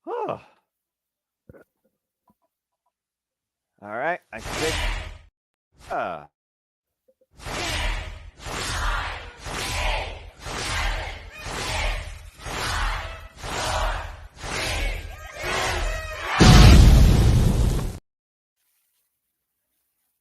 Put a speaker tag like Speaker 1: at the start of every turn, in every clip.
Speaker 1: All right. I think.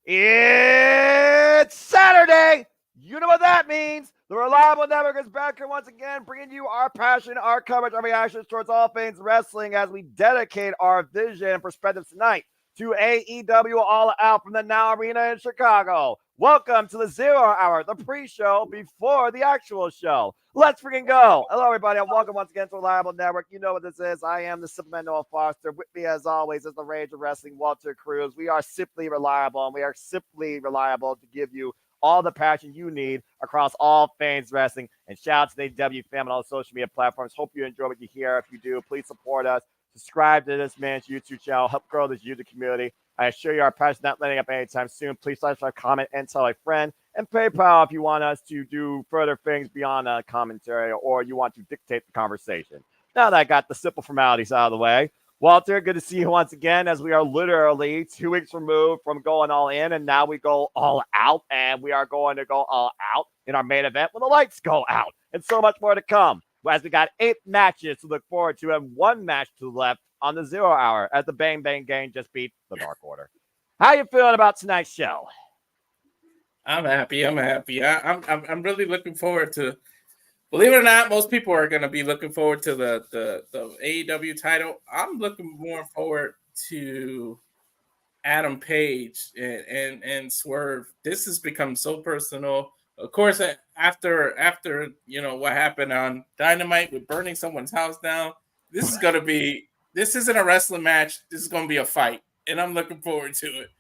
Speaker 1: It's Saturday. You know what that means. The Reliable Network is back here once again, bringing you our passion, our coverage, our reactions towards all things wrestling as we dedicate our vision and perspectives tonight to AEW All Out from the Now Arena in Chicago. Welcome to the 0 Hour, the pre-show before the actual show. Let's freaking go. Hello, everybody, and welcome once again to Reliable Network. You know what this is. I am the Superman Noah Foster. With me, as always, is the Rage of Wrestling, Walter Cruz. We are simply reliable, and we are simply reliable to give you all the passion you need across all things wrestling. And shout out to the AEW family on all social media platforms. Hope you enjoy what you hear. If you do, please support us. Subscribe to this man's YouTube channel. Help grow this YouTube community. I assure you our passion not letting up anytime soon. Please like, comment, and tell a friend. And PayPal if you want us to do further things beyond commentary or you want to dictate the conversation. Now that I got the simple formalities out of the way, Walter, good to see you once again as we are literally 2 weeks removed from going all in, and now we go all out, and we are going to go all out in our main event when the lights go out, and so much more to come. As we got 8 matches to look forward to and 1 match to the left on the 0 Hour as the Bang Bang Gang just beat the Dark Order. How you feeling about tonight's show?
Speaker 2: I'm happy. I'm really looking forward to. Believe it or not, most people are going to be looking forward to the AEW title. I'm looking more forward to Adam Page and Swerve. This has become so personal. Of course, after what happened on Dynamite with burning someone's house down, this isn't a wrestling match. This is going to be a fight, and I'm looking forward to it.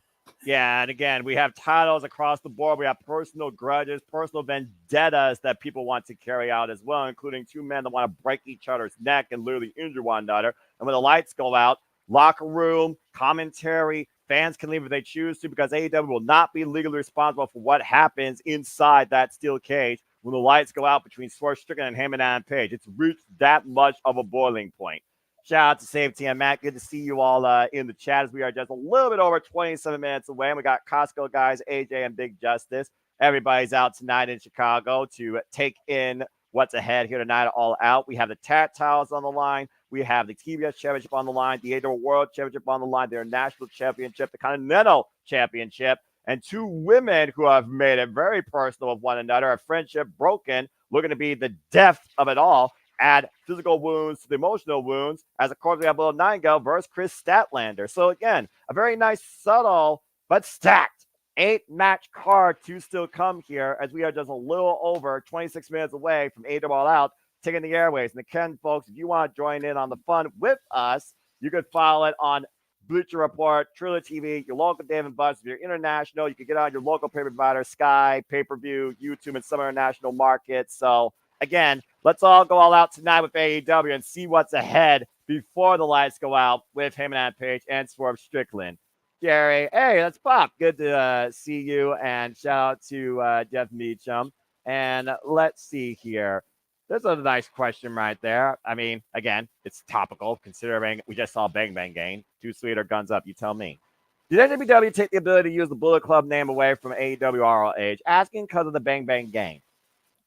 Speaker 1: Yeah, and again, we have titles across the board. We have personal grudges, personal vendettas that people want to carry out as well, including 2 men that want to break each other's neck and literally injure one another. And when the lights go out, locker room, commentary, fans can leave if they choose to because AEW will not be legally responsible for what happens inside that steel cage when the lights go out between Swerve Strickland and Heyman and Page. It's reached that much of a boiling point. Shout out to Safety and Matt. Good to see you all in the chat as we are just a little bit over 27 minutes away. And we got Costco guys, AJ and Big Justice. Everybody's out tonight in Chicago to take in what's ahead here tonight all out. We have the titles on the line. We have the TBS Championship on the line, the AEW World Championship on the line, their National Championship, the Continental Championship, and 2 women who have made it very personal with one another, a friendship broken, looking to be the death of it all. Add physical wounds to the emotional wounds, as of course we have Little Nightingale versus Chris Statlander. So again, a very nice, subtle, but stacked 8-match card to still come here as we are just a little over 26 minutes away from AEW All Out taking the airways. And again, folks, if you want to join in on the fun with us, you could follow it on Bleacher Report, Triller TV, your local Dave & Buster's. If you're international, you can get on your local pay provider, Sky, pay-per-view, YouTube, and some international markets. So again, let's all go all out tonight with AEW and see what's ahead before the lights go out with Heyman and Page and Swerve Strickland. Jerry, hey, that's Pop. Good to see you, and shout out to Jeff Meacham. And let's see here. There's a nice question right there. I mean, again, it's topical considering we just saw Bang Bang Gang. 2 Sweet or Guns Up, you tell me. Did NWW take the ability to use the Bullet Club name away from AEW ROH? Asking because of the Bang Bang Gang.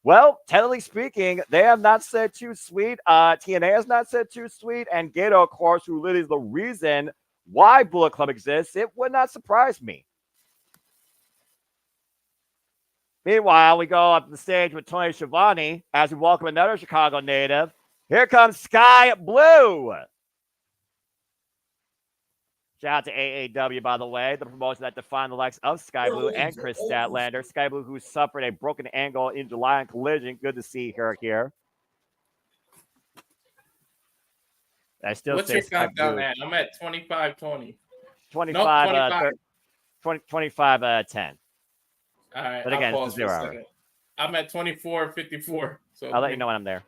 Speaker 1: Well, technically speaking, they have not said 2 Sweet. TNA has not said 2 Sweet. And Gato, of course, who literally is the reason why Bullet Club exists, it would not surprise me. Meanwhile, we go up to the stage with Tony Schiavone as we welcome another Chicago native. Here comes Sky Blue. Shout out to AAW, by the way, the promotion that defined the likes of Sky Blue and Chris Statlander. Sky Blue, who suffered a broken ankle in July on Collision. Good to see her here. I still
Speaker 2: What's
Speaker 1: say
Speaker 2: your
Speaker 1: Sky
Speaker 2: countdown
Speaker 1: Blue.
Speaker 2: at? I'm at 25-20.
Speaker 1: 25, 10.
Speaker 2: All right,
Speaker 1: but again, it's a 0 hour.
Speaker 2: I'm at 24-54. So
Speaker 1: I'll let you know when I'm there.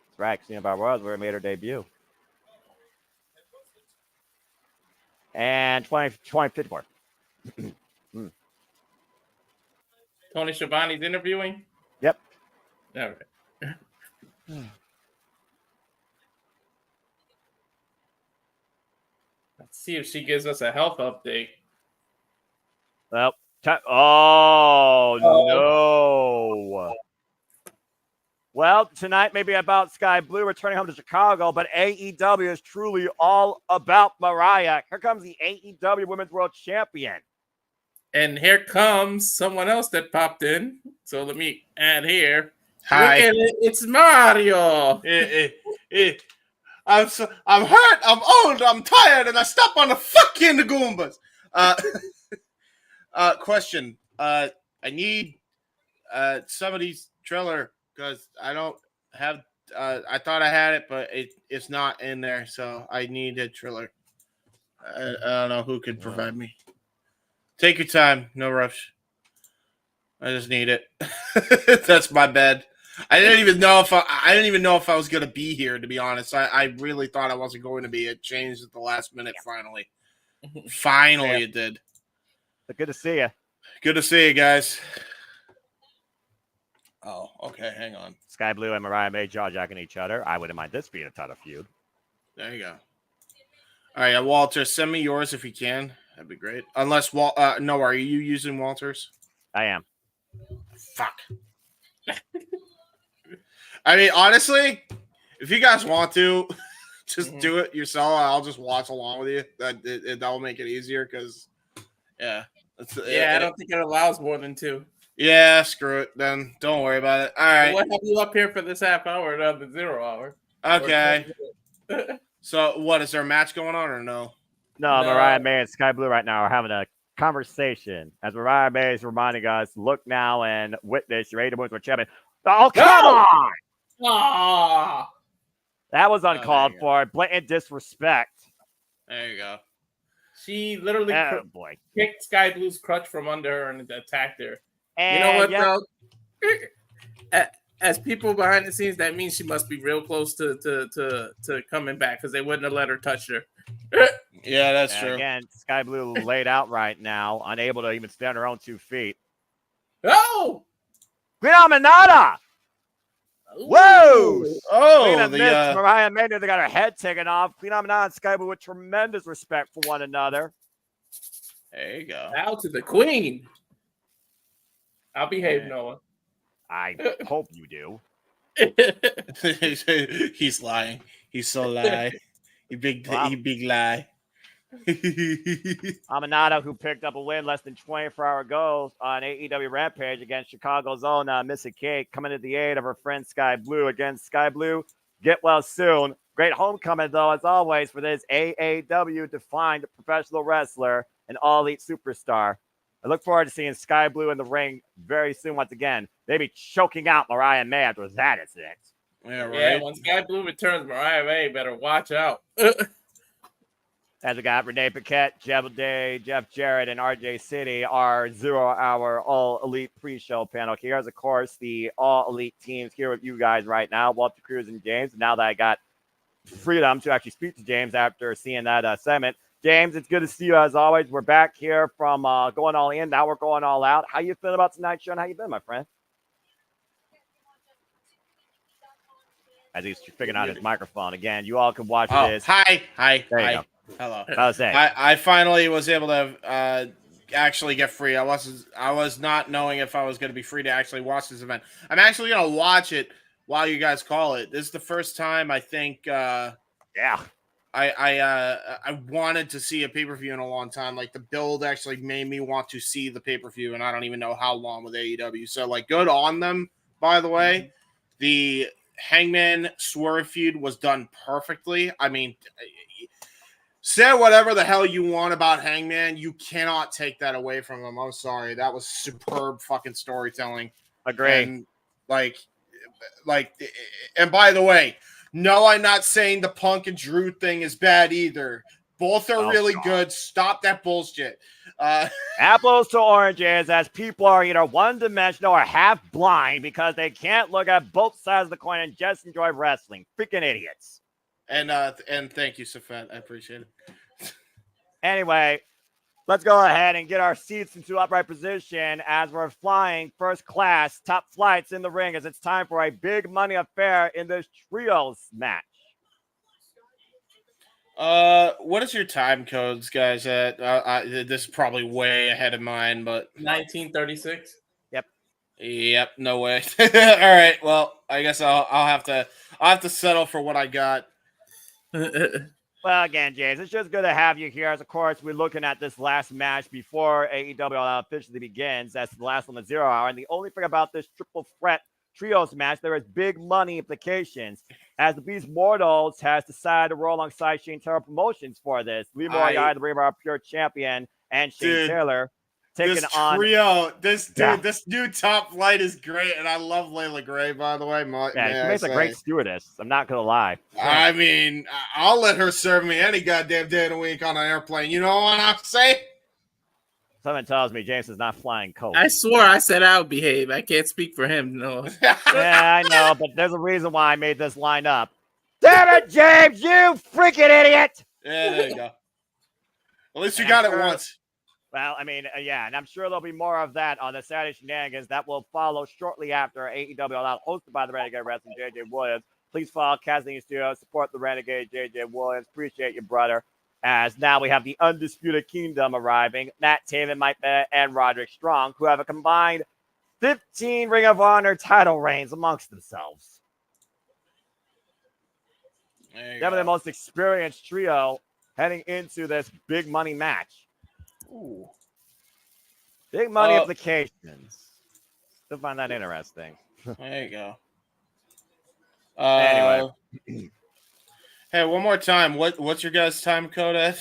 Speaker 1: That's right. Christina Barbosa, where we made her debut. And 54.
Speaker 2: Tony Schiavone's interviewing?
Speaker 1: Yep.
Speaker 2: All right. Let's see if she gives us a health update.
Speaker 1: Well, no. Well, tonight may be about Sky Blue returning home to Chicago, but AEW is truly all about Mariah. Here comes the AEW Women's World Champion.
Speaker 2: And here comes someone else that popped in. So let me add here.
Speaker 3: Hi.
Speaker 2: Look at it. It's Mario.
Speaker 3: I'm hurt, I'm old, I'm tired, and I step on the fucking Goombas. Question. I need somebody's trailer because I don't have. I thought I had it, but it's not in there, so I need a trailer. I don't know who can provide me. Take your time, no rush. I just need it. That's my bad. I didn't even know if I was gonna be here. To be honest, I really thought I wasn't going to be. It changed at the last minute. Finally, it did.
Speaker 1: But good to see you.
Speaker 3: Good to see you guys. Oh, okay. Hang on.
Speaker 1: Sky Blue and Mariah May jaw-jacking each other. I wouldn't mind this being a title feud.
Speaker 3: There you go. All right, Walter, send me yours if you can. That'd be great. Unless no, are you using Walter's?
Speaker 1: I am.
Speaker 3: Fuck. I mean, honestly, if you guys want to, just do it yourself. I'll just watch along with you. That will make it easier because, yeah.
Speaker 2: I don't think it allows more than 2.
Speaker 3: Yeah, screw it. Then don't worry about it. All right.
Speaker 2: What have you up here for this half hour, not the 0 hour?
Speaker 3: Okay. So, what is there a match going on or no?
Speaker 1: No, Mariah May and Sky Blue right now are having a conversation. As Mariah May is reminding us, look now and witness your AEW Women's Champion. Oh, come on!
Speaker 2: Ah,
Speaker 1: That was uncalled for. Blatant disrespect.
Speaker 3: There you go.
Speaker 2: She literally kicked Sky Blue's crutch from under her and attacked her. And you know what, bro? As people behind the scenes, that means she must be real close to coming back because they wouldn't have let her touch her.
Speaker 3: Yeah, that's true.
Speaker 1: Again, Sky Blue laid out right now, unable to even stand her own 2 feet.
Speaker 2: Oh!
Speaker 1: Phenomenata! Whoa!
Speaker 3: Oh,
Speaker 1: Mariah May, they got her head taken off. Phenomenata and Sky Blue with tremendous respect for one another.
Speaker 3: There you go.
Speaker 2: Bow to the queen. I'll behave, Noah.
Speaker 1: I hope you do.
Speaker 3: He's lying. He's so lie. He big lie.
Speaker 1: Aminata, who picked up a win less than 24 hours ago on AEW Rampage against Chicago's own Missy Kate, coming to the aid of her friend Sky Blue. Again, Sky Blue, get well soon. Great homecoming, though, as always, for this AEW defined professional wrestler and all-elite superstar. I look forward to seeing Sky Blue in the ring very soon once again. Maybe choking out Mariah May after that incident.
Speaker 3: Yeah, right.
Speaker 2: Yeah, when Sky Blue returns, Mariah May better watch out.
Speaker 1: As we got Renee Paquette, Jeff Day, Jeff Jarrett, and RJ City, our 0 hour all elite pre-show panel. Here's, of course, the all elite teams here with you guys right now. Walter Cruz and James. Now that I got freedom to actually speak to James after seeing that segment. James, it's good to see you as always. We're back here from going all in. Now we're going all out. How you feeling about tonight's show and how you been, my friend? As he's figuring out his microphone again, you all can watch this.
Speaker 3: Hi.
Speaker 1: There you go.
Speaker 3: Hello.
Speaker 1: I
Speaker 3: finally was able to actually get free. I was not knowing if I was going to be free to actually watch this event. I'm actually going to watch it while you guys call it. This is the first time I think. I wanted to see a pay-per-view in a long time. Like the build actually made me want to see the pay-per-view, and I don't even know how long with AEW. So like, good on them. By the way, the Hangman Swerve feud was done perfectly. I mean, say whatever the hell you want about Hangman, you cannot take that away from him. I'm sorry, that was superb fucking storytelling.
Speaker 1: Agree.
Speaker 3: And and by the way, no, I'm not saying the Punk and Drew thing is bad either. Both are really good. Stop that bullshit.
Speaker 1: Apples to oranges, as people are either one-dimensional or half blind because they can't look at both sides of the coin and just enjoy wrestling. Freaking idiots.
Speaker 3: And thank you, Safet. I appreciate it.
Speaker 1: Anyway, Let's go ahead and get our seats into upright position as we're flying first class, top flights in the ring, as it's time for a big money affair in this trios match.
Speaker 3: What is your time codes, guys? This is probably way ahead of mine, but
Speaker 2: 1936.
Speaker 3: Yep, no way. All right, well, I guess I'll have to settle for what I got.
Speaker 1: Well, again, James, it's just good to have you here. As of course, we're looking at this last match before AEW All Out officially begins. That's the last one, the 0 hour. And the only thing about this triple threat trios match, there is big money implications. As the Beast Mortals has decided to roll alongside Shane Taylor Promotions for this. Lee Moriarty, the Brave Our Pure Champion, and Shane Taylor taking
Speaker 3: this
Speaker 1: on
Speaker 3: trio. This new top flight is great, and I love Layla Gray, by the way.
Speaker 1: She makes a great stewardess. I'm not gonna lie.
Speaker 3: I mean, I'll let her serve me any goddamn day of the week on an airplane. You know what I'm saying?
Speaker 1: Someone tells me James is not flying coach.
Speaker 2: I swore I said I would behave. I can't speak for him. No.
Speaker 1: Yeah, I know, but there's a reason why I made this line up. Damn it, James, you freaking idiot!
Speaker 3: Yeah, there you go. At least you got it once.
Speaker 1: Well, I mean, yeah, and I'm sure there'll be more of that on the Saturday Shenanigans that will follow shortly after AEW All Out, hosted by the Renegade Wrestling, JJ Williams. Please follow Casting Studios, support the Renegade, JJ Williams. Appreciate you, brother. As now we have the Undisputed Kingdom arriving, Matt Taven, Mike Bennett, and Roderick Strong, who have a combined 15 Ring of Honor title reigns amongst themselves. They're the most experienced trio heading into this big money match.
Speaker 3: Ooh.
Speaker 1: Big money implications. Still find that interesting.
Speaker 3: There you go.
Speaker 1: Anyway.
Speaker 3: Hey, one more time. What's your guys' time code at?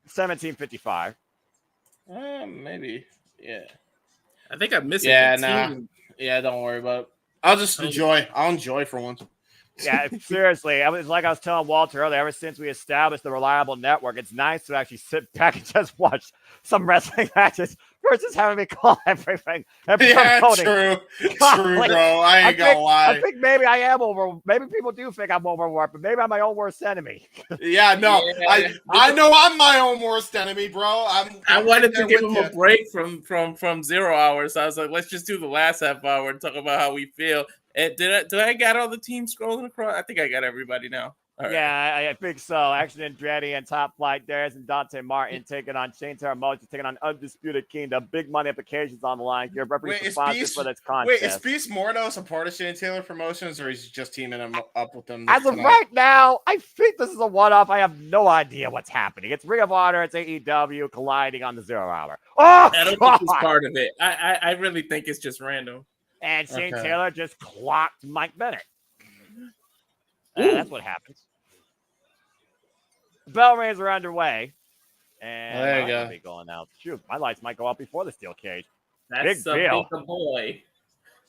Speaker 1: 1755.
Speaker 3: Maybe. Yeah.
Speaker 2: I think I'm missing.
Speaker 3: Yeah, don't worry about it. I'll just enjoy. I'll enjoy for once.
Speaker 1: Yeah, seriously. I was telling Walter earlier, ever since we established the Reliable Network, it's nice to actually sit back and just watch some wrestling matches versus having me call everything.
Speaker 3: Yeah, true, bro. I ain't gonna lie.
Speaker 1: I think maybe I am over. Maybe people do think I'm overworked, but maybe I'm my own worst enemy.
Speaker 3: Yeah, no. Yeah. I know I'm my own worst enemy, bro.
Speaker 2: I wanted to give him a break from 0 hours. So I was like, let's just do the last half hour and talk about how we feel. And did I got all the teams scrolling across? I think I got everybody now. Right.
Speaker 1: Yeah, I think so. Action Andretti and Top Flight Darius and Dante Martin taking on Shane Taylor, taking on Undisputed Kingdom. Big money implications on the line here. Representing sponsors for this contest.
Speaker 3: Wait, is Beast Mordos a part of Shane Taylor Promotions, or is he just teaming him up with them?
Speaker 1: As of right now, I think this is a one-off. I have no idea what's happening. It's Ring of Honor, it's AEW colliding on the 0 hour. Oh,
Speaker 2: I don't think it's part of it. I really think it's just random.
Speaker 1: And Shane Taylor just clocked Mike Bennett. That's what happens. The bell rings are underway. And
Speaker 3: there you
Speaker 1: go. Be going out. Shoot, my lights might go out before the steel cage.
Speaker 2: That's
Speaker 1: big deal.
Speaker 2: Big boy.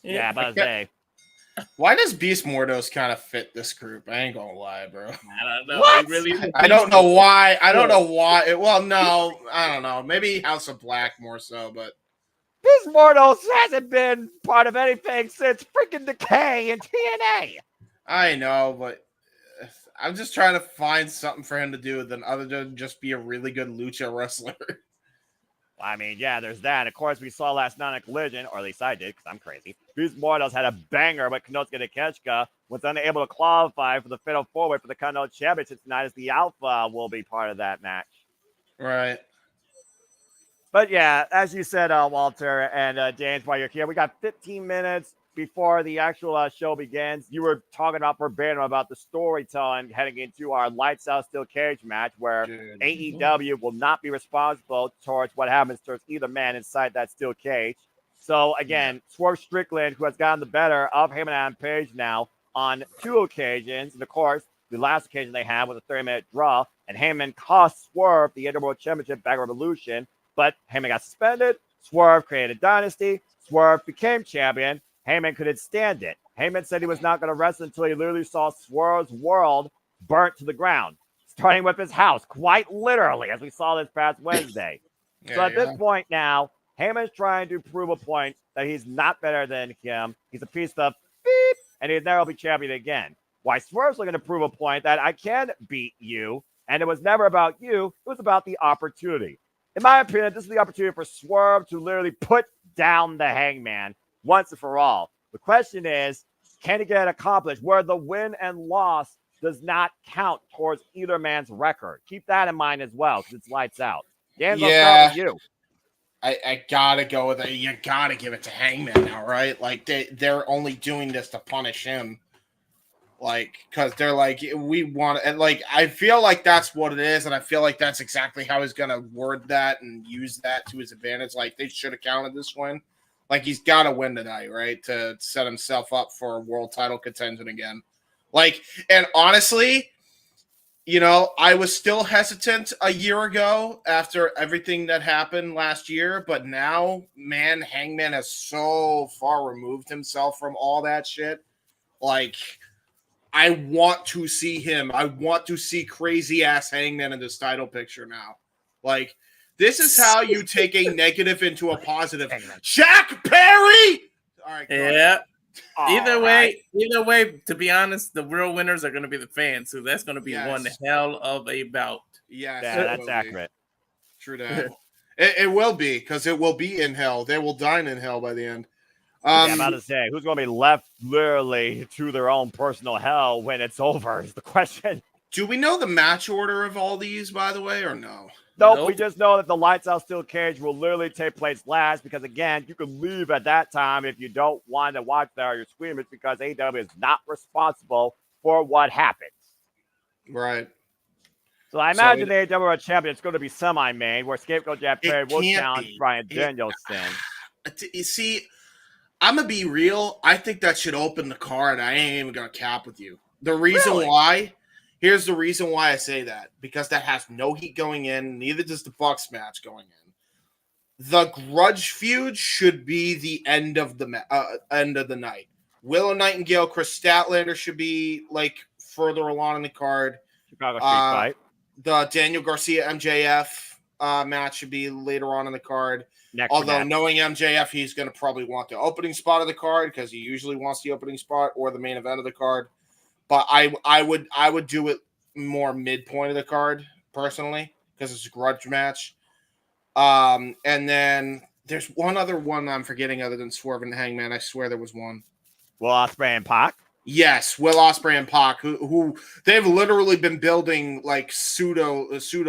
Speaker 1: Yeah, but say.
Speaker 3: Why does Beast Mordos kind of fit this group? I ain't gonna lie, bro.
Speaker 2: I don't know.
Speaker 1: What?
Speaker 3: I don't know why. I don't know why. Well, no, I don't know. Maybe House of Black more so, but
Speaker 1: Beast Mordos hasn't been part of anything since freaking Decay and TNA.
Speaker 3: I know, but I'm just trying to find something for him to do other than just be a really good lucha wrestler.
Speaker 1: I mean, yeah, there's that. Of course, we saw last night at Collision, or at least I did, because I'm crazy. Beast Mordos had a banger, but Konosuke Takeshita was unable to qualify for the Fatal 4-Way for the Continental Championship tonight, as the Alpha will be part of that match.
Speaker 3: Right.
Speaker 1: But yeah, as you said, Walter and James, while you're here, we got 15 minutes before the actual show begins. You were talking about verbatim about the storytelling heading into our Lights Out Steel Cage match, where AEW will not be responsible towards what happens towards either man inside that steel cage. So again, Swerve Strickland, who has gotten the better of Heyman and Page now on 2 occasions, and of course, the last occasion they had was a 30-minute draw, and Heyman cost Swerve the World Championship back at Revolution, but Heyman got suspended. Swerve created a dynasty. Swerve became champion. Heyman couldn't stand it. Heyman said he was not going to wrestle until he literally saw Swerve's world burnt to the ground, starting with his house, quite literally, as we saw this past Wednesday. So at this point now, Heyman's trying to prove a point that he's not better than him. He's a piece of beep, and he'll never be champion again. Why Swerve's looking to prove a point that I can beat you, and it was never about you. It was about the opportunity. In my opinion, this is the opportunity for Swerve to literally put down the Hangman once and for all. The question is, can he get it accomplished where the win and loss does not count towards either man's record? Keep that in mind as well, because it's lights out. James, I'll start with you.
Speaker 3: I gotta go with it. You gotta give it to Hangman now, right? Like they're only doing this to punish him. Like, because they're like, we want, and like, I feel like that's what it is, and I feel like that's exactly how he's gonna word that and use that to his advantage. Like, they should have counted this win. Like, he's got to win tonight, right, to set himself up for a world title contention again. Like, and honestly, I was still hesitant a year ago after everything that happened last year, but now, man, Hangman has so far removed himself from all that shit. Like, I want to see him. I want to see crazy ass Hangman in this title picture now. Like, this is how you take a negative into a positive. Shaq Perry! All right.
Speaker 2: Yeah. Either way, to be honest, the real winners are going to be the fans. So that's going to be one hell of a bout.
Speaker 3: Yes,
Speaker 1: yeah, that's accurate.
Speaker 3: True that. It will be, because it will be in hell. They will dine in hell by the end.
Speaker 1: I'm about to say, who's going to be left literally to their own personal hell when it's over is the question.
Speaker 3: Do we know the match order of all these, by the way, or no?
Speaker 1: Nope, we just know that the Lights Out Steel Cage will literally take place last because, again, you can leave at that time if you don't want to watch that or you're squeamish because AEW is not responsible for what happens.
Speaker 3: Right.
Speaker 1: So I imagine AEW are champion. It's going to be semi-main where Scapegoat Jack Perry will challenge Bryan Danielson.
Speaker 3: You see, I'm going to be real. I think that should open the card. I ain't even going to cap with you. The reason why... Here's the reason why I say that. Because that has no heat going in. Neither does the Bucks match going in. The grudge feud should be the end of the night. Willow Nightingale, Chris Statlander should be like further along in the card.
Speaker 1: Chicago Street Fight.
Speaker 3: The Daniel Garcia MJF match should be later on in the card. Although knowing MJF, he's going to probably want the opening spot of the card because he usually wants the opening spot or the main event of the card. But I would do it more midpoint of the card personally because it's a grudge match. And then there's one other one I'm forgetting other than Swerve and Hangman. I swear there was one.
Speaker 1: Will Ospreay and Pac?
Speaker 3: Yes, Will Ospreay and Pac, who they've literally been building like pseudo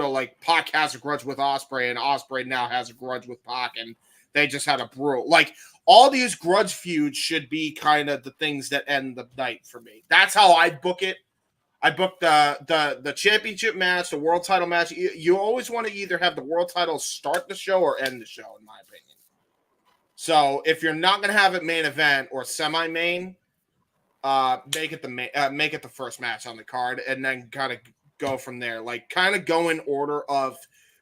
Speaker 3: like Pac has a grudge with Ospreay and Ospreay now has a grudge with Pac and they just had a brawl. Like all these grudge feuds should be kind of the things that end the night for me. That's how I book it. I book the championship match, the world title match. You always want to either have the world title start the show or end the show, in my opinion. So if you're not going to have it main event or semi-main, make it the first match on the card, and then kind of go from there. Like kind of go in order of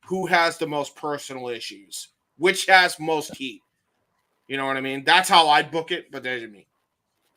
Speaker 3: who has the most personal issues, which has most heat. You know what I mean? That's how I book it, but there's me.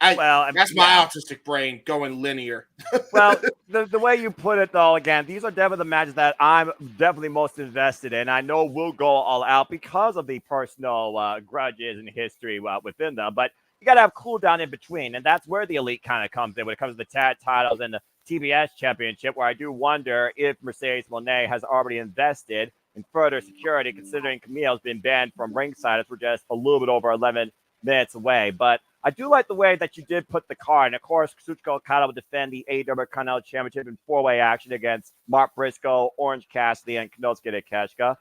Speaker 3: That's my autistic brain going linear.
Speaker 1: Well, the way you put it, though, again, these are definitely the matches that I'm definitely most invested in. I know we'll go all out because of the personal grudges and history within them, but you got to have cool down in between, and that's where the Elite kind of comes in when it comes to the tag titles and the TBS Championship, where I do wonder if Mercedes Moné has already invested in further security, considering Camille's been banned from ringside as we're just a little bit over 11 minutes away. But I do like the way that you did put the card. And, of course, Kazuchika Okada will defend the AEW Continental Championship in four-way action against Mark Briscoe, Orange Cassidy, and Konosuke Takeshita.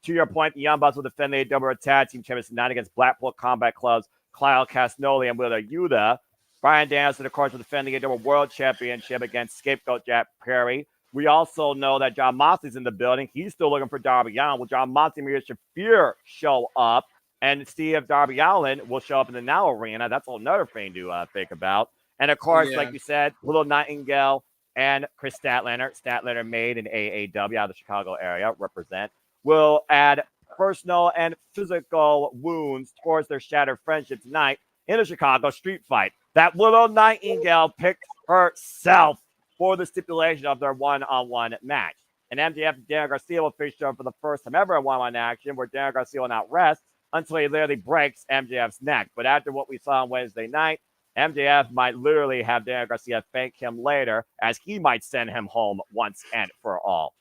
Speaker 1: To your point, the Young Bucks will defend the AEW Tag Team Championship tonight against Blackpool Combat Club's Kyle Castagnoli and Wheeler Yuta. Bryan Danielson, of course, will defend the AEW World Championship against Scapegoat Jack Perry. We also know that John Moxley's in the building. He's still looking for Darby Allin. Will John Moxley and Marina Shafir show up? And see if Darby Allin will show up in the Now Arena. That's another thing to think about. And, of course, like you said, Willow Nightingale and Chris Statlander. Statlander made in AAW out of the Chicago area, represent. Will add personal and physical wounds towards their shattered friendship tonight in a Chicago street fight. That Willow Nightingale picked herself for the stipulation of their one-on-one match. And MJF and Daniel Garcia will face each other for the first time ever in one-on-one action, where Daniel Garcia will not rest until he literally breaks MJF's neck. But after what we saw on Wednesday night, MJF might literally have Daniel Garcia thank him later, as he might send him home once and for all.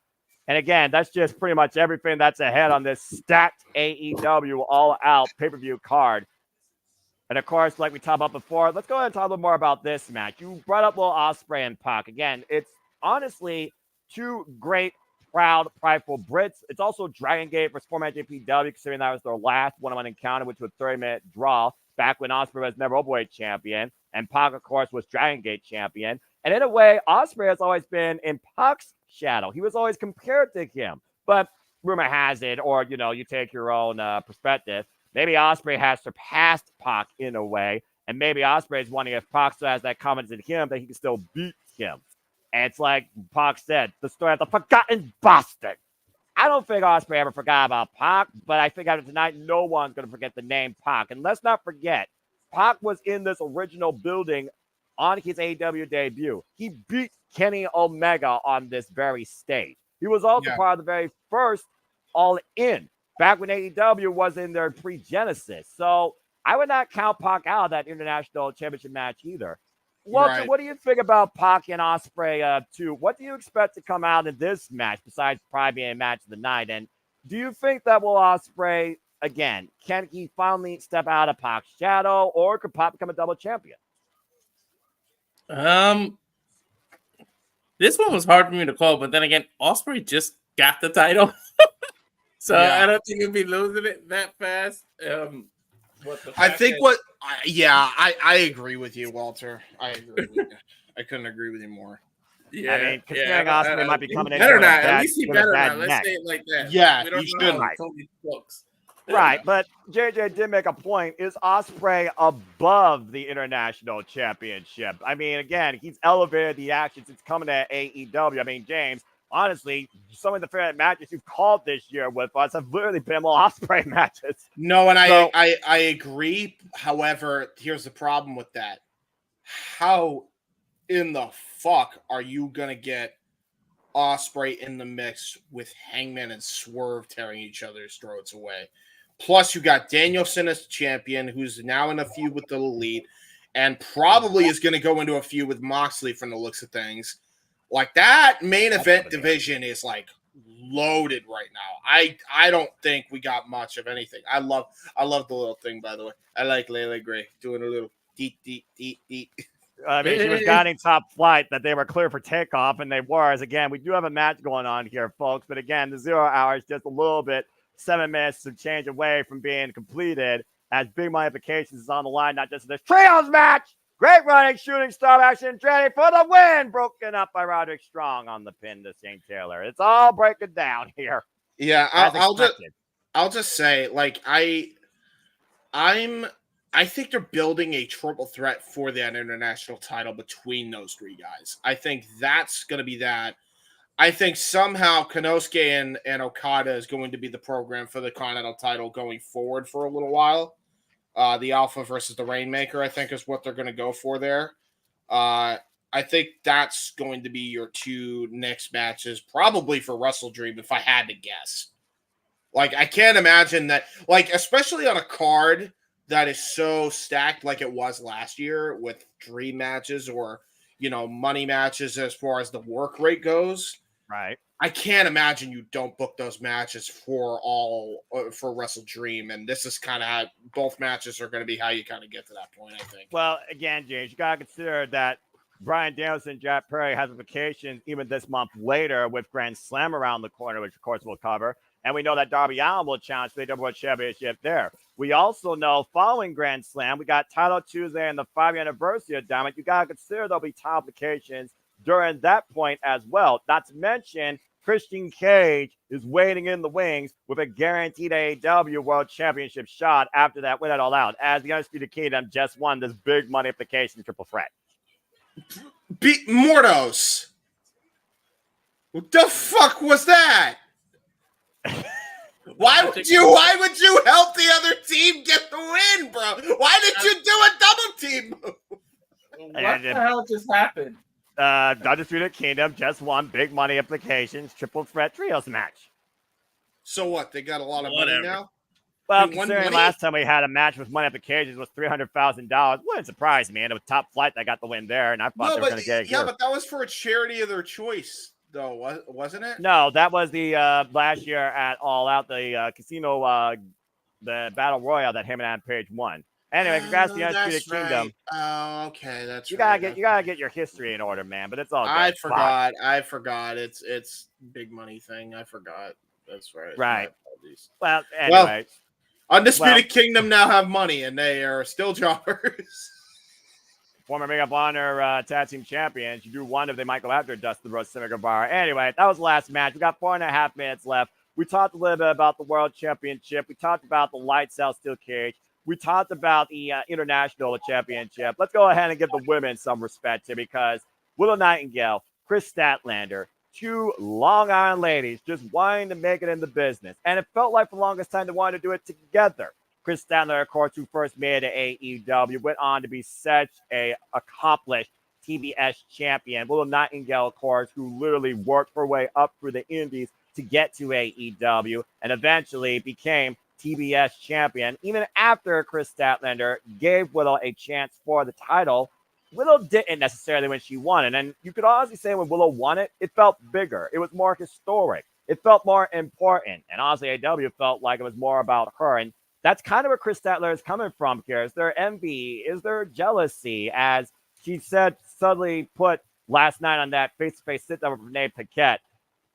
Speaker 1: And again, that's just pretty much everything that's ahead on this stacked AEW All Out pay-per-view card. And of course, like we talked about before, let's go ahead and talk a little more about this match. You brought up Will Ospreay and Pac. Again, it's honestly two great, proud, prideful Brits. It's also Dragon Gate versus former JPW, considering that was their last one-on-one encounter, which was a 30-minute draw back when Ospreay was never Openweight champion. And Pac, of course, was Dragon Gate champion. And in a way, Ospreay has always been in Pac's shadow. He was always compared to him. But rumor has it, or, you take your own perspective, maybe Ospreay has surpassed Pac in a way, and maybe Ospreay is wondering if Pac still has that confidence in him that he can still beat him. And it's like Pac said, the story of the forgotten bastard. I don't think Ospreay ever forgot about Pac, but I think after tonight, no one's going to forget the name Pac. And let's not forget, Pac was in this original building on his AEW debut. He beat Kenny Omega on this very stage. He was also part of the very first All In, back when AEW was in their pre-Genesis. So I would not count Pac out of that international championship match either. Walter, what do you think about Pac and Ospreay too? What do you expect to come out in this match besides probably being a match of the night? And do you think that Will Ospreay, again, can he finally step out of Pac's shadow, or could Pac become a double champion?
Speaker 2: This one was hard for me to call, but then again, Ospreay just got the title. So I don't think he'll be losing it that fast.
Speaker 3: I agree with you, Walter. I agree with you. I couldn't agree with you more.
Speaker 1: Yeah, I mean, considering Ospreay might be coming in.
Speaker 2: Better not. At least he better not. Let's say it like that.
Speaker 3: Yeah,
Speaker 2: we don't know how Tony looks.
Speaker 1: Right, but JJ did make a point. Is Ospreay above the international championship? I mean, again, he's elevated the action since coming to AEW. I mean, James, honestly, some of the favorite matches you've called this year with us have literally been Will Ospreay matches.
Speaker 3: No, and I agree. However, here's the problem with that. How in the fuck are you going to get Ospreay in the mix with Hangman and Swerve tearing each other's throats away? Plus, you got Danielson as champion, who's now in a feud with the Elite, and probably is going to go into a feud with Moxley from the looks of things. Like, that main event division is like loaded right now. I don't think we got much of anything. I love the little thing, by the way. I like Layla Gray doing a little deet.
Speaker 1: I mean, she was guiding Top Flight that they were clear for takeoff, and they were. As again, we do have a match going on here, folks. But again, the 0 hour is just a little bit 7 minutes to change away from being completed, as Big Money Implications is on the line, not just in this trios match. Great running, shooting star action, ready for the win. Broken up by Roderick Strong on the pin to St. Taylor. It's all breaking down here.
Speaker 3: Yeah, I'll just say, like, I think they're building a triple threat for that international title between those three guys. I think that's going to be that. I think somehow Konosuke and Okada is going to be the program for the Continental title going forward for a little while. The Alpha versus the Rainmaker, I think, is what they're going to go for there. I think that's going to be your two next matches, probably for Wrestle Dream, if I had to guess. Like, I can't imagine that, like, especially on a card that is so stacked like it was last year with dream matches or, money matches as far as the work rate goes.
Speaker 1: Right.
Speaker 3: I can't imagine you don't book those matches for Wrestle Dream, and this is kind of how both matches are going to be how you kind of get to that point, I think.
Speaker 1: Well, again, James, you got to consider that Bryan Danielson, Jack Perry has vacations even this month later with Grand Slam around the corner, which of course we'll cover. And we know that Darby Allin will challenge for the World Championship there. We also know following Grand Slam, we got Title Tuesday and the 5-year anniversary of Diamond. You got to consider there'll be title applications during that point as well. Not to mention, Christian Cage is waiting in the wings with a guaranteed AEW World Championship shot after that win at All Out, as the Undisputed Kingdom just won this big money implication triple threat.
Speaker 3: Beat Mordos. What the fuck was that? Why would you help the other team get the win, bro? Why did you do a double team move?
Speaker 2: What the hell just happened?
Speaker 1: Undisputed Kingdom just won big money implications triple threat trios match.
Speaker 3: So what? They got a lot of money now?
Speaker 1: Well, considering last time we had a match with money implications was $300,000, wouldn't surprise me. And it was Top Flight that got the win there, and I thought they were going to get it here.
Speaker 3: Yeah, but that was for a charity of their choice. though, wasn't it?
Speaker 1: No, that was the last year at All Out, the casino, the Battle Royale that him and Adam Page won. Anyway, congrats to the Undisputed
Speaker 3: That's
Speaker 1: Kingdom.
Speaker 3: right. Oh, okay, that's
Speaker 1: You
Speaker 3: right.
Speaker 1: gotta get your history in order, man. But it's all good.
Speaker 3: I
Speaker 1: Fuck.
Speaker 3: forgot. It's big money thing. I forgot. That's right. My
Speaker 1: Right.
Speaker 3: apologies.
Speaker 1: Well,
Speaker 3: Well,
Speaker 1: anyway.
Speaker 3: Undisputed Kingdom now have money, and they are still jobbers.
Speaker 1: Former Ring of Honor tag team champions. You do wonder if they might go after Dustin Rhodes, Sammy Guevara. Anyway, that was the last match. We got 4.5 minutes left. We talked a little bit about the World Championship. We talked about the Lights Out Steel Cage. We talked about the International Championship. Let's go ahead and give the women some respect here because Willow Nightingale, Chris Statlander, two Long Island ladies just wanting to make it in the business. And it felt like for the longest time they wanted to do it together. Chris Statlander, of course, who first made it AEW, went on to be such a accomplished TBS champion. Willow Nightingale, of course, who literally worked her way up through the indies to get to AEW and eventually became TBS champion. Even after Chris Statlander gave Willow a chance for the title, Willow didn't necessarily when she won it. And you could honestly say when Willow won it, it felt bigger. It was more historic. It felt more important. And honestly, AEW felt like it was more about her. And that's kind of where Chris Statler is coming from here. Is there envy? Is there jealousy? As she said, suddenly put last night on that face-to-face sit-down with Renee Paquette,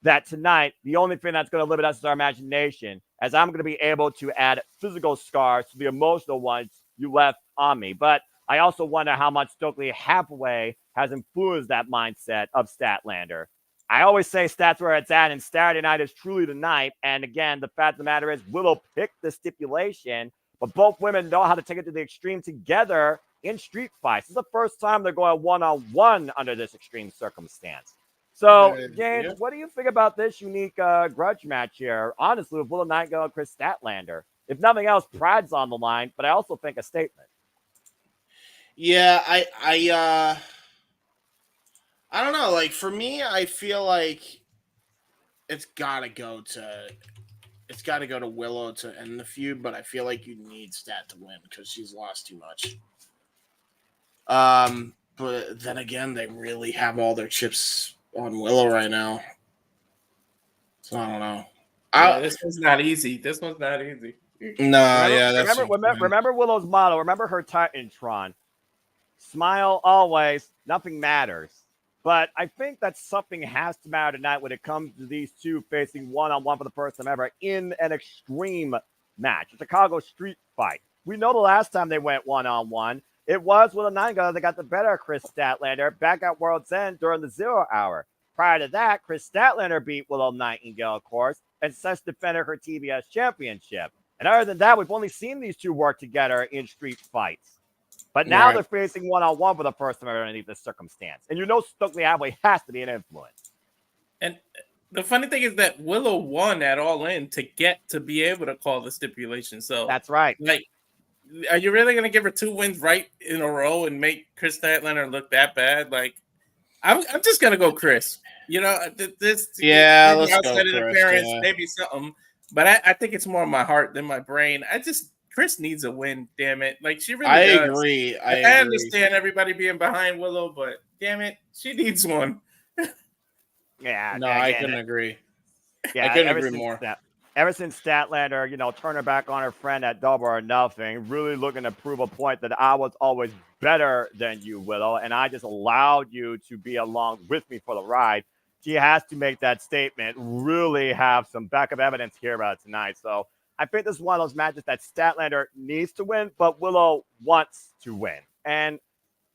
Speaker 1: that tonight, the only thing that's going to limit us is our imagination, as I'm going to be able to add physical scars to the emotional ones you left on me. But I also wonder how much Stokely Hathaway has influenced that mindset of Statlander. I always say stats where it's at, and Saturday night is truly the night. And again, the fact of the matter is, Willow picked the stipulation, but both women know how to take it to the extreme together in street fights. This is the first time they're going one-on-one under this extreme circumstance. So, James, what do you think about this unique grudge match here? Honestly, with Willow Nightingale and Chris Statlander. If nothing else, pride's on the line, but I also think a statement.
Speaker 3: Yeah, I don't know. Like for me, I feel like it's gotta go to Willow to end the feud, but I feel like you need Stat to win because she's lost too much. But then again, they really have all their chips on Willow right now. So I don't know.
Speaker 2: Yeah, this one's not easy. This one's not easy.
Speaker 1: Remember Willow's motto. Remember her Titantron. Smile always. Nothing matters. But I think that something has to matter tonight when it comes to these two facing one-on-one for the first time ever in an extreme match, a Chicago street fight. We know the last time they went one-on-one, it was with a Nightingale that got the better of Chris Statlander back at World's End during the 0 hour. Prior to that, Chris Statlander beat Willow Nightingale, of course, and since defended her TBS championship. And other than that, we've only seen these two work together in street fights. But now they're facing one-on-one for the first time underneath this circumstance. And you know Stokely Hathaway has to be an influence.
Speaker 2: And the funny thing is that Willow won at All In to get to be able to call the stipulation. So
Speaker 1: that's right.
Speaker 2: Like, are you really going to give her 2 wins right in a row and make Chris Statlander look that bad? Like, I'm just going to go Chris. You know, this
Speaker 3: let's go
Speaker 2: outside
Speaker 3: Chris.
Speaker 2: maybe something. But I think it's more my heart than my brain. Chris needs a win, damn it. Like, she really does.
Speaker 3: Agree.
Speaker 2: I understand everybody being behind Willow, but damn it, she needs one.
Speaker 1: Yeah.
Speaker 3: No, I couldn't agree.
Speaker 1: Yeah,
Speaker 3: I couldn't agree more.
Speaker 1: Ever since Statlander, turned her back on her friend at Double or Nothing, really looking to prove a point that I was always better than you, Willow, and I just allowed you to be along with me for the ride. She has to make that statement, really have some backup evidence here about it tonight. So I think this is one of those matches that Statlander needs to win, but Willow wants to win. And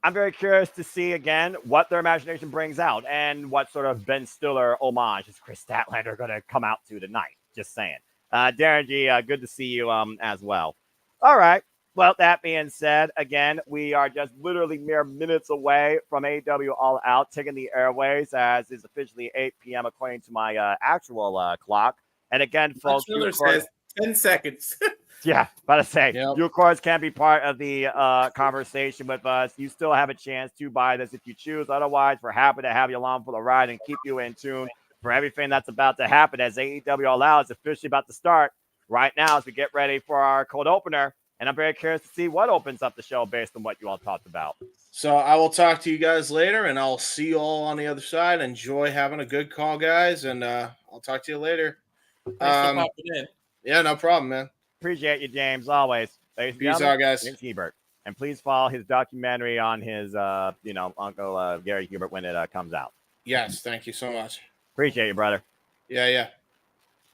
Speaker 1: I'm very curious to see, again, what their imagination brings out and what sort of Ben Stiller homage is Chris Statlander going to come out to tonight. Just saying. Darren G, good to see you as well. All right. Well, that being said, again, we are just literally mere minutes away from AEW All Out, taking the airways as is officially 8 p.m. according to my actual clock. And again, folks,
Speaker 2: says 10 seconds.
Speaker 1: Yeah, about to say, you, of course, can be part of the conversation with us. You still have a chance to buy this if you choose. Otherwise, we're happy to have you along for the ride and keep you in tune for everything that's about to happen as AEW All Out is officially about to start right now as we get ready for our cold opener. And I'm very curious to see what opens up the show based on what you all talked about.
Speaker 3: So I will talk to you guys later, and I'll see you all on the other side. Enjoy having a good call, guys, and I'll talk to you later.
Speaker 2: Thanks for popping in.
Speaker 3: Yeah, no problem, man.
Speaker 1: Appreciate you, James, always. Ladies and
Speaker 3: Peace
Speaker 1: gentlemen,
Speaker 3: out, guys.
Speaker 1: James Hebert. And please follow his documentary on his, Uncle Gary Hebert when it comes out.
Speaker 3: Yes, thank you so much.
Speaker 1: Appreciate you, brother.
Speaker 3: Yeah.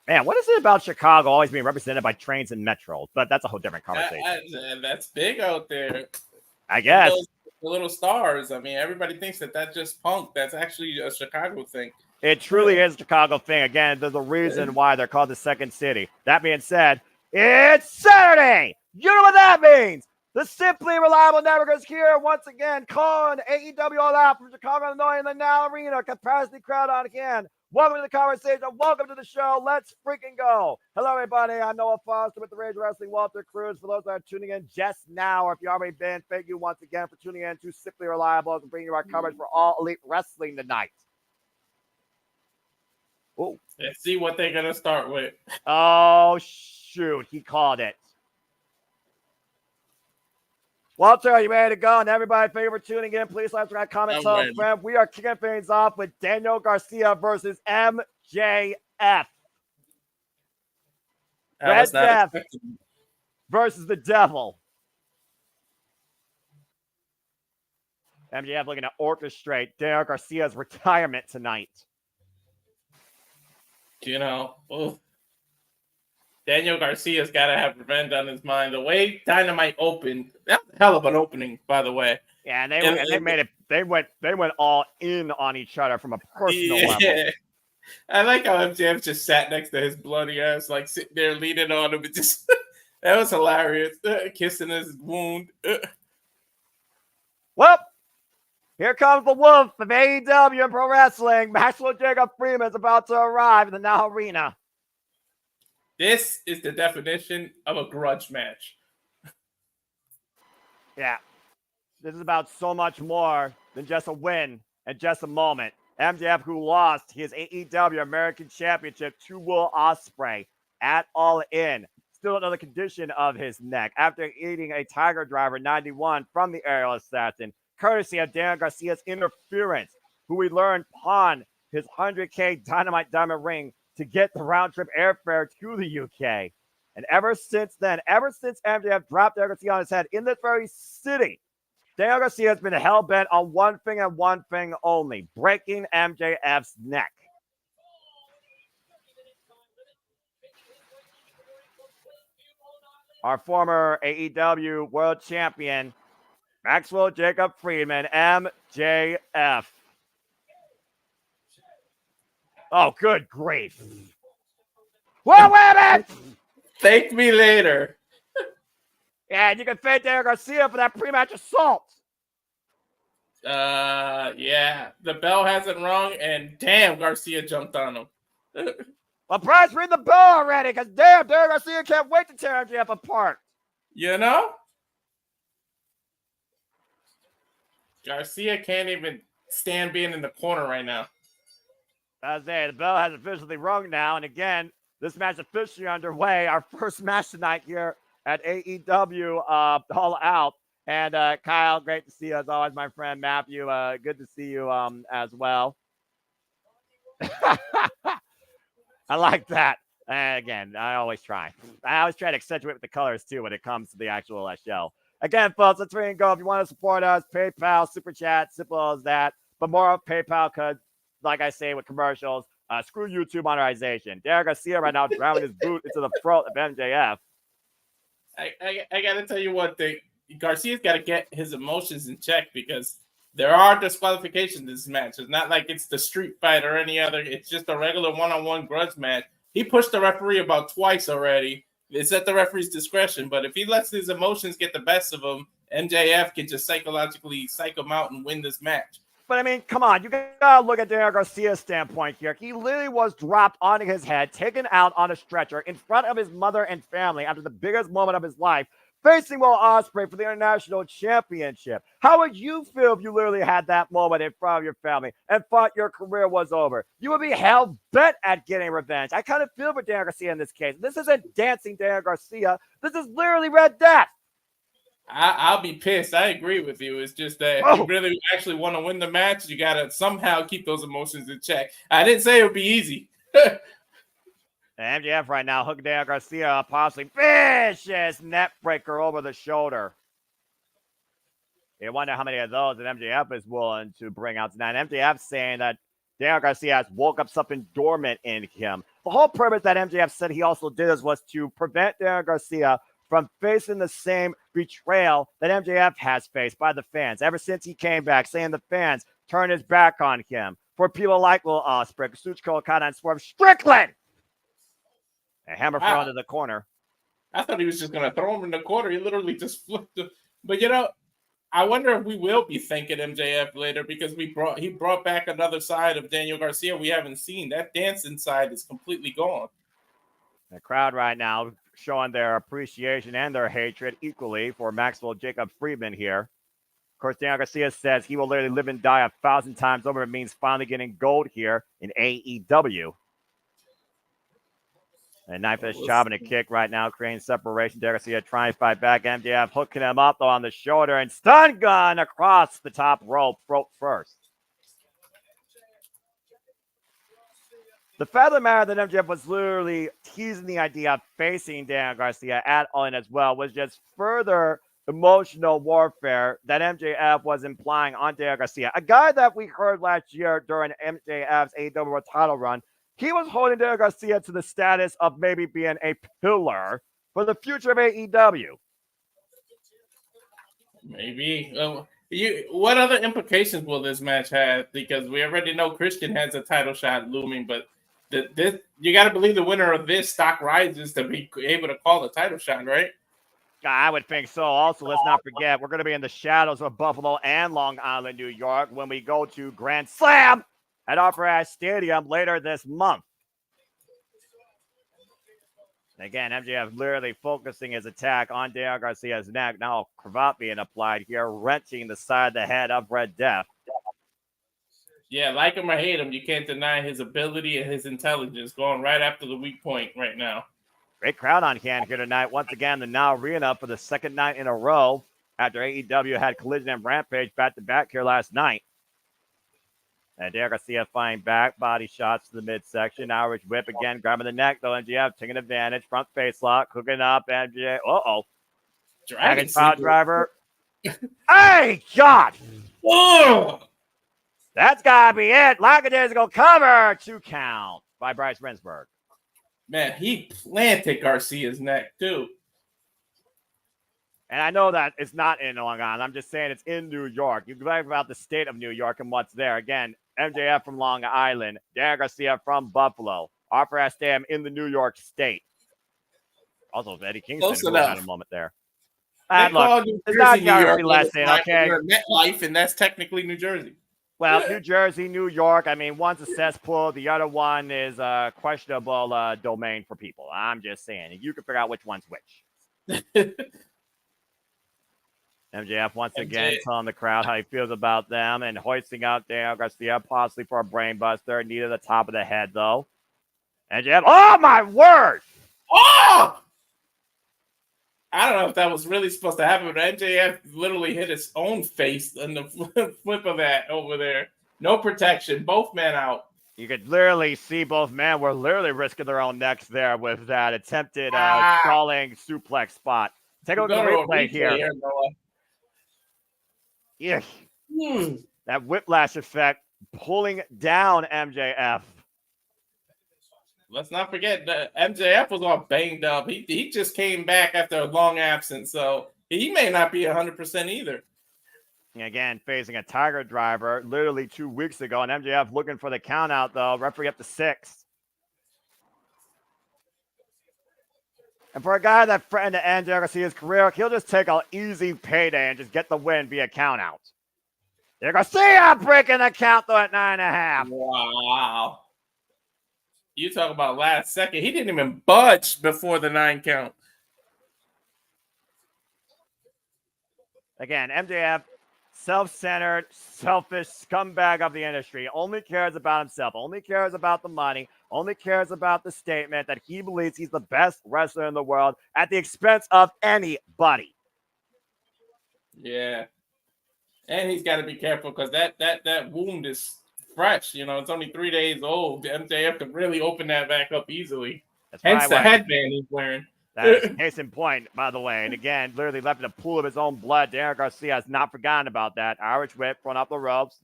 Speaker 1: Man, what is it about Chicago always being represented by trains and metros? But that's a whole different conversation.
Speaker 2: And that's big out there.
Speaker 1: I guess.
Speaker 2: The little stars. I mean, everybody thinks that that's just punk. That's actually a Chicago thing.
Speaker 1: It truly is a Chicago thing. Again, there's a reason why they're called the second city. That being said, it's Saturday. You know what that means. The Simply Reliable Network is here once again, calling AEW All Out from Chicago, Illinois in the Now Arena. Capacity crowd on again. Welcome to the conversation. Welcome to the show. Let's freaking go. Hello, everybody. I'm Noah Foster with the Rage Wrestling Walter Cruz. For those that are tuning in just now, or if you already been, thank you once again for tuning in to Simply Reliable as we bring you our coverage for All Elite Wrestling tonight. Oh,
Speaker 2: let's see what they're gonna start with.
Speaker 1: Oh, shoot. He called it. Walter, are you ready to go? And everybody, thank you for tuning in. Please like, subscribe, comment, tell a friend. We are kicking things off with Daniel Garcia versus MJF. Red Death versus the Devil. MJF looking to orchestrate Daniel Garcia's retirement tonight.
Speaker 2: You know, Daniel Garcia's got to have revenge on his mind. The way Dynamite opened, that's a hell of an opening, by the way.
Speaker 1: Yeah, and they made it. They went all in on each other from a personal level.
Speaker 2: I like how MJF just sat next to his bloody ass, like sitting there leaning on him. Just that was hilarious. Kissing his wound.
Speaker 1: Well, here comes the wolf of AEW and Pro Wrestling. Maxwell Jacob Freeman is about to arrive in the Now Arena.
Speaker 2: This is the definition of a grudge match.
Speaker 1: Yeah. This is about so much more than just a win and just a moment. MJF, who lost his AEW American Championship to Will Ospreay at All In. Still another condition of his neck after eating a Tiger Driver 91 from the Aerial Assassin, courtesy of Dan Garcia's interference, who we learned pawned his $100K Dynamite Diamond ring to get the round-trip airfare to the UK. And ever since then, ever since MJF dropped Daniel Garcia on his head in this very city, Daniel Garcia has been hell-bent on one thing and one thing only, breaking MJF's neck. Our former AEW World Champion, Maxwell Jacob Freeman, MJF. Oh, good grief. Well, wait a minute!
Speaker 2: Thank me later.
Speaker 1: Yeah, and you can thank Daniel Garcia for that pre-match assault.
Speaker 2: Yeah. The bell hasn't rung, and damn, Garcia jumped on him.
Speaker 1: Well, Bryce, ring the bell already, because damn, Daniel Garcia can't wait to tear MJF apart.
Speaker 2: You know? Garcia can't even stand being in the corner right now.
Speaker 1: As the bell has officially rung now, and again, this match officially underway. Our first match tonight here at AEW All Out. And Kyle, great to see you as always, my friend. Matthew, good to see you as well. I like that. Again, I always try to accentuate with the colors too when it comes to the actual show. Again, folks, let's ring and go. If you want to support us, PayPal, Super Chat, simple as that. But more of PayPal because, like I say with commercials, screw YouTube monetization. Derek Garcia right now driving his boot into the throat of MJF.
Speaker 2: I got to tell you one thing. Garcia's got to get his emotions in check because there are disqualifications in this match. It's not like it's the street fight or any other. It's just a regular one-on-one grudge match. He pushed the referee about twice already. It's at the referee's discretion. But if he lets his emotions get the best of him, MJF can just psychologically psych him out and win this match.
Speaker 1: But, I mean, come on. You got to look at Daniel Garcia's standpoint here. He literally was dropped onto his head, taken out on a stretcher in front of his mother and family after the biggest moment of his life, facing Will Ospreay for the International Championship. How would you feel if you literally had that moment in front of your family and thought your career was over? You would be hell-bent at getting revenge. I kind of feel for Daniel Garcia in this case. This isn't dancing Daniel Garcia. This is literally Red Death.
Speaker 2: I'll be pissed. I agree with you. It's just that if you really actually want to win the match, you got to somehow keep those emotions in check. I didn't say it would be easy.
Speaker 1: And MJF right now hooking Daniel Garcia, possibly vicious net breaker over the shoulder. You wonder how many of those that MJF is willing to bring out tonight. MJF saying that Daniel Garcia has woke up something dormant in him. The whole purpose that MJF said he also did was to prevent Daniel Garcia from facing the same betrayal that MJF has faced by the fans ever since he came back, saying the fans turned his back on him. For people like Will Ospreay, Kazuchika Okada, and Swerve Strickland. A hammer thrown into the corner.
Speaker 2: I thought he was just going to throw him in the corner. He literally just flipped him. But, I wonder if we will be thanking MJF later because he brought back another side of Daniel Garcia we haven't seen. That dancing side is completely gone.
Speaker 1: The crowd right now showing their appreciation and their hatred equally for Maxwell Jacob Friedman here. Of course, Daniel Garcia says he will literally live and die 1,000 times over. It means finally getting gold here in AEW. And knife is chopping a kick right now, creating separation. Daniel Garcia trying to fight back. MJF hooking him up though on the shoulder and stun gun across the top rope first. The fact of the matter that MJF was literally teasing the idea of facing Daniel Garcia at All In as well was just further emotional warfare that MJF was implying on Daniel Garcia. A guy that we heard last year during MJF's AEW title run, he was holding Daniel Garcia to the status of maybe being a pillar for the future of AEW.
Speaker 2: Maybe. What other implications will this match have? Because we already know Christian has a title shot looming, but you got to believe the winner of this stock rises to be able to call the title shot, right?
Speaker 1: I would think so. Also, let's not forget, we're going to be in the shadows of Buffalo and Long Island, New York, when we go to Grand Slam at Opera Stadium later this month. Again, MJF literally focusing his attack on Daniel Garcia's neck. Now, cravat being applied here, wrenching the side of the head of Red Death.
Speaker 2: Yeah, like him or hate him, you can't deny his ability and his intelligence going right after the weak point right now.
Speaker 1: Great crowd on hand here tonight. Once again, the Now Arena for the second night in a row after AEW had Collision and Rampage back-to-back here last night. And Daniel Garcia fighting back, body shots to the midsection. Irish whip again, grabbing the neck, though. MJF taking advantage. Front face lock, hooking up. MJF, Dragon power driver. Hey, God!
Speaker 2: Whoa!
Speaker 1: That's got to be it. Lackadaisical cover. 2 count by Bryce Rensburg.
Speaker 2: Man, he planted Garcia's neck, too.
Speaker 1: And I know that it's not in Long Island. I'm just saying it's in New York. You can talk about the state of New York and what's there. Again, MJF from Long Island. Daniel Garcia from Buffalo. Opera Stadium in the New York State. Also, Eddie Kingston had a moment there.
Speaker 2: Look, it's not
Speaker 1: geography lesson, okay?
Speaker 2: MetLife, and that's technically New Jersey.
Speaker 1: Well, New Jersey, New York. I mean, one's a cesspool. The other one is a questionable domain for people. I'm just saying. You can figure out which one's which. MJF once again telling the crowd how he feels about them and hoisting out Daniel Garcia, possibly for a brainbuster. Knee to the top of the head, though. MJF, oh, my word!
Speaker 2: Oh! I don't know if that was really supposed to happen, but MJF literally hit his own face in the flip of that over there. No protection. Both men out.
Speaker 1: You could literally see both men were literally risking their own necks there with that attempted stalling suplex spot. Take a look at the replay here. Yeah. That whiplash effect pulling down MJF.
Speaker 2: Let's not forget that MJF was all banged up. He just came back after a long absence, so he may not be 100% either.
Speaker 1: Again, facing a Tiger Driver literally 2 weeks ago, and MJF looking for the count out, though. Referee up to 6. And for a guy that threatened to end Daniel Garcia's career, he'll just take an easy payday and just get the win via count out. Daniel Garcia breaking the count, though, at 9.5.
Speaker 2: Wow. You talk about last second. He didn't even budge before the 9 count.
Speaker 1: Again, MJF, self-centered, selfish scumbag of the industry, only cares about himself, only cares about the money, only cares about the statement that he believes he's the best wrestler in the world at the expense of anybody.
Speaker 2: Yeah. And he's got to be careful because that wound is fresh. You know, it's only 3 days old. MJF can really open that back up easily.
Speaker 1: That's
Speaker 2: Hence
Speaker 1: right,
Speaker 2: the headband he's wearing.
Speaker 1: That is case in point, by the way. And again, literally left in a pool of his own blood. Daniel Garcia has not forgotten about that. Irish whip, front up the ropes.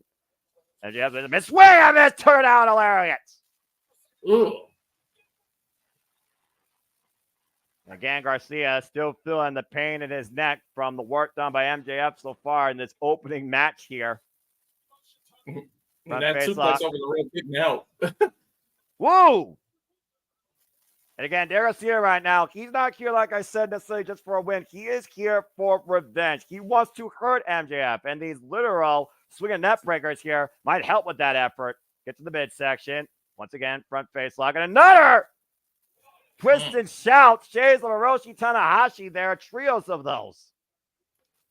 Speaker 1: And you have the miss swing on this turn out hilarious.
Speaker 2: Ooh.
Speaker 1: Again, Garcia still feeling the pain in his neck from the work done by MJF so far in this opening match here.
Speaker 2: That suplex over the rope didn't help.
Speaker 1: Woo! And again, Garcia right now, he's not here, like I said, necessarily just for a win. He is here for revenge. He wants to hurt MJF, and these literal swinging net breakers here might help with that effort. Get to the midsection. Once again, front face lock, and another twist and shout. Shades of Hiroshi Tanahashi there, trios of those.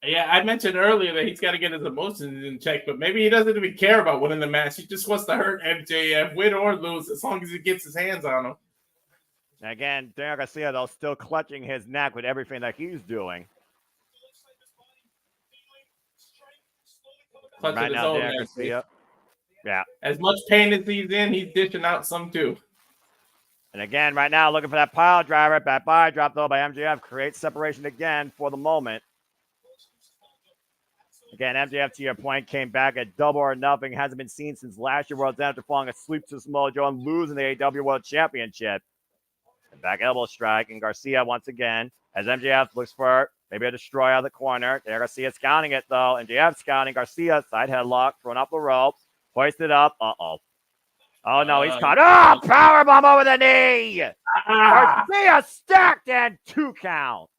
Speaker 2: Yeah, I mentioned earlier that he's got to get his emotions in check, but maybe he doesn't even care about winning the match. He just wants to hurt MJF, win or lose, as long as he gets his hands on him.
Speaker 1: Again, Daniel Garcia, though, still clutching his neck with everything that he's doing.
Speaker 2: Clutching
Speaker 1: right
Speaker 2: his
Speaker 1: now,
Speaker 2: own
Speaker 1: Daniel
Speaker 2: neck.
Speaker 1: Garcia. Yeah.
Speaker 2: As much pain as he's in, he's dishing out some too.
Speaker 1: And again, right now, looking for that pile driver. That body drop, though, by MJF creates separation again for the moment. Again, MJF, to your point, came back at Double or Nothing. Hasn't been seen since last year World's End after falling asleep to Samoa Joe and losing the AEW World Championship. And back elbow strike, and Garcia once again, as MJF looks for maybe a destroy out of the corner. There, Garcia scouting it, though. MJF scouting. Garcia, side headlock, throwing up the ropes, hoisted up. Uh-oh. Oh, no, he's caught. Oh, powerbomb over the knee. Garcia stacked and 2 counts.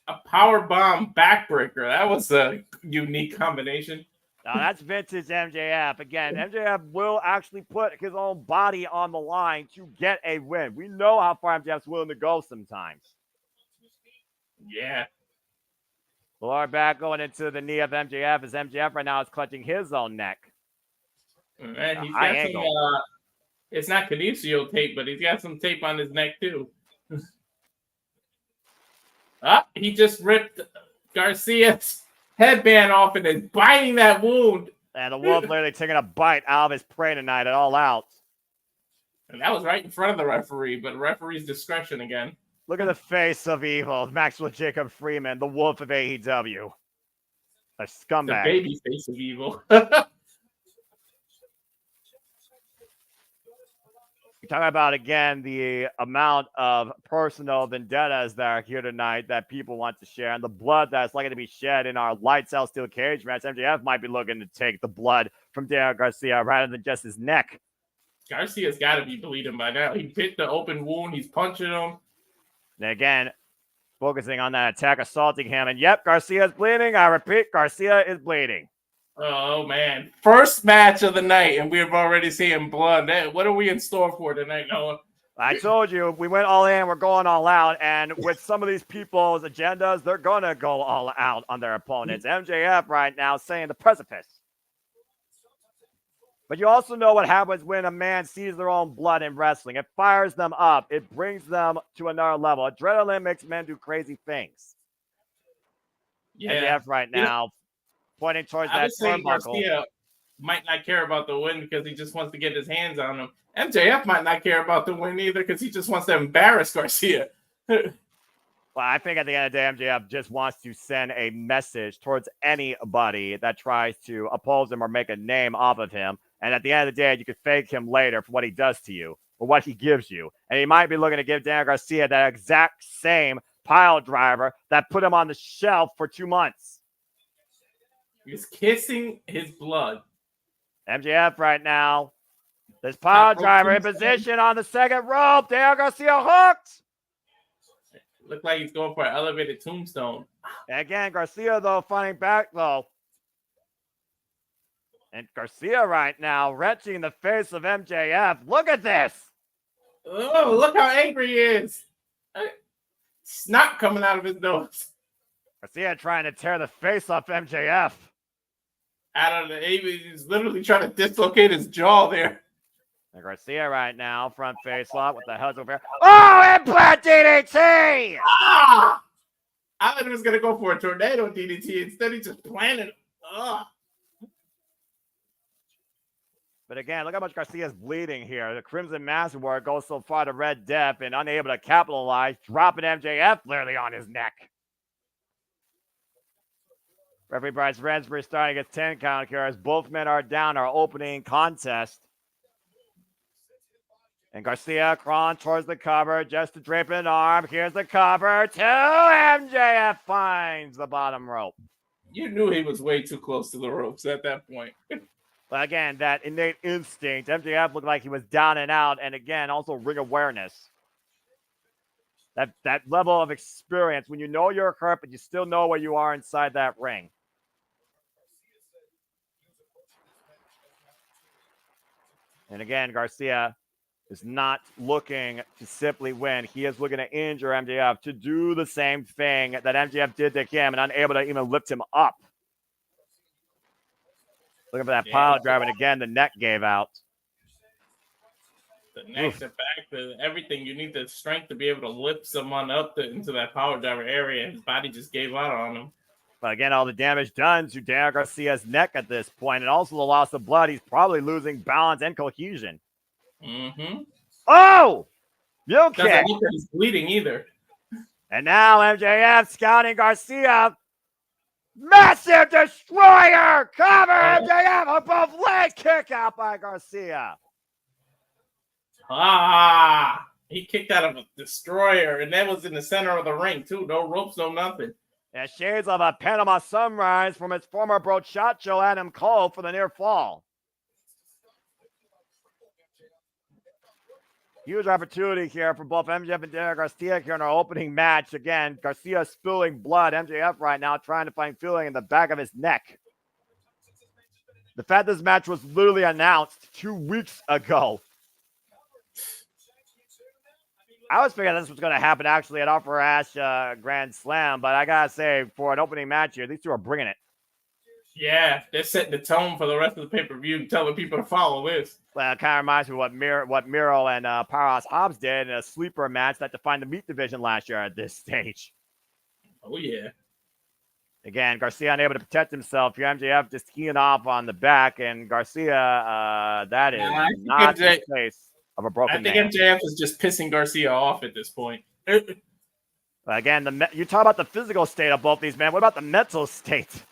Speaker 2: A power bomb backbreaker. That was a unique combination.
Speaker 1: Now, that's vintage MJF. Again, MJF will actually put his own body on the line to get a win. We know how far MJF's willing to go sometimes.
Speaker 2: Yeah.
Speaker 1: The lower back going into the knee of MJF as MJF right now is clutching his own neck.
Speaker 2: Man, he's got some, it's not kinesio tape, but he's got some tape on his neck too. He just ripped Garcia's headband off and is biting that wound.
Speaker 1: And the wolf literally taking a bite out of his prey tonight at All Out.
Speaker 2: And that was right in front of the referee, but referee's discretion again.
Speaker 1: Look at the face of evil. Maxwell Jacob Freeman, the wolf of AEW. A scumbag.
Speaker 2: The baby face of evil.
Speaker 1: We talk about, again, the amount of personal vendettas that are here tonight that people want to share and the blood that's likely to be shed in our lights out steel cage match. MJF might be looking to take the blood from Daniel Garcia rather than just his neck.
Speaker 2: Garcia's got to be bleeding by now. He bit the open wound. He's punching him.
Speaker 1: And again, focusing on that attack, assaulting him. And yep, Garcia is bleeding. I repeat, Garcia is bleeding.
Speaker 2: Oh, man. First match of the night, and we've already seen blood. What are we in store for tonight, Noah?
Speaker 1: I told you, we went all in, we're going all out. And with some of these people's agendas, they're going to go all out on their opponents. MJF right now saying the precipice. But you also know what happens when a man sees their own blood in wrestling. It fires them up. It brings them to another level. Adrenaline makes men do crazy things.
Speaker 2: Yeah.
Speaker 1: MJF right now, pointing towards that turnbuckle.
Speaker 2: Garcia might not care about the win because he just wants to get his hands on him. MJF might not care about the win either because he just wants to embarrass Garcia.
Speaker 1: Well, I think at the end of the day, MJF just wants to send a message towards anybody that tries to oppose him or make a name off of him. And at the end of the day, you can fake him later for what he does to you or what he gives you. And he might be looking to give Daniel Garcia that exact same pile driver that put him on the shelf for 2 months.
Speaker 2: He's kissing his blood.
Speaker 1: MJF right now. This pile driver in position on the second rope. Daniel Garcia hooked.
Speaker 2: Looked like he's going for an elevated tombstone.
Speaker 1: And again, Garcia, though, fighting back, though. And Garcia right now wrenching the face of MJF. Look at this.
Speaker 2: Oh, look how angry he is. Snot coming out of his nose.
Speaker 1: Garcia trying to tear the face off MJF.
Speaker 2: Out of the he's literally trying to dislocate his jaw there.
Speaker 1: And Garcia right now, front face lock with the hell's over here. Oh, implant DDT!
Speaker 2: I thought he was gonna go for a tornado DDT. Instead, he just planted. Ugh.
Speaker 1: But again, look how much Garcia's bleeding here. The Crimson Master Ward goes so far to Red Death and unable to capitalize, dropping MJF literally on his neck. Referee Bryce Rensbury starting at 10 count here as both men are down our opening contest. And Garcia crawling towards the cover just to drape an arm. Here's the cover. MJF finds the bottom rope.
Speaker 2: You knew he was way too close to the ropes at that point.
Speaker 1: But again, that innate instinct. MJF looked like he was down and out. And again, also ring awareness. That level of experience when you know you're hurt, but you still know where you are inside that ring. And again, Garcia is not looking to simply win. He is looking to injure MJF to do the same thing that MJF did to him and unable to even lift him up. Looking for that pile driver, and again, the neck gave out.
Speaker 2: The neck, the back, everything. You need the strength to be able to lift someone up into that power driver area. His body just gave out on him.
Speaker 1: But again, all the damage done to Daniel Garcia's neck at this point, and also the loss of blood. He's probably losing balance and cohesion.
Speaker 2: Mm-hmm.
Speaker 1: Oh! You kick.
Speaker 2: Doesn't look like he's bleeding either.
Speaker 1: And now MJF scouting Garcia. Massive destroyer! Cover MJF above leg kick out by Garcia.
Speaker 2: He kicked out of a destroyer, and that was in the center of the ring, too. No ropes, no nothing.
Speaker 1: And shades of a Panama Sunrise from his former brochacho Adam Cole for the near fall. Huge opportunity here for both MJF and Daniel Garcia here in our opening match. Again, Garcia spilling blood. MJF right now trying to find feeling in the back of his neck. The fact this match was literally announced 2 weeks ago. I was figuring this was going to happen actually at Offer Ash Grand Slam, but I got to say, for an opening match here, these two are bringing it.
Speaker 2: Yeah, they're setting the tone for the rest of the pay-per-view and telling people to follow this.
Speaker 1: Well, it kind of reminds me of what Miro and Powerhouse Hobbs did in a sleeper match that defined the meat division last year at this stage.
Speaker 2: Oh, yeah.
Speaker 1: Again, Garcia unable to protect himself. Your MJF just keying off on the back, and Garcia, that is not the case of a broken man.
Speaker 2: I think MJF is just pissing Garcia off at this point.
Speaker 1: Again, you talk about the physical state of both these men. What about the mental state?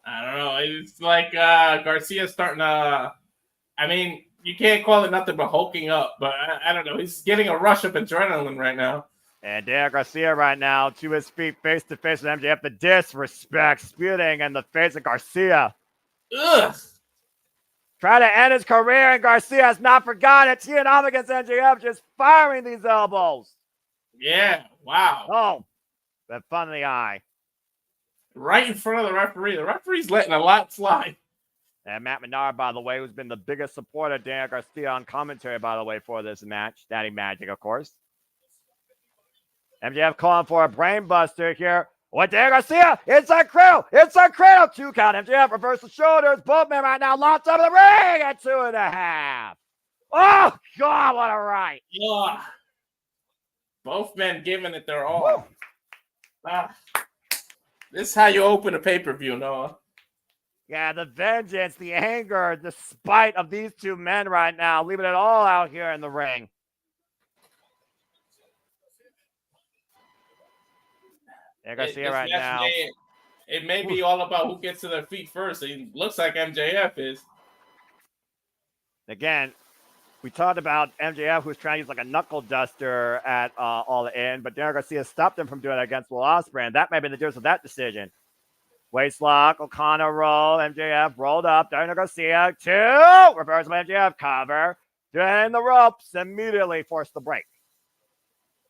Speaker 2: I don't know. It's like Garcia's starting to... I mean, you can't call it nothing but hulking up, but I don't know. He's getting a rush of adrenaline right now. And
Speaker 1: Daniel Garcia right now to his feet, face to face with MJF. The disrespect, spitting in the face of Garcia.
Speaker 2: Ugh.
Speaker 1: Trying to end his career, and Garcia has not forgotten it. Teeing off against MJF, just firing these elbows.
Speaker 2: Yeah, wow.
Speaker 1: Oh, that fun in the eye.
Speaker 2: Right in front of the referee. The referee's letting a lot slide.
Speaker 1: And Matt Menard, by the way, who's been the biggest supporter of Daniel Garcia on commentary, by the way, for this match. Daddy Magic, of course. MJF calling for a brainbuster here. With Daniel Garcia, inside cradle, 2 count. MJF reverse the shoulders. Both men right now locked up in the ring at 2.5. Oh, God, what a right.
Speaker 2: Ugh. Both men giving it their all. This is how you open a pay-per-view, Noah.
Speaker 1: Yeah, the vengeance, the anger, the spite of these two men right now, leaving it all out here in the ring. And Garcia right now.
Speaker 2: It may be all about who gets to their feet first. It looks like MJF is.
Speaker 1: Again, we talked about MJF, who's trying to use like a knuckle duster at All In, but Daniel Garcia stopped him from doing it against Will Ospreay, and that may be the difference of that decision. Waistlock, O'Connor roll, MJF rolled up, Daniel Garcia, 2, reverse MJF cover, then the ropes, immediately forced the break.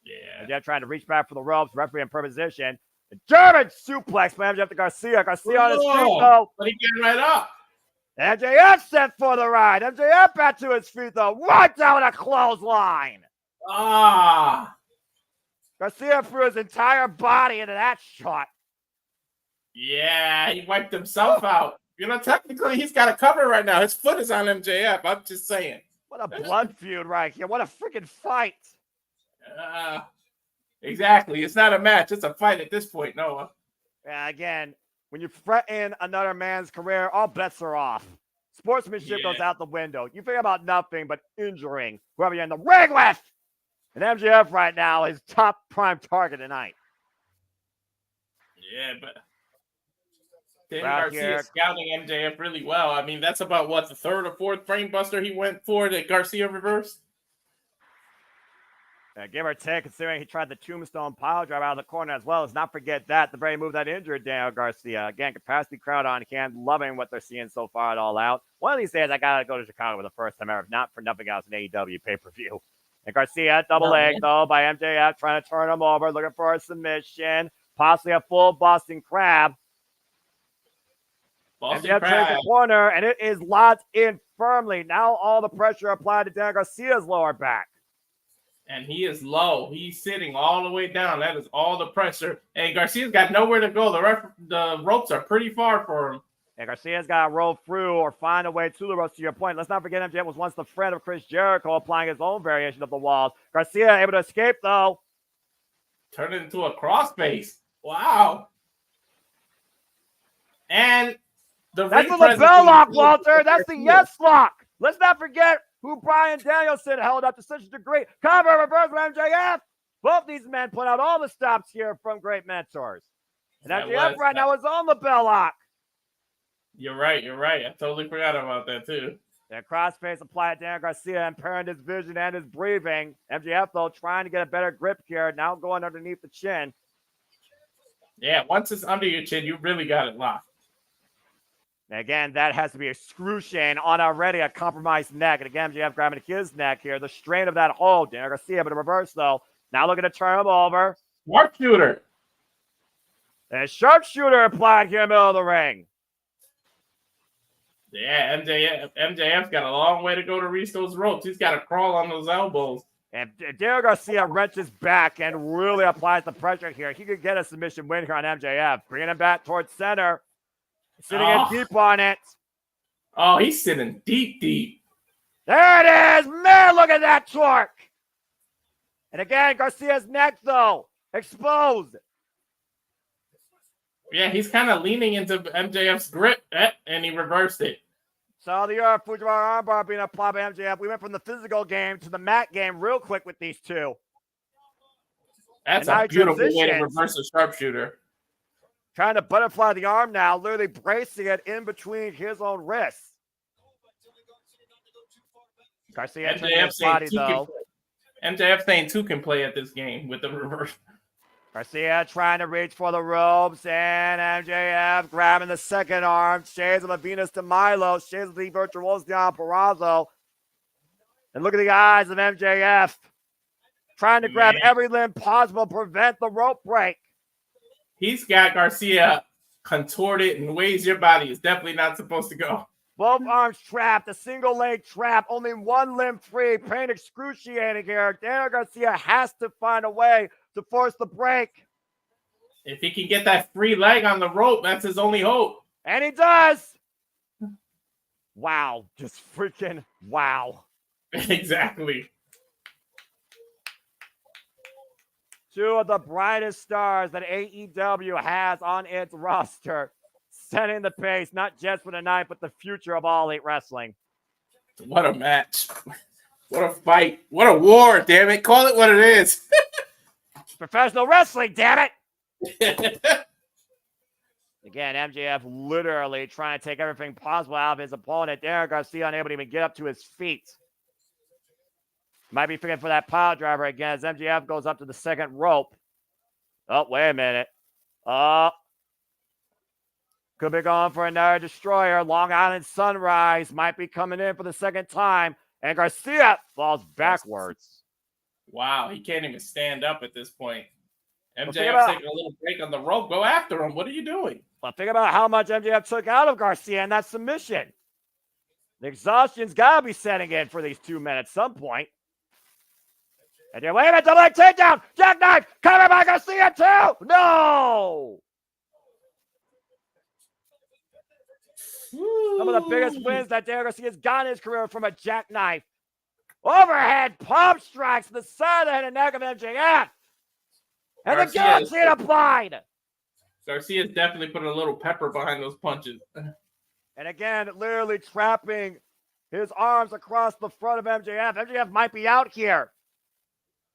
Speaker 2: Yeah.
Speaker 1: MJF trying to reach back for the ropes, referee in position. The German suplex by MJF to Garcia. Garcia on his feet though.
Speaker 2: But he getting right up.
Speaker 1: MJF sent for the ride. MJF back to his feet though. Right down with a clothesline. Garcia threw his entire body into that shot.
Speaker 2: Yeah, he wiped himself out. You know, technically he's got a cover right now. His foot is on MJF. I'm just saying.
Speaker 1: What a blood feud right here. What a freaking fight.
Speaker 2: Exactly. It's not a match. It's a fight at this point, Noah.
Speaker 1: Yeah, again, when you threaten another man's career, all bets are off. Sportsmanship goes out the window. You think about nothing but injuring whoever you're in the ring with. And MJF right now is top prime target tonight.
Speaker 2: Yeah, but Daniel Garcia scouting MJF really well. I mean, that's about what, the third or fourth frame buster he went for that Garcia reversed?
Speaker 1: Give or take, considering he tried the tombstone pile drive out of the corner as well. Let's not forget that, the very move that injured Daniel Garcia. Again, capacity crowd on hand, loving what they're seeing so far at All Out. One of these days, I got to go to Chicago for the first time ever, if not for nothing else, an AEW pay-per-view. And Garcia, double leg, though, by MJF, trying to turn him over, looking for a submission, possibly a full Boston Crab. MJF takes the corner, and it is locked in firmly. Now all the pressure applied to Daniel Garcia's lower back.
Speaker 2: And he is low. He's sitting all the way down. That is all the pressure. And Garcia's got nowhere to go. The ropes are pretty far for him.
Speaker 1: And Garcia's got to roll through or find a way to the ropes, to your point. Let's not forget MJF was once the friend of Chris Jericho, applying his own variation of the walls. Garcia able to escape, though.
Speaker 2: Turn it into a crossface. Wow. And
Speaker 1: that's the bell lock, Walter. That's the yes lock. Let's not forget who Bryan Danielson held up to such a degree. Cover reverse from MJF. Both these men put out all the stops here from great mentors. And MJF right now is on the bell lock.
Speaker 2: You're right. I totally forgot about that, too.
Speaker 1: That crossface applied to Daniel Garcia, impairing his vision and his breathing. MJF, though, trying to get a better grip here. Now going underneath the chin.
Speaker 2: Yeah, once it's under your chin, you really got it locked.
Speaker 1: And again, that has to be excruciating on already a compromised neck. And again, MJF grabbing his neck here. The strain of that hold. Daniel Garcia, but a reverse, though. Now looking to turn him over.
Speaker 2: Sharpshooter.
Speaker 1: And sharpshooter applied here in the middle of the ring.
Speaker 2: Yeah, MJF's got a long way to go to reach those ropes. He's got to crawl on those elbows.
Speaker 1: And Daniel Garcia wrenches back and really applies the pressure here. He could get a submission win here on MJF. Bringing him back towards center. Sitting in deep on it.
Speaker 2: Oh, he's sitting deep.
Speaker 1: There it is. Man, look at that torque. And again, Garcia's neck, though, exposed.
Speaker 2: Yeah, he's kind of leaning into MJF's grip, and he reversed it.
Speaker 1: So the Fujiwara armbar being applied by MJF. We went from the physical game to the mat game real quick with these two.
Speaker 2: That's a beautiful way to reverse a sharpshooter.
Speaker 1: Trying to butterfly the arm now, literally bracing it in between his own wrists. Garcia
Speaker 2: MJF
Speaker 1: his body, though.
Speaker 2: MJF saying two can play at this game with the reverse.
Speaker 1: Garcia trying to reach for the ropes, and MJF grabbing the second arm. Shades of the Venus de Milo, shades of the Virtuoso Perazo. And look at the eyes of MJF. Trying to grab every limb possible, prevent the rope break.
Speaker 2: He's got Garcia contorted in ways your body is definitely not supposed to go.
Speaker 1: Both arms trapped, a single leg trap, only one limb free. Pain excruciating here. Daniel Garcia has to find a way to force the break.
Speaker 2: If he can get that free leg on the rope, that's his only hope.
Speaker 1: And he does. Wow. Just freaking wow.
Speaker 2: Exactly.
Speaker 1: Two of the brightest stars that AEW has on its roster, setting the pace, not just for tonight, but the future of All Elite Wrestling.
Speaker 2: What a match. What a fight. What a war, damn it. Call it what it is.
Speaker 1: Professional wrestling, damn it. Again, MJF literally trying to take everything possible out of his opponent. Daniel Garcia unable to even get up to his feet. Might be thinking for that pile driver again as MJF goes up to the second rope. Oh, wait a minute. Oh. Could be going for another destroyer. Long Island Sunrise might be coming in for the second time. And Garcia falls backwards.
Speaker 2: Wow, he can't even stand up at this point. MJF's taking a little break on the rope. Go after him. What are you doing?
Speaker 1: Well, think about how much MJF took out of Garcia in that submission. The exhaustion's got to be setting in for these two men at some point. And then, wait a minute, double leg takedown. Jackknife, covered by Garcia too. No. Some of the biggest wins that Daniel Garcia's gotten in his career from a jackknife. Overhead pump strikes to the side of the head and neck of MJF. And the guillotine applied.
Speaker 2: Garcia's definitely putting a little pepper behind those punches.
Speaker 1: And again, literally trapping his arms across the front of MJF. MJF might be out here.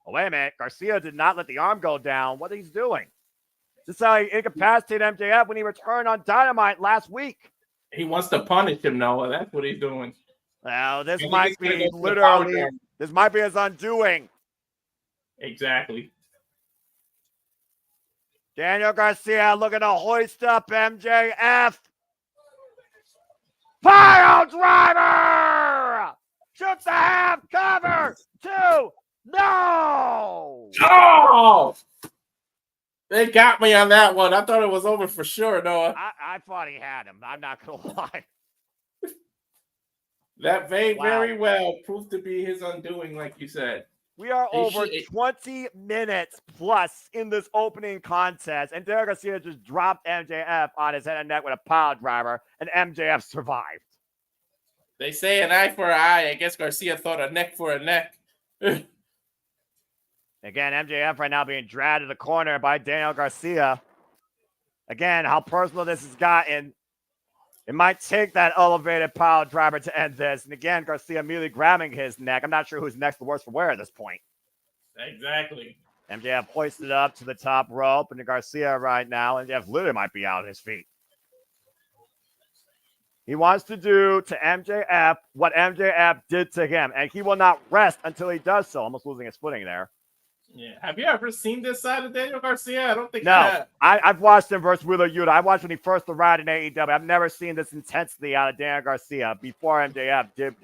Speaker 1: Oh, wait a minute. Garcia did not let the arm go down. What is he doing? This is how he incapacitated MJF when he returned on Dynamite last week.
Speaker 2: He wants to punish him, Noah. That's what he's doing.
Speaker 1: Well, this might be literally, this might be his undoing.
Speaker 2: Exactly.
Speaker 1: Daniel Garcia looking to hoist up MJF. Pile driver! Shoots the half cover. 2. No!
Speaker 2: Oh! They got me on that one. I thought it was over for sure, Noah.
Speaker 1: I thought he had him. I'm not going to lie.
Speaker 2: That very well proved to be his undoing, like you said.
Speaker 1: We are over 20 minutes plus in this opening contest, and Daniel Garcia just dropped MJF on his head and neck with a pile driver, and MJF survived.
Speaker 2: They say an eye for an eye. I guess Garcia thought a neck for a neck.
Speaker 1: Again, MJF right now being dragged to the corner by Daniel Garcia. Again, how personal this has gotten. It might take that elevated pile driver to end this. And again, Garcia immediately grabbing his neck. I'm not sure who's next to worse for wear at this point.
Speaker 2: Exactly.
Speaker 1: MJF hoisted up to the top rope, and Garcia right now, MJF literally might be out on his feet. He wants to do to MJF what MJF did to him, and he will not rest until he does so. Almost losing his footing there.
Speaker 2: Yeah. Have you ever seen this side of Daniel Garcia? I don't think
Speaker 1: no. I've watched him versus Wheeler Yuta. I watched when he first arrived in AEW. I've never seen this intensity out of Daniel Garcia before MJF did.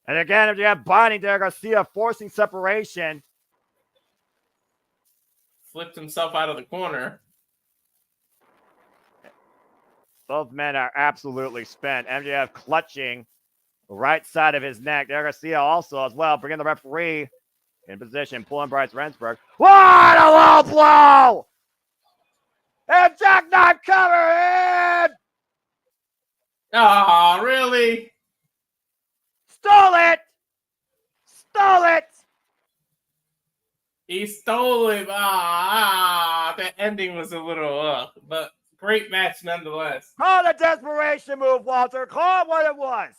Speaker 1: And again, MJF binding Daniel Garcia, forcing separation.
Speaker 2: Flipped himself out of the corner.
Speaker 1: Both men are absolutely spent. MJF clutching the right side of his neck. Daniel Garcia also as well, bringing the referee in position, pulling Bryce Remsburg. What a low blow! And jackknife cover in!
Speaker 2: Oh, really?
Speaker 1: Stole it! Stole it!
Speaker 2: He stole him. The ending was a little but great match nonetheless.
Speaker 1: Call the desperation move, Walter. Call it what it was.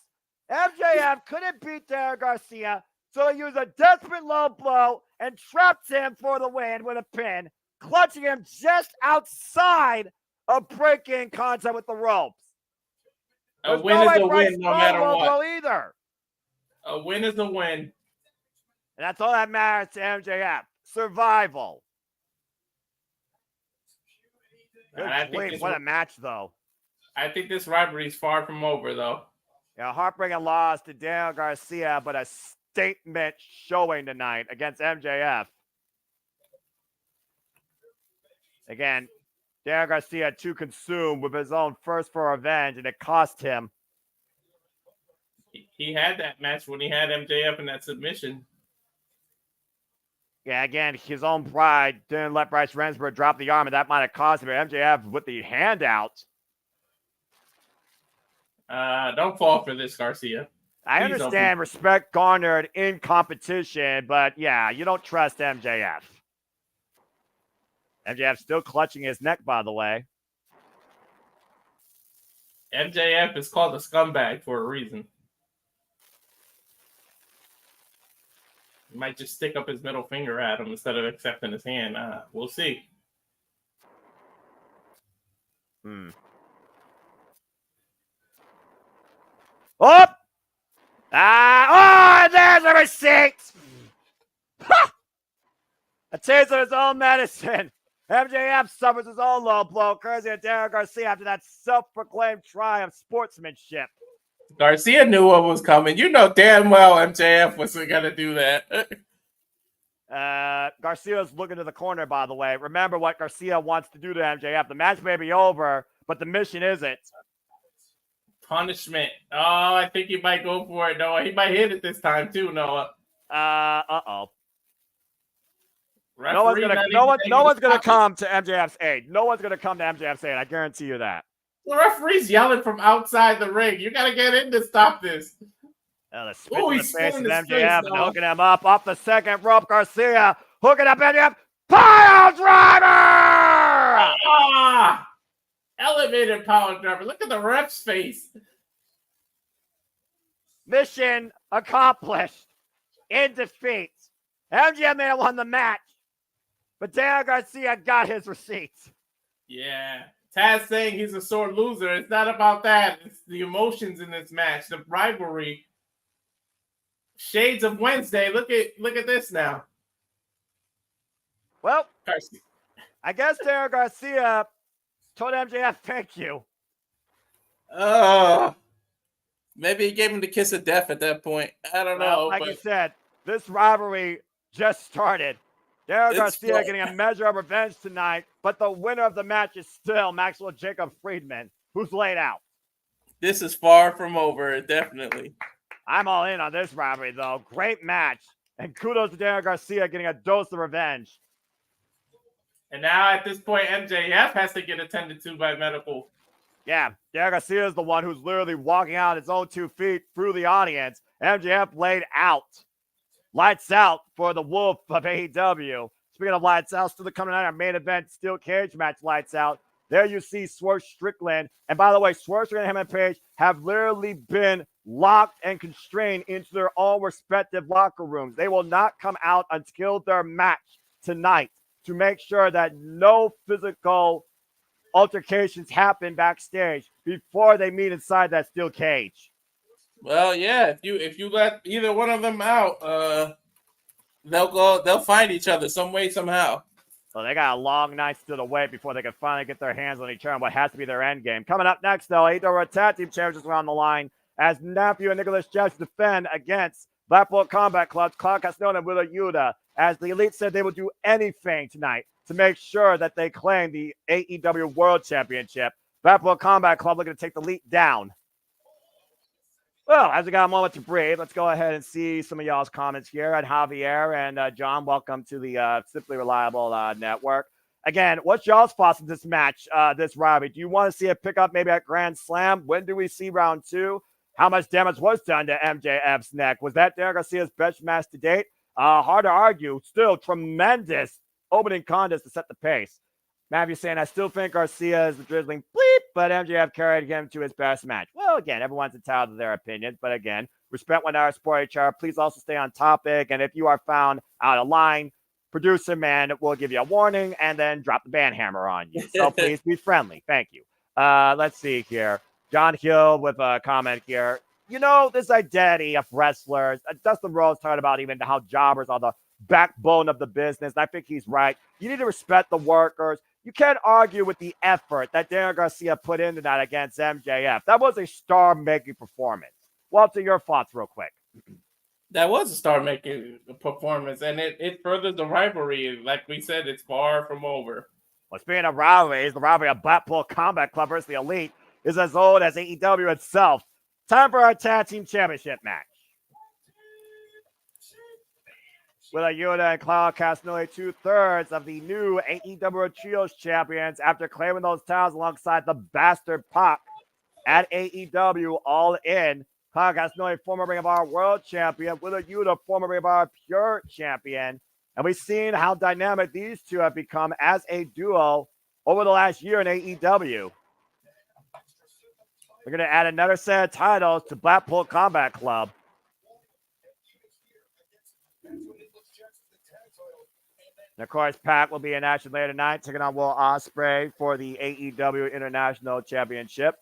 Speaker 1: MJF couldn't beat Daniel Garcia, so he used a desperate low blow and trapped him for the win with a pin, clutching him just outside of breaking contact with the ropes.
Speaker 2: A win is a win no matter what.
Speaker 1: Either.
Speaker 2: A win is a win.
Speaker 1: And that's all that matters to MJF. Survival. Good what a match, though.
Speaker 2: I think this rivalry is far from over, though.
Speaker 1: Yeah, heartbreaking loss to Daniel Garcia, but a statement showing tonight against MJF. Again, Daniel Garcia too consumed with his own thirst for revenge, and it cost him.
Speaker 2: He had that match when he had MJF in that submission.
Speaker 1: Yeah, again, his own pride didn't let Bryce Remsburg drop the arm, and that might have cost him. MJF with the handout.
Speaker 2: Don't fall for this, Garcia.
Speaker 1: I understand respect garnered in competition, but yeah, you don't trust MJF. MJF still clutching his neck, by the way.
Speaker 2: MJF is called a scumbag for a reason. He might just stick up his middle finger at him instead of accepting his hand. We'll see.
Speaker 1: Oh! There's a receipt! A taste of his own medicine. MJF suffers his own low blow, courtesy of Daniel Garcia after that self-proclaimed triumph sportsmanship.
Speaker 2: Garcia knew what was coming. You know damn well MJF wasn't going to do that.
Speaker 1: Garcia's looking to the corner, by the way. Remember what Garcia wants to do to MJF. The match may be over, but the mission isn't.
Speaker 2: Punishment. Oh, I think he might go for it, Noah. He might hit it this time, too, Noah.
Speaker 1: Uh-oh. No one's gonna come to MJF's aid. No one's gonna come to MJF's aid. I guarantee you that.
Speaker 2: The referee's yelling from outside the ring. You gotta get in to stop this.
Speaker 1: The spit in the face of MJF and hooking him up off the second rope. Garcia hooking up MJF. Pile driver!
Speaker 2: Ah! Elevator power driver. Look at the ref's face.
Speaker 1: Mission accomplished. In defeat. MJF may have won the match, but Daniel Garcia got his receipts.
Speaker 2: Yeah. Taz saying he's a sore loser. It's not about that. It's the emotions in this match, the rivalry. Shades of Wednesday. Look at this now.
Speaker 1: Well,
Speaker 2: Garcia.
Speaker 1: I guess Daniel Garcia told MJF thank you.
Speaker 2: Maybe he gave him the kiss of death at that point. I don't know.
Speaker 1: Like you said, this rivalry just started. Daniel Garcia getting a measure of revenge tonight, but the winner of the match is still Maxwell Jacob Friedman, who's laid out.
Speaker 2: This is far from over, definitely.
Speaker 1: I'm all in on this rivalry, though. Great match. And kudos to Daniel Garcia getting a dose of revenge.
Speaker 2: And now at this point, MJF has to get attended to by medical.
Speaker 1: Yeah, Daniel Garcia is the one who's literally walking out his own 2 feet through the audience. MJF laid out. Lights out for the Wolf of AEW. Speaking of lights out, still coming out our main event steel cage match. Lights out. There you see Swerve Strickland. And by the way, Swerve Strickland and him and Page have literally been locked and constrained into their own respective locker rooms. They will not come out until their match tonight to make sure that no physical altercations happen backstage before they meet inside that steel cage.
Speaker 2: Well, yeah, if you let either one of them out, they'll find each other some way, somehow.
Speaker 1: So they got a long night still to wait before they can finally get their hands on each other and what has to be their end game. Coming up next, though, AEW Tag Team Championships are on the line as Matthew and Nicholas Jackson defend against Blackpool Combat Club's Claude Castagnoli and Wheeler Yuta, as the Elite said they will do anything tonight to make sure that they claim the AEW World Championship. Blackpool Combat Club looking to take the Elite down. Well, as we got a moment to breathe, let's go ahead and see some of y'all's comments here. And Javier and John, welcome to the Simply Reliable Network. Again, what's y'all's thoughts on this match, this rivalry? Do you want to see it pick up maybe at Grand Slam? When do we see round 2? How much damage was done to MJF's neck? Was that Daniel Garcia's best match to date? Hard to argue. Still tremendous opening contest to set the pace. Matthew saying, I still think Garcia is the drizzling bleep, but MJF carried him to his best match. Well, again, everyone's entitled to their opinion, but again, respect one hour support each other. Please also stay on topic, and if you are found out of line, producer man will give you a warning and then drop the band hammer on you. So please be friendly. Thank you. Let's see here. John Hill with a comment here. You know, this identity of wrestlers, Dustin Rhodes talked about even how jobbers are the backbone of the business. And I think he's right. You need to respect the workers. You can't argue with the effort that Daniel Garcia put in tonight against MJF. That was a star-making performance. Walter, your thoughts real quick.
Speaker 2: That was a star-making performance, and it furthers the rivalry. Like we said, it's far from over.
Speaker 1: Well, speaking of rivalries, the rivalry of Blackpool Combat Club versus the Elite is as old as AEW itself. Time for our Tag Team Championship match. Wheeler Yuta and Claude Castagnoli, 2/3 of the new AEW Trios champions after claiming those titles alongside the Bastard Pac at AEW All In. Claude Castagnoli, former Ring of Honor World Champion. Wheeler Yuta, former Ring of Honor Pure Champion. And we've seen how dynamic these two have become as a duo over the last year in AEW. We're going to add another set of titles to Blackpool Combat Club. And of course, Pac will be in action later tonight, taking on Will Ospreay for the AEW International Championship.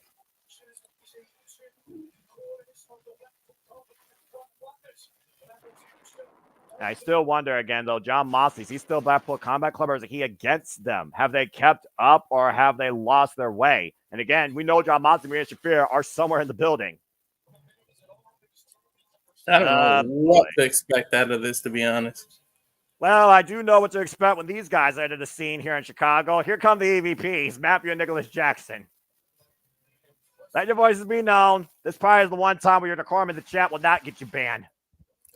Speaker 1: I still wonder again, though, John Moxley, is he still Blackpool Combat Club or is he against them? Have they kept up or have they lost their way? And again, we know John Moxley and Rhea Shafir are somewhere in the building.
Speaker 2: I don't know what to expect out of this, to be honest.
Speaker 1: Well, I do know what to expect when these guys enter the scene here in Chicago. Here come the EVPs, Matthew and Nicholas Jackson. Let your voices be known. This probably is the one time where your decorum in the chat will not get you banned.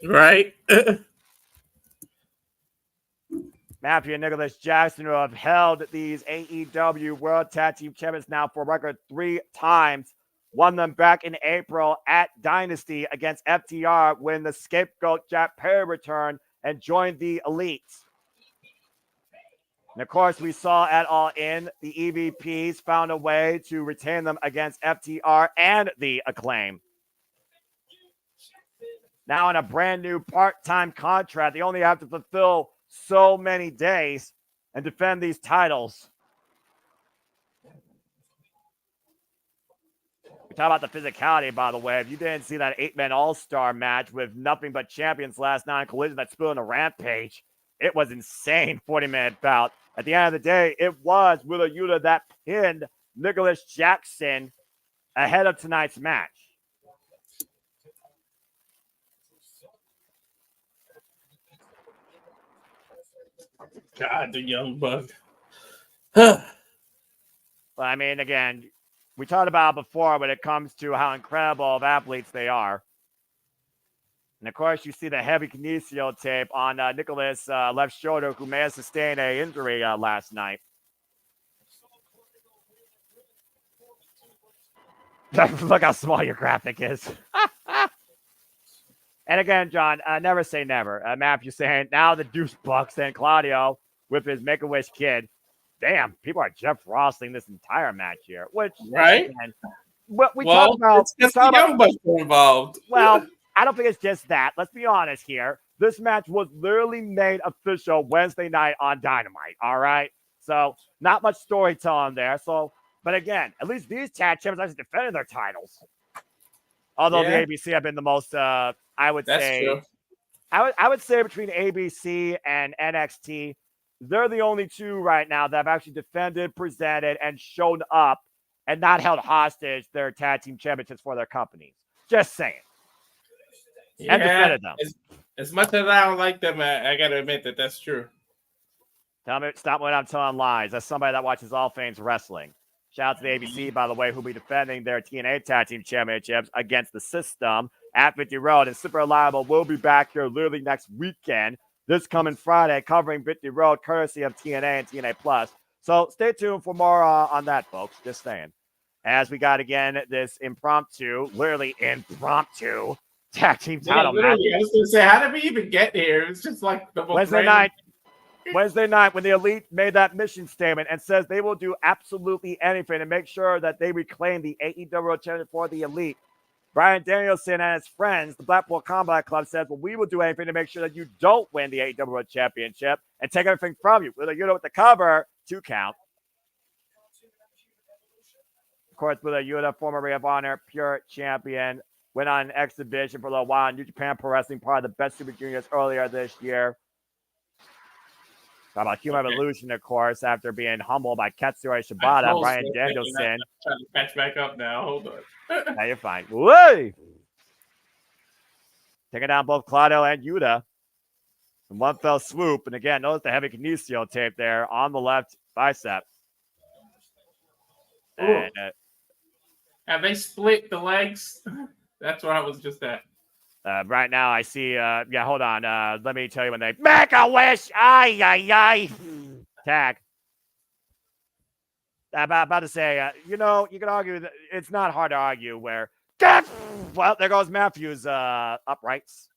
Speaker 2: Right?
Speaker 1: Matthew and Nicholas Jackson, who have held these AEW World Tag Team Champions now for a record 3 times, won them back in April at Dynasty against FTR when the scapegoat Jack Perry returned and joined the Elite. And of course, we saw at All In, the EVPs found a way to retain them against FTR and the Acclaim. Now in a brand new part-time contract, they only have to fulfill so many days and defend these titles. We talk about the physicality, by the way. If you didn't see that 8-man all-star match with nothing but champions last night, Collision that spilled in a Rampage, it was insane 40-minute bout. At the end of the day, it was Wheeler Yuta that pinned Nicholas Jackson ahead of tonight's match.
Speaker 2: God, the young buck.
Speaker 1: But I mean, again, we talked about it before when it comes to how incredible of athletes they are. And of course, you see the heavy kinesio tape on Nicholas' left shoulder, who may have sustained an injury last night. Look how small your graphic is. And again, John, never say never. Matthew saying, now the Deuce Bucks and Claudio with his Make-A-Wish kid. Damn, people are Jeff Rossing this entire match here. Which,
Speaker 2: right?
Speaker 1: Again, what we talk about.
Speaker 2: It's just the young bucks involved.
Speaker 1: Well, I don't think it's just that. Let's be honest here. This match was literally made official Wednesday night on Dynamite. All right. So not much storytelling there. So, but again, at least these tag champions actually defended their titles. Although the ABC have been the most, I would say,
Speaker 2: true.
Speaker 1: I would say between ABC and NXT, they're the only two right now that have actually defended, presented, and shown up and not held hostage their tag team championships for their companies. Just saying.
Speaker 2: Yeah,
Speaker 1: and defended them.
Speaker 2: As much as I don't like them, I got to admit that that's true.
Speaker 1: Tell me, stop when I'm telling lies. That's somebody that watches All Things Wrestling. Shout out to the ABC, by the way, who'll be defending their TNA Tag Team Championships against the System at 50 Road. And Super Reliable will be back here literally next weekend, this coming Friday, covering 50 Road, courtesy of TNA and TNA Plus. So stay tuned for more on that, folks. Just saying. As we got, again, this literally impromptu tag team title match.
Speaker 2: I was going to say, how did we even get here? It's just like the
Speaker 1: Wednesday night, when the Elite made that mission statement and says they will do absolutely anything to make sure that they reclaim the AEW World Championship for the Elite. Bryan Danielson and his friends, the Blackpool Combat Club, says, well, we will do anything to make sure that you don't win the AEW World Championship and take everything from you. Whether you know with the cover, 2 count. Of course, Wheeler Yuta, former Ring of Honor, pure champion, went on an exhibition for a little while in New Japan Pro Wrestling, part of the Best Super Juniors earlier this year. Talk about Human Evolution, of course, after being humbled by Katsuyori Shibata, Bryan Danielson.
Speaker 2: I'm trying to catch back up now. Hold on.
Speaker 1: Now you're fine. Whoa! Taking down both Claudio and Yuta in one fell swoop. And again, notice the heavy kinesio tape there on the left bicep. And,
Speaker 2: have they split the legs? That's where I was just at.
Speaker 1: Right now, I see. Hold on. Let me tell you when they make a wish. Ay, ay, ay. Tag. About to say, you can argue that it's not hard to argue where. Well, there goes Matthew's uprights.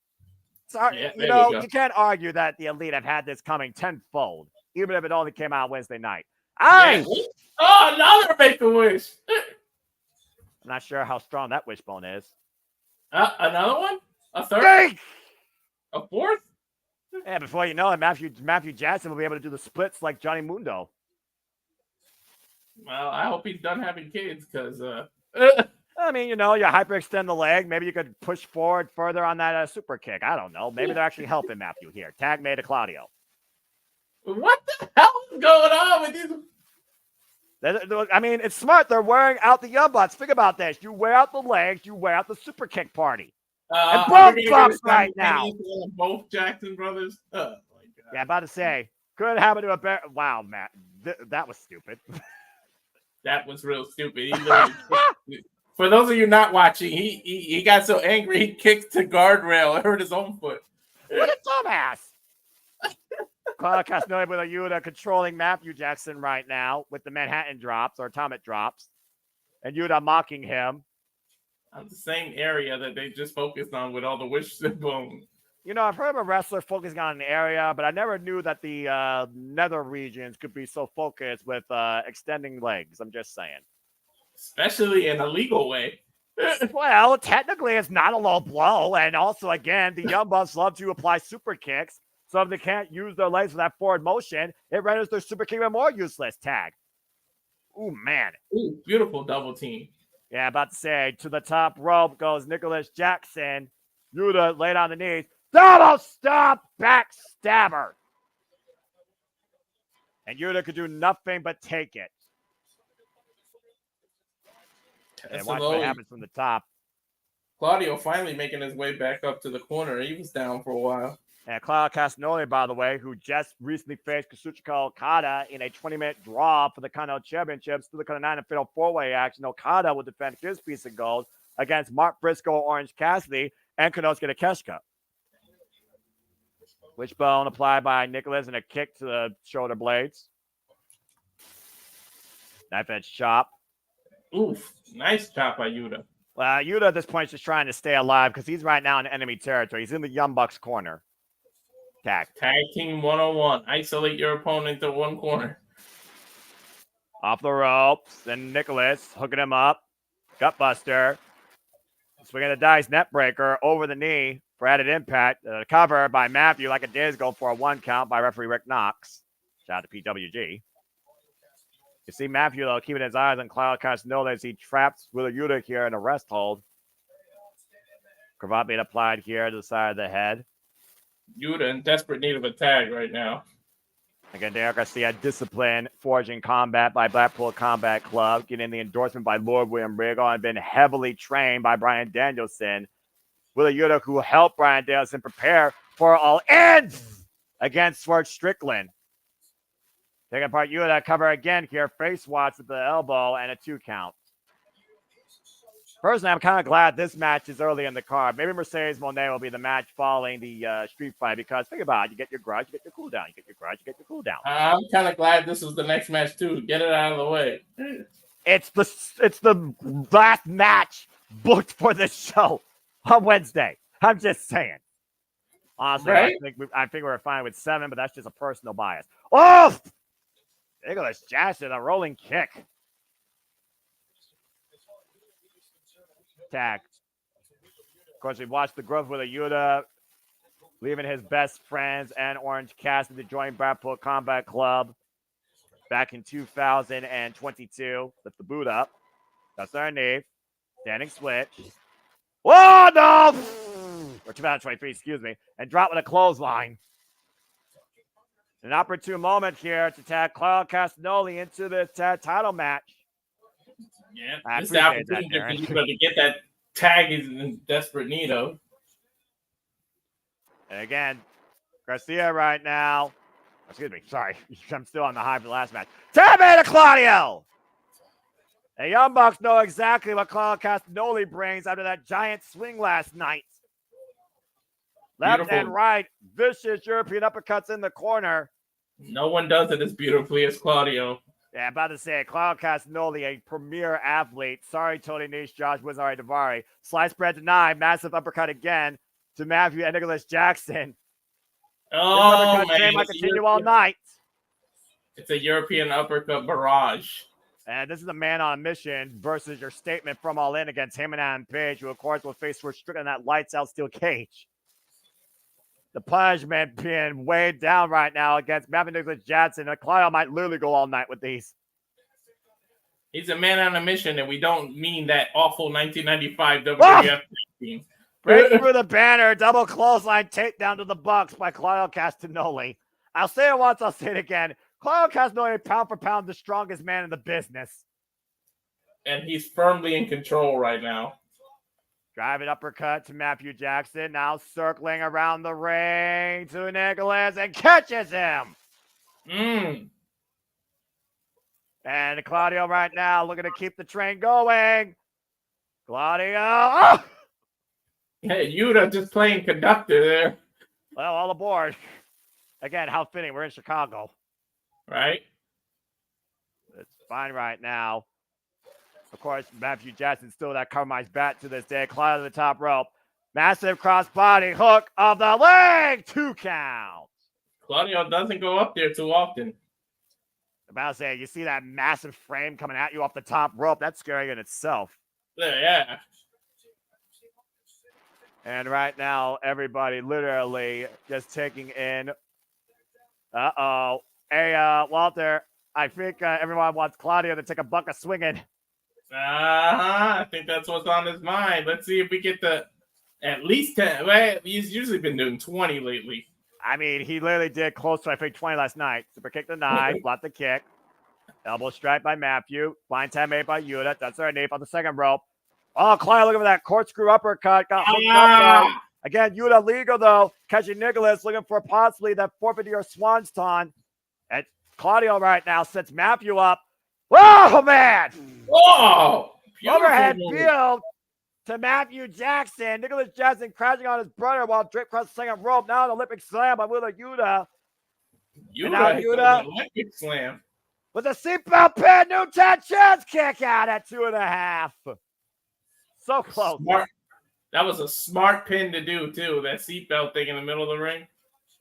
Speaker 1: Sorry, you can't argue that the Elite have had this coming tenfold, even if it only came out Wednesday night.
Speaker 2: Oh, another make a wish.
Speaker 1: I'm not sure how strong that wishbone is.
Speaker 2: Another one? A third? A fourth?
Speaker 1: Yeah, before you know it, Matthew Jackson will be able to do the splits like Johnny Mundo.
Speaker 2: Well, I hope he's done having kids, because
Speaker 1: I mean, you hyperextend the leg. Maybe you could push forward further on that super kick. I don't know. Maybe they're actually helping Matthew here. Tag made to Claudio.
Speaker 2: What the hell is going on with these?
Speaker 1: I mean, it's smart. They're wearing out the young butts. Think about this. You wear out the legs. You wear out the super kick party. And both bumps right now.
Speaker 2: Both Jackson brothers. Oh, my God.
Speaker 1: Yeah, about to say. Could happen to a bear. Wow, Matt. That was stupid.
Speaker 2: That was real stupid. For those of you not watching, he got so angry he kicked the guardrail and hurt his own foot.
Speaker 1: What a dumbass. Claudio Castagnoli with a Yuta controlling Matthew Jackson right now with the Manhattan drops or atomic drops. And Yuta mocking him.
Speaker 2: On the same area that they just focused on with all the wishbone.
Speaker 1: I've heard of a wrestler focusing on an area, but I never knew that the nether regions could be so focused with extending legs. I'm just saying.
Speaker 2: Especially in a legal way.
Speaker 1: Well, technically, it's not a low blow. And also, again, the Young Bucks love to apply super kicks. So if they can't use their legs for that forward motion, it renders their super kick even more useless. Tag. Ooh, man.
Speaker 2: Ooh, beautiful double team.
Speaker 1: Yeah, about to say, to the top rope goes Nicholas Jackson. Yuta laid on the knees. Double stop backstabber. And Yuta could do nothing but take it. And watch what happens from the top.
Speaker 2: Claudio finally making his way back up to the corner. He was down for a while.
Speaker 1: And Claudio Castagnoli, by the way, who just recently faced Kazuchika Okada in a 20-minute draw for the Continental Championships through the Continental 9 and Fatal 4-Way action. Okada will defend his piece of gold against Mark Briscoe, Orange Cassidy, and Konosuke Takeshita. Wishbone applied by Nicholas and a kick to the shoulder blades. Knife edge chop.
Speaker 2: Oof, nice chop by Yuta.
Speaker 1: Well, Yuta at this point is just trying to stay alive because he's right now in enemy territory. He's in the Young Bucks corner. Tag
Speaker 2: team 101. Isolate your opponent to one corner.
Speaker 1: Off the ropes. Then Nicholas hooking him up. Gutbuster. Swinging the dice. Net breaker over the knee for added impact. Cover by Matthew like a days ago for a 1 count by referee Rick Knox. Shout out to PWG. You see Matthew, though, keeping his eyes on Claudio Castagnoli as he traps Wheeler Yuta here in a rest hold. Cravat being applied here to the side of the head.
Speaker 2: Yuta in desperate need of a tag right now.
Speaker 1: Again, Derek Garcia, discipline, forging combat by Blackpool Combat Club, getting the endorsement by Lord William Regal and been heavily trained by Bryan Danielson. Wheeler Yuta, who helped Bryan Danielson prepare for All Ends against Swerve Strickland. Taking apart Yuta, cover again here, face watch with the elbow and a 2 count. Personally, I'm kind of glad this match is early in the card. Maybe Mercedes Moné will be the match following the street fight because think about it. You get your grudge, you get your cooldown. You get your grudge, you get your cooldown.
Speaker 2: I'm kind of glad this is the next match too. Get it out of the way.
Speaker 1: It's the last match booked for this show on Wednesday. I'm just saying. Honestly, right? I think we're fine with 7, but that's just a personal bias. Oh! Nicholas Jackson, a rolling kick. Tag. Of course, we've watched the growth with a Yuta leaving his best friends and Orange Cassidy to join Blackpool Combat Club back in 2022. Lift the boot up. That's our knee. Standing switch. Oh, no! Or 2023, excuse me. And drop with a clothesline. An opportune moment here to tag Claudio Castagnoli into the title match.
Speaker 2: Yeah, this is the opportunity for you to get that tag he's in desperate need of.
Speaker 1: And again, Garcia right now. Excuse me, sorry. I'm still on the high for the last match. Tap to Claudio! The Young Bucks know exactly what Claudio Castagnoli brings after that giant swing last night. Left Beautiful. And right, vicious European uppercuts in the corner.
Speaker 2: No one does it as beautifully as Claudio.
Speaker 1: Yeah, about to say, Claudio Castagnoli, a premier athlete. Sorry, Tony Nese, Josh Wizard Davari. Slice spread denied. Massive uppercut again to Matthew and Nicholas Jackson.
Speaker 2: Oh,
Speaker 1: this man. Might continue all night.
Speaker 2: It's a European uppercut barrage.
Speaker 1: And this is a man on a mission versus your statement from All In against him and Adam Page, who, of course, will face Strickland in that lights out steel cage. The punishment being weighed down right now against Matthew Nicholas Jackson. And Claudio might literally go all night with these.
Speaker 2: He's a man on a mission, and we don't mean that awful 1995 WWF team.
Speaker 1: Break through the banner, double clothesline takedown to the Bucks by Claudio Castagnoli. I'll say it once, I'll say it again. Claudio Castagnoli, pound for pound, the strongest man in the business.
Speaker 2: And he's firmly in control right now.
Speaker 1: Driving uppercut to Matthew Jackson. Now circling around the ring to Nicholas and catches him. And Claudio right now looking to keep the train going. Claudio. Oh!
Speaker 2: Hey, Yuta just playing conductor there.
Speaker 1: Well, all aboard. Again, how fitting. We're in Chicago.
Speaker 2: Right?
Speaker 1: It's fine right now. Of course, Matthew Jackson still that compromised bat to this day. Claudio to the top rope. Massive crossbody hook of the leg. 2 count.
Speaker 2: Claudio doesn't go up there too often.
Speaker 1: About to say, you see that massive frame coming at you off the top rope. That's scary in itself.
Speaker 2: Yeah.
Speaker 1: And right now, everybody literally just taking in. Hey, Walter, I think everyone wants Claudio to take a buck of swinging.
Speaker 2: I think that's what's on his mind. Let's see if we get the at least 10. Well, he's usually been doing 20 lately.
Speaker 1: I mean, he literally did close to, I think, 20 last night. Super kick to 9, block the kick. Elbow strike by Matthew. Blind tag made by Yuta. That's our nape on the second rope. Oh, Claudio looking for that corkscrew uppercut. Got hooked up there. Again, Yuta legal, though. Catching Nicholas, looking for possibly that 450 or Swanton. And Claudio right now sets Matthew up. Oh, man!
Speaker 2: Whoa!
Speaker 1: Overhead field to Matthew Jackson. Nicholas Jackson crashing on his brother while Drake crosses the second rope. Now an Olympic slam by Wheeler Yuta.
Speaker 2: Yuta Olympic slam.
Speaker 1: With a seatbelt pin, new 10 chance kick out at 2.5. So close.
Speaker 2: Smart. That was a smart pin to do, too. That seatbelt thing in the middle of the ring.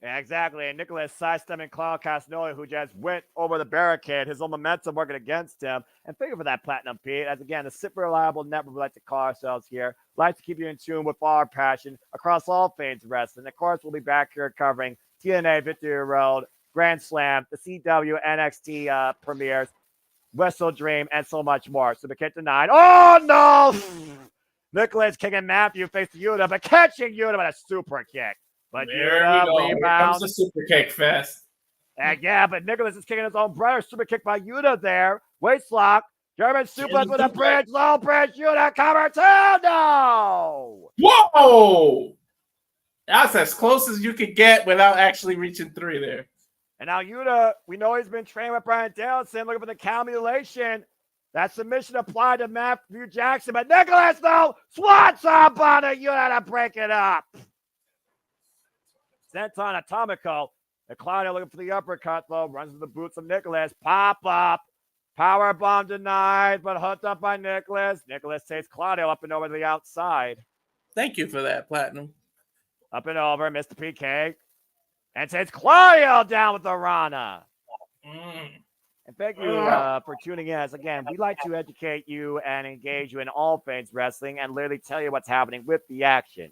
Speaker 1: Yeah, exactly. And Nicholas sidestepping Claudio Castagnoli, who just went over the barricade, his own momentum working against him. And thank you for that Platinum Pete. As again, the super reliable network we like to call ourselves here. Like to keep you in tune with our passion across all things wrestling. Of course, we'll be back here covering TNA Victory Road, Grand Slam, the CW NXT premieres, Wrestle Dream, and so much more. So the kick to 9. Oh, no! Nicholas kicking Matthew face to Yuta, but catching Yuta with a super kick. But Yuta rebounds.
Speaker 2: Here comes the super kick fest.
Speaker 1: And yeah, but Nicholas is kicking his own brother. Super kick by Yuta there. Waist lock. German suplex with a bridge. Low bridge. Yuta cover 2. No!
Speaker 2: Whoa! That's as close as you could get without actually reaching 3 there.
Speaker 1: And now Yuta, we know he's been trained with Brian Danielson, looking for the cow mutilation. That submission applied to Matthew Jackson, but Nicholas, though, swats up on it. Yuta to break it up. Senton Atomico. And Claudio looking for the uppercut, though. Runs to the boots of Nicholas. Pop up. Power bomb denied, but hooked up by Nicholas. Nicholas takes Claudio up and over to the outside.
Speaker 2: Thank you for that, Platinum.
Speaker 1: Up and over, Mr. PK. And takes Claudio down with the Rana. And thank you for tuning in. As again, we like to educate you and engage you in all things wrestling and literally tell you what's happening with the action.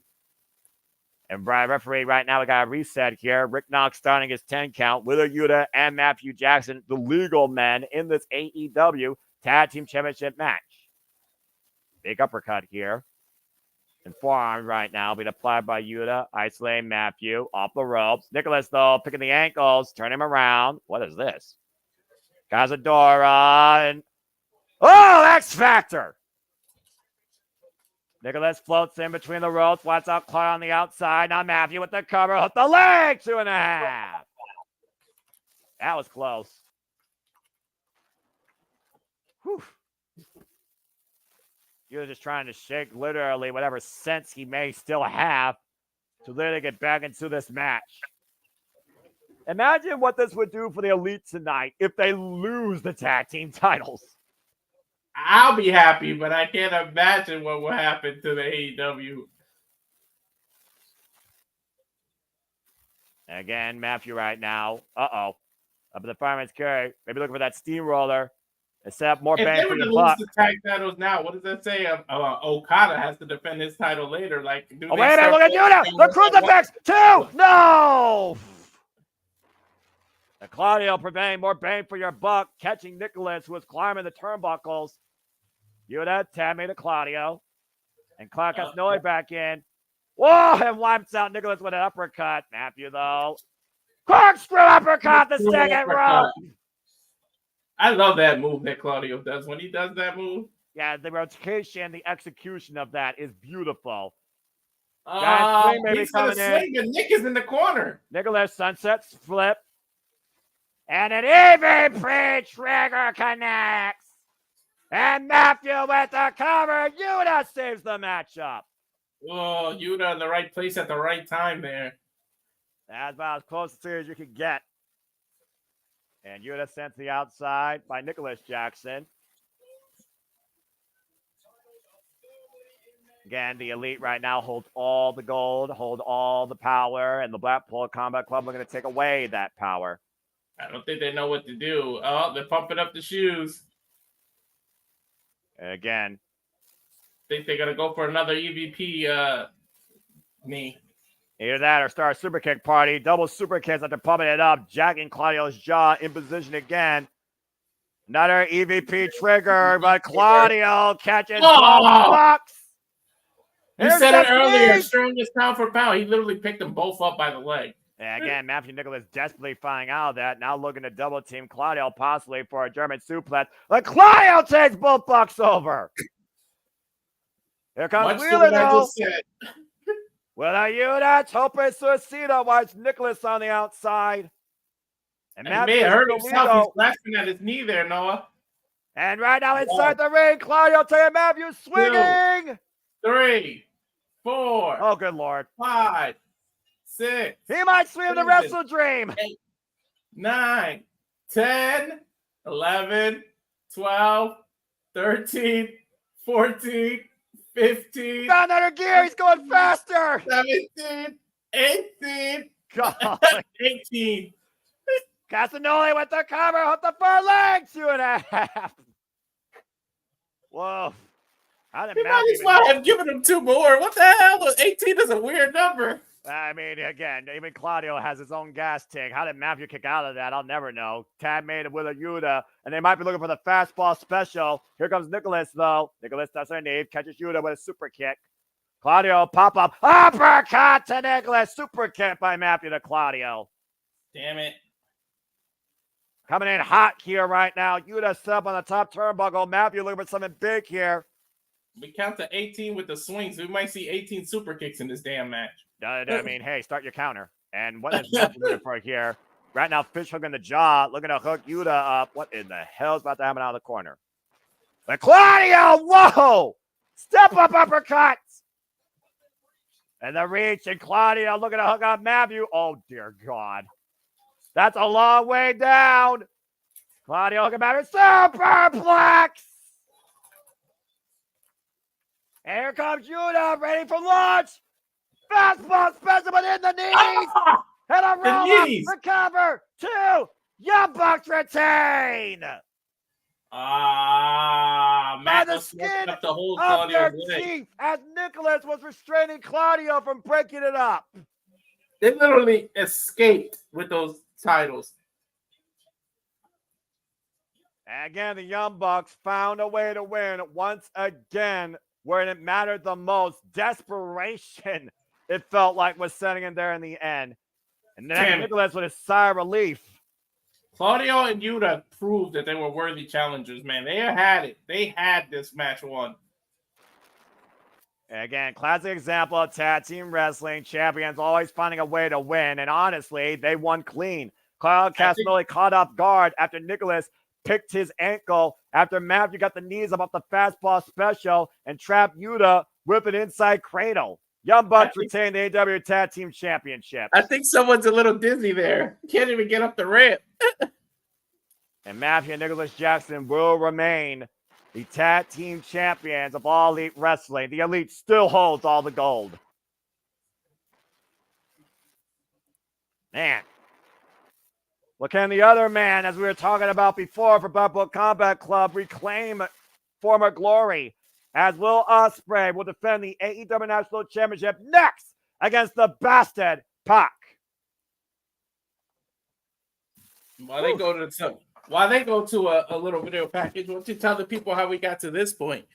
Speaker 1: And Brian, referee, right now we got a reset here. Rick Knox starting his 10 count. Wheeler Yuta and Matthew Jackson, the legal men in this AEW Tag Team Championship match. Big uppercut here. And forearm right now being applied by Yuta. Isolating Matthew off the ropes. Nicholas, though, picking the ankles, turn him around. What is this? Cazadora and X Factor. Nicholas floats in between the ropes, wants out Claudio on the outside. Now Matthew with the cover, hook the leg, 2.5. That was close. Whew. He was just trying to shake literally whatever sense he may still have to literally get back into this match. Imagine what this would do for the Elite tonight if they lose the tag team titles.
Speaker 2: I'll be happy, but I can't imagine what will happen to the AEW.
Speaker 1: Again, Matthew right now. Up in the fireman's carry. Maybe looking for that steamroller. And set up more bang for your buck.
Speaker 2: If they were to lose the tag titles now, what does that say? Okada has to defend his title later. Like,
Speaker 1: wait a minute, look at Yuta! The crucifix! 2! No! And Claudio preventing more bang for your buck, catching Nicholas, who was climbing the turnbuckles. Yuta, Tammy to Claudio. And Claudio Castagnoli back in. Whoa! And wipes out Nicholas with an uppercut. Matthew, though. Corkscrew uppercut, the second rope.
Speaker 2: I love that move that Claudio does. When he does that move.
Speaker 1: Yeah, the rotation, the execution of that is beautiful.
Speaker 2: He's going to swing, and Nick is in the corner.
Speaker 1: Nicholas sunset flip. And an EVP trigger connects. And Matthew with the cover. Yuta saves the matchup.
Speaker 2: Oh, Yuta in the right place at the right time there.
Speaker 1: That's about as close to as you could get. And Yuta sent to the outside by Nicholas Jackson. Again, the Elite right now holds all the gold, hold all the power, and the Blackpool Combat Club are going to take away that power.
Speaker 2: I don't think they know what to do. Oh, they're pumping up the shoes.
Speaker 1: And again,
Speaker 2: Think they're going to go for another EVP knee.
Speaker 1: either that or start a super kick party. Double super kicks after pumping it up, jacking Claudio's jaw in position again. Another EVP trigger, but Claudio catches both bucks.
Speaker 2: You said it earlier, strongest pound for pound. He literally picked them both up by the leg.
Speaker 1: And again, Matthew Nicholas desperately finding out of that. Now looking to double team Claudio, possibly for a German suplex. But Claudio takes both bucks over. Here comes Wheeler, though. Wheeler Yuta, Tope Suicida, watch Nicholas on the outside.
Speaker 2: And he may have hurt himself. He's grasping at his knee there, Noah.
Speaker 1: And right now inside the ring, Claudio taking Matthew swinging.
Speaker 2: 2, 3, 4.
Speaker 1: Oh, good Lord.
Speaker 2: 5, 6.
Speaker 1: He might swing the Wrestle Dream.
Speaker 2: 8, 9, 10, 11, 12, 13, 14, 15.
Speaker 1: Found another gear. He's going faster.
Speaker 2: 17, 18.
Speaker 1: God.
Speaker 2: 18.
Speaker 1: Castagnoli with the cover. Hook the far leg. 2.5. Whoa.
Speaker 2: He might as well have given him 2 more. What the hell? 18 is a weird number.
Speaker 1: I mean, again, even Claudio has his own gas tank. How did Matthew kick out of that? I'll never know. Tad made it with a Yuta, and they might be looking for the fastball special. Here comes Nicholas, though. Nicholas does her knee, catches Yuta with a super kick. Claudio pop up. Uppercut to Nicholas. Super kick by Matthew to Claudio.
Speaker 2: Damn it.
Speaker 1: Coming in hot here right now. Yuta set up on the top turnbuckle. Matthew looking for something big here.
Speaker 2: We count to 18 with the swings. We might see 18 super kicks in this damn match.
Speaker 1: I mean, hey, start your counter. And what is Matthew looking for here? Right now, fish hooking the jaw, looking to hook Yuta up. What in the hell is about to happen out of the corner? But Claudio, whoa! Step up uppercut! And the reach, and Claudio looking to hook up Matthew. Oh, dear God. That's a long way down. Claudio hooking Matthew. Superplex! And here comes Yuta, ready for launch. Fastball special, but in the knees. And a roll up, recover. 2. Young Bucks retain.
Speaker 2: Matt
Speaker 1: the skin
Speaker 2: up the whole
Speaker 1: of their teeth as Nicholas was restraining Claudio from breaking it up.
Speaker 2: They literally escaped with those titles.
Speaker 1: And again, the Young Bucks found a way to win once again where it mattered the most. Desperation, it felt like, was setting in there in the end. And then Nicholas with a sigh of relief.
Speaker 2: Claudio and Yuta proved that they were worthy challengers, man. They had it. They had this match won.
Speaker 1: And again, classic example of tag team wrestling. Champions always finding a way to win. And honestly, they won clean. Claudio Castagnoli caught off guard after Nicholas picked his ankle after Matthew got the knees up off the fastball special and trapped Yuta with an inside cradle. Young Bucks retain the AEW Tag Team Championship.
Speaker 2: I think someone's a little dizzy there. Can't even get up the ramp.
Speaker 1: And Matthew and Nicholas Jackson will remain the Tag Team Champions of All Elite Wrestling. The Elite still holds all the gold. Man. Well, can the other man, as we were talking about before for Blackpool Combat Club, reclaim former glory? As Will Ospreay will defend the AEW National Championship next against the bastard Pac.
Speaker 2: While they go to a little video package, why don't you tell the people how we got to this point?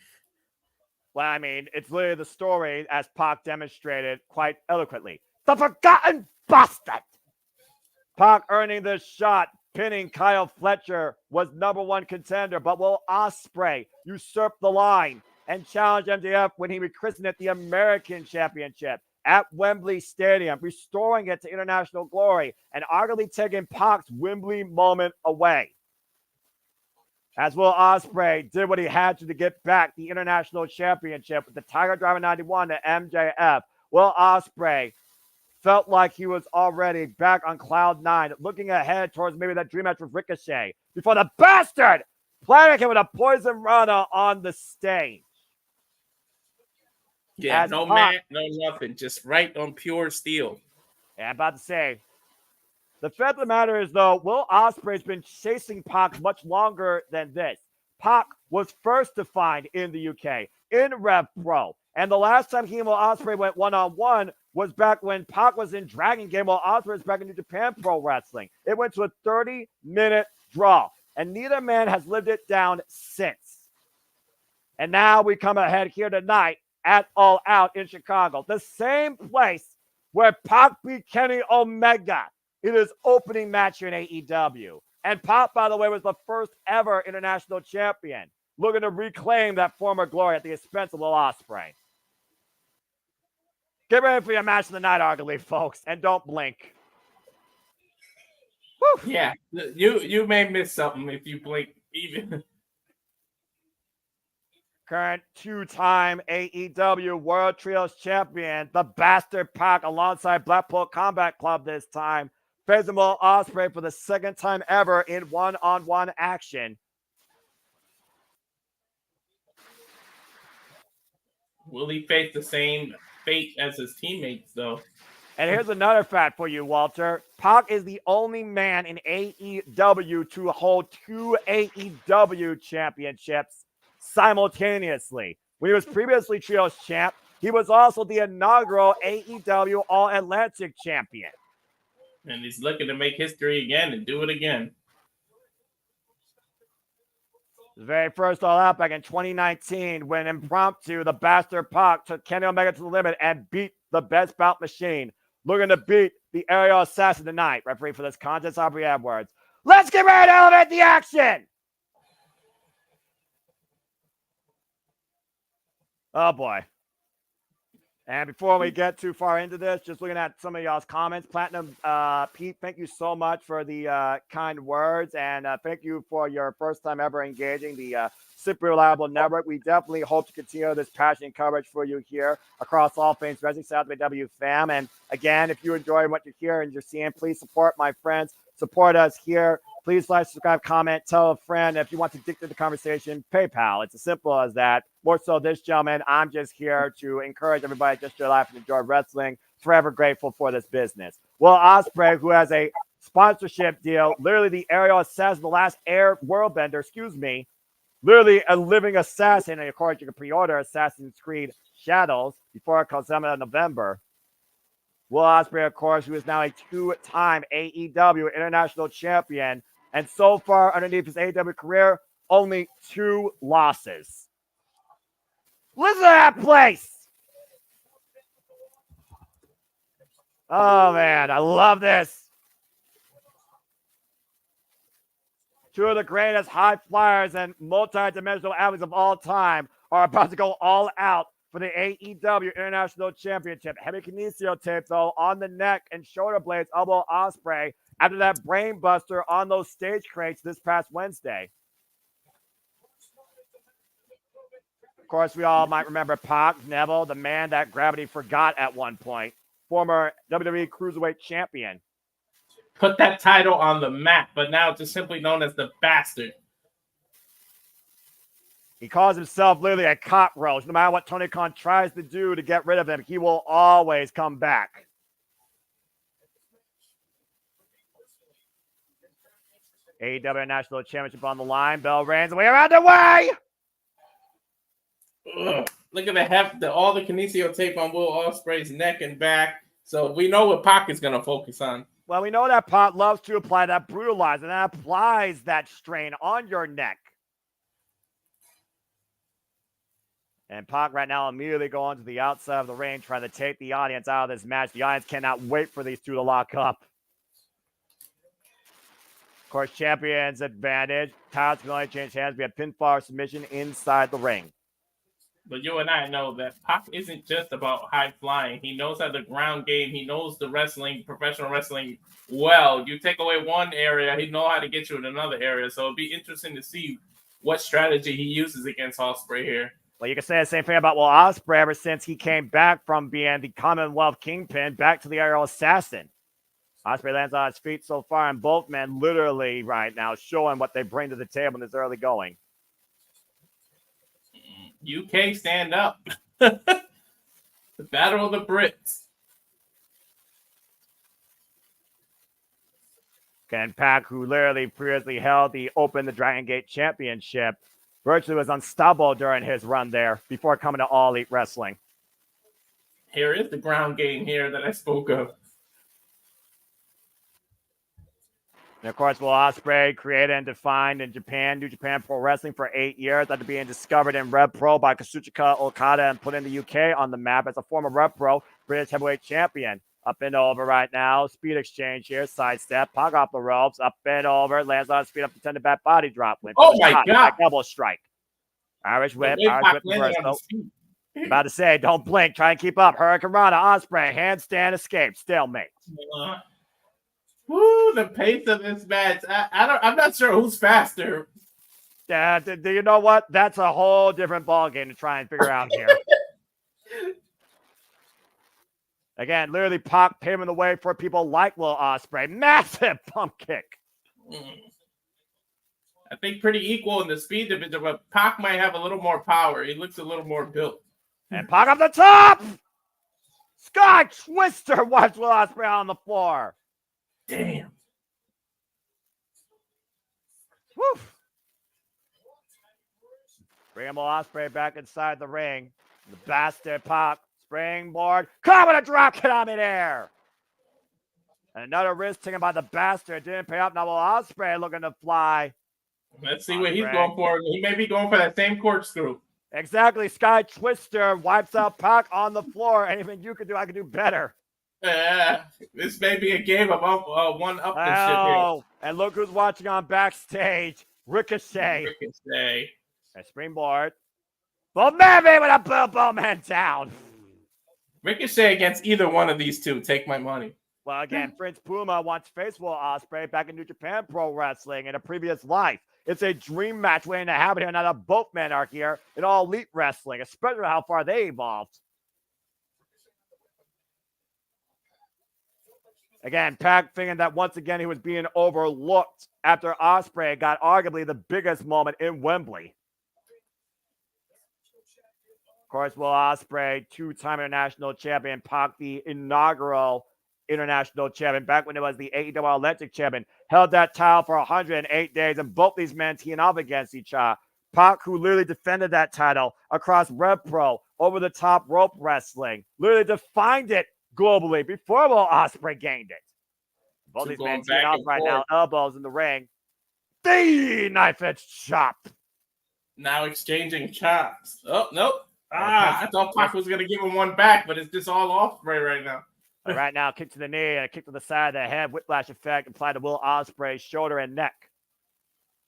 Speaker 1: Well, I mean, it's literally the story as Pac demonstrated quite eloquently. The Forgotten Bastard. Pac earning this shot, pinning Kyle Fletcher, was #1 contender, but Will Ospreay usurped the line and challenged MJF when he rechristened it the American Championship at Wembley Stadium, restoring it to international glory and arguably taking Pac's Wembley moment away. As Will Ospreay did what he had to get back the international championship with the Tiger Driver 91 to MJF, Will Ospreay felt like he was already back on cloud 9, looking ahead towards maybe that dream match with Ricochet before the bastard planted him with a poison rana on the stage.
Speaker 2: Yeah,
Speaker 1: As
Speaker 2: no
Speaker 1: Pac,
Speaker 2: mat, no nothing. Just right on pure steel.
Speaker 1: yeah, I'm about to say, the fact of the matter is, though, Will Ospreay's been chasing Pac much longer than this. Pac was first defined in the UK, in Rev Pro. And the last time he and Will Ospreay went one-on-one was back when Pac was in Dragon Gate, while Ospreay was back in New Japan Pro Wrestling. It went to a 30-minute draw, and neither man has lived it down since. And now we come ahead here tonight at All Out in Chicago, the same place where Pac beat Kenny Omega in his opening match here in AEW. And Pac, by the way, was the first ever international champion, looking to reclaim that former glory at the expense of Will Ospreay. Get ready for your match of the night, arguably, folks, and don't blink.
Speaker 2: Woo. Yeah, you may miss something if you blink even.
Speaker 1: Current two-time AEW World Trios Champion, the Bastard Pac, alongside Blackpool Combat Club this time, facing Will Ospreay for the second time ever in one-on-one action.
Speaker 2: Will he face the same fate as his teammates, though?
Speaker 1: And here's another fact for you, Walter. Pac is the only man in AEW to hold two AEW championships simultaneously. When he was previously Trios champ, he was also the inaugural AEW All Atlantic champion.
Speaker 2: And he's looking to make history again and do it again.
Speaker 1: The very first All Out back in 2019, when impromptu, the Bastard Pac took Kenny Omega to the limit and beat the Best Bout Machine. Looking to beat the aerial assassin tonight. Referee for this contest, Aubrey Edwards. Let's get ready to elevate the action! Oh, boy. And before we get too far into this, just looking at some of y'all's comments. Platinum Pete, thank you so much for the kind words. And thank you for your first time ever engaging the Super Reliable Network. We definitely hope to continue this passionate coverage for you here across all things Wrestling South AEW fam. And again, if you enjoy what you hear and you're seeing, please support my friends. Support us here. Please like, subscribe, comment, tell a friend. If you want to dictate the conversation, PayPal. It's as simple as that. More so this gentleman, I'm just here to encourage everybody just to laugh and enjoy wrestling. Forever grateful for this business. Will Ospreay, who has a sponsorship deal, literally the aerial assassin, the last air world bender, literally a living assassin, and according to the pre-order, Assassin's Creed Shadows, before it comes out in November. Will Ospreay, of course, who is now a two-time AEW International Champion, and so far underneath his AEW career, only 2 losses. Listen to that place! Oh, man, I love this. 2 of the greatest high flyers and multi-dimensional athletes of all time are about to go all out for the AEW International Championship. Heavy kinesio tape, though, on the neck and shoulder blades of Will Ospreay after that brain buster on those stage crates this past Wednesday. Of course, we all might remember Pac, Neville, the man that gravity forgot at one point. Former WWE Cruiserweight Champion.
Speaker 2: Put that title on the map, but now it's just simply known as the Bastard.
Speaker 1: He calls himself literally a cockroach. No matter what Tony Khan tries to do to get rid of him, he will always come back. AEW National Championship on the line. Bell rings. We are underway.
Speaker 2: Ugh. Look at all the kinesio tape on Will Ospreay's neck and back. So we know what Pac is going to focus on.
Speaker 1: Well, we know that Pac loves to apply that brutalizer, and that applies that strain on your neck. And Pac right now immediately going to the outside of the ring, trying to take the audience out of this match. The audience cannot wait for these two to lock up. Of course, champion's advantage. Titles can only change hands. We have pinfall or submission inside the ring.
Speaker 2: But you and I know that Pac isn't just about high flying. He knows how the ground game. He knows the wrestling, professional wrestling well. You take away one area, he knows how to get you in another area. So it'd be interesting to see what strategy he uses against Ospreay here.
Speaker 1: Well, you can say the same thing about Will Ospreay ever since he came back from being the Commonwealth Kingpin back to the aerial assassin. Ospreay lands on his feet so far, and both men literally right now showing what they bring to the table in this early going.
Speaker 2: UK stand up. The Battle of the Brits.
Speaker 1: And Pac, who literally previously held the Dragon Gate Championship, virtually was unstoppable during his run there before coming to All Elite Wrestling.
Speaker 2: Here is the ground game here that I spoke of.
Speaker 1: And of course, Will Ospreay, created and defined in Japan, New Japan Pro Wrestling for 8 years, after being discovered in Rev Pro by Kazuchika Okada and put in the UK on the map as a former Rev Pro British Heavyweight Champion. Up and over right now. Speed exchange here. Sidestep. Pac off the ropes. Up and over. Lands on speed up to 10 to back body drop.
Speaker 2: Oh my God.
Speaker 1: Elbow strike. Irish whip. Irish whip reversal. About to say, don't blink. Try and keep up. Hurricane Rana. Ospreay. Handstand escape. Stalemate.
Speaker 2: Woo, the pace of this match. I'm not sure who's faster.
Speaker 1: Do you know what? That's a whole different ballgame to try and figure out here. Again, literally Pac paving the way for people like Will Ospreay. Massive pump kick.
Speaker 2: I think pretty equal in the speed division, but Pac might have a little more power. He looks a little more built.
Speaker 1: And Pac up the top. Sky Twister wipes Will Ospreay on the floor.
Speaker 2: Damn.
Speaker 1: Woof. Bring Will Ospreay back inside the ring. The bastard Pac. Springboard. Come with a drop kick on midair. And another wrist taken by the bastard. Didn't pay up. Now Will Ospreay looking to fly.
Speaker 2: Let's see what he's going for. He may be going for that same corkscrew.
Speaker 1: Exactly. Sky Twister wipes out Pac on the floor. Anything you can do, I can do better.
Speaker 2: This may be a game of one-upmanship here.
Speaker 1: And look who's watching on backstage. Ricochet. And springboard. Well, maybe with a boom man down.
Speaker 2: Ricochet against either one of these two. Take my money.
Speaker 1: Well, again, Prince Puma wants to face Will Ospreay back in New Japan Pro Wrestling in a previous life. It's a dream match waiting to happen here. Now that both men are here in All Elite Wrestling, especially how far they evolved. Again, Pac thinking that once again he was being overlooked after Ospreay got arguably the biggest moment in Wembley. Of course, Will Ospreay, two-time international champion, Pac, the inaugural international champion, back when it was the AEW Electric champion, held that title for 108 days, and both these men teeing off against each other. Pac, who literally defended that title across Rev Pro, over the top rope wrestling, literally defined it globally before Will Ospreay gained it. Both these men teeing off right now, elbows in the ring. The knife edge chop.
Speaker 2: Now exchanging chops. Oh, nope. I thought Pac was going to give him one back, but it's just all Ospreay right now.
Speaker 1: Right now, kick to the knee and a kick to the side of the head, whiplash effect applied to Will Ospreay's shoulder and neck.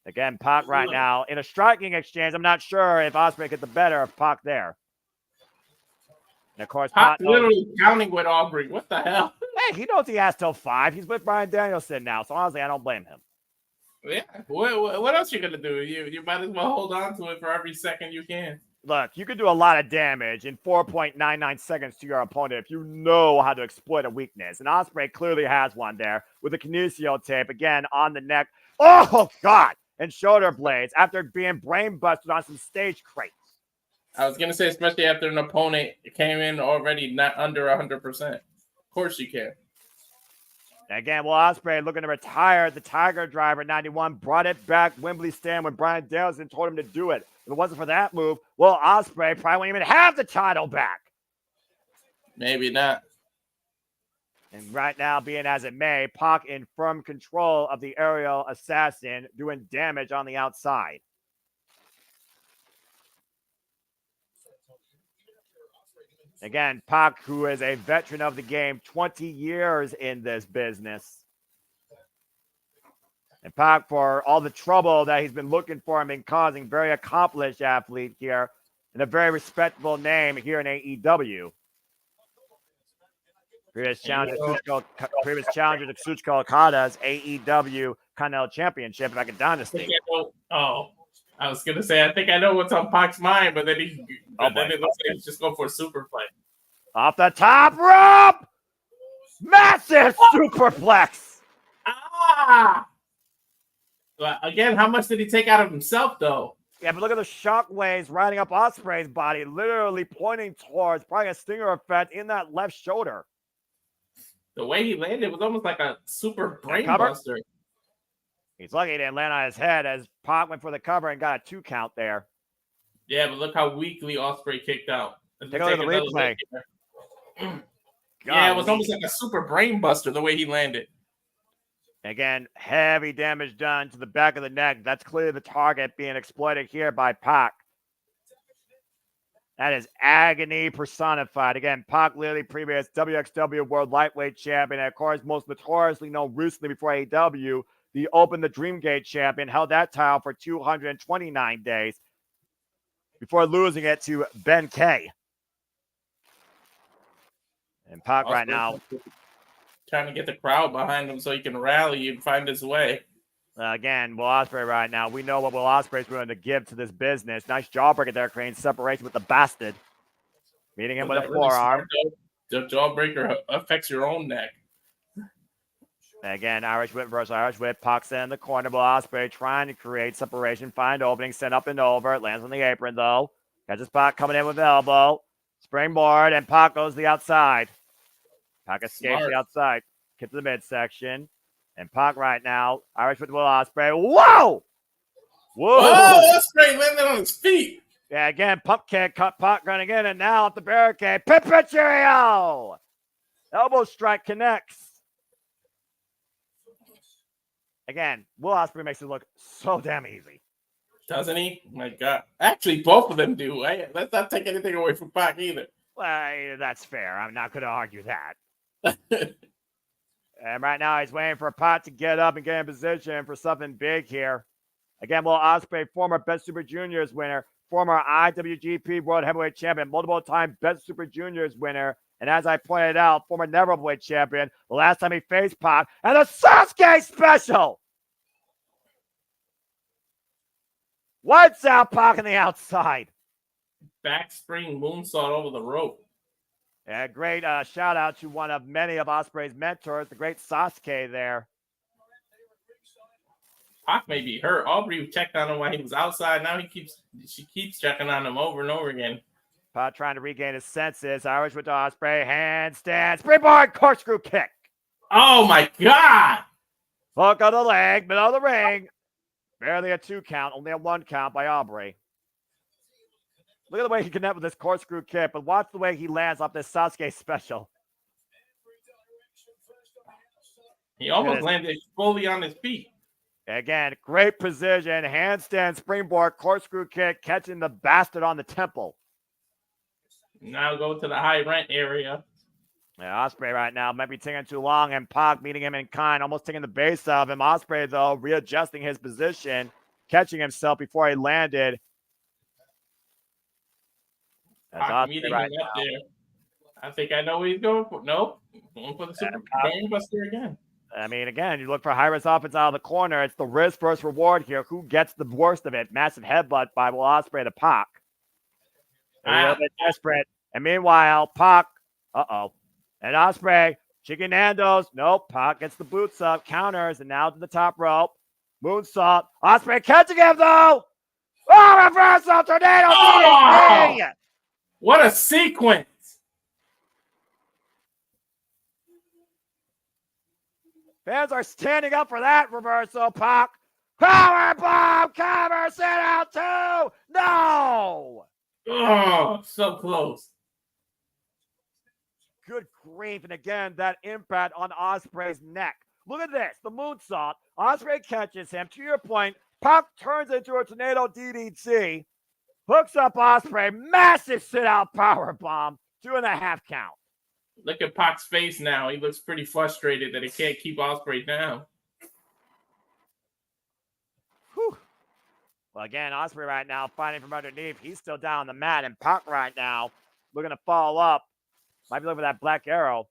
Speaker 1: Again, Pac right now in a striking exchange. I'm not sure if Ospreay gets the better of Pac there. And of course,
Speaker 2: Pac literally counting with Aubrey. What the hell?
Speaker 1: Hey, he knows he has till 5. He's with Bryan Danielson now, so honestly, I don't blame him.
Speaker 2: Yeah. What else you gonna do? You might as well hold on to it for every second you can.
Speaker 1: Look, you can do a lot of damage in 4.99 seconds to your opponent if you know how to exploit a weakness. And Ospreay clearly has one there with the kinesio tape, again, on the neck. Oh, God! And shoulder blades after being brain busted on some stage crates.
Speaker 2: I was going to say, especially after an opponent came in already not under 100%. Of course you can.
Speaker 1: Again, Will Ospreay looking to retire the Tiger Driver 91, brought it back Wembley stand when Bryan Danielson told him to do it. If it wasn't for that move, Will Ospreay probably wouldn't even have the title back.
Speaker 2: Maybe not.
Speaker 1: And right now, being as it may, Pac in firm control of the aerial assassin, doing damage on the outside. Again, Pac, who is a veteran of the game, 20 years in this business. And Pac, for all the trouble that he's been looking for and been causing, very accomplished athlete here, and a very respectable name here in AEW. Previous challenger to Kazuchika Okada's AEW Continental Championship back in Dynasty.
Speaker 2: I was gonna say I think I know what's on Pac's mind, but then it looks like he's just going for a superplex.
Speaker 1: Off the top rope, massive superplex.
Speaker 2: But again, how much did he take out of himself though?
Speaker 1: Yeah, but look at the shockwaves riding up Ospreay's body, literally pointing towards probably a stinger effect in that left shoulder.
Speaker 2: The way he landed was almost like a super brain
Speaker 1: cover?
Speaker 2: buster.
Speaker 1: He's lucky he didn't land on his head as Pac went for the cover and got a 2 count there.
Speaker 2: Yeah, but look how weakly Ospreay kicked out.
Speaker 1: Take a look at the replay.
Speaker 2: Yeah, it was almost like a super brain buster the way he landed.
Speaker 1: Again, heavy damage done to the back of the neck. That's clearly the target being exploited here by Pac. That is agony personified. Again, Pac literally previous WXW World Lightweight Champion, and of course, most notoriously known recently before AEW, the Open the Dreamgate Champion, held that title for 229 days before losing it to Ben K. And Pac right now
Speaker 2: trying to get the crowd behind him so he can rally and find his way.
Speaker 1: Again, Will Ospreay right now. We know what Will Ospreay's willing to give to this business. Nice jawbreaker there, creating separation with the bastard. Meeting him with a forearm.
Speaker 2: The jawbreaker affects your own neck.
Speaker 1: Again, Irish whip versus Irish whip. Pac in the corner. Will Ospreay trying to create separation, find opening, send up and over. It lands on the apron though. Catches Pac coming in with the elbow. Springboard, and Pac goes to the outside. Pac escapes the outside. Get to the midsection. And Pac right now, Irish with Will Ospreay. Whoa!
Speaker 2: Whoa! Ospreay landed on his feet.
Speaker 1: Yeah, again, pump kick, cut Pac running in, and now at the barricade. Pipicherio! Elbow strike connects. Again, Will Ospreay makes it look so damn easy.
Speaker 2: Doesn't he? My God. Actually, both of them do. Let's not take anything away from Pac either.
Speaker 1: Well, that's fair. I'm not going to argue that. And right now, he's waiting for Pac to get up and get in position for something big here. Again, Will Ospreay, former Best Super Juniors winner, former IWGP World Heavyweight Champion, multiple-time Best Super Juniors winner, and as I pointed out, former Never Heavyweight Champion, the last time he faced Pac, and the Sasuke special! What's out, Pac on the outside?
Speaker 2: Back spring moonsault over the rope.
Speaker 1: Yeah, great shout out to one of many of Ospreay's mentors, the great Sasuke there.
Speaker 2: Pac may be hurt. Aubrey checked on him while he was outside. Now she keeps checking on him over and over again.
Speaker 1: Pac trying to regain his senses. Irish with Ospreay, handstand, springboard, corkscrew kick.
Speaker 2: Oh my God!
Speaker 1: Hook on the leg, middle of the ring. Barely a 2 count, only a 1 count by Aubrey. Look at the way he connects with this corkscrew kick, but watch the way he lands off this Sasuke special.
Speaker 2: He almost landed fully on his feet.
Speaker 1: Again, great precision, handstand, springboard, corkscrew kick, catching the bastard on the temple.
Speaker 2: Now go to the high rent area.
Speaker 1: Yeah, Ospreay right now might be taking too long, and Pac meeting him in kind, almost taking the base of him. Ospreay, though, readjusting his position, catching himself before he landed.
Speaker 2: Pac meeting him up there. I think I know what he's going for. Nope. Going for the super brain buster again.
Speaker 1: I mean, again, you look for high-risk offense out of the corner. It's the risk versus reward here. Who gets the worst of it? Massive headbutt by Will Ospreay to Pac. A little bit desperate. And meanwhile, Pac, and Ospreay, chicken Nando's. Nope, Pac gets the boots up, counters, and now to the top rope. Moonsault. Ospreay catching him, though. Oh, reversal, tornado.
Speaker 2: Oh! What a sequence.
Speaker 1: Fans are standing up for that reversal, Pac. Power bomb, cover, sit out 2. No.
Speaker 2: Oh, so close.
Speaker 1: Good grief. And again, that impact on Ospreay's neck. Look at this. The moonsault. Ospreay catches him. To your point, Pac turns into a tornado DDT. Hooks up Ospreay. Massive sit-out powerbomb. 2.5 count.
Speaker 2: Look at Pac's face now. He looks pretty frustrated that he can't keep Ospreay down.
Speaker 1: Whew. Well, again, Ospreay right now fighting from underneath. He's still down on the mat. And Pac right now looking to follow up. Might be looking for that black arrow.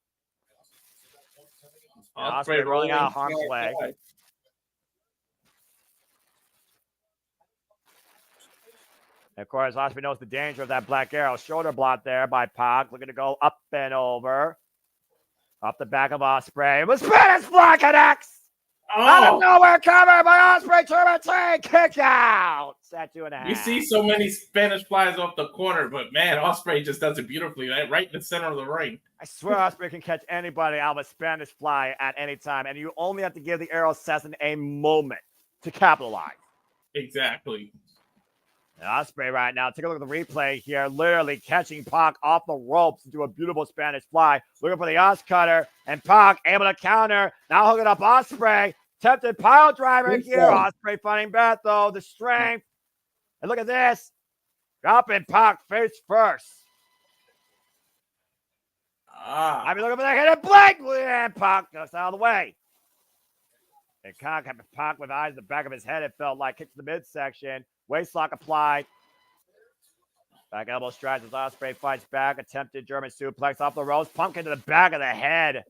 Speaker 1: Ospreay rolling out harm's way. And of course, Ospreay knows the danger of that black arrow. Shoulder block there by Pac. Looking to go up and over. Up the back of Ospreay. With Spanish block connects. Out of
Speaker 2: Oh,
Speaker 1: nowhere, cover by Ospreay, Turban kick out. At 2.5.
Speaker 2: you see so many Spanish flies off the corner, but man, Ospreay just does it beautifully, right in the center of the ring.
Speaker 1: I swear Ospreay can catch anybody out of a Spanish fly at any time, and you only have to give the Aero Assassin a moment to capitalize.
Speaker 2: Exactly.
Speaker 1: And Ospreay right now, take a look at the replay here, literally catching Pac off the ropes into a beautiful Spanish fly, looking for the Os cutter, and Pac able to counter, now hooking up Ospreay, tempted pile driver here, Ospreay finding Beth though, the strength, and look at this, dropping Pac face first. I mean, looking for the hit and blank, and Pac goes out of the way. And Pac with eyes in the back of his head, it felt like, kick to the midsection. Waistlock applied. Back elbow strikes as Ospreay fights back. Attempted German suplex off the ropes. Pumpkin to the back of the head.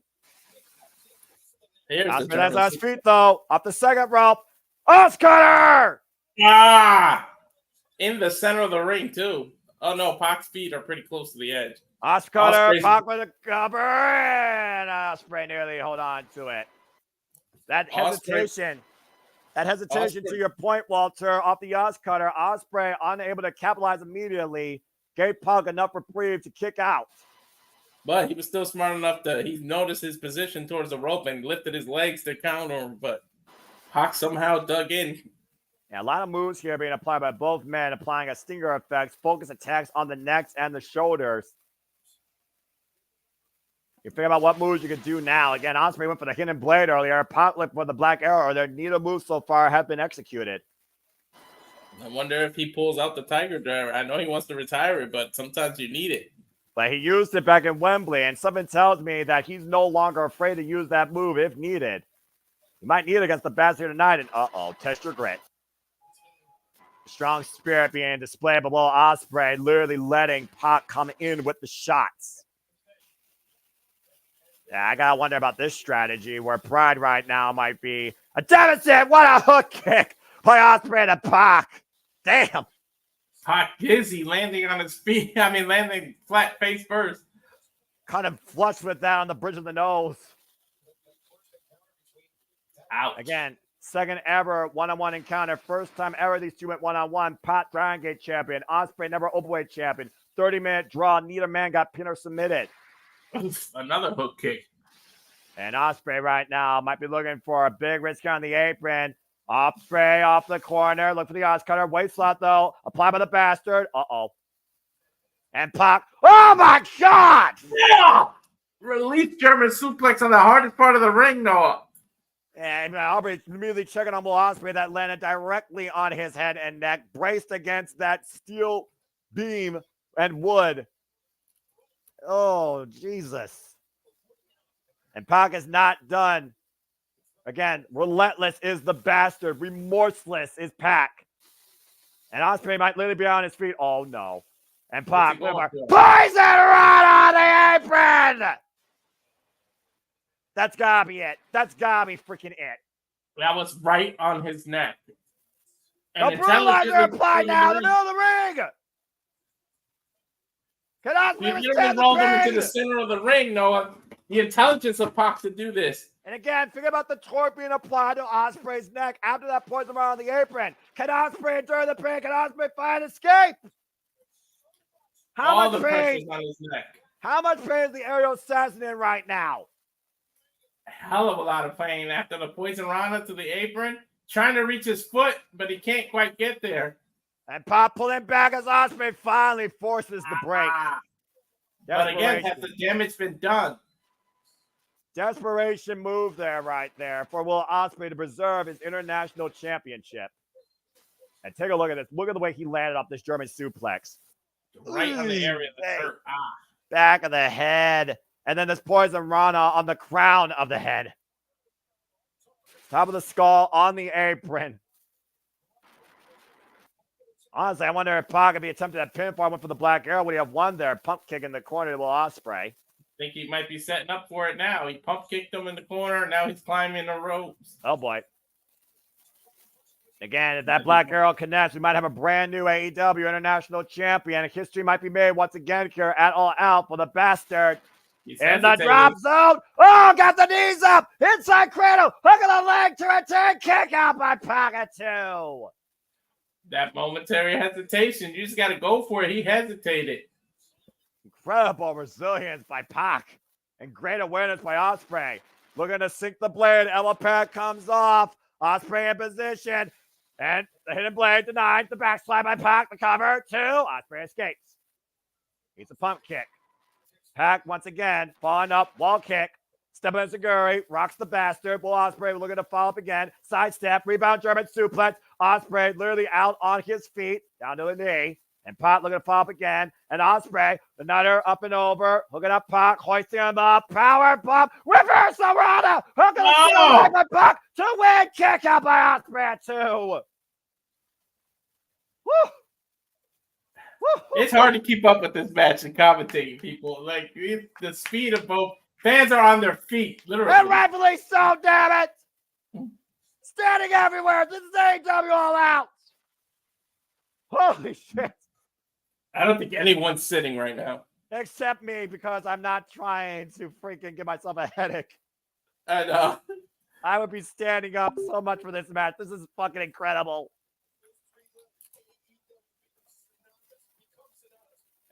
Speaker 1: Ospreay lands on his feet, though. Off the second rope. Oscutter!
Speaker 2: In the center of the ring, too. Oh, no. Pac's feet are pretty close to the edge.
Speaker 1: Oscutter, Pac with a cover, and Ospreay nearly hold on to it. That hesitation. To your point, Walter, off the Oscutter, Ospreay unable to capitalize immediately, gave Pac enough reprieve to kick out.
Speaker 2: But he was still smart enough he noticed his position towards the rope and lifted his legs to counter him, but Pac somehow dug in.
Speaker 1: Yeah, a lot of moves here being applied by both men, applying a stinger effects, focus attacks on the necks and the shoulders. You figure out what moves you can do now. Again, Ospreay went for the hidden blade earlier. Pac went for the black arrow. Their neither moves so far have been executed.
Speaker 2: I wonder if he pulls out the Tiger Driver. I know he wants to retire it, but sometimes you need it.
Speaker 1: But he used it back in Wembley, and something tells me that he's no longer afraid to use that move if needed. He might need it against the Bastard tonight, and test your grit. Strong spirit being displayed below Ospreay, literally letting Pac come in with the shots. Yeah, I gotta wonder about this strategy where Pride right now might be a deficit. What a hook kick by Ospreay to Pac. Damn.
Speaker 2: Pac dizzy, landing on his feet. I mean, landing flat face first.
Speaker 1: Kind of flush with that on the bridge of the nose.
Speaker 2: Ouch.
Speaker 1: Again, second ever one-on-one encounter. First time ever these two went one-on-one. Pac Dragon Gate champion. Ospreay never openweight champion. 30-minute draw. Neither man got pinned or submitted.
Speaker 2: Another hook kick.
Speaker 1: And Ospreay right now might be looking for a big risk on the apron. Ospreay off the corner. Look for the Oscutter. Waist slot, though. Applied by the Bastard. And Pac. Oh, my God!
Speaker 2: Yeah! Release German suplex on the hardest part of the ring, Noah.
Speaker 1: And Aubrey immediately checking on Will Ospreay. That landed directly on his head and neck. Braced against that steel beam and wood. Oh, Jesus. And Pac is not done. Again, relentless is the Bastard. Remorseless is Pac. And Ospreay might literally be on his feet. Oh, no. And Pac, poison rod on the apron! That's gotta be it. That's gotta be freaking it.
Speaker 2: That was right on his neck.
Speaker 1: The brutalizer applied now in the middle of the ring!
Speaker 2: He literally rolled him into the center of the ring, Noah. The intelligence of Pac to do this.
Speaker 1: And again, think about the torque being applied to Ospreay's neck after that poison around the apron. Can Ospreay endure the pain? Can Ospreay find escape?
Speaker 2: All the pressure's on his neck.
Speaker 1: How much pain is the aerial assassin in right now?
Speaker 2: A hell of a lot of pain after the poison rana to the apron. Trying to reach his foot, but he can't quite get there.
Speaker 1: And Pac pulling back as Ospreay finally forces the break.
Speaker 2: But again, has the damage been done?
Speaker 1: Desperation move there, right there, for Will Ospreay to preserve his international championship. And take a look at this. Look at the way he landed off this German suplex.
Speaker 2: Right on the area of the hurt.
Speaker 1: Back of the head. And then this poison rana on the crown of the head. Top of the skull on the apron. Honestly, I wonder if Pac, if he attempted that pinfall, went for the black arrow, would he have won there? Pump kick in the corner to Will Ospreay.
Speaker 2: Think he might be setting up for it now. He pump kicked him in the corner. Now he's climbing the ropes.
Speaker 1: Oh, boy. Again, if that black arrow connects, we might have a brand new AEW International Champion. History might be made once again here at All Out for the Bastard. In the drop zone. Oh, got the knees up. Inside cradle. Hook of the leg to return. Kick out by Pocket 2.
Speaker 2: That momentary hesitation. You just got to go for it. He hesitated.
Speaker 1: Incredible resilience by Pac. And great awareness by Ospreay. Looking to sink the blade. Elbow pad comes off. Ospreay in position. And the hidden blade denied. The backslide by Pac. The cover. 2. Ospreay escapes. He's a pump kick. Pac once again. Falling up. Wall kick. Step in Seguri. Rocks the bastard. Will Ospreay looking to follow up again. Sidestep. Rebound German suplex. Ospreay literally out on his feet. Down to the knee. And Pac looking to follow up again. And Ospreay, the nutter up and over. Hooking up Pac. Hoisting him up. Power bomb. Reverse Rana. Hooking up by Pac to win. Kick out by Ospreay 2. Woo.
Speaker 2: It's hard to keep up with this match and commentating, people. Like, the speed of both. Fans are on their feet, literally.
Speaker 1: And rightfully so, damn it. Standing everywhere. This is AEW All Out. Holy shit.
Speaker 2: I don't think anyone's sitting right now.
Speaker 1: Except me, because I'm not trying to freaking give myself a headache.
Speaker 2: I know.
Speaker 1: I would be standing up so much for this match. This is fucking incredible.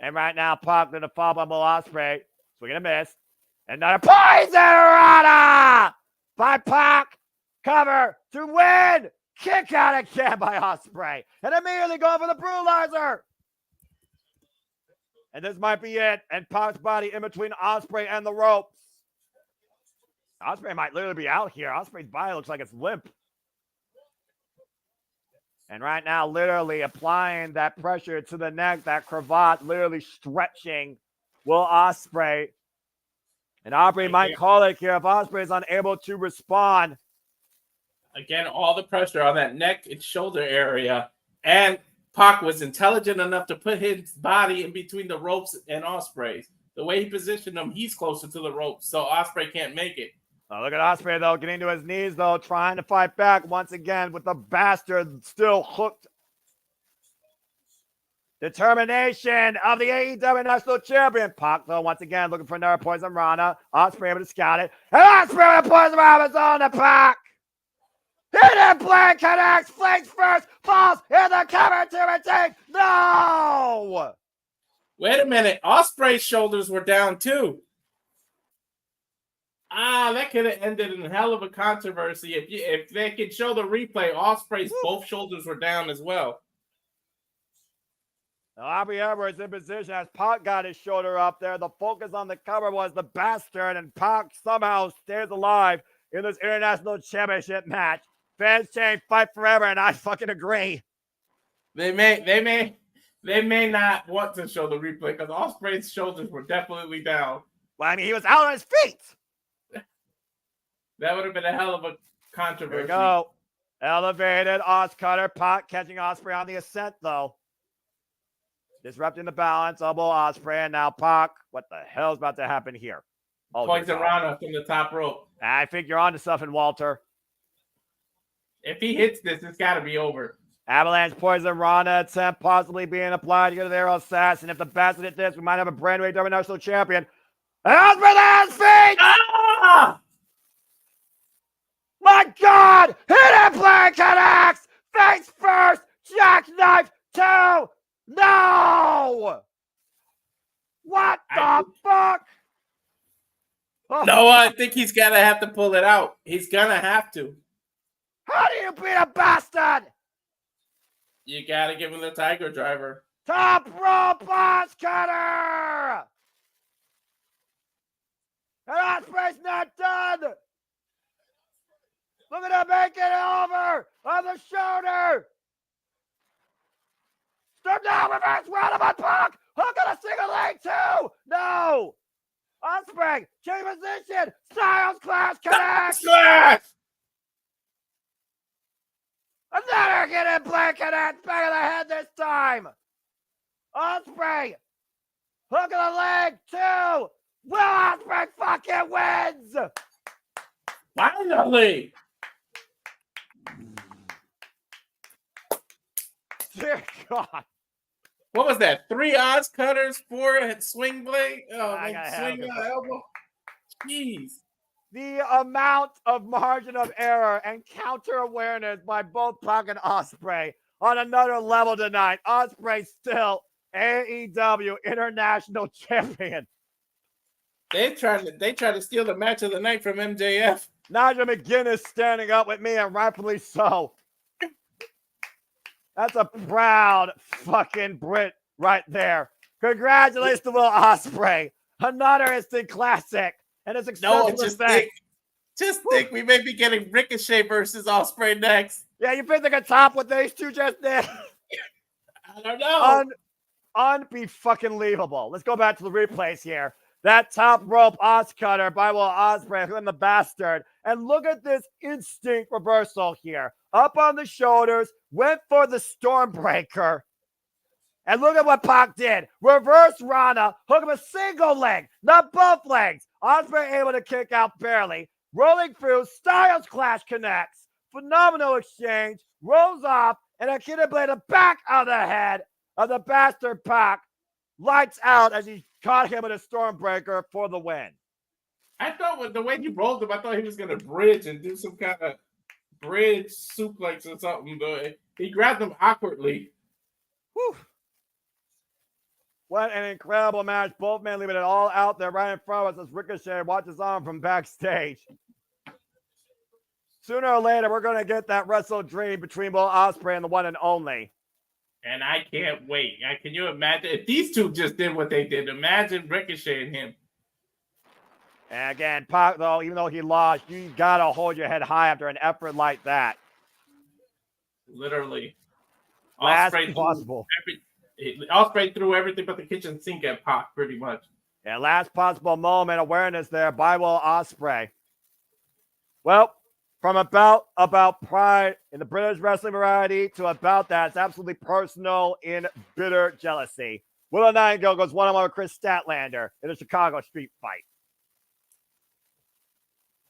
Speaker 1: And right now, Pac going to follow by Will Ospreay. Swing and a miss. Another poison Rana by Pac. Cover to win. Kick out again by Ospreay. And immediately going for the brutalizer. And this might be it. And Pac's body in between Ospreay and the ropes. Ospreay might literally be out here. Ospreay's body looks like it's limp. And right now, literally applying that pressure to the neck, that cravat literally stretching Will Ospreay. And Aubrey might call it here if Ospreay is unable to respond.
Speaker 2: Again, all the pressure on that neck and shoulder area. And Pac was intelligent enough to put his body in between the ropes and Ospreay's. The way he positioned him, he's closer to the ropes, so Ospreay can't make it.
Speaker 1: Oh, look at Ospreay, though, getting to his knees, though, trying to fight back once again with the bastard still hooked. Determination of the AEW National Champion. Pac, though, once again, looking for another Poison Rana. Ospreay able to scout it. And Ospreay with Poison Rana is on the Pac. Hidden blade connects, flanks first, falls in the cover to retain. No!
Speaker 2: Wait a minute. Ospreay's shoulders were down, too. That could have ended in a hell of a controversy. If they could show the replay, Ospreay's both shoulders were down as well.
Speaker 1: Now, Aubrey Edwards in position as Pac got his shoulder up there. The focus on the cover was the bastard, and Pac somehow stays alive in this International Championship match. Fans change, fight forever, and I fucking agree.
Speaker 2: They may not want to show the replay because Ospreay's shoulders were definitely down.
Speaker 1: Well, I mean, he was out on his feet.
Speaker 2: That would have been a hell of a controversy.
Speaker 1: Here we go. Elevated Oscutter. Pac catching Ospreay on the ascent, though. Disrupting the balance. Elbow Ospreay, and now Pac. What the hell is about to happen here? Oh,
Speaker 2: Poison Rana from the top rope.
Speaker 1: I think you're onto something, Walter.
Speaker 2: If he hits this, it's got to be over.
Speaker 1: Avalanche Poison Rana attempt possibly being applied to get to the Arrow Assassin. If the bastard hit this, we might have a brand new AEW National Champion. And Ospreay on his feet!
Speaker 2: Ah!
Speaker 1: My God! Hidden blade connects! Face first! Jackknife 2! No! What the fuck? Oh.
Speaker 2: No, I think he's going to have to pull it out. He's going to have to.
Speaker 1: How do you beat a bastard?
Speaker 2: You got to give him the Tiger Driver.
Speaker 1: Top rope boss cutter! And Ospreay's not done! Look at him making it over on the shoulder! Step down, reverse round of a Pac! Hook on a single leg too! No! Ospreay, change position! Styles Clash connect!
Speaker 2: Slash!
Speaker 1: Another hidden blade connect! Back of the head this time! Ospreay! Hook of the leg too! Will Ospreay fucking wins!
Speaker 2: Finally!
Speaker 1: Dear God.
Speaker 2: what was that? 3 odds cutters, 4 swing blade, swing elbow. Jeez.
Speaker 1: The amount of margin of error and counter awareness by both Pac and Ospreay on another level tonight. Ospreay still AEW International Champion.
Speaker 2: They tried to steal the match of the night from MJF.
Speaker 1: Nigel McGuinness standing up with me, and rightfully so. That's a proud fucking Brit right there. Congratulations to Will Ospreay. Another instant classic. And a successful event.
Speaker 2: Just think we may be getting Ricochet versus Ospreay next.
Speaker 1: Yeah, you think they can top what these two just did?
Speaker 2: I don't know.
Speaker 1: Unbe-fucking-leavable. Let's go back to the replays here. That top rope Oscutter by Will Ospreay, who the bastard. And look at this instinct reversal here. Up on the shoulders, went for the Stormbreaker. And look at what Pac did. Reverse Rana, hook him a single leg, not both legs. Ospreay able to kick out barely. Rolling through, Styles Clash connects. Phenomenal exchange, rolls off, and a kid blade the back of the head of the bastard Pac. Lights out as he caught him with a Stormbreaker for the win.
Speaker 2: I thought with the way he rolled him, I thought he was going to bridge and do some kind of bridge suplex or something. But he grabbed him awkwardly.
Speaker 1: Whew. What an incredible match. Both men leaving it all out there right in front of us as Ricochet watches on from backstage. Sooner or later, we're going to get that Wrestle Dream between Will Ospreay and the one and only.
Speaker 2: And I can't wait. Can you imagine? If these two just did what they did, imagine Ricochet and him.
Speaker 1: And again, Pac, though, even though he lost, you got to hold your head high after an effort like that.
Speaker 2: Literally.
Speaker 1: Last possible.
Speaker 2: Ospreay threw everything but the kitchen sink at Pac, pretty much.
Speaker 1: Yeah, last possible moment awareness there by Will Ospreay. Well, from about pride in the British wrestling variety to about that, it's absolutely personal in bitter jealousy. Willow Nightingale goes one-on-one with Chris Statlander in a Chicago street fight.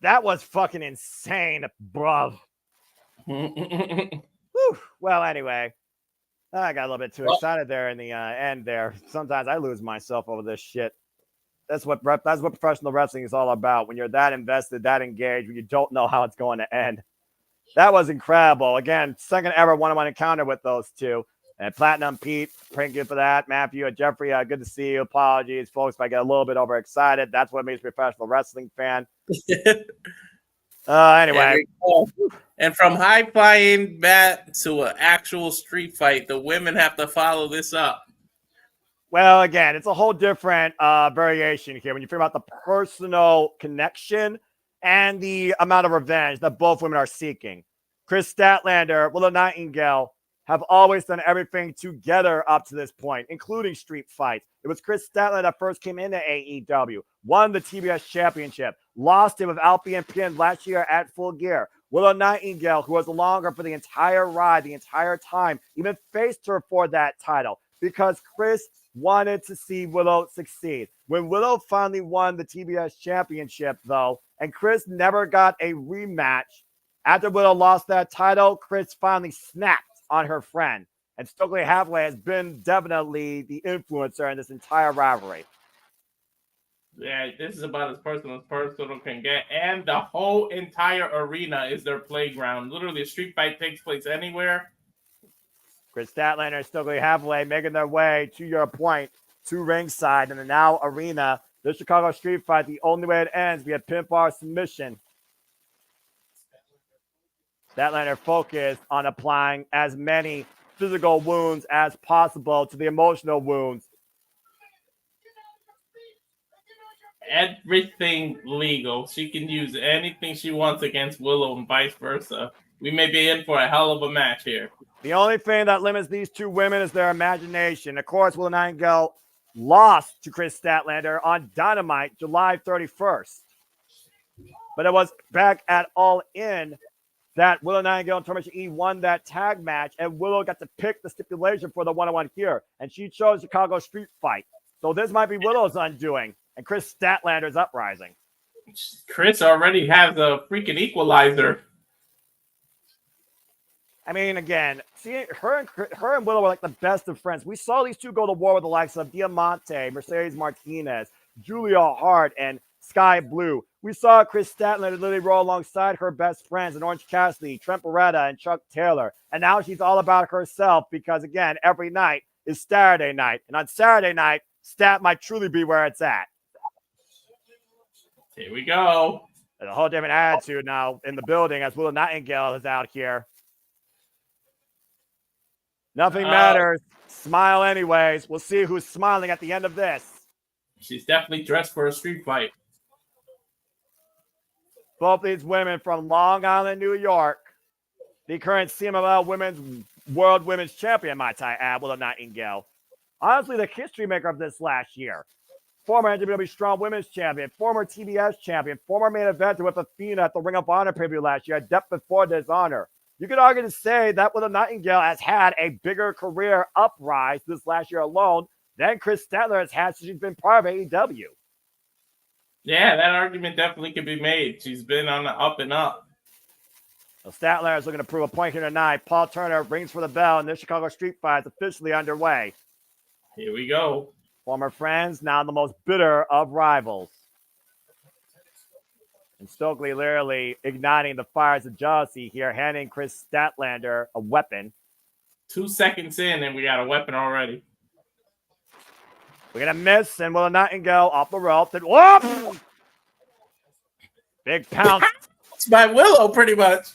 Speaker 1: That was fucking insane, bruv. Well, anyway. I got a little bit too excited there in the end there. Sometimes I lose myself over this shit. That's what professional wrestling is all about. When you're that invested, that engaged, when you don't know how it's going to end. That was incredible. Again, second ever one-on-one encounter with those two. And Platinum Pete, thank you for that. Matthew and Jeffrey, good to see you. Apologies, folks, if I get a little bit overexcited. That's what makes me a professional wrestling fan. Anyway.
Speaker 2: And from high flying bat to an actual street fight, the women have to follow this up.
Speaker 1: Well, again, it's a whole different variation here when you figure out the personal connection and the amount of revenge that both women are seeking. Chris Statlander, Willow Nightingale have always done everything together up to this point, including street fights. It was Chris Statlander that first came into AEW, won the TBS Championship, lost it without being pinned last year at Full Gear. Willow Nightingale, who was along for the entire ride, the entire time, even faced her for that title because Chris wanted to see Willow succeed. When Willow finally won the TBS Championship, though, and Chris never got a rematch, after Willow lost that title, Chris finally snapped on her friend. And Stokely Hathaway has been definitely the influencer in this entire rivalry.
Speaker 2: Yeah, this is about as personal can get. And the whole entire arena is their playground. Literally, a street fight takes place anywhere.
Speaker 1: Chris Statlander and Stokely Hathaway making their way, to your point, to ringside in the now arena. The Chicago street fight, the only way it ends via pinfall submission. Statlander focused on applying as many physical wounds as possible to the emotional wounds.
Speaker 2: Everything legal. She can use anything she wants against Willow and vice versa. We may be in for a hell of a match here.
Speaker 1: The only thing that limits these two women is their imagination. Of course, Willow Nightingale lost to Chris Statlander on Dynamite July 31st. But it was back at All In that Willow Nightingale and Tomoshi E won that tag match, and Willow got to pick the stipulation for the one-on-one here, and she chose Chicago street fight. So this might be Willow's undoing, and Chris Statlander's uprising.
Speaker 2: Chris already has a freaking equalizer.
Speaker 1: I mean, again, see, her and Willow were like the best of friends. We saw these two go to war with the likes of Diamante, Mercedes Martinez, Julia Hart, and Sky Blue. We saw Chris Statlander literally roll alongside her best friends in Orange Cassidy, Trent Beretta, and Chuck Taylor. And now she's all about herself because, again, every night is Saturday night. And on Saturday night, Stat might truly be where it's at.
Speaker 2: Here we go.
Speaker 1: There's a whole different attitude now in the building as Willow Nightingale is out here. Nothing matters. Smile anyways. We'll see who's smiling at the end of this.
Speaker 2: She's definitely dressed for a street fight.
Speaker 1: Both these women from Long Island, New York. The current CMLL World Women's Champion, might I add, Willow Nightingale. Honestly, the history maker of this last year. Former NWW Strong Women's Champion, former TBS Champion, former main eventer with Athena at the Ring of Honor preview last year, a depth before Dishonor. You could argue to say that Willow Nightingale has had a bigger career uprise this last year alone than Chris Statler has had since she's been part of AEW.
Speaker 2: Yeah, that argument definitely could be made. She's been on the up and up.
Speaker 1: So Statler is looking to prove a point here tonight. Paul Turner rings for the bell, and the Chicago Street Fight is officially underway.
Speaker 2: Here we go.
Speaker 1: Former friends, now the most bitter of rivals. And Stokely literally igniting the fires of jealousy here, handing Chris Statlander a weapon.
Speaker 2: 2 seconds in, and we got a weapon already.
Speaker 1: We're going to miss, and Willow Nightingale off the rope. And whoop! Big pounce.
Speaker 2: It's my Willow, pretty much.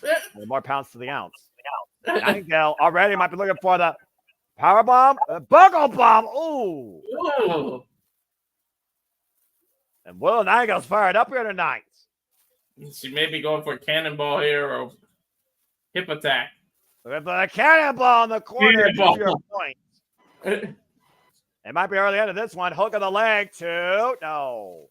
Speaker 1: More pounds to the ounce. Nightingale already might be looking for the power bomb. Buckle bomb. Ooh.
Speaker 2: Ooh.
Speaker 1: And Willow Nightingale's fired up here tonight.
Speaker 2: She may be going for a cannonball here or hip attack.
Speaker 1: Look at the cannonball in the corner.
Speaker 2: Cannonball.
Speaker 1: Your point. It might be early into this one. Hook of the leg, two. No.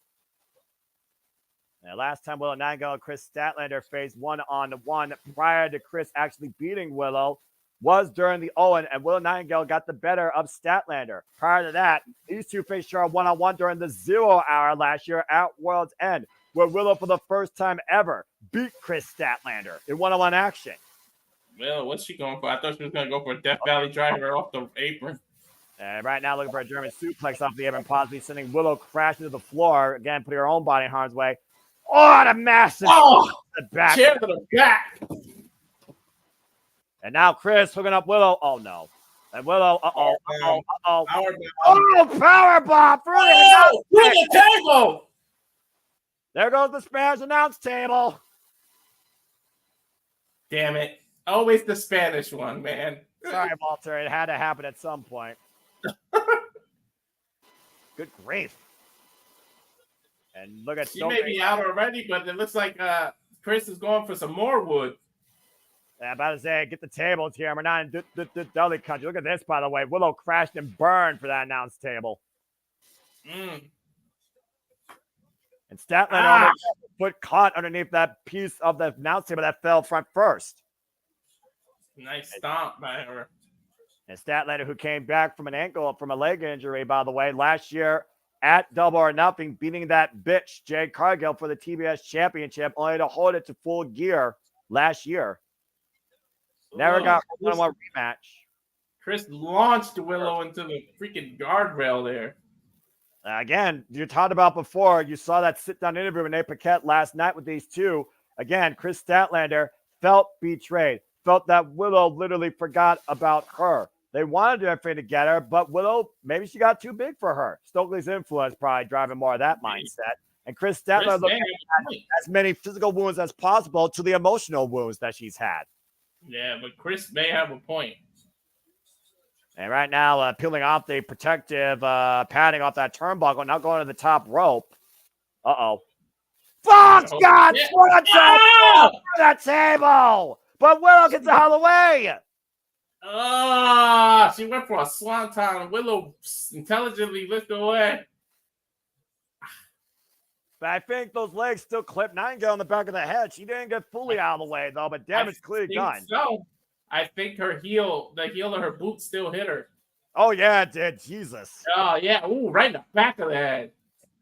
Speaker 1: And last time Willow Nightingale and Chris Statlander faced 1-on-1 prior to Chris actually beating Willow was during the Owen, and Willow Nightingale got the better of Statlander. Prior to that, these two faced each other 1-on-1 during the 0 hour last year at World's End, where Willow, for the first time ever, beat Chris Statlander in 1-on-1 action.
Speaker 2: Well, what's she going for? I thought she was going to go for a Death Valley driver off the apron.
Speaker 1: And right now, looking for a German suplex off the apron, possibly sending Willow crashing to the floor. Again, putting her own body in harm's way. Oh, the massive back.
Speaker 2: Chair to the back.
Speaker 1: And now Chris hooking up Willow. Oh, no. And Willow, uh-oh. Power bomb. Through
Speaker 2: the table.
Speaker 1: There goes the Spanish announce table.
Speaker 2: Damn it. Always the Spanish one, man.
Speaker 1: Sorry, Walter. It had to happen at some point. Good grief. And look at
Speaker 2: she may be out already, but it looks like Chris is going for some more wood.
Speaker 1: Yeah, about to say, get the tables here. We're not in Dudley country. Look at this, by the way. Willow crashed and burned for that announce table. And Statlander foot caught underneath that piece of the announce table that fell front first.
Speaker 2: Nice stomp by her.
Speaker 1: And Statlander, who came back from a leg injury, by the way, last year at Double or Nothing, beating that bitch, Jade Cargill, for the TBS Championship, only to hold it to full gear last year. Never got a one-on-one rematch.
Speaker 2: Chris launched Willow into the freaking guardrail there.
Speaker 1: Again, you talked about before, you saw that sit-down interview with Nate Paquette last night with these two. Again, Chris Statlander felt betrayed, felt that Willow literally forgot about her. They wanted to do everything together, but Willow, maybe she got too big for her. Stokely's influence probably driving more of that mindset. And Chris Statlander looked at as many physical wounds as possible to the emotional wounds that she's had.
Speaker 2: Yeah, but Chris may have a point.
Speaker 1: And right now, peeling off the protective padding off that turnbuckle, now going to the top rope. Uh-oh. Fox got that table! But Willow gets the hell away!
Speaker 2: She went for a swanton. Willow intelligently lifted away.
Speaker 1: But I think those legs still clipped Nightingale in the back of the head. She didn't get fully out of the way, though, but damage clearly done.
Speaker 2: So, I think the heel of her boot still hit her.
Speaker 1: Oh, yeah, it did. Jesus.
Speaker 2: Oh, yeah. Ooh, right in the back of the head.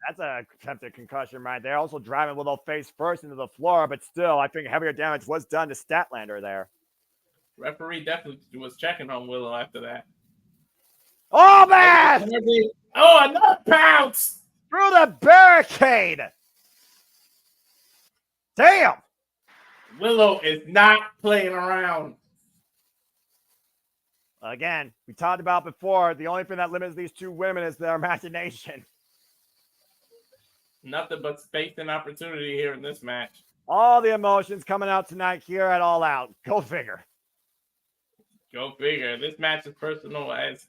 Speaker 1: That's a attempted concussion right there. Also driving Willow face first into the floor, but still, I think heavier damage was done to Statlander there.
Speaker 2: Referee definitely was checking on Willow after that.
Speaker 1: Oh, man!
Speaker 2: Oh, another pounce!
Speaker 1: Through the barricade! Damn!
Speaker 2: Willow is not playing around.
Speaker 1: Again, we talked about before, the only thing that limits these two women is their imagination.
Speaker 2: Nothing but space and opportunity here in this match.
Speaker 1: All the emotions coming out tonight here at All Out. Go figure.
Speaker 2: Go figure. This match is personal as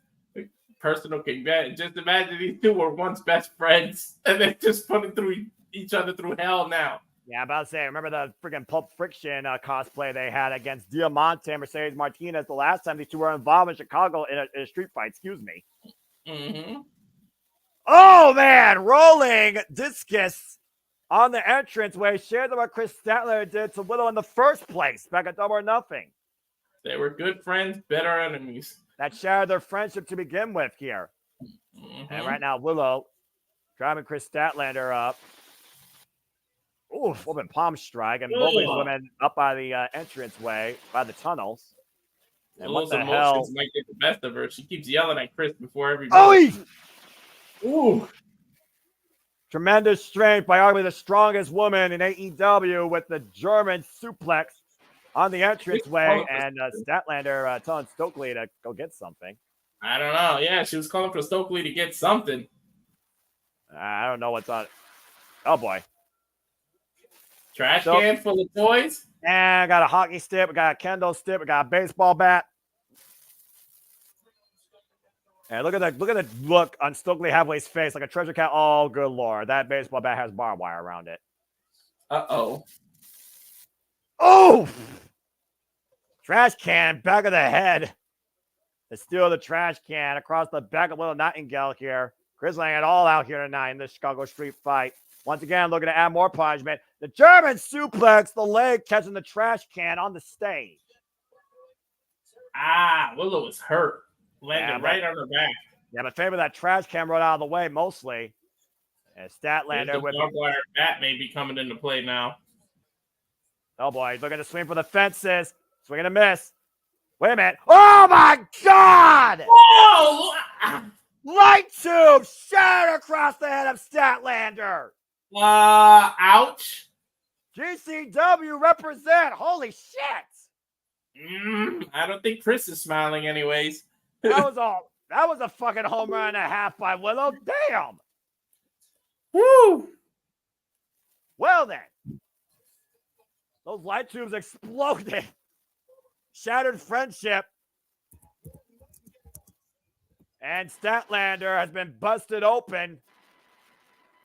Speaker 2: personal can get. Just imagine these two were once best friends and they're just putting through each other through hell now.
Speaker 1: Yeah, I'm about to say, remember the freaking Pulp Friction cosplay they had against Diamante and Mercedes Martinez the last time these two were involved in Chicago in a street fight. Excuse me.
Speaker 2: Mm-hmm.
Speaker 1: Oh, man. Rolling discus on the entranceway. Shared what Chris Statler did to Willow in the first place back at Double or Nothing.
Speaker 2: They were good friends, better enemies.
Speaker 1: That shared their friendship to begin with here.
Speaker 2: Mm-hmm.
Speaker 1: And right now, Willow driving Chris Statlander up. Ooh, open palm strike. And both these women up by the entranceway, by the tunnels. And
Speaker 2: Willow's
Speaker 1: what the
Speaker 2: emotions
Speaker 1: hell?
Speaker 2: might get the best of her. She keeps yelling at Chris before every
Speaker 1: Oh,
Speaker 2: ooh.
Speaker 1: Tremendous strength by arguably the strongest woman in AEW with the German suplex on the entranceway. And Statlander telling Stokely to go get something.
Speaker 2: I don't know. Yeah, she was calling for Stokely to get something.
Speaker 1: I don't know what's on. Oh, boy.
Speaker 2: Trash can full of toys.
Speaker 1: And I got a hockey stick. We got a kendo stick. We got a baseball bat. And look at the look on Stokely Hathaway's face, like a treasure cat. Oh, good lord. That baseball bat has barbed wire around it.
Speaker 2: Uh-oh.
Speaker 1: Oh! Trash can, back of the head. They steal the trash can across the back of Little Nightingale here. Chris laying it all out here tonight in this Chicago street fight. Once again, looking to add more punishment. The German suplex, the leg catching the trash can on the stage.
Speaker 2: Willow was hurt. Landed right on her back.
Speaker 1: Yeah, but favor that trash can right out of the way mostly. And Statlander with
Speaker 2: the wire bat may be coming into play now.
Speaker 1: Oh boy, he's looking to swing for the fences. Swinging a miss. Wait a minute. Oh my God!
Speaker 2: Whoa!
Speaker 1: Light tube shattered across the head of Statlander.
Speaker 2: Ouch.
Speaker 1: GCW represent. Holy shit.
Speaker 2: I don't think Chris is smiling anyways.
Speaker 1: That was a fucking home run and a half by Willow. Damn.
Speaker 2: Woo.
Speaker 1: Well then. Those light tubes exploded. Shattered friendship. And Statlander has been busted open.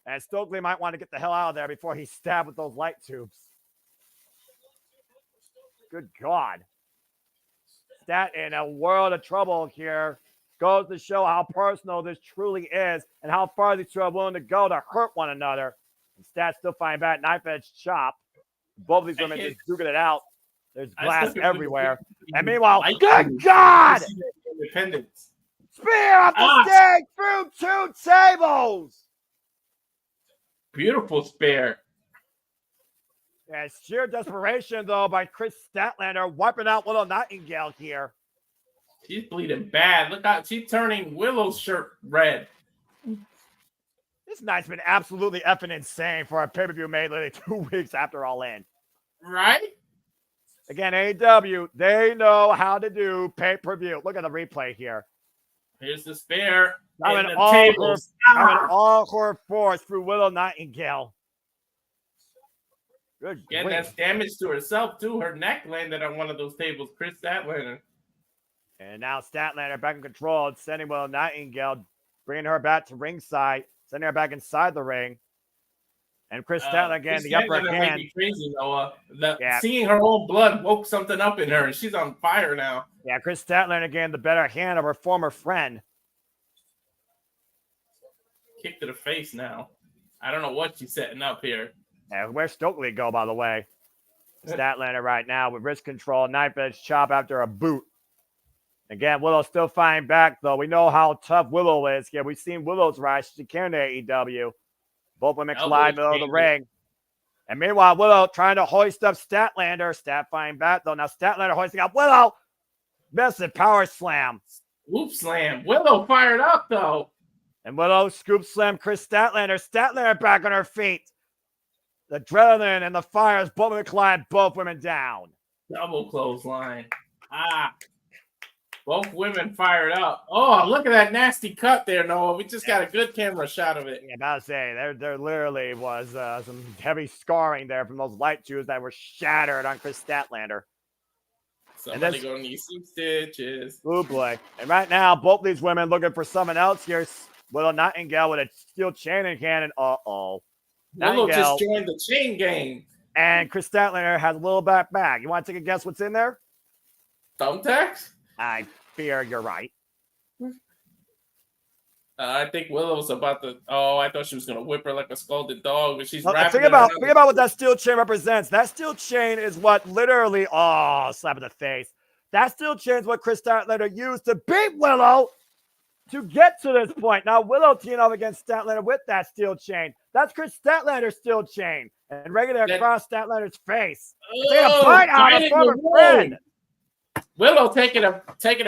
Speaker 1: And Stokely might want to get the hell out of there before he's stabbed with those light tubes. Good God. Stat in a world of trouble here. Goes to show how personal this truly is and how far these two are willing to go to hurt one another. And Stat still finding back knife edge chop. Both of these women just duking it out. There's glass everywhere. And meanwhile, good God!
Speaker 2: Independence.
Speaker 1: Spear off the stage through two tables.
Speaker 2: Beautiful spear.
Speaker 1: Yeah, sheer desperation, though, by Chris Statlander wiping out Little Nightingale here.
Speaker 2: She's bleeding bad. Look out. She's turning Willow's shirt red.
Speaker 1: This night's been absolutely effing insane for a pay-per-view made literally 2 weeks after All In.
Speaker 2: Right?
Speaker 1: Again, AEW, they know how to do pay-per-view. Look at the replay here.
Speaker 2: Here's the spear.
Speaker 1: Coming all her force through Willow Nightingale. Good.
Speaker 2: Yeah, that's damage to herself, too. Her neck landed on one of those tables. Chris Statlander.
Speaker 1: And now Statlander back in control, sending Willow Nightingale, bringing her back to ringside, sending her back inside the ring. And Chris Statlander again, the upper hand.
Speaker 2: Crazy, Noah. Seeing her own blood woke something up in her, and she's on fire now.
Speaker 1: Yeah, Chris Statlander again, the better hand of her former friend.
Speaker 2: Kick to the face now. I don't know what she's setting up here.
Speaker 1: Yeah, where's Stokely go, by the way? Statlander right now with wrist control, knife edge chop after a boot. Again, Willow still fighting back, though. We know how tough Willow is. Yeah, we've seen Willow's rise. She came to AEW. Both women collide below the ring. And meanwhile, Willow trying to hoist up Statlander. Stat fighting back, though. Now Statlander hoisting up Willow. Massive power slam.
Speaker 2: Whoop slam. Willow fired up, though.
Speaker 1: And Willow scoop slam Chris Statlander. Statlander back on her feet. The adrenaline and the fires both women collide, both women down.
Speaker 2: Double clothesline. Both women fired up. Oh, look at that nasty cut there, Noah. We just got a good camera shot of it.
Speaker 1: Yeah, about to say, there literally was some heavy scarring there from those light tubes that were shattered on Chris Statlander.
Speaker 2: Somebody gonna need some stitches.
Speaker 1: Oh boy. And right now, both these women looking for someone else here. Willow Nightingale with a steel chain in hand, and
Speaker 2: Willow
Speaker 1: Nightingale
Speaker 2: just joined the chain gang.
Speaker 1: And Chris Statlander has a little back bag. You want to take a guess what's in there?
Speaker 2: Thumbtacks?
Speaker 1: I fear you're right.
Speaker 2: I think Willow's about to. Oh, I thought she was gonna whip her like a scalded dog, but she's wrapping
Speaker 1: think about what that steel chain represents. That steel chain is what literally, slap in the face. That steel chain is what Chris Statlander used to beat Willow to get to this point. Now Willow teaming up against Statlander with that steel chain. That's Chris Statlander's steel chain, and regular across Statlander's face. Take a bite out of former friend.
Speaker 2: Willow taking a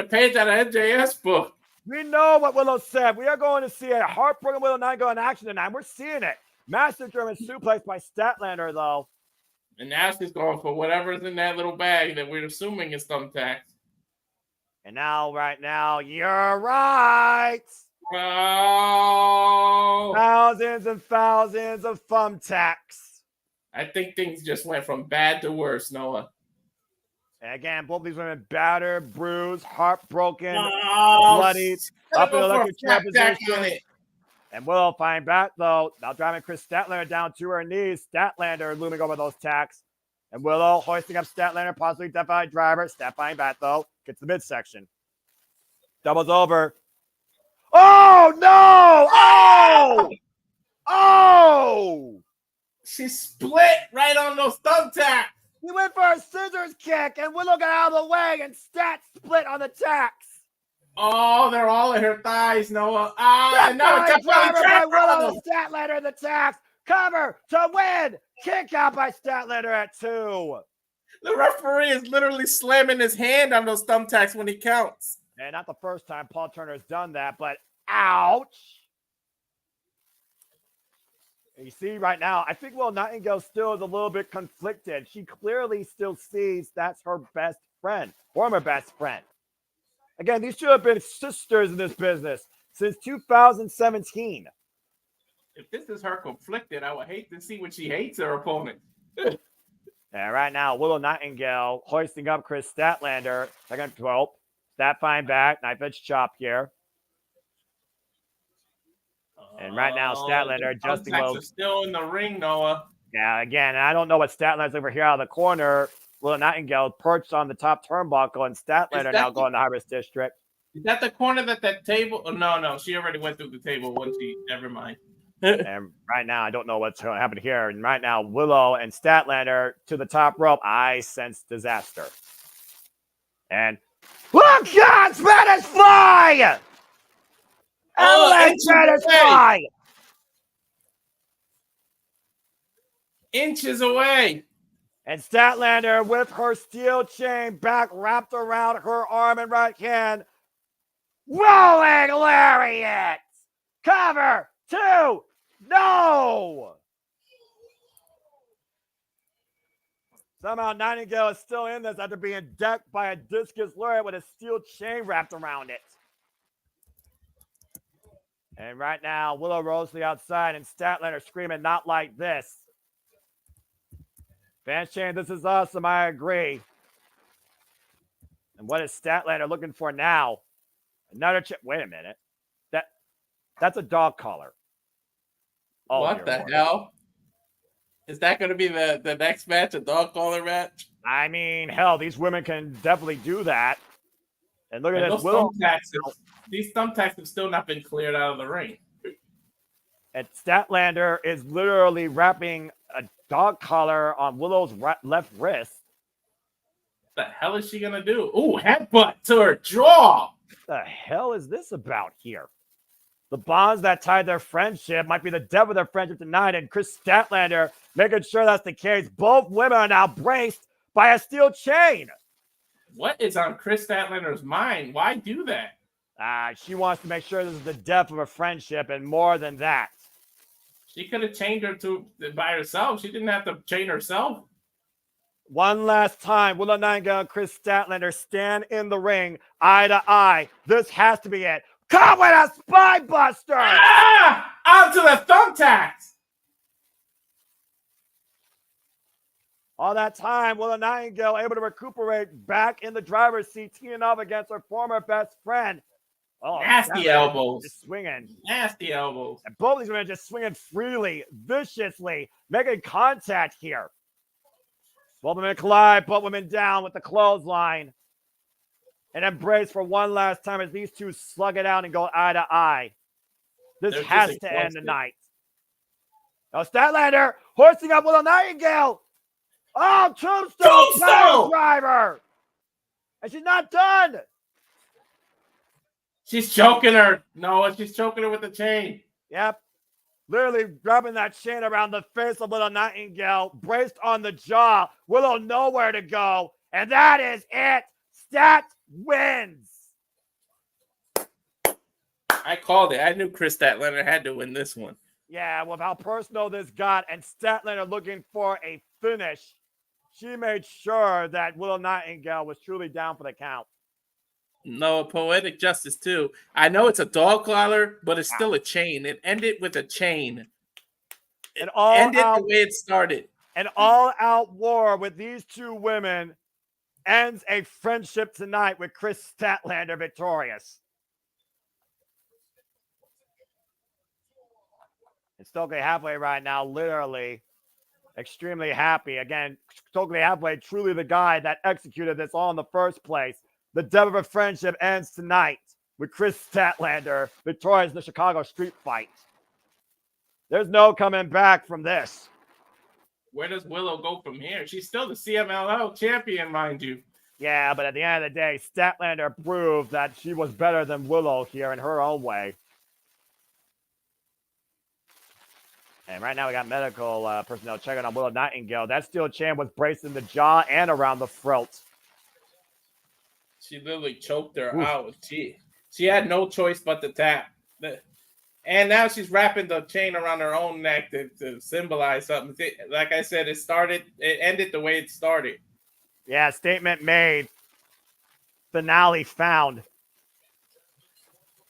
Speaker 2: page out of NJS book.
Speaker 1: We know what Willow said. We are going to see a heartbroken Willow Nightingale in action tonight. We're seeing it. Massive German suplex by Statlander, though.
Speaker 2: And now she's going for whatever's in that little bag that we're assuming is thumbtacks.
Speaker 1: And now, right now, you're right.
Speaker 2: Oh.
Speaker 1: Thousands and thousands of thumbtacks.
Speaker 2: I think things just went from bad to worse, Noah.
Speaker 1: And again, both these women battered, bruised, heartbroken, bloodied, up in the electric chair position. And Willow fighting back, though. Now driving Chris Statlander down to her knees. Statlander looming over those tacks. And Willow hoisting up Statlander, possibly death by driver. Stat fighting back, though. Gets the midsection. Doubles over. Oh, no! Oh! Oh!
Speaker 2: She split right on those thumbtacks.
Speaker 1: He went for a scissors kick, and Willow got out of the way, and Stat split on the tacks.
Speaker 2: Oh, they're all in her thighs, Noah. And now it's
Speaker 1: driver by Willow. Statlander in the tacks. Cover to win. Kick out by Statlander at 2.
Speaker 2: The referee is literally slamming his hand on those thumbtacks when he counts.
Speaker 1: And not the first time Paul Turner's done that, but ouch. You see right now, I think Willow Nightingale still is a little bit conflicted. She clearly still sees that's her best friend, former best friend. Again, these should have been sisters in this business since 2017.
Speaker 2: If this is her conflicted, I would hate to see when she hates her opponent.
Speaker 1: And right now, Willow Nightingale hoisting up Chris Statlander. Second 12. Stat fine back. Knife edge chop here. And right now, Statlander adjusting low.
Speaker 2: Still in the ring, Noah.
Speaker 1: Yeah, again, I don't know what Statlander's over here out of the corner. Willow Nightingale perched on the top turnbuckle, and Statlander now going to Harvest District.
Speaker 2: Is that the corner that table? Oh, no, she already went through the table. Never mind.
Speaker 1: And right now, I don't know what's going to happen here. And right now, Willow and Statlander to the top rope. I sense disaster. And look, God, Spanish Fly! Spanish Fly!
Speaker 2: Inches away.
Speaker 1: And Statlander with her steel chain back wrapped around her arm and right hand. Rolling lariat! Cover 2! No! Somehow Nightingale is still in this after being decked by a discus lariat with a steel chain wrapped around it. And right now, Willow rolls to the outside and Statlander screaming, "Not like this." Fans chanting, "This is awesome, I agree." And what is Statlander looking for now? Another chip. Wait a minute. That's a dog collar. Oh,
Speaker 2: what the hell? Is that going to be the next match, a dog collar match?
Speaker 1: I mean, hell, these women can definitely do that. And look at this.
Speaker 2: These thumbtacks have still not been cleared out of the ring.
Speaker 1: And Statlander is literally wrapping a dog collar on Willow's left wrist.
Speaker 2: What the hell is she going to do? Ooh, headbutt to her jaw.
Speaker 1: What the hell is this about here? The bonds that tied their friendship might be the depth of their friendship tonight, and Chris Statlander making sure that's the case. Both women are now braced by a steel chain.
Speaker 2: What is on Chris Statlander's mind? Why do that?
Speaker 1: She wants to make sure this is the death of a friendship and more than that.
Speaker 2: She could have chained her to by herself. She didn't have to chain herself.
Speaker 1: One last time, Willow Nightingale and Chris Statlander stand in the ring, eye to eye. This has to be it. Come with a spy buster!
Speaker 2: Onto the thumbtacks!
Speaker 1: All that time, Willow Nightingale able to recuperate back in the driver's seat, teeing up against her former best friend. Oh,
Speaker 2: nasty elbows.
Speaker 1: Just swinging.
Speaker 2: Nasty elbows.
Speaker 1: And both these women just swinging freely, viciously, making contact here. Both women collide, both women down with the clothesline. And embrace for one last time as these two slug it out and go eye to eye. This has to end the night. Now Statlander hoisting up Willow Nightingale. Oh, tombstone driver. And she's not done.
Speaker 2: She's choking her. No, she's choking her with the chain.
Speaker 1: Yep. Literally grabbing that chain around the face of Willow Nightingale, braced on the jaw. Willow nowhere to go. And that is it. Stat wins.
Speaker 2: I called it. I knew Chris Statlander had to win this one.
Speaker 1: Yeah, with how personal this got and Statlander looking for a finish, she made sure that Willow Nightingale was truly down for the count.
Speaker 2: No, poetic justice too. I know it's a dog collar, but it's still a chain. It ended with a chain. It ended the way it started.
Speaker 1: An all-out war with these two women ends a friendship tonight with Chris Statlander victorious. And Stokely Hathaway right now, literally extremely happy. Again, Stokely Hathaway, truly the guy that executed this all in the first place. The death of a friendship ends tonight with Chris Statlander victorious in the Chicago street fight. There's no coming back from this.
Speaker 2: Where does Willow go from here? She's still the CMLL champion, mind you.
Speaker 1: Yeah, but at the end of the day, Statlander proved that she was better than Willow here in her own way. And right now we got medical personnel checking on Willow Nightingale. That steel chain was braced in the jaw and around the throat.
Speaker 2: She literally choked her out. She had no choice but to tap. And now she's wrapping the chain around her own neck to symbolize something. Like I said, it ended the way it started.
Speaker 1: Yeah, statement made. Finale found.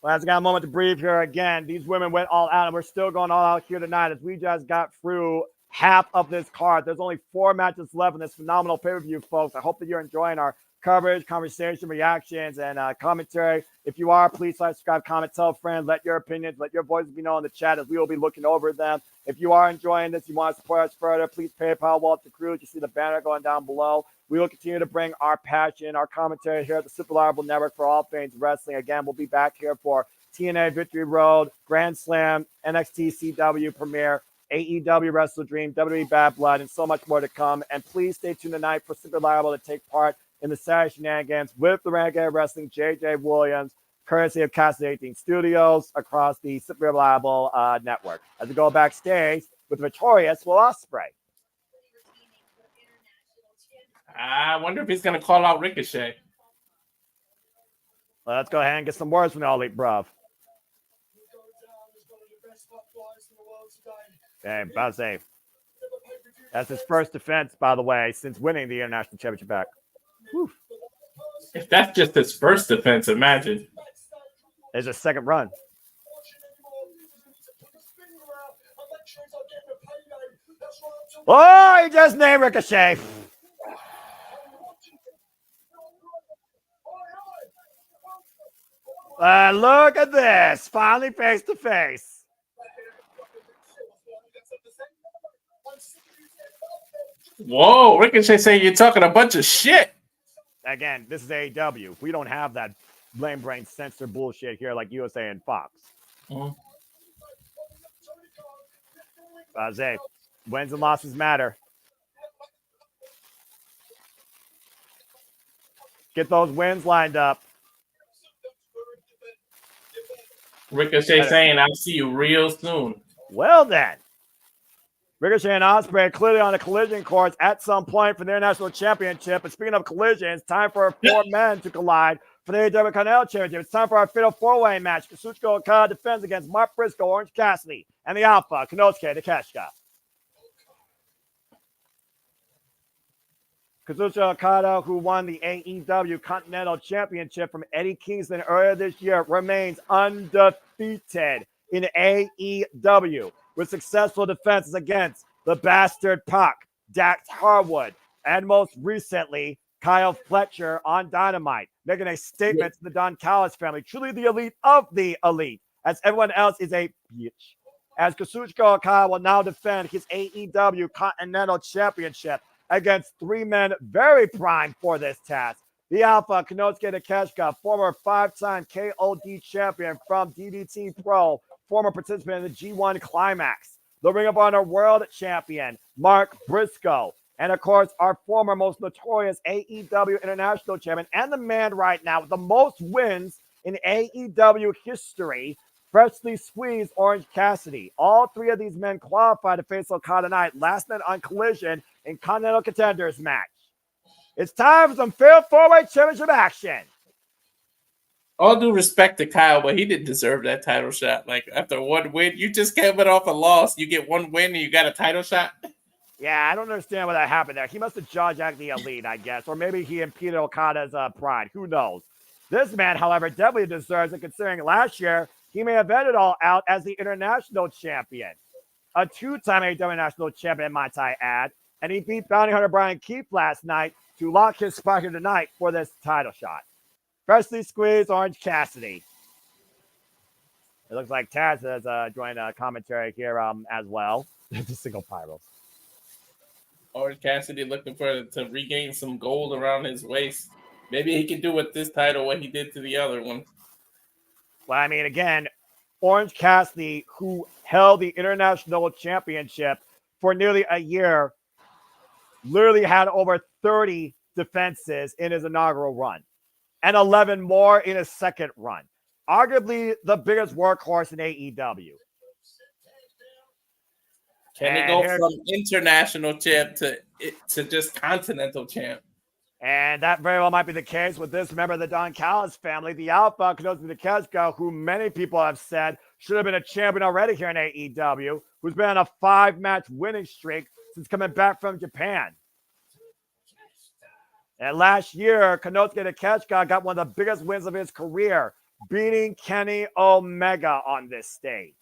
Speaker 1: Well, I got a moment to breathe here again. These women went all out, and we're still going all out here tonight as we just got through half of this card. There's only 4 matches left in this phenomenal pay-per-view, folks. I hope that you're enjoying our coverage, conversation, reactions, and commentary. If you are, please like, subscribe, comment, tell a friend, let your opinions, let your voices be known in the chat as we will be looking over them. If you are enjoying this, you want to support us further, please PayPal, Walter Cruz. You see the banner going down below. We will continue to bring our passion, our commentary here at the Super Reliable Network for all things wrestling. Again, we'll be back here for TNA Victory Road, Grand Slam, NXT CW Premiere, AEW Wrestle Dream, WWE Bad Blood, and so much more to come. And please stay tuned tonight for Super Reliable to take part in the Saturday Shenanigans with the Renegade Wrestling JJ Williams, courtesy of Castle 18 Studios across the Super Reliable Network. As we go backstage with victorious Will Ospreay.
Speaker 2: I wonder if he's going to call out Ricochet.
Speaker 1: Well, let's go ahead and get some words from the All Elite Bruv. Hey, about to say, that's his first defense, by the way, since winning the International Championship back. Whew.
Speaker 2: If that's just his first defense, imagine.
Speaker 1: It's a second run. Oh, he just named Ricochet. Look at this. Finally face to face.
Speaker 2: Whoa, Ricochet saying you're talking a bunch of shit.
Speaker 1: Again, this is AEW. We don't have that lame brain censor bullshit here like USA and Fox. Zay, wins and losses matter. Get those wins lined up.
Speaker 2: Ricochet saying, I'll see you real soon.
Speaker 1: Well then. Ricochet and Ospreay clearly on the collision course at some point for the International Championship. And speaking of collisions, time for 4 men to collide for the AEW Continental Championship. It's time for our fatal 4-way match. Kazuchika Okada defends against Mark Briscoe, Orange Cassidy, and the Alpha, Konosuke Takeshita. Kazuchika Okada, who won the AEW Continental Championship from Eddie Kingston earlier this year, remains undefeated in AEW with successful defenses against the Bastard Pac, Dax Harwood, and most recently, Kyle Fletcher on Dynamite, making a statement to the Don Callis family, truly the elite of the elite, as everyone else is a bitch. As Kazuchika Okada will now defend his AEW Continental Championship against 3 men very primed for this task. The Alpha, Konosuke Takeshita, former 5-time KOD champion from DDT Pro, former participant in the G1 Climax. The Ring of Honor World Champion, Mark Briscoe. And, of course, our former most notorious AEW International Champion and the man right now with the most wins in AEW history, freshly squeezed Orange Cassidy. All 3 of these men qualified to face Okada tonight last night on Collision in Continental Contenders match. It's time for some fair 4-way championship action.
Speaker 2: All due respect to Kyle, but he didn't deserve that title shot. Like, after 1 win, you just came off a loss. You get 1 win and you got a title shot.
Speaker 1: Yeah, I don't understand what that happened there. He must have jaw-jacked the elite, I guess. Or maybe he impeded Okada's pride. Who knows? This man, however, definitely deserves it, considering last year he may have ended All Out as the international champion. A 2-time AEW national champion, might I add. And he beat Bounty Hunter Brian Keith last night to lock his spot here tonight for this title shot. Freshly squeezed Orange Cassidy. It looks like Taz has joined commentary here as well. It's a single pyro.
Speaker 2: Orange Cassidy looking to regain some gold around his waist. Maybe he can do with this title what he did to the other one.
Speaker 1: Well, I mean, again, Orange Cassidy, who held the International Championship for nearly a year, literally had over 30 defenses in his inaugural run and 11 more in his second run. Arguably the biggest workhorse in AEW.
Speaker 2: Can he go from international champ to just continental champ?
Speaker 1: And that very well might be the case with this member of the Don Callis family, the Alpha, Konosuke Takeshita, who many people have said should have been a champion already here in AEW, who's been on a 5-match winning streak since coming back from Japan. And last year, Konosuke Takeshita got one of the biggest wins of his career, beating Kenny Omega on this stage.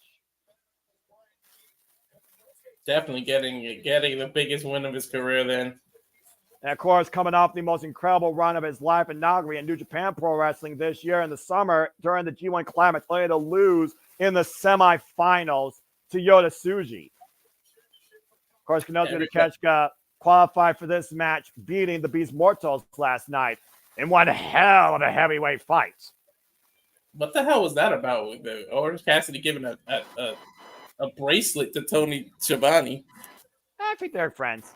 Speaker 2: Definitely getting the biggest win of his career then.
Speaker 1: And, of course, coming off the most incredible run of his life inaugurated in New Japan Pro Wrestling this year in the summer during the G1 Climax, only to lose in the semifinals to Yota Tsuji. Of course, Konosuke Takeshita qualified for this match, beating the Beast Mortals last night in one hell of a heavyweight fight.
Speaker 2: What the hell was that about? With the Orange Cassidy giving a bracelet to Tony Schiavone?
Speaker 1: I think they're friends.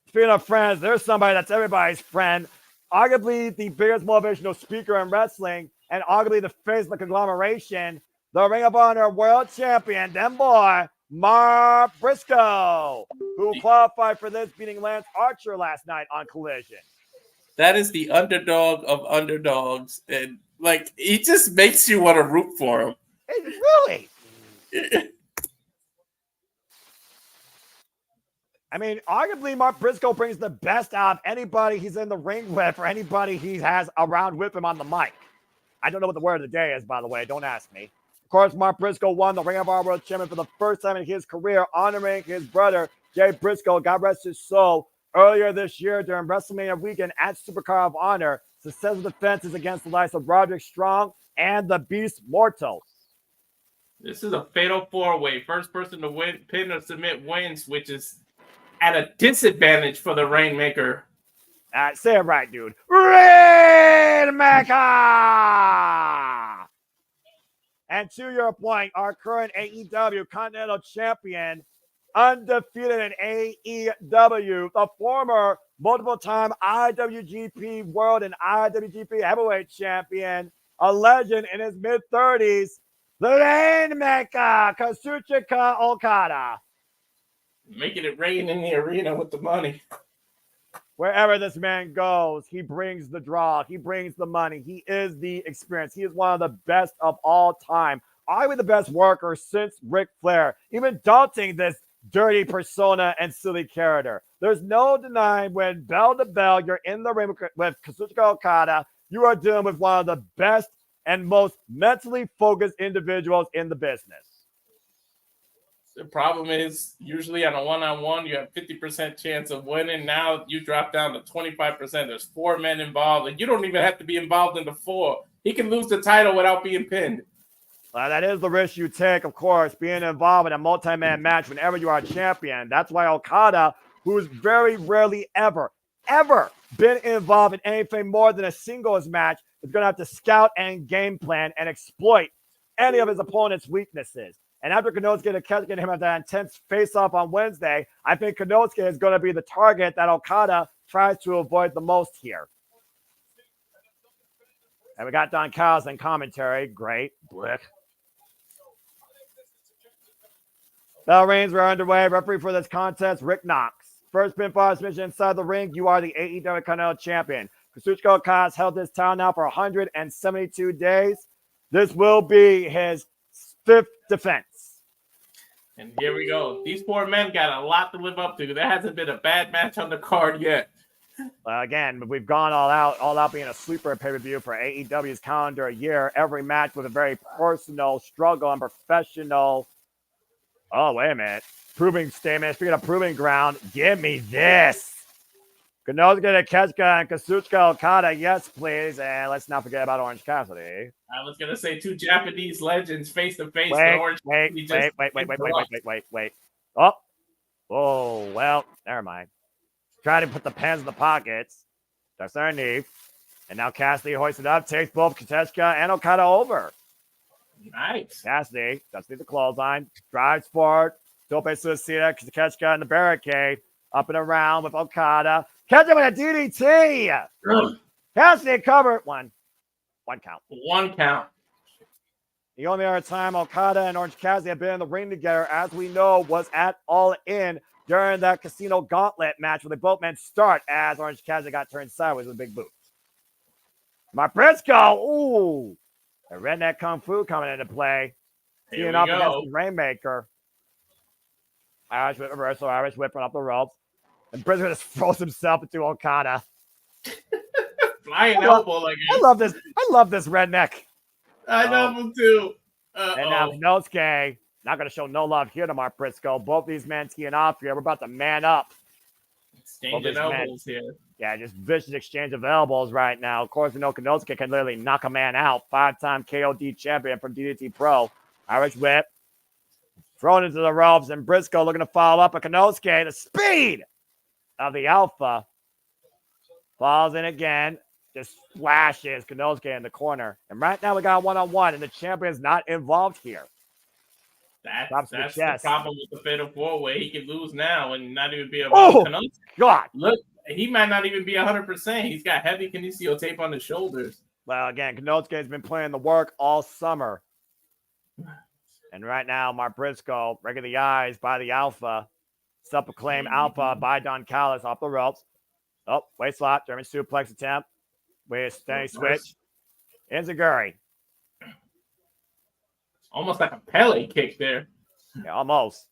Speaker 1: Speaking of friends, there's somebody that's everybody's friend. Arguably the biggest motivational speaker in wrestling and arguably the face of the conglomeration, the Ring of Honor World Champion, them boy, Mark Briscoe, who qualified for this, beating Lance Archer last night on Collision.
Speaker 2: That is the underdog of underdogs. And, like, he just makes you want to root for him.
Speaker 1: Really? I mean, arguably, Mark Briscoe brings the best out of anybody he's in the ring with or anybody he has around with him on the mic. I don't know what the word of the day is, by the way. Don't ask me. Of course, Mark Briscoe won the Ring of Honor World Champion for the first time in his career, honoring his brother, Jay Briscoe, God rest his soul, earlier this year during WrestleMania weekend at Supercard of Honor. Successful defenses against the likes of Roderick Strong and the Beast Mortals.
Speaker 2: This is a fatal 4-way. First person to win, pin or submit wins, which is at a disadvantage for the Rainmaker.
Speaker 1: Say it right, dude. Rainmaker! And to your point, our current AEW Continental Champion, undefeated in AEW, the former multiple-time IWGP World and IWGP Heavyweight Champion, a legend in his mid-30s, the Rainmaker, Kazuchika Okada.
Speaker 2: Making it rain in the arena with the money.
Speaker 1: Wherever this man goes, he brings the draw. He brings the money. He is the experience. He is one of the best of all time. Arguably the best worker since Ric Flair, even daunting this dirty persona and silly character. There's no denying when bell to bell, you're in the ring with Kazuchika Okada, you are dealing with one of the best and most mentally focused individuals in the business.
Speaker 2: The problem is usually on a one-on-one, you have 50% chance of winning. Now you drop down to 25%. There's 4 men involved, and you don't even have to be involved in the 4. He can lose the title without being pinned.
Speaker 1: That is the risk you take, of course, being involved in a multi-man match whenever you are a champion. That's why Okada, who's very rarely ever been involved in anything more than a singles match, is going to have to scout and game plan and exploit any of his opponent's weaknesses. And after Konosuke getting him at that intense face-off on Wednesday, I think Konosuke is going to be the target that Okada tries to avoid the most here. And we got Don Callis in commentary. Great. Blick. Bell rings were underway. Referee for this contest, Rick Knox. First pinfall submission inside the ring. You are the AEW Continental Champion. Kazuchika Okada has held this title now for 172 days. This will be his 5th defense.
Speaker 2: And here we go. These 4 men got a lot to live up to. There hasn't been a bad match on the card yet.
Speaker 1: Again, we've gone all out being a sleeper pay-per-view for AEW's calendar year. Every match with a very personal struggle and professional. Oh, wait a minute. Proving statement. Speaking of proving ground, give me this. Konosuke Takeshita and Kazuchika Okada, yes, please. And let's not forget about Orange Cassidy.
Speaker 2: I was gonna say 2 Japanese legends face to face.
Speaker 1: Wait. Oh, well, never mind. Try to put the pens in the pockets. That's underneath. And now Cassidy hoists it up, takes both Takeshita and Okada over.
Speaker 2: Nice.
Speaker 1: Cassidy doesn't need the clothesline. Drives forward. Tope Suicida, Takeshita in the barricade. Up and around with Okada. Catch him with a DDT. Cassidy covered. One count.
Speaker 2: 1 count.
Speaker 1: The only other time Okada and Orange Cassidy have been in the ring together, as we know, was at All In during that Casino Gauntlet match where they both men start as Orange Cassidy got turned sideways with big boots. Mark Briscoe. Ooh. The redneck kung fu coming into play. Teeing up against the Rainmaker. Irish whip reversal, Irish whip up the ropes. And Briscoe just throws himself into Okada.
Speaker 2: Flying elbow, I guess.
Speaker 1: I love this redneck.
Speaker 2: I love him too.
Speaker 1: And now Konosuke, not going to show no love here to Mark Briscoe. Both these men teeing off here. We're about to man up.
Speaker 2: Exchanging elbows here.
Speaker 1: Yeah, just vicious exchange of elbows right now. Of course, we know Konosuke can literally knock a man out. 5-time KOD champion from DDT Pro. Irish whip. Thrown into the ropes, and Briscoe looking to follow up. But Konosuke, the speed of the Alpha, falls in again. Just flashes Konosuke in the corner. And right now we got a one-on-one, and the champion's not involved here.
Speaker 2: That's the problem with the Fatal 4-Way. He can lose now and not even be able to.
Speaker 1: God.
Speaker 2: Look, he might not even be 100%. He's got heavy kinesio tape on his shoulders.
Speaker 1: Well, again, Konosuke has been playing the work all summer. And right now, Mark Briscoe, breaking the eyes by the Alpha. Self-proclaimed Alpha by Don Callis off the ropes. Oh, waist lock, German suplex attempt. With a steady switch. Enziguri.
Speaker 2: Almost like a Pele kick there.
Speaker 1: Yeah, almost.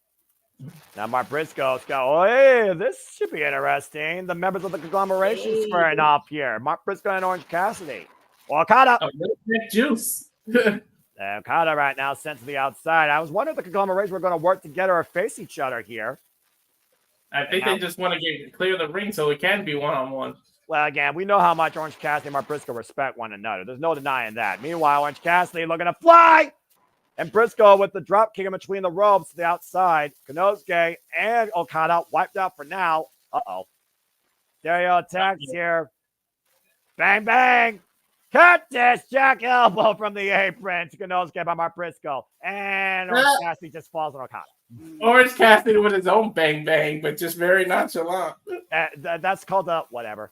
Speaker 1: Now Mark Briscoe's got, oh, hey, this should be interesting. The members of the conglomeration squaring off here. Mark Briscoe and Orange Cassidy. Well, Okada.
Speaker 2: Juice.
Speaker 1: Okada right now sent to the outside. I was wondering if the conglomeration were going to work together or face each other here.
Speaker 2: I think they just want to clear the ring so it can be one-on-one.
Speaker 1: Well, again, we know how much Orange Cassidy and Mark Briscoe respect one another. There's no denying that. Meanwhile, Orange Cassidy looking to fly. And Briscoe with the drop kick in between the ropes to the outside. Konosuke and Okada wiped out for now. Uh-oh. Stereo attacks here. Bang, bang. Cut this Jack elbow from the apron to Konosuke by Mark Briscoe. And Orange Cassidy just falls on Okada.
Speaker 2: Orange Cassidy with his own bang, bang, but just very nonchalant.
Speaker 1: That's called the whatever.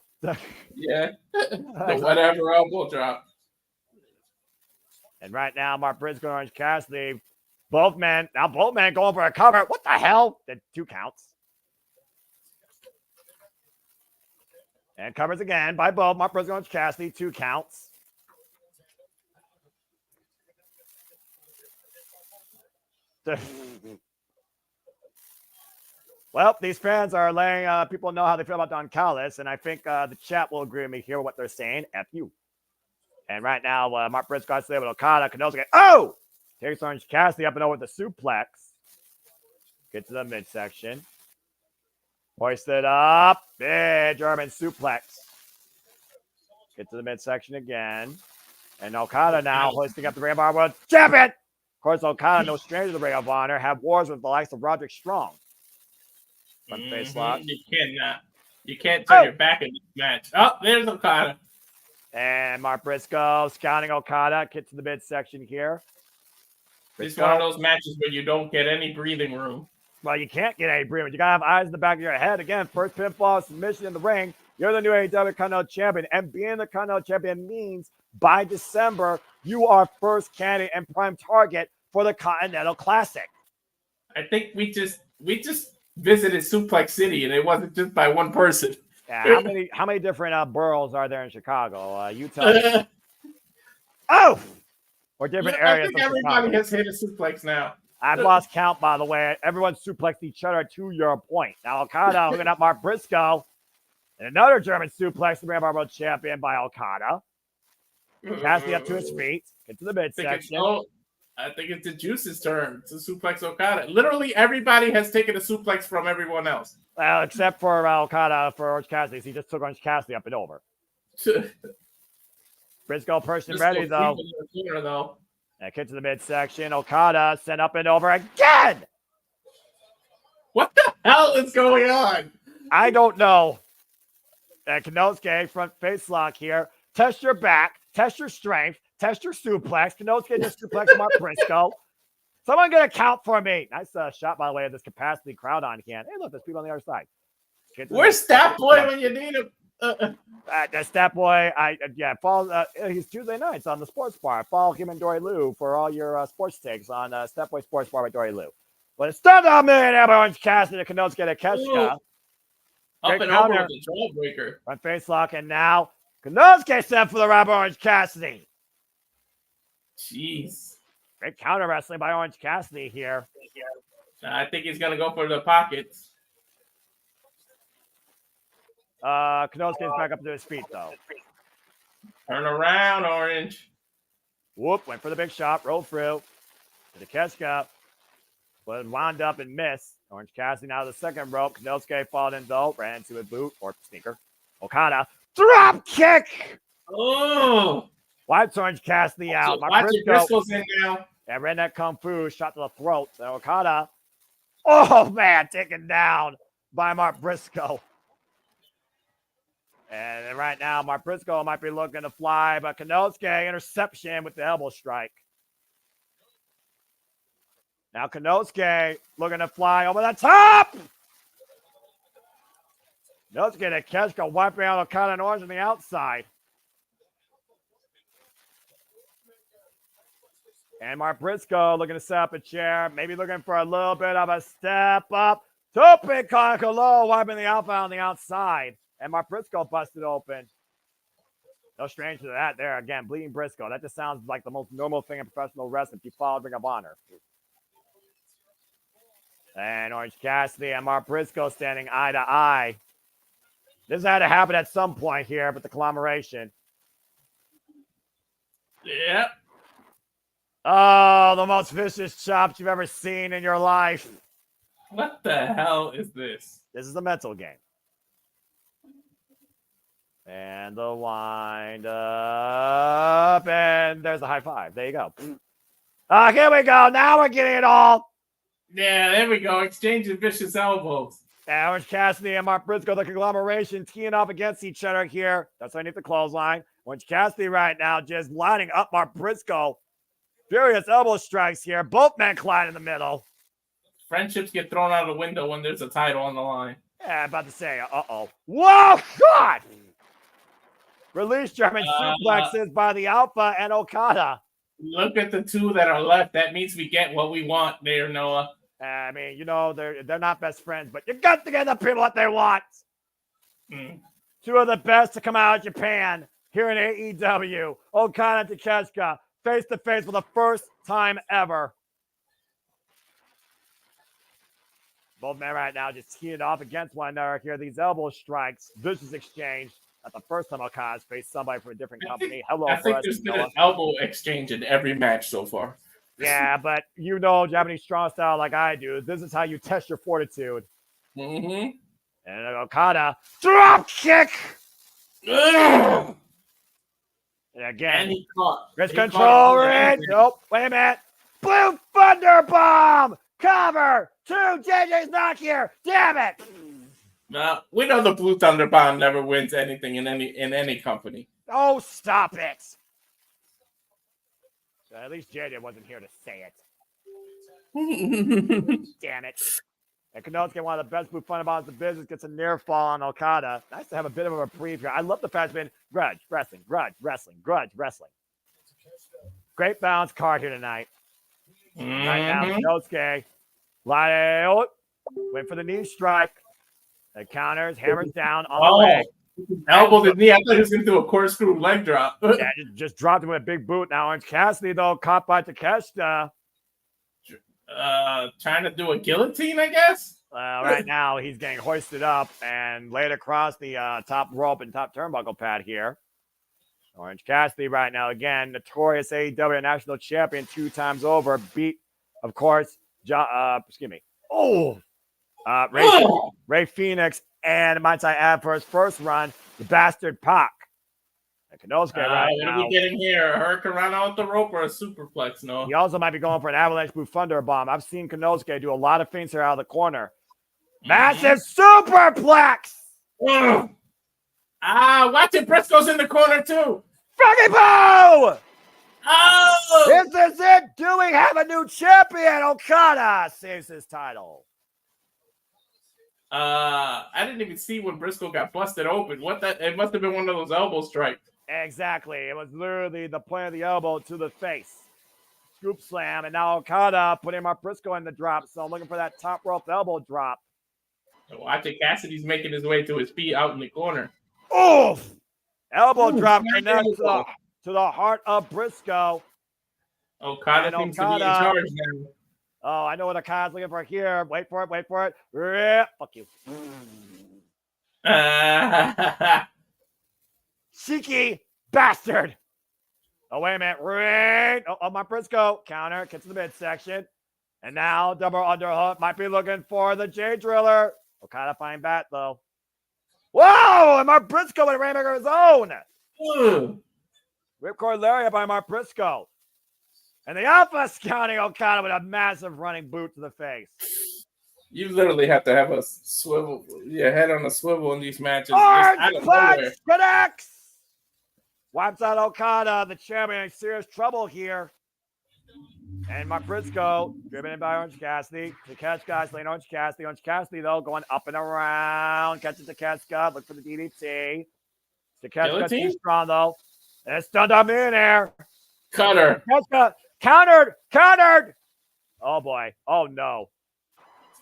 Speaker 2: Yeah. The whatever elbow drop.
Speaker 1: And right now, Mark Briscoe and Orange Cassidy, both men going for a cover. What the hell? The 2 counts. And covers again by both. Mark Briscoe and Cassidy. 2 counts. Well, these fans are letting people know how they feel about Don Callis, and I think the chat will agree with me here with what they're saying. F you. And right now, Mark Briscoe has to stay with Okada. Kenosuke, oh! Takes Orange Cassidy up and over with the suplex. Get to the midsection. Hoisted up. Big German suplex. Get to the midsection again. And Okada now hoisting up the Ring of Honor World Champion. Of course, Okada, no stranger to the Ring of Honor, have wars with the likes of Roderick Strong. Front face lock.
Speaker 2: You cannot. You can't turn your back in this match. Oh, there's Okada.
Speaker 1: And Mark Briscoe scouting Okada. Get to the midsection here.
Speaker 2: This is one of those matches where you don't get any breathing room.
Speaker 1: Well, you can't get any breathing. You got to have eyes in the back of your head. Again, first pinfall submission in the ring. You're the new AEW Continental Champion. And being the Continental Champion means by December, you are first candidate and prime target for the Continental Classic.
Speaker 2: I think we just visited Suplex City, and it wasn't just by one person.
Speaker 1: Yeah, how many different boroughs are there in Chicago? You tell me. Oh! Or different areas.
Speaker 2: I think everybody has hit a suplex now.
Speaker 1: I've lost count, by the way. Everyone suplexed each other to your point. Now, Okada hooking up Mark Briscoe. And another German suplex, the Ring of Honor World Champion by Okada. Cassidy up to his feet. Get to the midsection.
Speaker 2: I think it's the Juice's turn to suplex Okada. Literally, everybody has taken a suplex from everyone else.
Speaker 1: Well, except for Okada for Orange Cassidy. He just took Orange Cassidy up and over. Briscoe person ready, though. And get to the midsection. Okada sent up and over again.
Speaker 2: What the hell is going on?
Speaker 1: I don't know. And Kenosuke, front face lock here. Test your back. Test your strength. Test your suplex. Kenosuke just suplex Mark Briscoe. Someone get a count for me. Nice shot, by the way, of this capacity crowd on hand. Hey, look, there's people on the other side.
Speaker 2: Where's Stat Boy when you need him?
Speaker 1: The Stat Boy, follow. He's Tuesday nights on the Sports Bar. Follow him and Dory Lou for all your sports takes on Stat Boy Sports Bar with Dory Lou. But it's still not millionaire by Orange Cassidy to Kenosuke to Keshka.
Speaker 2: Up and over with the jawbreaker.
Speaker 1: Front face lock, and now Kenosuke sent for the Rob Orange Cassidy.
Speaker 2: Jeez.
Speaker 1: Great counter wrestling by Orange Cassidy here.
Speaker 2: I think he's going to go for the pockets.
Speaker 1: Kenosuke's back up to his feet, though.
Speaker 2: Turn around, Orange.
Speaker 1: Whoop, went for the big shot, roll through. To the Keshka. But wound up and missed. Orange Cassidy now to the second rope. Kenosuke followed in, though. Ran into a boot or sneaker. Okada. Drop kick!
Speaker 2: Oh!
Speaker 1: Wipes Orange Cassidy out.
Speaker 2: So watch Briscoe's in now.
Speaker 1: And Redneck Kung Fu shot to the throat. So Okada. Oh, man, taken down by Mark Briscoe. And right now, Mark Briscoe might be looking to fly, but Kenosuke interception with the elbow strike. Now Kenosuke looking to fly over the top. Kenosuke to Keshka wiping out Okada and Orange on the outside. And Mark Briscoe looking to set up a chair, maybe looking for a little bit of a step up. Tope Kakalo wiping the outbound on the outside. And Mark Briscoe busted open. No stranger to that there. Again, bleeding Briscoe. That just sounds like the most normal thing in professional wrestling if you follow Ring of Honor. And Orange Cassidy and Mark Briscoe standing eye to eye. This had to happen at some point here, but the conglomeration.
Speaker 2: Yep.
Speaker 1: Oh, the most vicious chops you've ever seen in your life.
Speaker 2: What the hell is this?
Speaker 1: This is a mental game. And the wind up, and there's a high five. There you go. Here we go. Now we're getting it all.
Speaker 2: Yeah, there we go. Exchanging vicious elbows.
Speaker 1: And Orange Cassidy and Mark Briscoe, the conglomeration, teeing up against each other here. That's underneath the clothesline. Orange Cassidy right now just lining up Mark Briscoe. Furious elbow strikes here. Both men collide in the middle.
Speaker 2: Friendships get thrown out of the window when there's a title on the line.
Speaker 1: Yeah, about to say, uh-oh. Whoa, God! Release German suplexes by the Alpha and Okada.
Speaker 2: Look at the two that are left. That means we get what we want there, Noah.
Speaker 1: I mean, you know, they're not best friends, but you got to get the people what they want. Two of the best to come out of Japan here in AEW. Okada and Takeshita face to face for the first time ever. Both men right now just teeing off against one another here. These elbow strikes, vicious exchange. Not the first time Okada's faced somebody from a different company.
Speaker 2: I think there's been an elbow exchange in every match so far.
Speaker 1: Yeah, but you know Japanese strong style like I do. This is how you test your fortitude.
Speaker 2: Mm-hmm.
Speaker 1: And Okada, drop kick!
Speaker 2: Ugh.
Speaker 1: And again,
Speaker 2: And he caught.
Speaker 1: wrist control, right? Nope, wait a minute. Blue Thunder Bomb! Cover! 2, JJ's not here! Damn it!
Speaker 2: We know the Blue Thunder Bomb never wins anything in any company.
Speaker 1: Oh, stop it! So at least JJ wasn't here to say it. Damn it. And Konosuke, one of the best Blue Thunder Bombs in the business, gets a near fall on Okada. Nice to have a bit of a reprieve here. I love the fact it's been grudge wrestling. Great balance card here tonight. Right now, Konosuke, went for the knee strike. The counters, hammers down on the leg.
Speaker 2: Elbow the knee. I thought he was going to do a corkscrew leg drop.
Speaker 1: Yeah, just dropped him with a big boot. Now Orange Cassidy, though, caught by Takeshita.
Speaker 2: Trying to do a guillotine, I guess?
Speaker 1: Right now, he's getting hoisted up and laid across the top rope and top turnbuckle pad here. Orange Cassidy right now, again, notorious AEW national champion 2 times over. Beat, of course, Ray Phoenix, and might I add for his first run, the Bastard Pac. And Konosuke right
Speaker 2: what
Speaker 1: now.
Speaker 2: are we getting here? A Hurricane run out the rope or a superplex? No.
Speaker 1: He also might be going for an Avalanche Blue Thunder Bomb. I've seen Konosuke do a lot of feints here out of the corner. Massive superplex!
Speaker 2: Watch it. Briscoe's in the corner, too.
Speaker 1: Froggy Boo!
Speaker 2: Oh!
Speaker 1: This is it. Do we have a new champion? Okada saves his title.
Speaker 2: I didn't even see when Briscoe got busted open. It must have been one of those elbow strikes.
Speaker 1: Exactly. It was literally the point of the elbow to the face. Scoop slam, and now Okada putting Mark Briscoe in the drop. So I'm looking for that top rope elbow drop.
Speaker 2: Watch it. Cassidy's making his way to his feet out in the corner.
Speaker 1: Oof! Elbow drop connects to the heart of Briscoe.
Speaker 2: Okada seems to be in charge now.
Speaker 1: Oh, I know what Okada's looking for here. Wait for it. Fuck you. Cheeky bastard. Oh, wait a minute. Right. Oh, my Briscoe. Counter. Gets to the midsection. And now double underhook. Might be looking for the J Driller. Okada fine bat, though. Whoa! And Mark Briscoe with a rainmaker of his own. Ripcord lariat by Mark Briscoe. And the Alpha counting Okada with a massive running boot to the face.
Speaker 2: You literally have to have a swivel, your head on a swivel in these matches.
Speaker 1: Orange punch connects. Wipes out Okada, the champion, in serious trouble here. And Mark Briscoe, driven in by Orange Cassidy. Takeshita slaying Orange Cassidy. Orange Cassidy, though, going up and around. Catches Takeshita. Look for the DDT. Takeshita too strong, though. And it's stunned on Millionaire.
Speaker 2: Cutter.
Speaker 1: Takeshita countered. Oh, boy. Oh, no.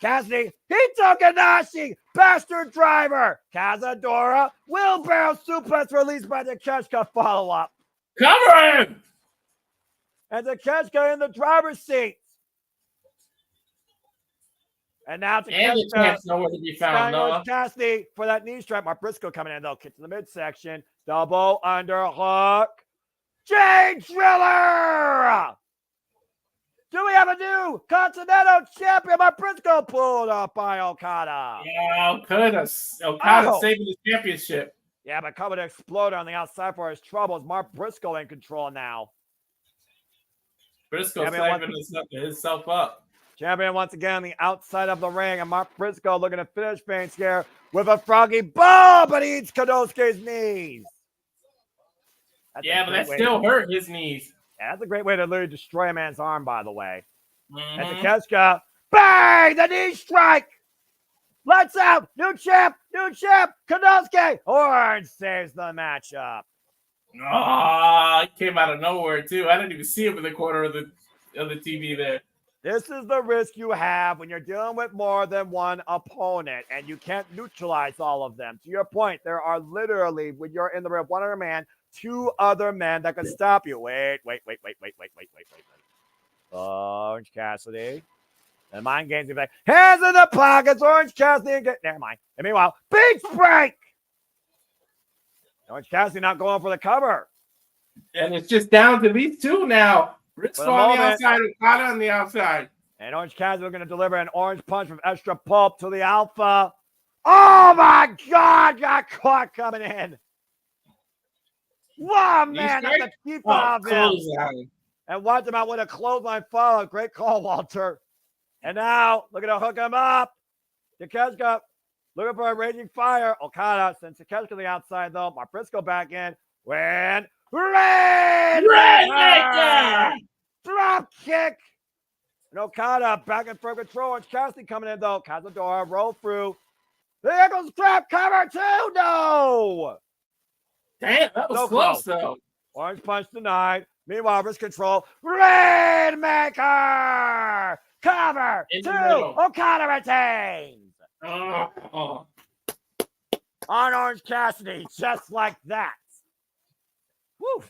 Speaker 1: Cassidy, Hitokanashi, bastard driver. Cazadora, wheelbarrow suplex released by Takeshita follow-up.
Speaker 2: Cover him!
Speaker 1: And Takeshita in the driver's seat. And now Takeshita
Speaker 2: nowhere to be found. No.
Speaker 1: Cassidy for that knee strike. Mark Briscoe coming in, though. Kick to the midsection. Double underhook. J Driller! Do we have a new Continental champion? Mark Briscoe pulled up by Okada.
Speaker 2: Yeah, Okada saving his championship.
Speaker 1: Yeah, but coming to explode on the outside for his troubles. Mark Briscoe in control now.
Speaker 2: Briscoe saving himself up.
Speaker 1: Champion once again on the outside of the ring, and Mark Briscoe looking to finish things here with a froggy ball, but he eats Konosuke's knees.
Speaker 2: But that still hurt his knees.
Speaker 1: Yeah, that's a great way to literally destroy a man's arm, by the way.
Speaker 2: Mm-hmm.
Speaker 1: And Takeshita, bang! The knee strike! Lights out! New champ! Konosuke! Orange saves the matchup.
Speaker 2: He came out of nowhere, too. I didn't even see him in the corner of the TV there.
Speaker 1: This is the risk you have when you're dealing with more than one opponent and you can't neutralize all of them. To your point, there are literally, when you're in the ring of 100 man, 2 other men that can stop you. Wait. Orange Cassidy. And mind games, like, hands in the pockets, Orange Cassidy. Never mind. And meanwhile, big break. Orange Cassidy not going for the cover.
Speaker 2: And it's just down to these two now. Briscoe on the outside, Okada on the outside.
Speaker 1: And Orange Cassidy going to deliver an orange punch from Extra Pulp to the Alpha. Oh, my God. Got caught coming in. Wow, man. That's a keep of him. And watch him out with a clothesline follow. Great call, Walter. And now, looking to hook him up. Takeshita looking for a raging fire. Okada sends Takeshita to the outside, though. Mark Briscoe back in. When Rainmaker! Drop kick. And Okada back in firm control. Orange Cassidy coming in, though. Cazadora roll through. There goes trap cover, too. No.
Speaker 2: Damn, that was so close, though.
Speaker 1: Orange punch denied. Meanwhile, wrist control. Rainmaker! Cover! 2. Okada retains. On Orange Cassidy, just like that. Woo.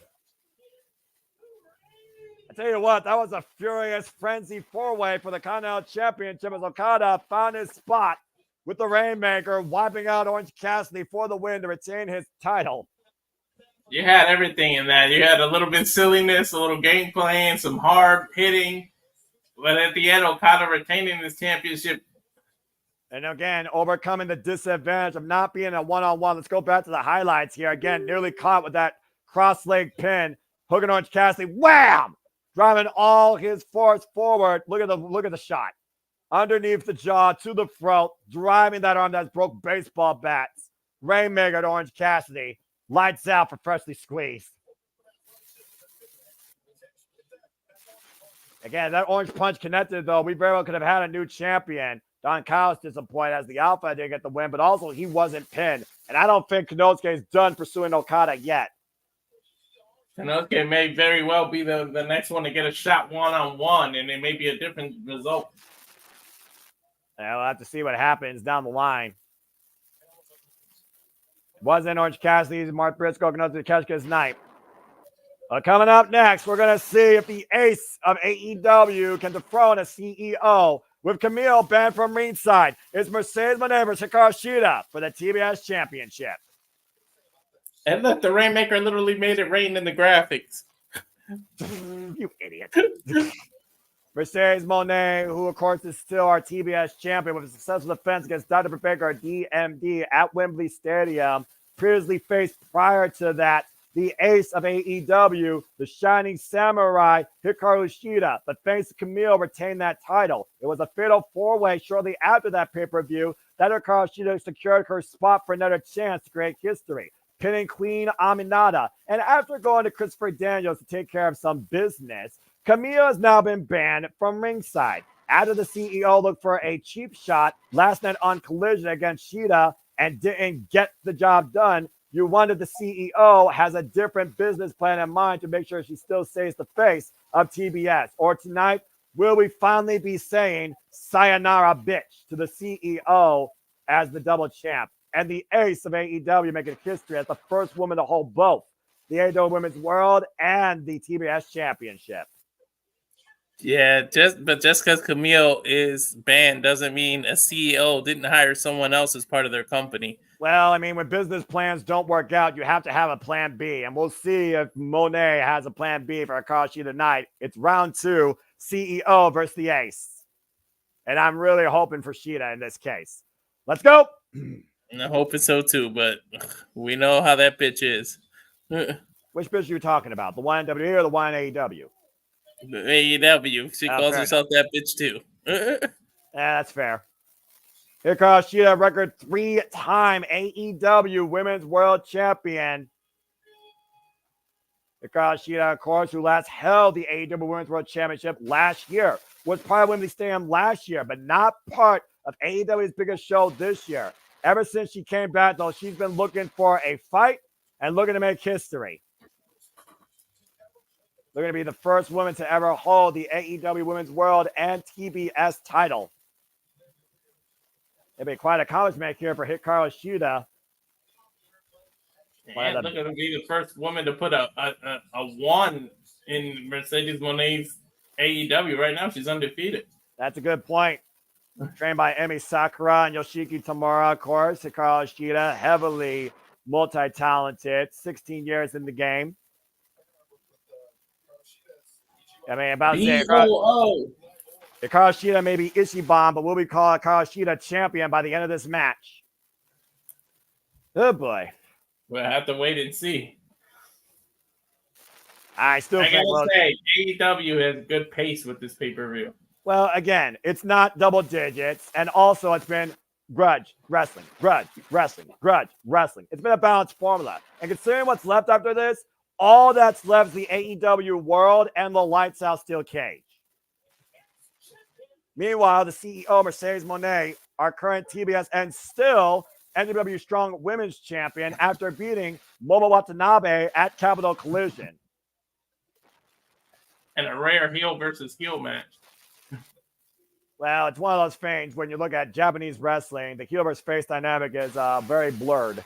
Speaker 1: I tell you what, that was a furious frenzy 4-way for the Continental Championship as Okada found his spot with the Rainmaker, wiping out Orange Cassidy for the win to retain his title.
Speaker 2: You had everything in that. You had a little bit of silliness, a little game playing, some hard hitting. But at the end, Okada retaining his championship.
Speaker 1: And again, overcoming the disadvantage of not being a one-on-one. Let's go back to the highlights here. Again, nearly caught with that cross-leg pin. Hooking Orange Cassidy. Wham! Driving all his force forward. Look at the shot. Underneath the jaw to the throat. Driving that arm that's broke baseball bats. Rainmaker to Orange Cassidy. Lights out for freshly squeezed. Again, that orange punch connected, though. We very well could have had a new champion. Don Kyle's disappointed as the Alpha didn't get the win, but also he wasn't pinned. And I don't think Konosuke is done pursuing Okada yet.
Speaker 2: Konosuke may very well be the next one to get a shot one-on-one, and it may be a different result.
Speaker 1: Yeah, we'll have to see what happens down the line. Wasn't Orange Cassidy's Mark Briscoe Konosuke Takeshita's night. Coming up next, we're going to see if the ace of AEW can dethrone a CEO with Camille banned from ringside. It's Mercedes Moné versus Hikaru Shida for the TBS Championship.
Speaker 2: And look, the Rainmaker literally made it rain in the graphics.
Speaker 1: You idiot. Mercedes Moné, who of course is still our TBS champion with a successful defense against Dr. Baker DMD at Wembley Stadium, previously faced prior to that the ace of AEW, the Shining Samurai, Hikaru Shida. But thanks to Camille, retained that title. It was a fatal 4-way shortly after that pay-per-view that Hikaru Shida secured her spot for another chance to create history, pinning Queen Aminata. And after going to Christopher Daniels to take care of some business, Camille has now been banned from ringside. After the CEO looked for a cheap shot last night on Collision against Shida and didn't get the job done, you wonder if the CEO has a different business plan in mind to make sure she still stays the face of TBS. Or tonight, will we finally be saying sayonara bitch to the CEO as the double champ and the ace of AEW making history as the first woman to hold both the AEW Women's World and the TBS Championship?
Speaker 2: Yeah, just because Camille is banned doesn't mean a CEO didn't hire someone else as part of their company.
Speaker 1: Well, I mean, when business plans don't work out, you have to have a plan B. And we'll see if Monet has a plan B for Hikaru Shida tonight. It's round 2, CEO versus the ace. And I'm really hoping for Shida in this case. Let's go.
Speaker 2: And I hope it's so too, but we know how that bitch is.
Speaker 1: Which bitch are you talking about? The one in WWE or the one in AEW?
Speaker 2: The AEW. She calls herself that bitch too.
Speaker 1: Yeah, that's fair. Hikaru Shida, record 3-time AEW Women's World Champion. Hikaru Shida, of course, who last held the AEW Women's World Championship last year, was part of Wembley Stadium last year, but not part of AEW's biggest show this year. Ever since she came back, though, she's been looking for a fight and looking to make history. They're going to be the first women to ever hold the AEW Women's World and TBS title. It'll be quite an accomplishment here for Hikaru Shida.
Speaker 2: And look at her be the first woman to put a 1 in Mercedes Monet's AEW. Right now, she's undefeated.
Speaker 1: That's a good point. Trained by Emi Sakura and Yoshiki Tamura, of course. Hikaru Shida, heavily multi-talented, 16 years in the game. I mean, about to say, Hikaru Shida may be Ichiban, but we'll be calling Hikaru Shida champion by the end of this match. Oh, boy.
Speaker 2: We'll have to wait and see.
Speaker 1: I gotta
Speaker 2: say, AEW has good pace with this pay-per-view.
Speaker 1: Well, again, it's not double digits, and also it's been grudge wrestling. It's been a balanced formula. And considering what's left after this, all that's left is the AEW World and the Lights Out Steel Cage. Meanwhile, the CEO, Mercedes Moné, our current TBS and still NWW Strong Women's Champion after beating Momo Watanabe at Capital Collision.
Speaker 2: And a rare heel versus heel match.
Speaker 1: Well, it's one of those things when you look at Japanese wrestling, the heel versus face dynamic is very blurred.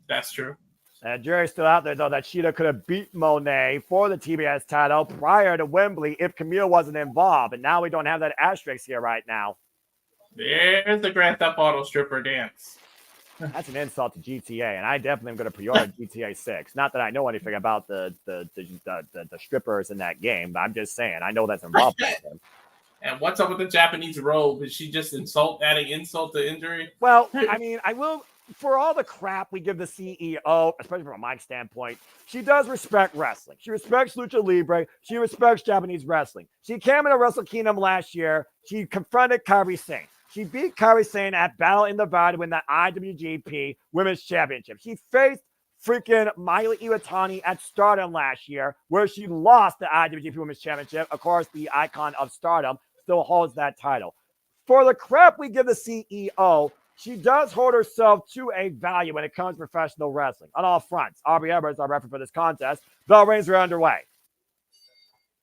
Speaker 2: That's true.
Speaker 1: And jury's still out there, though, that Shida could have beat Monet for the TBS title prior to Wembley if Camille wasn't involved. And now we don't have that asterisk here right now.
Speaker 2: There's the Grand Theft Auto stripper dance.
Speaker 1: That's an insult to GTA, and I definitely am going to pre-order GTA 6. Not that I know anything about the strippers in that game, but I'm just saying, I know that's involved with them.
Speaker 2: And what's up with the Japanese robe? Is she just adding insult to injury?
Speaker 1: Well, I mean, I will, for all the crap we give the CEO, especially from a mic standpoint, she does respect wrestling. She respects Lucha Libre. She respects Japanese wrestling. She came into Wrestle Kingdom last year. She confronted Kairi Sane. She beat Kairi Sane at Battle in the Valley to win the IWGP Women's Championship. She faced freaking Mayu Iwatani at Stardom last year, where she lost the IWGP Women's Championship. Of course, the icon of Stardom still holds that title. For the crap we give the CEO, she does hold herself to a value when it comes to professional wrestling on all fronts. Aubrey Edwards, our referee for this contest. Bell rings are underway.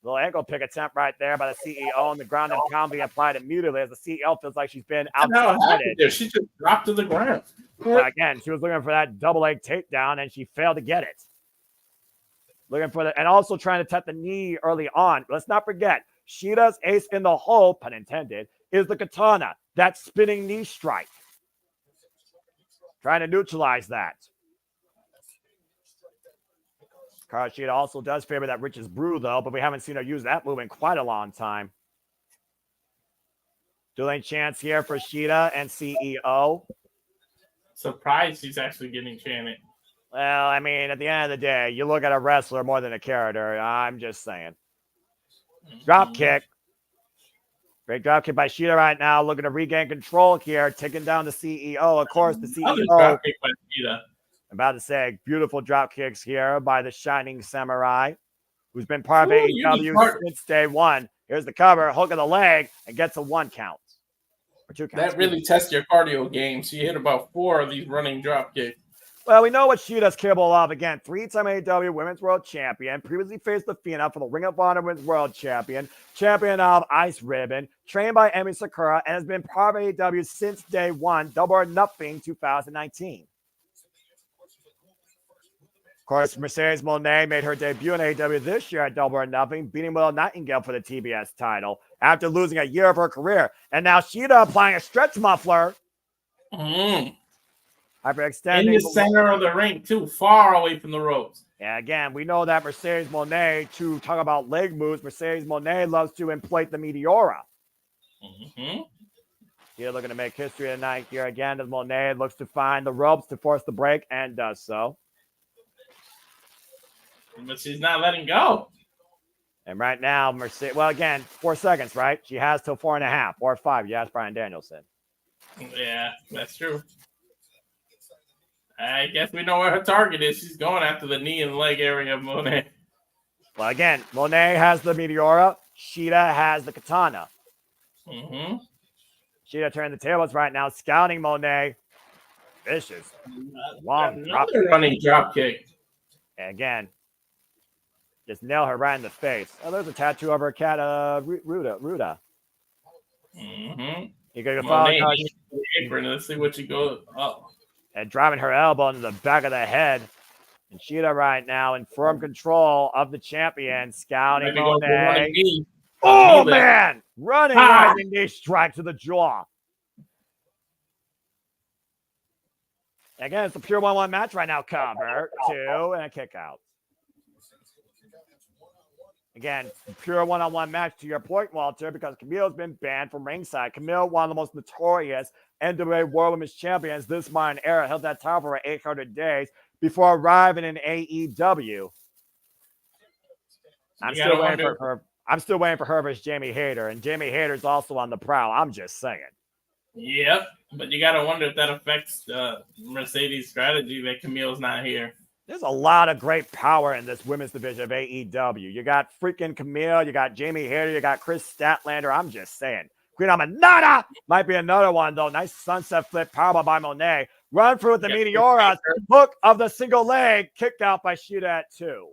Speaker 1: Little ankle pick attempt right there by the CEO, and the ground and pound being applied immediately as the CEO feels like she's been
Speaker 2: outside. She just dropped to the ground.
Speaker 1: Well, again, she was looking for that double leg takedown, and she failed to get it. Looking for and also trying to tap the knee early on. Let's not forget, Shida's ace in the hole, pun intended, is the katana, that spinning knee strike. Trying to neutralize that. Shida also does favor that Rich's Brew, though, but we haven't seen her use that move in quite a long time. Dueling chance here for Shida and CEO.
Speaker 2: Surprised he's actually getting chanted.
Speaker 1: Well, I mean, at the end of the day, you look at a wrestler more than a character. I'm just saying. Drop kick. Great drop kick by Shida right now. Looking to regain control here. Taking down the CEO. Of course, the CEO.
Speaker 2: Drop kick by Shida.
Speaker 1: I'm about to say, beautiful drop kicks here by the Shining Samurai, who's been part of AEW since day one. Here's the cover, hook of the leg, and gets a 1 count. Or 2 counts.
Speaker 2: That really tests your cardio game. She hit about 4 of these running drop kicks.
Speaker 1: Well, we know what Shida's capable of. Again, 3-time AEW Women's World Champion, previously faced the Phenom for the Ring of Honor Women's World Champion, champion of Ice Ribbon, trained by Emi Sakura, and has been part of AEW since day one, Double or Nothing 2019. Of course, Mercedes Moné made her debut in AEW this year at Double or Nothing, beating Willow Nightingale for the TBS title after losing a year of her career. And now Shida applying a stretch muffler. Hyperextending.
Speaker 2: In the center of the ring, too, far away from the ropes.
Speaker 1: Yeah, again, we know that Mercedes Moné, to talk about leg moves, Mercedes Moné loves to inflate the Meteora. Shida looking to make history tonight here again as Moné looks to find the ropes to force the break and does so.
Speaker 2: But she's not letting go.
Speaker 1: And right now, Mercedes, well, again, 4 seconds, right? She has till 4.5 or 5. You asked Bryan Danielson.
Speaker 2: Yeah, that's true. I guess we know where her target is. She's going after the knee and leg area of Moné.
Speaker 1: Well, again, Moné has the Meteora. Shida has the katana. Shida turning the tables right now, scouting Moné. Vicious. Long
Speaker 2: running drop kick.
Speaker 1: And again, Just nail her right in the face. Oh, there's a tattoo of her cat, Ruda.
Speaker 2: Mm-hmm.
Speaker 1: You can follow
Speaker 2: Monet the apron. Let's see what you go. Oh.
Speaker 1: And driving her elbow into the back of the head. And Sheeta right now in firm control of the champion, scouting Monet. Oh, man! Running rising knee strike to the jaw. Again, it's a pure 1-1 match right now. Cover, 2, and a kick out. Again, pure 1-on-1 match to your point, Walter, because Camille's been banned from ringside. Camille, one of the most notorious NWA World Women's Champions this modern era, held that title for 800 days before arriving in AEW. I'm still waiting for her versus Jamie Hayter, and Jamie Hayter's also on the prowl. I'm just saying.
Speaker 2: Yep, but you got to wonder if that affects Mercedes' strategy that Camille's not here.
Speaker 1: There's a lot of great power in this women's division of AEW. You got freaking Camille, you got Jamie Hayter, you got Chris Statlander. I'm just saying. Queen Aminata might be another one, though. Nice sunset flip, powerbomb by Monet. Run through with the Meteora. Hook of the single leg. Kicked out by Sheeta at 2.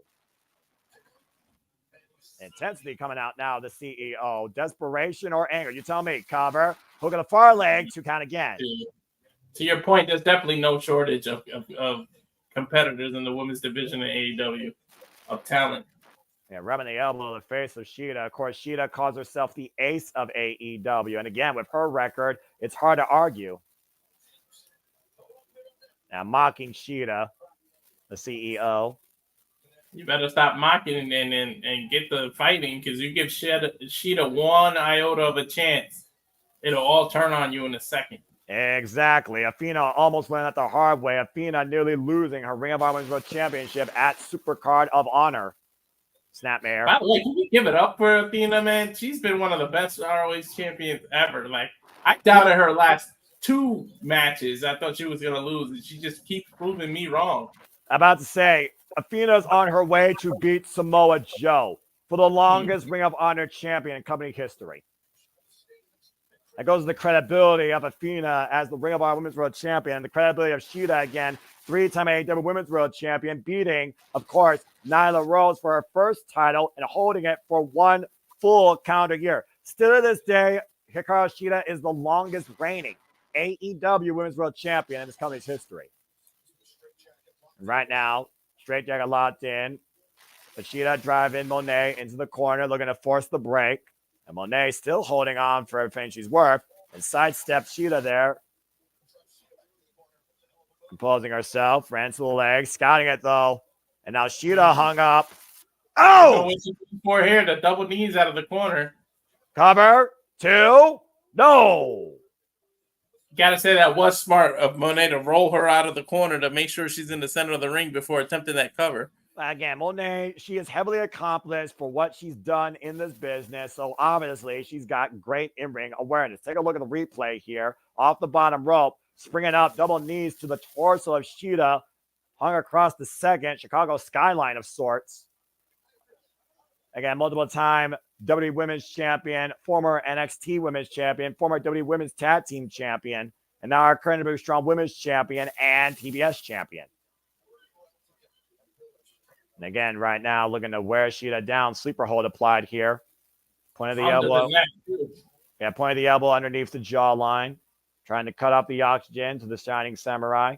Speaker 1: Intensity coming out now, the CEO. Desperation or anger? You tell me. Cover. Hook of the far leg. 2 count again.
Speaker 2: To your point, there's definitely no shortage of competitors in the women's division in AEW of talent.
Speaker 1: Yeah, rubbing the elbow in the face of Sheeta. Of course, Sheeta calls herself the ace of AEW. And again, with her record, it's hard to argue. Now, mocking Sheeta, the CEO.
Speaker 2: You better stop mocking and get the fighting, because you give Sheeta one iota of a chance, it'll all turn on you in a second.
Speaker 1: Exactly. Athena almost went out the hard way. Athena nearly losing her Ring of Honor Women's World Championship at Supercard of Honor. Snapmare.
Speaker 2: By the way, can you give it up for Athena, man? She's been one of the best ROH champions ever. Like, I doubted her last 2 matches. I thought she was going to lose, and she just keeps proving me wrong.
Speaker 1: I'm about to say, Athena's on her way to beat Samoa Joe for the longest Ring of Honor champion in company history. That goes to the credibility of Athena as the Ring of Honor Women's World Champion, the credibility of Sheeta again, 3-time AEW Women's World Champion, beating, of course, Nyla Rose for her first title and holding it for 1 full calendar year. Still to this day, Hikaru Shida is the longest reigning AEW Women's World Champion in this company's history. And right now, straight jacket locked in. Shida driving Monet into the corner, looking to force the break. And Monet still holding on for everything she's worth. And sidesteps Shida there. Composing herself, ran to the leg, scouting it though. And now Shida hung up. Oh!
Speaker 2: What you looking for here? The double knees out of the corner.
Speaker 1: Cover. 2. No.
Speaker 2: Got to say that was smart of Monet to roll her out of the corner to make sure she's in the center of the ring before attempting that cover.
Speaker 1: Again, Monet, she is heavily accomplished for what she's done in this business. So obviously, she's got great in-ring awareness. Take a look at the replay here. Off the bottom rope, springing up, double knees to the torso of Shida, hung across the second Chicago skyline of sorts. Again, multiple-time WWE Women's Champion, former NXT Women's Champion, former WWE Women's Tag Team Champion, and now our current WWE Strong Women's Champion and TBS Champion. And again, right now, looking to wear Shida down. Sleeper hold applied here. Point of the elbow. Yeah, point of the elbow underneath the jawline. Trying to cut off the oxygen to the Shining Samurai.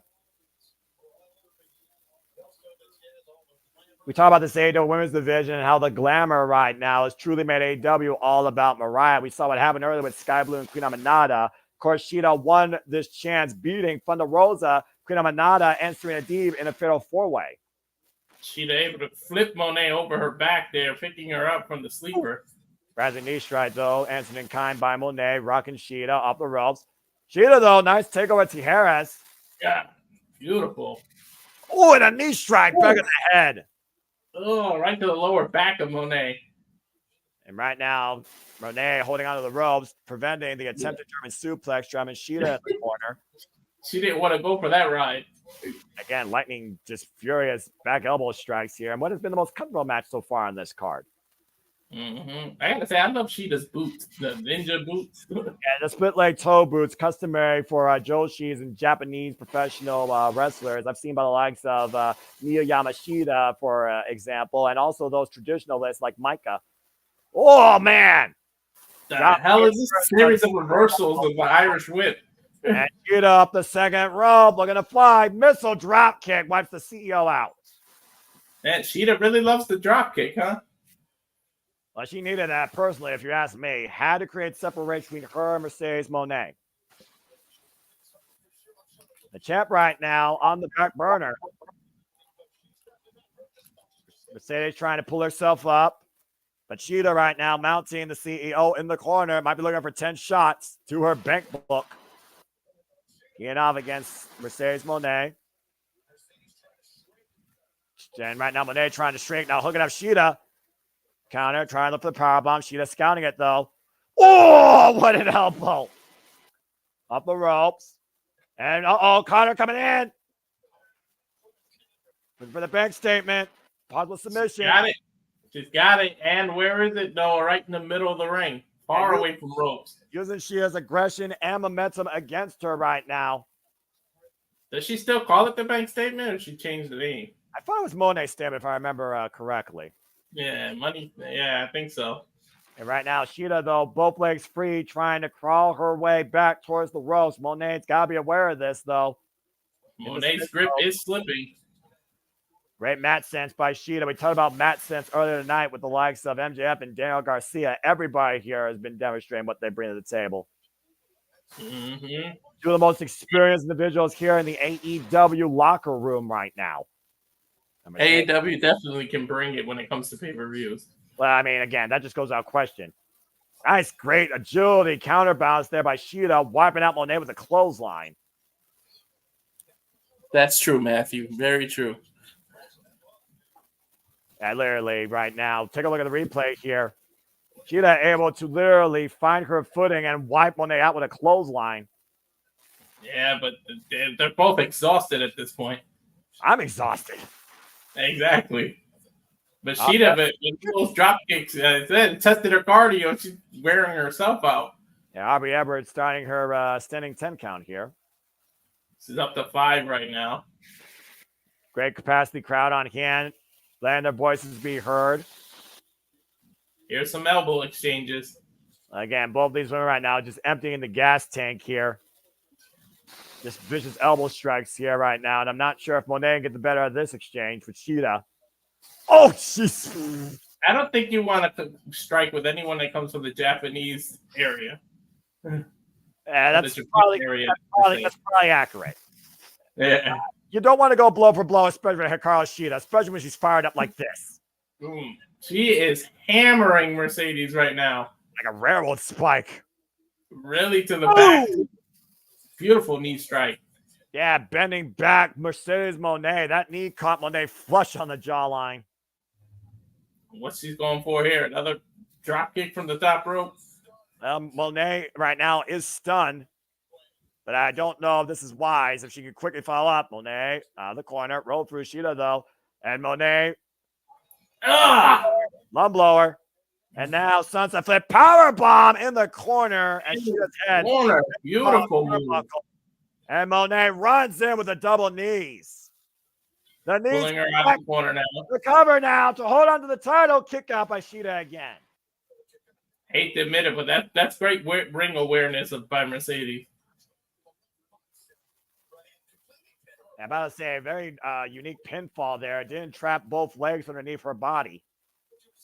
Speaker 1: We talk about this AEW Women's Division and how the glamour right now has truly made AEW all about Mariah. We saw what happened earlier with Sky Blue and Queen Aminata. Of course, Shida won this chance, beating Thunder Rosa, Queen Aminata, and Serena Deeb in a fatal 4-way.
Speaker 2: She'd able to flip Monet over her back there, picking her up from the sleeper.
Speaker 1: Rising knee strike, though. Answered in kind by Monet, rocking Shida off the ropes. Shida, though, nice takeover to Tijeras.
Speaker 2: Yeah, beautiful.
Speaker 1: Oh, and a knee strike back in the head.
Speaker 2: Oh, right to the lower back of Monet.
Speaker 1: And right now, Monet holding onto the ropes, preventing the attempted German suplex, driving Shida in the corner.
Speaker 2: She didn't want to go for that ride.
Speaker 1: Again, lightning, just furious back elbow strikes here. And what has been the most comfortable match so far on this card?
Speaker 2: I gotta say, I love Sheeta's boots, the ninja boots.
Speaker 1: Yeah, the split leg toe boots, customary for Joshis and Japanese professional wrestlers. I've seen by the likes of Miya Yamashita, for example, and also those traditionalists like Micah. Oh, man.
Speaker 2: The hell is this series of reversals of the Irish whip?
Speaker 1: And Sheeta up the second rope, looking to fly. Missile drop kick, wipes the CEO out.
Speaker 2: Man, Sheeta really loves the drop kick, huh?
Speaker 1: Well, she needed that personally, if you ask me. Had to create separation between her and Mercedes Moné. The champ right now on the back burner. Mercedes trying to pull herself up. But Sheeta right now mounting the CEO in the corner. Might be looking for 10 shots to her bank book. Ianov against Mercedes Moné. And right now, Moné trying to shrink. Now hooking up Sheeta. Counter, trying to look for the powerbomb. Sheeta scouting it, though. Oh, what an elbow. Up the ropes. And, Connor coming in. Looking for the bank statement. Possible submission.
Speaker 2: Got it. She's got it. And where is it, though? Right in the middle of the ring. Far away from ropes.
Speaker 1: Using Sheeta's aggression and momentum against her right now.
Speaker 2: Does she still call it the bank statement, or she changed the name?
Speaker 1: I thought it was Moné's statement, if I remember correctly.
Speaker 2: Yeah, money. Yeah, I think so.
Speaker 1: And right now, Sheeta, though, both legs free, trying to crawl her way back towards the ropes. Moné's got to be aware of this, though.
Speaker 2: Moné's grip is slipping.
Speaker 1: Great mat sense by Sheeta. We talked about mat sense earlier tonight with the likes of MJF and Daniel Garcia. Everybody here has been demonstrating what they bring to the table.
Speaker 2: Mm-hmm.
Speaker 1: Two of the most experienced individuals here in the AEW locker room right now.
Speaker 2: AEW definitely can bring it when it comes to pay-per-views.
Speaker 1: Well, I mean, again, that just goes without question. Nice, great agility, counterbalance there by Sheeta, wiping out Moné with a clothesline.
Speaker 2: That's true, Matthew. Very true.
Speaker 1: And literally, right now, take a look at the replay here. Sheeta able to literally find her footing and wipe Moné out with a clothesline.
Speaker 2: Yeah, but they're both exhausted at this point.
Speaker 1: I'm exhausted.
Speaker 2: Exactly. But Sheeta, with those drop kicks, then tested her cardio. She's wearing herself out.
Speaker 1: Yeah, Aubrey Everett starting her standing 10 count here.
Speaker 2: She's up to 5 right now.
Speaker 1: Great capacity crowd on hand. Letting their voices be heard.
Speaker 2: Here's some elbow exchanges.
Speaker 1: Again, both these women right now just emptying the gas tank here. Just vicious elbow strikes here right now. And I'm not sure if Moné can get the better of this exchange with Sheeta. Oh, jeez.
Speaker 2: I don't think you want to strike with anyone that comes from the Japanese area.
Speaker 1: Yeah, that's probably accurate.
Speaker 2: Yeah.
Speaker 1: You don't want to go blow for blow, especially with Hikaru Shida, especially when she's fired up like this.
Speaker 2: Boom. She is hammering Mercedes right now.
Speaker 1: Like a railroad spike.
Speaker 2: Really to the back. Beautiful knee strike.
Speaker 1: Yeah, bending back Mercedes Moné. That knee caught Moné flush on the jawline.
Speaker 2: What's she going for here? Another drop kick from the top rope?
Speaker 1: Moné right now is stunned. But I don't know if this is wise. If she can quickly follow up. Moné out of the corner. Roll through Sheeta, though. And Moné. Lung blower. And now Sunset Flip. Power bomb in the corner. And Sheeta's head.
Speaker 2: Corner. Beautiful move.
Speaker 1: And Moné runs in with the double knees. The knees.
Speaker 2: Pulling her out of the corner now.
Speaker 1: Recover now to hold on to the title. Kick out by Sheeta again.
Speaker 2: Hate to admit it, but that's great ring awareness by Mercedes.
Speaker 1: I'm about to say a very unique pinfall there. It didn't trap both legs underneath her body.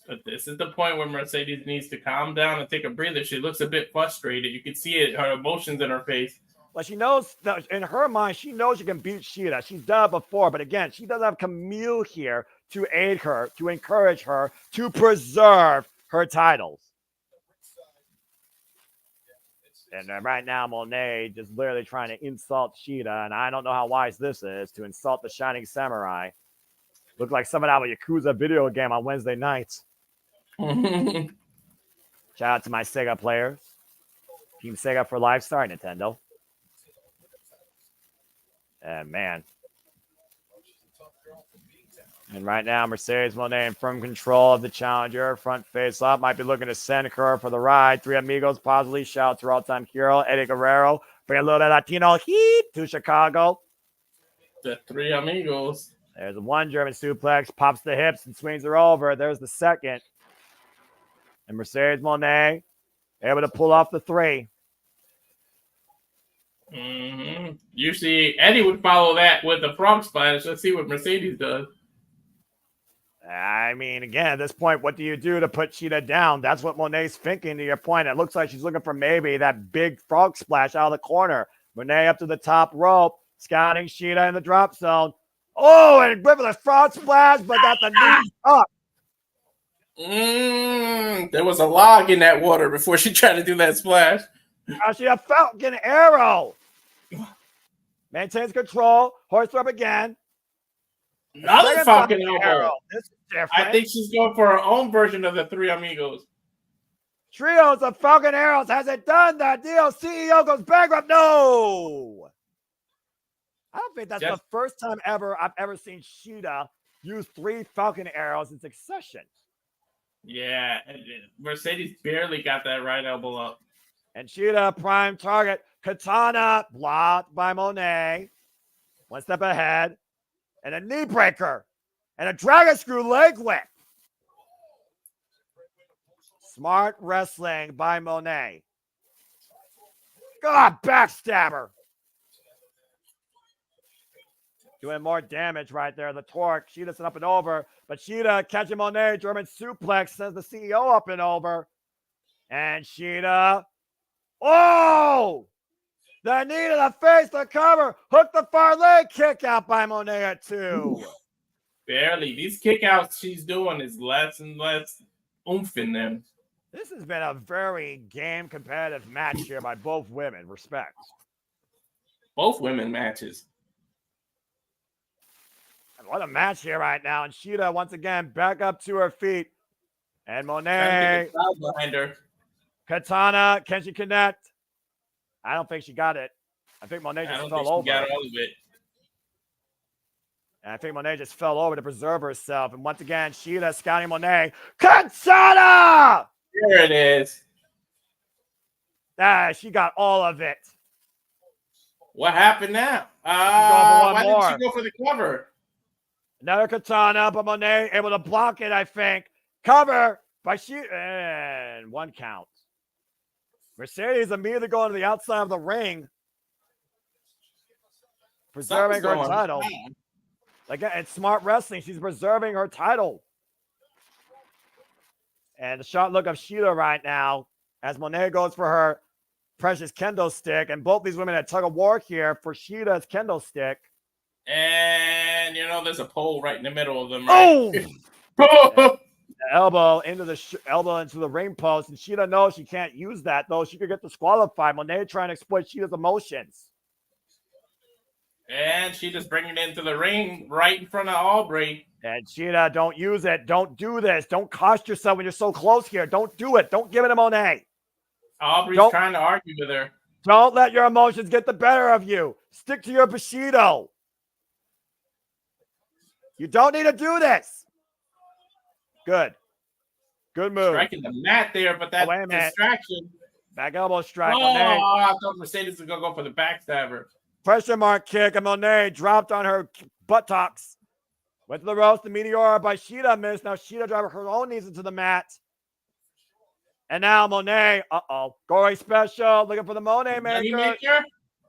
Speaker 2: But this is the point where Mercedes needs to calm down and take a breather. She looks a bit frustrated. You can see it, her emotions in her face.
Speaker 1: Well, she knows that in her mind, she knows she can beat Sheeta. She's done it before. But again, she doesn't have Camille here to aid her, to encourage her, to preserve her titles. And right now, Moné just literally trying to insult Sheeta. And I don't know how wise this is to insult the Shining Samurai. Look like someone out of a Yakuza video game on Wednesday nights. Shout out to my Sega players. Team Sega for life. Sorry, Nintendo. And man. And right now, Mercedes Moné in firm control of the challenger. Front face up. Might be looking to send her for the ride. Three Amigos possibly. Shout out to her all-time hero, Eddie Guerrero. Bring a little bit of Latino heat to Chicago.
Speaker 2: The Three Amigos.
Speaker 1: There's one German suplex. Pops the hips and swings her over. There's the second. And Mercedes Moné able to pull off the three.
Speaker 2: Mm-hmm. Usually Eddie would follow that with the frog splash. Let's see what Mercedes does.
Speaker 1: I mean, again, at this point, what do you do to put Cheetah down? That's what Moné's thinking, to your point. It looks like she's looking for maybe that big frog splash out of the corner. Moné up to the top rope, scouting Cheetah in the drop zone. Oh, and with a frog splash, but got the knee up.
Speaker 2: There was a log in that water before she tried to do that splash.
Speaker 1: She a Falcon Arrow. Maintains control. Hoist her up again.
Speaker 2: Another Falcon elbow.
Speaker 1: This is different.
Speaker 2: I think she's going for her own version of the Three Amigos.
Speaker 1: Trios of Falcon Arrows. Has it done that deal? CEO goes bankrupt. No. I don't think that's the first time ever I've ever seen Cheetah use 3 Falcon Arrows in succession.
Speaker 2: Yeah, Mercedes barely got that right elbow up.
Speaker 1: And Cheetah, prime target. Katana blocked by Moné. One step ahead. And a knee breaker. And a dragon screw leg whip. Smart wrestling by Moné. God, backstabber. Doing more damage right there. The torque. Cheetah's up and over. But Cheetah catching Moné. German suplex sends the CEO up and over. And Cheetah. Oh! The knee to the face to cover. Hook the far leg. Kick out by Moné at 2.
Speaker 2: Barely. These kickouts she's doing is less and less oomph in them.
Speaker 1: This has been a very game competitive match here by both women. Respect.
Speaker 2: Both women matches.
Speaker 1: What a match here right now. And Cheetah once again back up to her feet. And Moné.
Speaker 2: Behind her.
Speaker 1: Katana. Can she connect? I don't think she got it. I think Moné just fell over.
Speaker 2: Got all of it.
Speaker 1: And I think Moné just fell over to preserve herself. And once again, Cheetah scouting Moné. Katana!
Speaker 2: There it is.
Speaker 1: She got all of it.
Speaker 2: What happened now? Why didn't she go for the cover?
Speaker 1: Another Katana, but Moné able to block it, I think. Cover by Cheetah. And 1 count. Mercedes immediately going to the outside of the ring. Preserving her title. Again, it's smart wrestling. She's preserving her title. And the shot look of Cheetah right now as Moné goes for her precious kendo stick. And both these women had tug of war here for Cheetah's kendo stick.
Speaker 2: And, there's a pole right in the middle of them. Right?
Speaker 1: Oh! Elbow into the ring post. And Cheetah knows she can't use that, though. She could get disqualified. Moné trying to exploit Cheetah's emotions.
Speaker 2: And Cheetah's bringing it into the ring right in front of Aubrey.
Speaker 1: And Cheetah, don't use it. Don't do this. Don't cost yourself when you're so close here. Don't do it. Don't give it to Moné.
Speaker 2: Aubrey's trying to argue with her.
Speaker 1: Don't let your emotions get the better of you. Stick to your Bushido. You don't need to do this. Good. Good move.
Speaker 2: Striking the mat there, but that distraction.
Speaker 1: Back elbow strike.
Speaker 2: I thought Mercedes was going to go for the backstabber.
Speaker 1: Pressure mark kick, and Moné dropped on her buttocks. Went to the ropes. The Meteora by Cheetah missed. Now Cheetah driving her own knees into the mat. And now Moné, Gory special, looking for the Moné maker.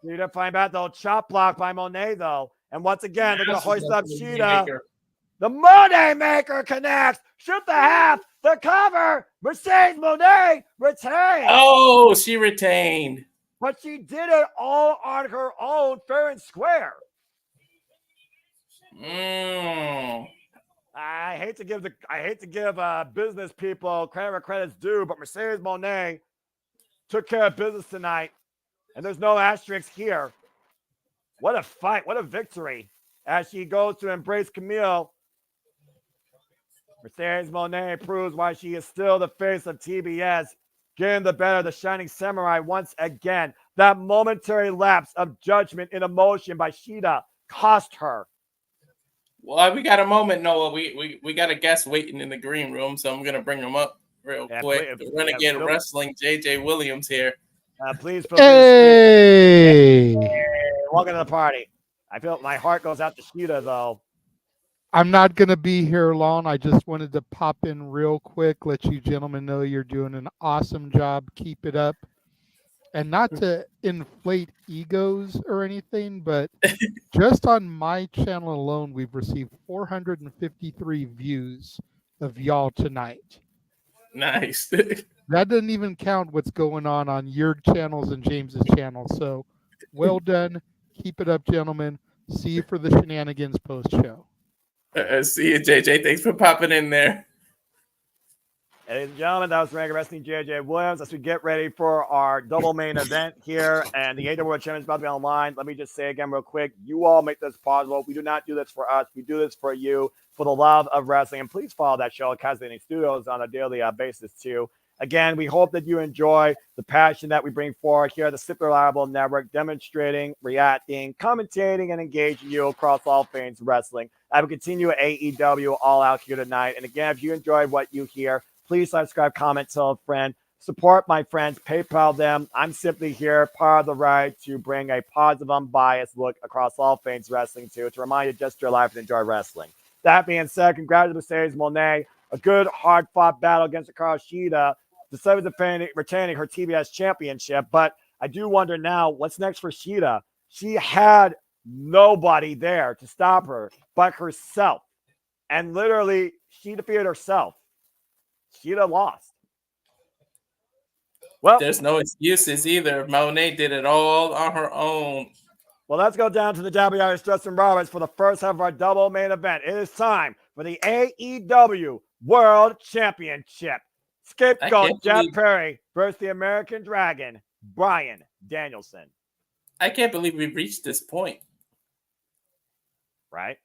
Speaker 1: Cheetah flying back, though. Chop block by Moné, though. And once again, they're going to hoist up Cheetah. The Moné maker connects. Shoot the half. The cover. Mercedes Moné retained.
Speaker 2: Oh, she retained.
Speaker 1: But she did it all on her own, fair and square. I hate to give business people credit where credit's due, but Mercedes Moné took care of business tonight, and there's no asterisk here. What a fight! What a victory! As she goes to embrace Camille, Mercedes Moné proves why she is still the face of TBS. Getting the better of the Shining Samurai once again. That momentary lapse of judgment and emotion by Cheetah cost her.
Speaker 2: Well, we got a moment, Noah. We got a guest waiting in the green room, so I'm gonna bring him up real quick. The Renegade Wrestling, JJ Williams here.
Speaker 1: Please feel free to speak. Hey, welcome to the party. I feel my heart goes out to Sheeta, though.
Speaker 4: I'm not going to be here long. I just wanted to pop in real quick, let you gentlemen know you're doing an awesome job. Keep it up. And not to inflate egos or anything, but just on my channel alone, we've received 453 views of y'all tonight.
Speaker 2: Nice.
Speaker 4: That doesn't even count what's going on your channels and James's channel. So well done. Keep it up, gentlemen. See you for the shenanigans post-show.
Speaker 2: See you, JJ. Thanks for popping in there.
Speaker 1: Ladies and gentlemen, that was Renegade Wrestling JJ Williams. As we get ready for our double main event here, and the AEW World Champion is about to be on the line. Let me just say again real quick, you all make this possible. We do not do this for us. We do this for you, for the love of wrestling. And please follow that show at Castlevania Studios on a daily basis too. Again, we hope that you enjoy the passion that we bring forward here at the Super Reliable Network, demonstrating, reacting, commentating, and engaging you across all things wrestling. I will continue AEW All Out here tonight. And again, if you enjoyed what you hear, please subscribe, comment, tell a friend, support my friends, PayPal them. I'm simply here, part of the ride, to bring a positive, unbiased look across all things wrestling to remind you just your life and enjoy wrestling. That being said, congratulations to Mercedes Monet. A good, hard-fought battle against Hikaru Shida, despite retaining her TBS championship. But I do wonder now, what's next for Shida? She had nobody there to stop her but herself. And literally, she defeated herself. Shida lost. Well,
Speaker 2: there's no excuses either. Monet did it all on her own.
Speaker 1: Well, let's go down to the WWE's Justin Roberts for the first half of our double main event. It is time for the AEW World Championship. Scapegoat Jack Perry versus the American Dragon, Bryan Danielson.
Speaker 2: I can't believe we've reached this point.
Speaker 1: Right?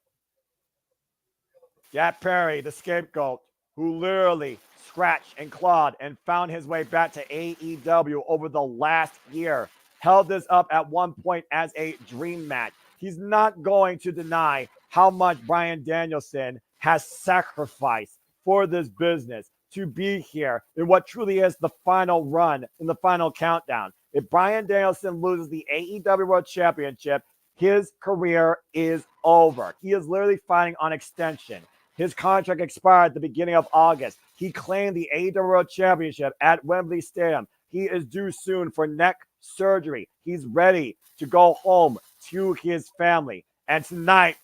Speaker 1: Jack Perry, the scapegoat, who literally scratched and clawed and found his way back to AEW over the last year, held this up at one point as a dream match. He's not going to deny how much Bryan Danielson has sacrificed for this business to be here in what truly is the final run, in the final countdown. If Bryan Danielson loses the AEW World Championship, his career is over. He is literally fighting on extension. His contract expired at the beginning of August. He claimed the AEW World Championship at Wembley Stadium. He is due soon for neck surgery. He's ready to go home to his family. And tonight,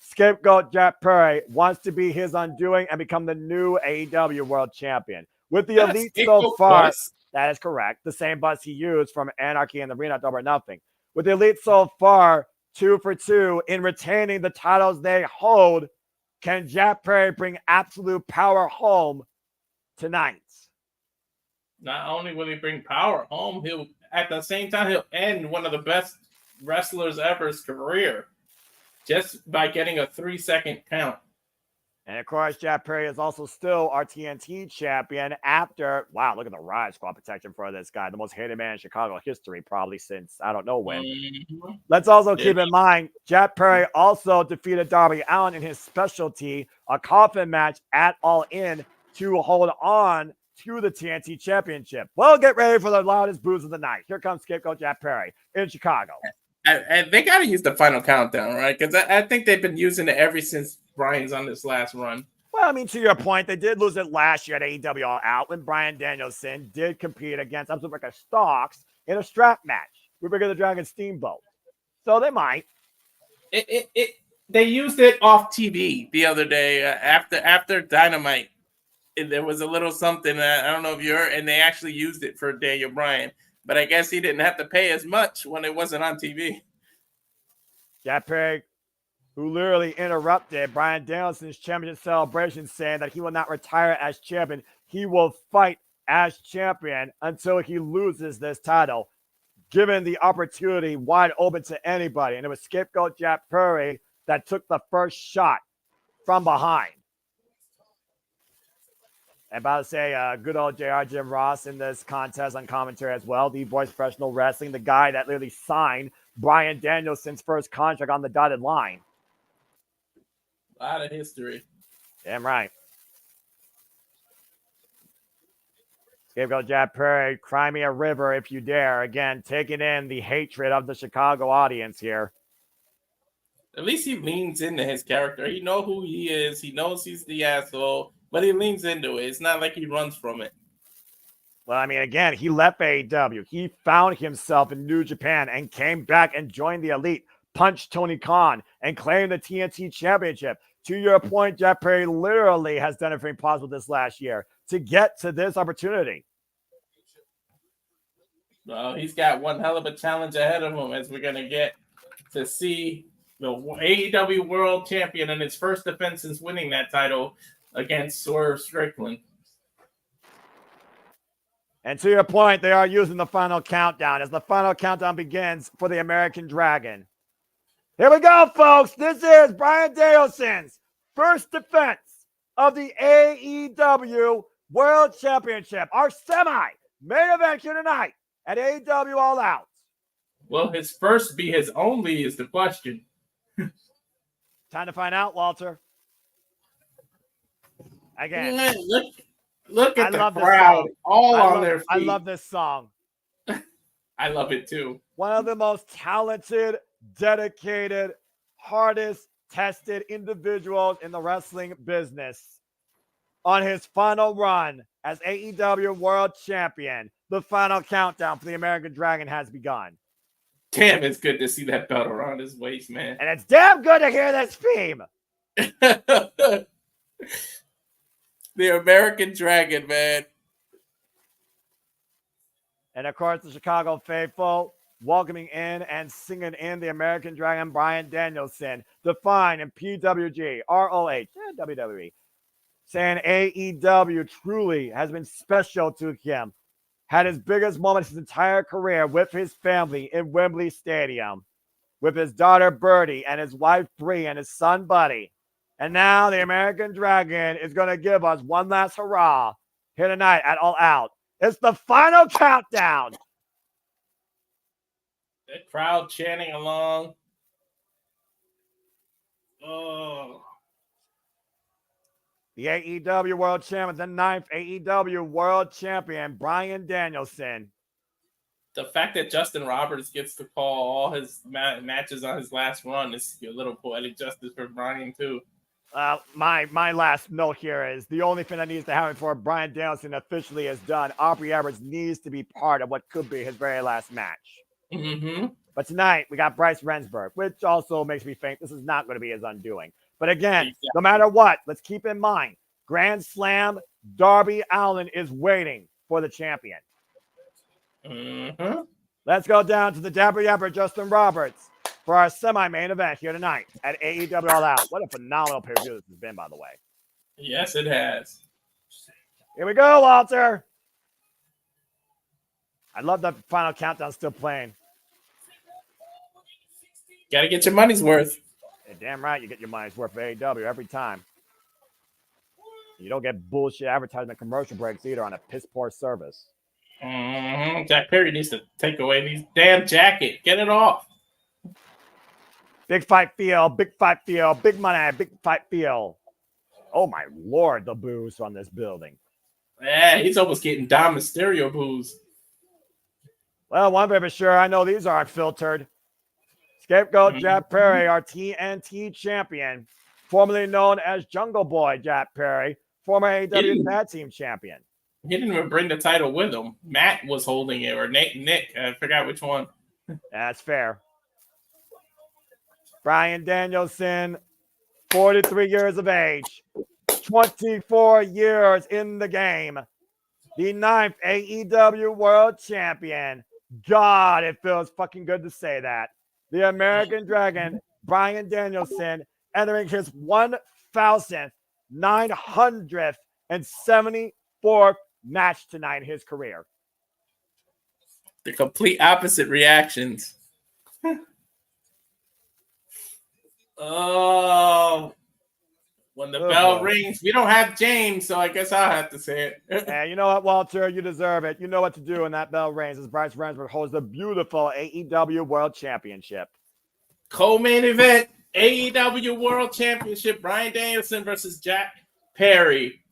Speaker 1: scapegoat Jack Perry wants to be his undoing and become the new AEW World Champion. With the Elite so far, that is correct. The same bus he used from Anarchy in the Arena, Double or Nothing. With the Elite so far, 2 for 2 in retaining the titles they hold, can Jack Perry bring absolute power home tonight?
Speaker 2: Not only will he bring power home, he'll at the same time he'll end one of the best wrestlers ever's career just by getting a 3-second count.
Speaker 1: And of course, Jack Perry is also still our TNT champion after, wow, look at the Riot Squad protection for this guy, the most hated man in Chicago history, probably since I don't know when. Mm-hmm. Let's also keep in mind, Jack Perry also defeated Darby Allin in his specialty, a coffin match at All In, to hold on to the TNT championship. Well, get ready for the loudest boos of the night. Here comes scapegoat Jack Perry in Chicago.
Speaker 2: And they got to use the final countdown, right? Because I think they've been using it ever since Bryan's on this last run.
Speaker 1: Well, I mean, to your point, they did lose it last year at AEW All Out when Bryan Danielson did compete against Absolute Stocks in a strap match with Bigger the Dragon Steamboat. So they might.
Speaker 2: They used it off TV the other day after Dynamite. There was a little something, I don't know if you heard, and they actually used it for Daniel Bryan. But I guess he didn't have to pay as much when it wasn't on TV.
Speaker 1: Jack Perry, who literally interrupted Bryan Danielson's championship celebration, saying that he will not retire as champion. He will fight as champion until he loses this title, given the opportunity wide open to anybody. And it was scapegoat Jack Perry that took the first shot from behind. And about to say, good old JR Jim Ross in this contest on commentary as well. The voice of professional wrestling, the guy that literally signed Bryan Danielson's first contract on the dotted line.
Speaker 2: A lot of history.
Speaker 1: Damn right. Scapegoat Jack Perry, cry me a river if you dare. Again, taking in the hatred of the Chicago audience here.
Speaker 2: At least he leans into his character. He knows who he is. He knows he's the asshole, but he leans into it. It's not like he runs from it.
Speaker 1: Well, I mean, again, he left AEW. He found himself in New Japan and came back and joined the Elite, punched Tony Khan, and claimed the TNT Championship. To your point, Jack Perry literally has done everything possible this last year to get to this opportunity.
Speaker 2: Well, he's got one hell of a challenge ahead of him as we're going to get to see the AEW World Champion in his first defense since winning that title against Swerve Strickland.
Speaker 1: And to your point, they are using the final countdown as the final countdown begins for the American Dragon. Here we go, folks. This is Bryan Danielson's first defense of the AEW World Championship, our semi-main event here tonight at AEW All Out.
Speaker 2: Will his first be his only is the question.
Speaker 1: Time to find out, Walter. Again,
Speaker 2: look at
Speaker 1: I
Speaker 2: the crowd all on their feet.
Speaker 1: I love this song.
Speaker 2: I love it too.
Speaker 1: One of the most talented, dedicated, hardest tested individuals in the wrestling business. On his final run as AEW World Champion, the final countdown for the American Dragon has begun.
Speaker 2: Damn, it's good to see that belt around his waist, man.
Speaker 1: And it's damn good to hear this theme.
Speaker 2: The American Dragon, man.
Speaker 1: And of course, the Chicago faithful welcoming in and singing in the American Dragon, Bryan Danielson, defined in PWG, ROH, and WWE, saying AEW truly has been special to him. Had his biggest moment his entire career with his family in Wembley Stadium, with his daughter Birdie and his wife Bree and his son Buddy. And now the American Dragon is going to give us one last hurrah here tonight at All Out. It's the final countdown.
Speaker 2: The crowd chanting along. Oh.
Speaker 1: The AEW World Champion, the ninth AEW World Champion, Bryan Danielson.
Speaker 2: The fact that Justin Roberts gets to call all his matches on his last run is a little poetic justice for Bryan, too.
Speaker 1: My last note here is the only thing that needs to happen before Bryan Danielson officially is done. Aubrey Edwards needs to be part of what could be his very last match.
Speaker 2: Mm-hmm.
Speaker 1: But tonight, we got Bryce Rensburg, which also makes me think this is not going to be his undoing. But again, no matter what, let's keep in mind, Grand Slam, Darby Allin is waiting for the champion.
Speaker 2: Mm-hmm.
Speaker 1: Let's go down to the Dabber Yabber Justin Roberts for our semi-main event here tonight at AEW All Out. What a phenomenal pay-per-view this has been, by the way.
Speaker 2: Yes, it has.
Speaker 1: Here we go, Walter. I love the final countdown still playing.
Speaker 2: Got to get your money's worth.
Speaker 1: You're damn right you get your money's worth for AEW every time. You don't get bullshit advertisement commercial breaks either on a piss-poor service.
Speaker 2: Mm-hmm. Jack Perry needs to take away these damn jacket. Get it off.
Speaker 1: Big fight feel, big fight feel, big money, big fight feel. Oh my Lord, the boos from this building.
Speaker 2: Yeah, he's almost getting Dom Mysterio boos.
Speaker 1: Well, one thing for sure, I know these aren't filtered. Scapegoat Jack Perry, our TNT champion, formerly known as Jungle Boy Jack Perry, former AEW Tag Team champion.
Speaker 2: He didn't even bring the title with him. Matt was holding it, or Nick. I forgot which one.
Speaker 1: That's fair. Bryan Danielson, 43 years of age, 24 years in the game, the ninth AEW World Champion. God, it feels fucking good to say that. The American Dragon, Bryan Danielson, entering his 1,974th match tonight in his career.
Speaker 2: The complete opposite reactions. Oh, when the bell rings, we don't have James, so I guess I'll have to say it.
Speaker 1: And you know what, Walter? You deserve it. You know what to do when that bell rings as Bryce Rensburg holds the beautiful AEW World Championship.
Speaker 2: Co-main event, AEW World Championship, Bryan Danielson versus Jack Perry.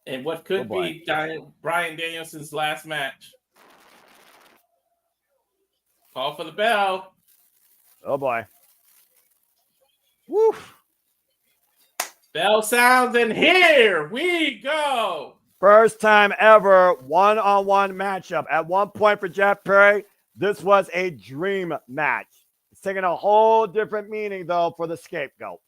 Speaker 2: And what could be Bryan Danielson's last match. Call for the bell.
Speaker 1: Oh boy. Woo.
Speaker 2: Bell sounds, and here we go.
Speaker 1: First time ever one-on-one matchup. At one point for Jack Perry, this was a dream match. It's taking a whole different meaning, though, for the scapegoat.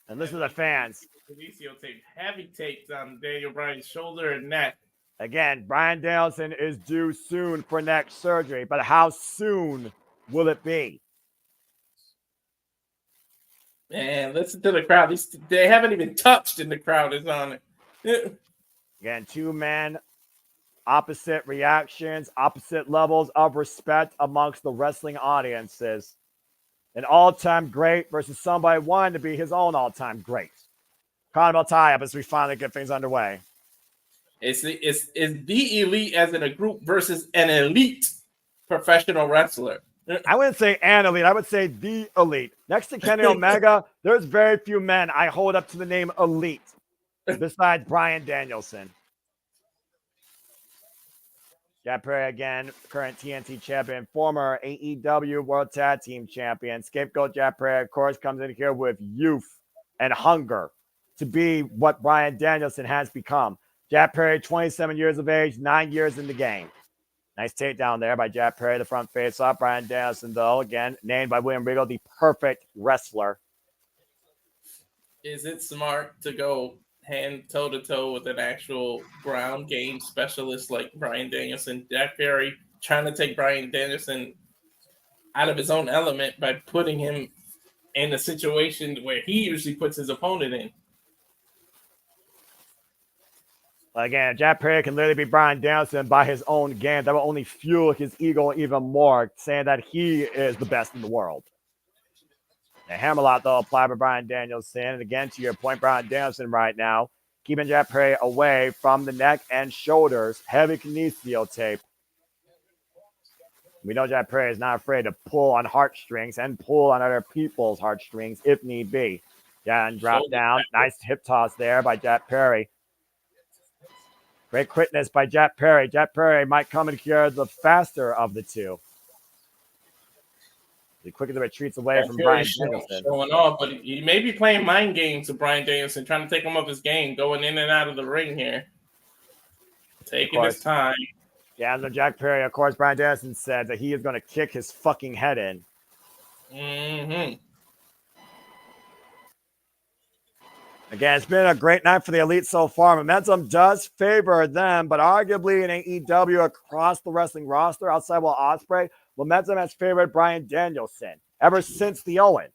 Speaker 1: And listen to the fans.
Speaker 2: Benicio taped heavy tapes on Daniel Bryan's shoulder and neck.
Speaker 1: Again, Bryan Danielson is due soon for neck surgery, but how soon will it be?
Speaker 2: Man, listen to the crowd. They haven't even touched, and the crowd is on it.
Speaker 1: Again, two men, opposite reactions, opposite levels of respect amongst the wrestling audiences. An all-time great versus somebody wanting to be his own all-time great. Carnival tie-up as we finally get things underway.
Speaker 2: It's the elite as in a group versus an elite professional wrestler.
Speaker 1: I wouldn't say an elite. I would say the elite. Next to Kenny Omega, there's very few men I hold up to the name elite besides Bryan Danielson. Jack Perry again, current TNT champion, former AEW World Tag Team champion. Scapegoat Jack Perry, of course, comes in here with youth and hunger to be what Bryan Danielson has become. Jack Perry, 27 years of age, 9 years in the game. Nice takedown there by Jack Perry, the front face off. Bryan Danielson, though, again, named by William Regal, the perfect wrestler.
Speaker 2: Is it smart to go hand toe-to-toe with an actual ground game specialist like Bryan Danielson? Jack Perry trying to take Bryan Danielson out of his own element by putting him in a situation where he usually puts his opponent in.
Speaker 1: Again, Jack Perry can literally be Bryan Danielson by his own game. That will only fuel his ego even more, saying that he is the best in the world. A hammerlock, though, applied by Bryan Danielson. And again, to your point, Bryan Danielson right now, keeping Jack Perry away from the neck and shoulders. Heavy kinesio tape. We know Jack Perry is not afraid to pull on heartstrings and pull on other people's heartstrings if need be. Yeah, and drop down. Nice hip toss there by Jack Perry. Great quickness by Jack Perry. Jack Perry might come in here the faster of the two. The quicker the retreats away from Bryan Danielson.
Speaker 2: Showing off, but he may be playing mind games with Bryan Danielson, trying to take him off his game, going in and out of the ring here. Taking his time.
Speaker 1: Yeah, so Jack Perry, of course, Bryan Danielson said that he is going to kick his fucking head in.
Speaker 2: Mm-hmm.
Speaker 1: Again, it's been a great night for the Elite so far. Momentum does favor them, but arguably in AEW across the wrestling roster, outside Will Ospreay, momentum has favored Bryan Danielson ever since the Owen.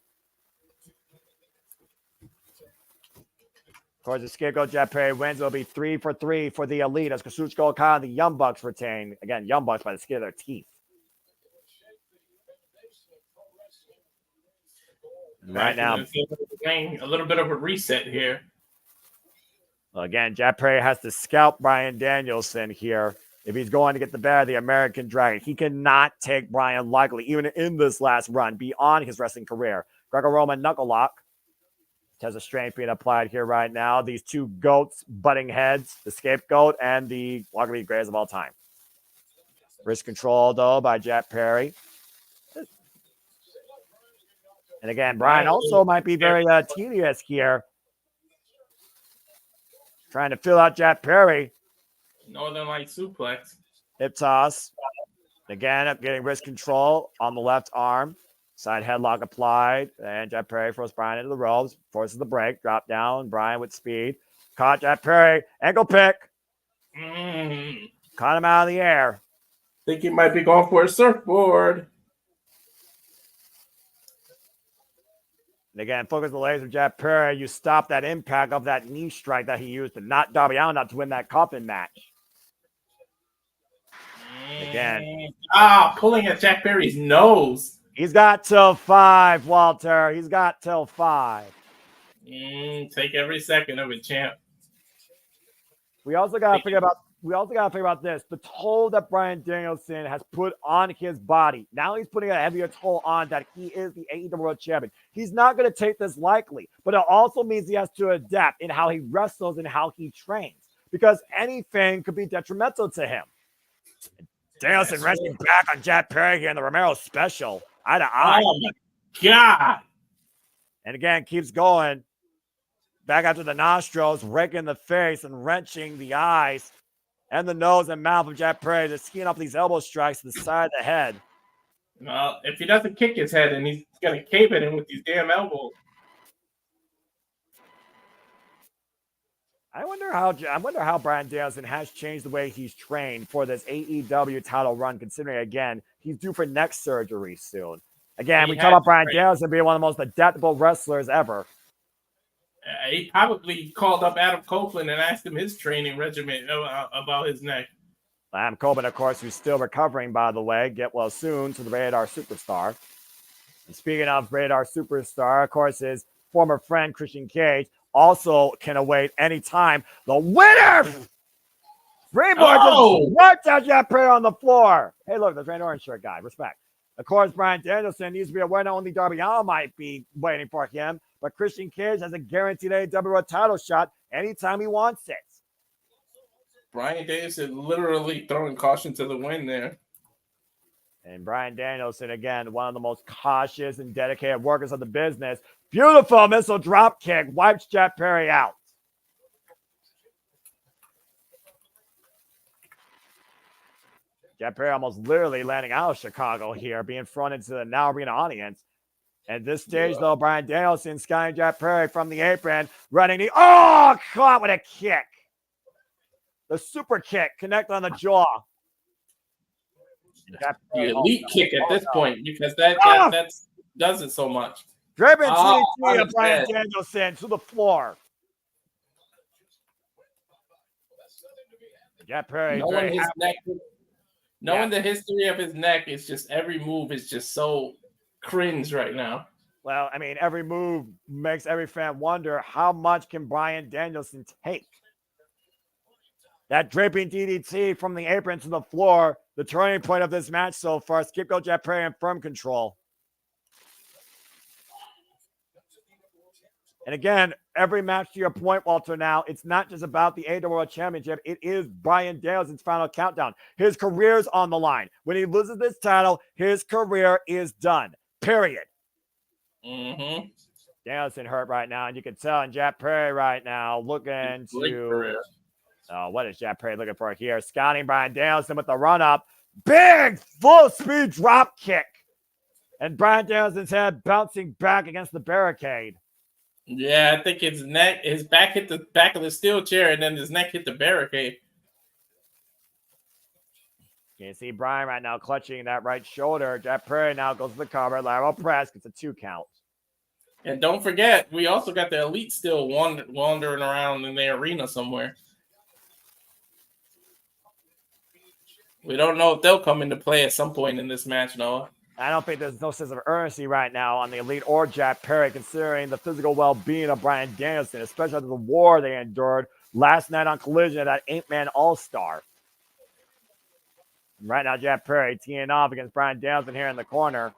Speaker 1: Of course, the scapegoat Jack Perry wins. It'll be 3 for 3 for the Elite as Kazuchika Okada and the Young Bucks retain. Again, Young Bucks by the skin of their teeth. Right now,
Speaker 2: a little bit of a reset here.
Speaker 1: Again, Jack Perry has to scalp Bryan Danielson here if he's going to get the better of the American Dragon. He cannot take Bryan lightly, even in this last run, beyond his wrestling career. Greco-Roman knuckle lock. Has a strength being applied here right now. These two goats butting heads, the scapegoat and the arguably greatest of all time. Wrist control, though, by Jack Perry. And again, Bryan also might be very tedious here. Trying to fill out Jack Perry.
Speaker 2: Northern Light suplex.
Speaker 1: Hip toss. Again, getting wrist control on the left arm. Side headlock applied. And Jack Perry throws Bryan into the ropes. Forces the break. Drop down. Bryan with speed. Caught Jack Perry. Ankle pick. Caught him out of the air.
Speaker 2: Think he might be going for a surfboard.
Speaker 1: And again, focus the legs of Jack Perry. You stop that impact of that knee strike that he used to knock Darby Allin out to win that coffin match. Again.
Speaker 2: Pulling at Jack Perry's nose.
Speaker 1: He's got till 5, Walter. He's got till 5.
Speaker 2: Take every second of it, champ.
Speaker 1: We also got to forget about we also got to think about this. The toll that Bryan Danielson has put on his body. Now he's putting a heavier toll on that he is the AEW World Champion. He's not going to take this lightly, but it also means he has to adapt in how he wrestles and how he trains because anything could be detrimental to him. Danielson resting back on Jack Perry here in the Romero special. Eye to eye.
Speaker 2: Oh, my God.
Speaker 1: And again, keeps going. Back after the nostrils, raking the face and wrenching the eyes and the nose and mouth of Jack Perry, just skiing up these elbow strikes to the side of the head.
Speaker 2: Well, if he doesn't kick his head and he's going to cave it in with these damn elbows.
Speaker 1: I wonder how Bryan Danielson has changed the way he's trained for this AEW title run, considering, again, he's due for neck surgery soon. Again, we talk about Bryan Danielson being one of the most adaptable wrestlers ever.
Speaker 2: He probably called up Adam Copeland and asked him his training regimen about his neck.
Speaker 1: Adam Copeland, of course, who's still recovering, by the way. Get well soon to the Radar Superstar. And speaking of Radar Superstar, of course, his former friend, Christian Cage, also can await any time. The winner! Springboard just worked out Jack Perry on the floor. Hey, look, there's Randy Orange shirt guy. Respect. Of course, Bryan Danielson needs to be aware not only Darby Allin might be waiting for him, but Christian Cage has a guaranteed AEW World title shot anytime he wants it.
Speaker 2: Bryan Danielson literally throwing caution to the wind there.
Speaker 1: And Bryan Danielson, again, one of the most cautious and dedicated workers of the business. Beautiful missile drop kick, wipes Jack Perry out. Jack Perry almost literally landing out of Chicago here, being thrown into the Now Arena audience. At this stage, though, Bryan Danielson skying Jack Perry from the apron, running the caught with a kick. The super kick connect on the jaw.
Speaker 2: The elite kick at this point because that does it so much.
Speaker 1: Driven TNT of Bryan Danielson to the floor. Jack Perry.
Speaker 2: Knowing the history of his neck, is just every move is just so cringe right now.
Speaker 1: Well, I mean, every move makes every fan wonder how much can Bryan Danielson take. That draping DDT from the apron to the floor, the turning point of this match so far. Scapegoat Jack Perry in firm control. And again, every match to your point, Walter, now, it's not just about the AEW World Championship. It is Bryan Danielson's final countdown. His career's on the line. When he loses this title, his career is done. Period.
Speaker 2: Mm-hmm.
Speaker 1: Danielson hurt right now, and you can tell in Jack Perry right now looking to... what is Jack Perry looking for here? Scouting Bryan Danielson with the run-up. Big full-speed drop kick. And Bryan Danielson's head bouncing back against the barricade.
Speaker 2: Yeah, I think his back hit the back of the steel chair, and then his neck hit the barricade.
Speaker 1: You can see Bryan right now clutching that right shoulder. Jack Perry now goes to the cover. Lateral press gets a 2 count.
Speaker 2: And don't forget, we also got the Elite still wandering around in the arena somewhere. We don't know if they'll come into play at some point in this match, Noah.
Speaker 1: I don't think there's no sense of urgency right now on the Elite or Jack Perry, considering the physical well-being of Bryan Danielson, especially after the war they endured last night on Collision at that 8-man All-Star. Right now, Jack Perry teeing off against Bryan Danielson here in the corner.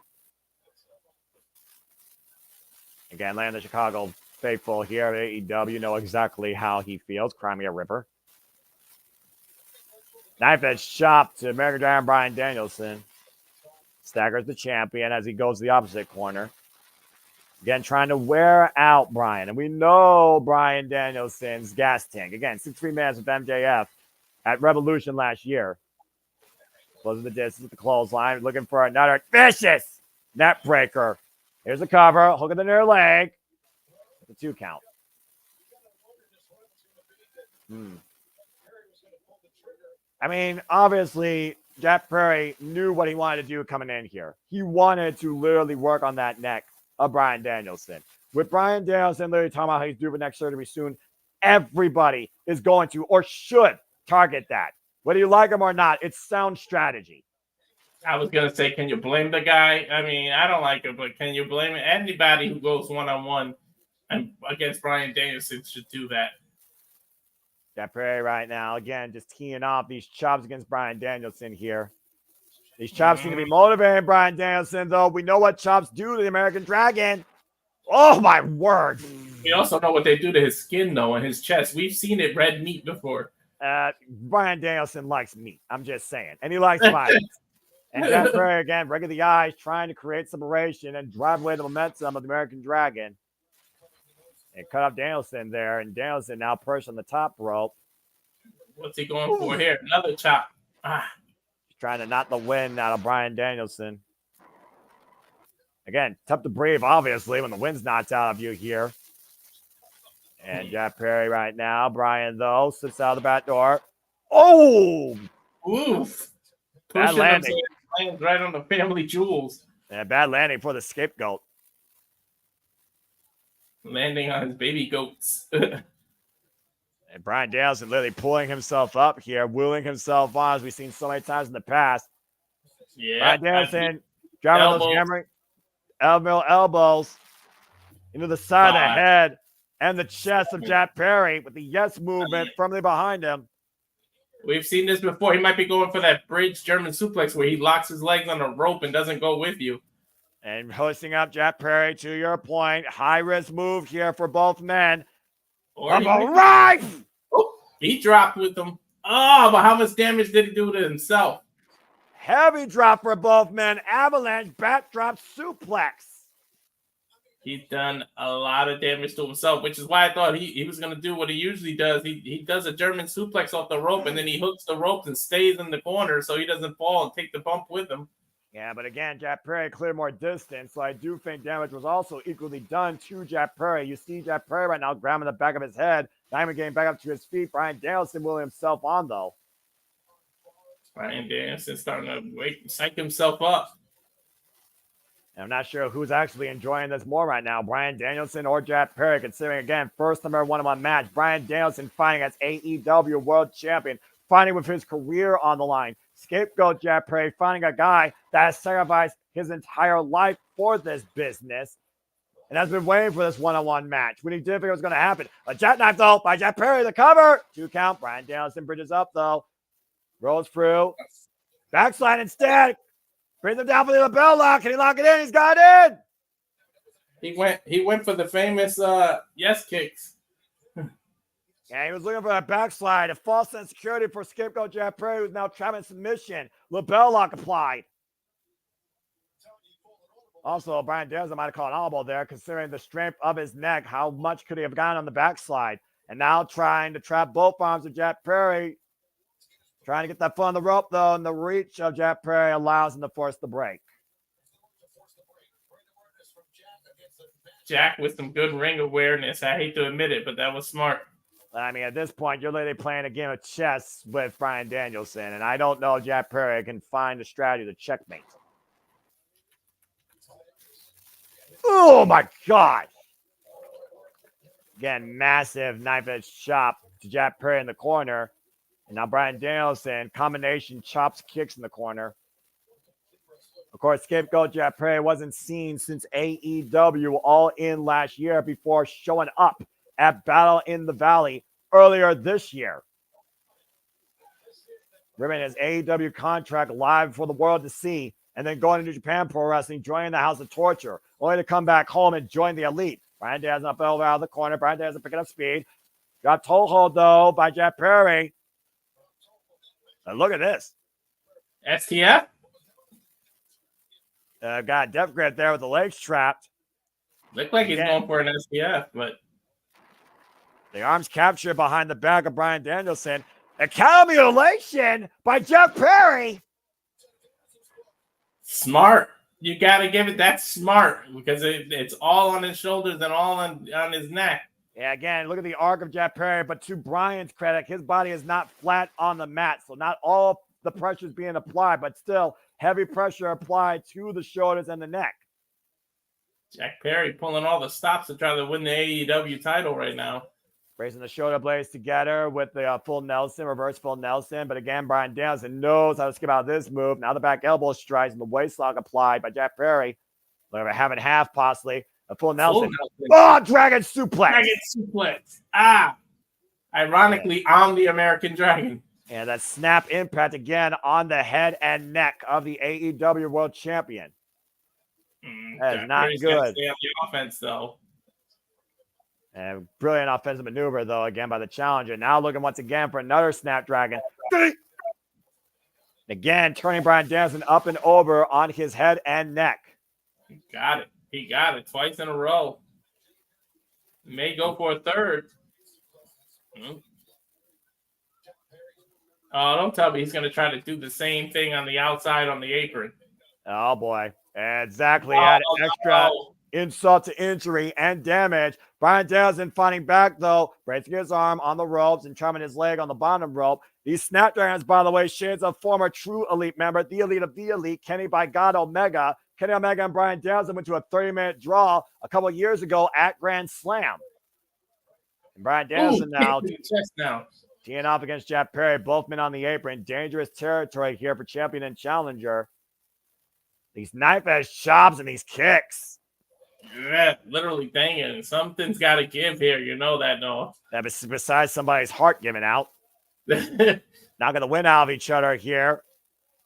Speaker 1: Again, land the Chicago faithful here at AEW know exactly how he feels. Crimea Ripper. Knife edge chop to American Dragon Bryan Danielson. Staggers the champion as he goes to the opposite corner. Again, trying to wear out Bryan. And we know Bryan Danielson's gas tank. Again, 6-3 minutes with MJF at Revolution last year. Closing the distance with the clothesline. Looking for another vicious net breaker. Here's the cover. Hook of the near leg. The 2 count. I mean, obviously, Jack Perry knew what he wanted to do coming in here. He wanted to literally work on that neck of Bryan Danielson. With Bryan Danielson literally talking about how he's due for neck surgery soon, everybody is going to or should target that. Whether you like him or not, it's sound strategy.
Speaker 2: I was going to say, can you blame the guy? I mean, I don't like him, but can you blame him? Anybody who goes one-on-one against Bryan Danielson should do that.
Speaker 1: Jack Perry right now, again, just teeing off these chops against Bryan Danielson here. These chops seem to be motivating Bryan Danielson, though. We know what chops do to the American Dragon. Oh, my word.
Speaker 2: We also know what they do to his skin, though, and his chest. We've seen it red meat before.
Speaker 1: Bryan Danielson likes meat. I'm just saying. And he likes violence. And Jack Perry, again, breaking the ice, trying to create separation and drive away the momentum of the American Dragon. And cut off Danielson there. And Danielson now perched on the top rope.
Speaker 2: What's he going for here? Another chop.
Speaker 1: He's trying to knock the wind out of Bryan Danielson. Again, tough to breathe, obviously, when the wind's knocked out of you here. And Jack Perry right now. Bryan, though, sits out the back door. Oh!
Speaker 2: Oof.
Speaker 1: Bad landing.
Speaker 2: Lands right on the family jewels.
Speaker 1: Yeah, bad landing for the scapegoat.
Speaker 2: Landing on his baby goats.
Speaker 1: And Bryan Danielson literally pulling himself up here, wheeling himself on, as we've seen so many times in the past.
Speaker 2: Yeah.
Speaker 1: Bryan Danielson driving those hammering elbows into the side of the head and the chest of Jack Perry with the yes movement firmly behind him.
Speaker 2: We've seen this before. He might be going for that bridge German suplex where he locks his legs on a rope and doesn't go with you.
Speaker 1: And hosting up Jack Perry, to your point. High-risk move here for both men. Right!
Speaker 2: He dropped with them. Oh, but how much damage did he do to himself?
Speaker 1: Heavy drop for both men. Avalanche backdrop suplex.
Speaker 2: He's done a lot of damage to himself, which is why I thought he was going to do what he usually does. He does a German suplex off the rope, and then he hooks the rope and stays in the corner so he doesn't fall and take the bump with him.
Speaker 1: Yeah, but again, Jack Perry cleared more distance, so I do think damage was also equally done to Jack Perry. You see Jack Perry right now grabbing the back of his head, not even getting back up to his feet. Bryan Danielson wheeling himself on, though.
Speaker 2: Bryan Danielson starting to psych himself up.
Speaker 1: And I'm not sure who's actually enjoying this more right now, Bryan Danielson or Jack Perry, considering, again, first number one-on-one match. Bryan Danielson fighting as AEW World Champion, fighting with his career on the line. Scapegoat Jack Perry finding a guy that has sacrificed his entire life for this business and has been waiting for this one-on-one match when he didn't think it was going to happen. A jackknife, though, by Jack Perry, the cover. 2 count. Bryan Danielson bridges up, though. Rolls through. Backslide instead. Brings him down for the lapel lock. Can he lock it in? He's got it in.
Speaker 2: He went for the famous yes kicks.
Speaker 1: Yeah, he was looking for a backslide, a false sense of security for scapegoat Jack Perry, who's now trapped in submission. Lapel lock applied. Also, Bryan Danielson might have caught an elbow there, considering the strength of his neck. How much could he have gotten on the backslide? And now trying to trap both arms of Jack Perry. Trying to get that foot on the rope, though, and the reach of Jack Perry allows him to force the break.
Speaker 2: Jack with some good ring awareness. I hate to admit it, but that was smart.
Speaker 1: I mean, at this point, you're literally playing a game of chess with Bryan Danielson, and I don't know if Jack Perry can find a strategy to checkmate. Oh, my God. Again, massive knife-edge chop to Jack Perry in the corner. And now Bryan Danielson, combination chops, kicks in the corner. Of course, scapegoat Jack Perry wasn't seen since AEW All In last year before showing up at Battle in the Valley earlier this year. Ripping his AEW contract live for the world to see, and then going into Japan Pro Wrestling, joining the House of Torture, only to come back home and join the Elite. Bryan Danielson up over out of the corner. Bryan Danielson picking up speed. Got toehold, though, by Jack Perry. And look at this.
Speaker 2: STF?
Speaker 1: Got Death Grip there with the legs trapped.
Speaker 2: Looked like he's going for an STF, but
Speaker 1: the arms captured behind the back of Bryan Danielson. A cow mutilation by Jeff Perry.
Speaker 2: Smart. You got to give it that smart because it's all on his shoulders and all on his neck.
Speaker 1: Yeah, again, look at the arc of Jeff Perry, but to Bryan's credit, his body is not flat on the mat, so not all the pressure is being applied, but still heavy pressure applied to the shoulders and the neck.
Speaker 2: Jack Perry pulling all the stops to try to win the AEW title right now.
Speaker 1: Raising the shoulder blades together with the full Nelson, reverse full Nelson. But again, Bryan Danielson knows how to skip out of this move. Now the back elbow strikes and the waist lock applied by Jack Perry. Look at half and half, possibly. A full Nelson. Oh, Dragon suplex.
Speaker 2: Dragon suplex. Ah. Ironically, I'm the American Dragon.
Speaker 1: And that snap impact again on the head and neck of the AEW World Champion. That is not good.
Speaker 2: Stay on the offense, though.
Speaker 1: And brilliant offensive maneuver, though, again by the challenger. Now looking once again for another Snapdragon. Again, turning Bryan Danielson up and over on his head and neck.
Speaker 2: Got it. He got it twice in a row. May go for a third. Oh, don't tell me he's going to try to do the same thing on the outside on the apron.
Speaker 1: Oh, boy. Exactly. Add extra insult to injury and damage. Bryan Danielson fighting back, though, bracing his arm on the ropes and charming his leg on the bottom rope. These Snapdragons, by the way, shades of former True Elite member, the Elite of the Elite, Kenny by God Omega. Kenny Omega and Bryan Danielson went to a 30-minute draw a couple of years ago at Grand Slam. And Bryan Danielson now teeing off against Jeff Perry, both men on the apron. Dangerous territory here for champion and challenger. These knife-edge chops and these kicks.
Speaker 2: Yeah, literally banging. Something's got to give here. You know that, no?
Speaker 1: That is besides somebody's heart giving out. Not going to win out of each other here.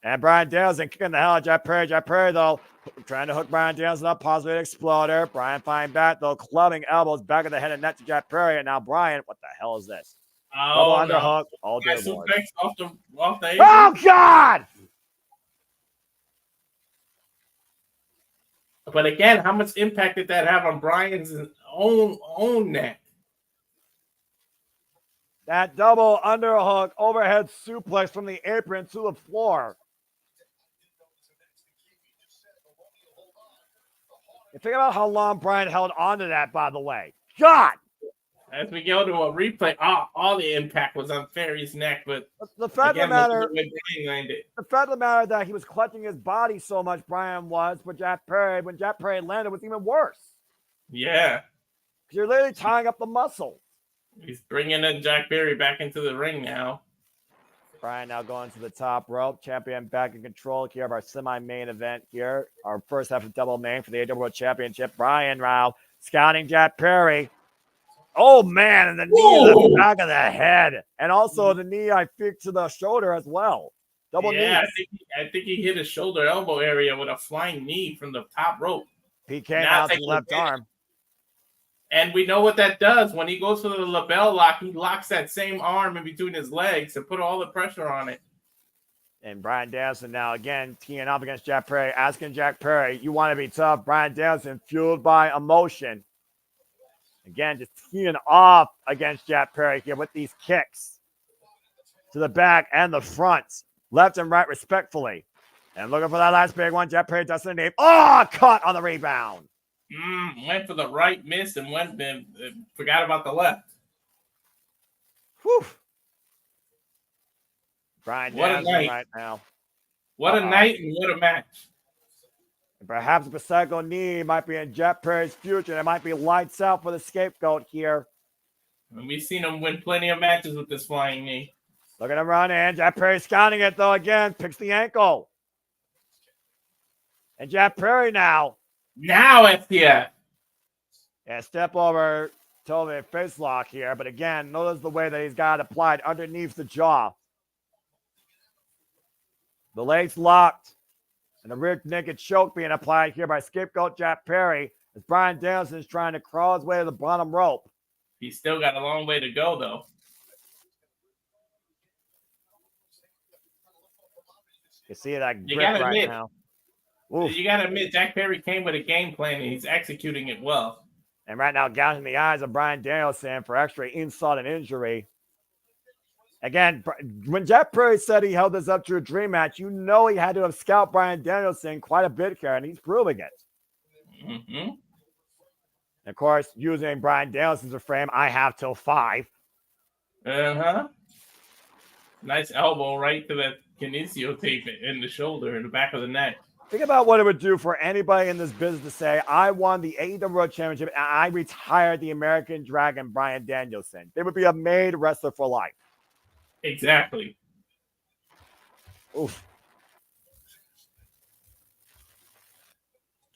Speaker 1: And Bryan Danielson kicking the hell out of Jeff Perry. Jeff Perry, though, trying to hook Bryan Danielson up. Possibly an exploder. Bryan fighting back, though, clubbing elbows back of the head and neck to Jeff Perry. And now Bryan, what the hell is this?
Speaker 2: Oh,
Speaker 1: double underhook. Oh, dear Lord.
Speaker 2: Off the
Speaker 1: Oh, God!
Speaker 2: But again, how much impact did that have on Bryan's own neck?
Speaker 1: That double underhook overhead suplex from the apron to the floor. You think about how long Bryan held on to that, by the way. God!
Speaker 2: As we go to a replay, all the impact was on Ferry's neck, but
Speaker 1: the fact of the matter,
Speaker 2: the
Speaker 1: that he was clutching his body so much, Bryan was, when Jeff Perry landed, was even worse.
Speaker 2: Yeah.
Speaker 1: You're literally tying up the muscle.
Speaker 2: He's bringing in Jack Perry back into the ring now.
Speaker 1: Bryan now going to the top rope. Champion back in control here of our semi-main event here. Our first half of double main for the AEW World Championship. Bryan now scouting Jack Perry. Oh, man, and the knee to the back of the head. And also the knee, I think, to the shoulder as well. Double knee.
Speaker 2: I think he hit his shoulder elbow area with a flying knee from the top rope.
Speaker 1: PK now to the left arm.
Speaker 2: And we know what that does. When he goes for the lapel lock, he locks that same arm in between his legs to put all the pressure on it.
Speaker 1: And Bryan Danielson now again teeing up against Jack Perry, asking Jack Perry, you want to be tough? Bryan Danielson, fueled by emotion. Again, just teeing off against Jack Perry here with these kicks to the back and the front, left and right respectfully. And looking for that last big one. Jack Perry does the name. Oh, caught on the rebound.
Speaker 2: Went for the right, miss, and went and forgot about the left.
Speaker 1: Whew. Bryan Danielson right now.
Speaker 2: What a night and what a match.
Speaker 1: And perhaps the Psycho knee might be in Jack Perry's future. It might be lights out for the scapegoat here.
Speaker 2: And we've seen him win plenty of matches with this flying knee.
Speaker 1: Look at him run in. Jack Perry scouting it, though, again. Picks the ankle. And Jack Perry now.
Speaker 2: Now, FTF.
Speaker 1: Yeah, step over, totally a face lock here. But again, notice the way that he's got it applied underneath the jaw. The legs locked. And the rear naked choke being applied here by scapegoat Jack Perry as Bryan Danielson is trying to crawl his way to the bottom rope.
Speaker 2: He's still got a long way to go, though.
Speaker 1: You see that grip right now.
Speaker 2: You got to admit, Jack Perry came with a game plan, and he's executing it well.
Speaker 1: And right now, gouging the eyes of Bryan Danielson for extra insult and injury. Again, when Jack Perry said he held this up to a dream match, you know he had to have scalped Bryan Danielson quite a bit here, and he's proving it.
Speaker 2: Mm-hmm.
Speaker 1: Of course, using Bryan Danielson's frame, I have till 5.
Speaker 2: Uh-huh. Nice elbow right to that kinesio tape in the shoulder, in the back of the neck.
Speaker 1: Think about what it would do for anybody in this business to say, I won the AEW World Championship and I retired the American Dragon, Bryan Danielson. They would be a made wrestler for life.
Speaker 2: Exactly.
Speaker 1: Oof.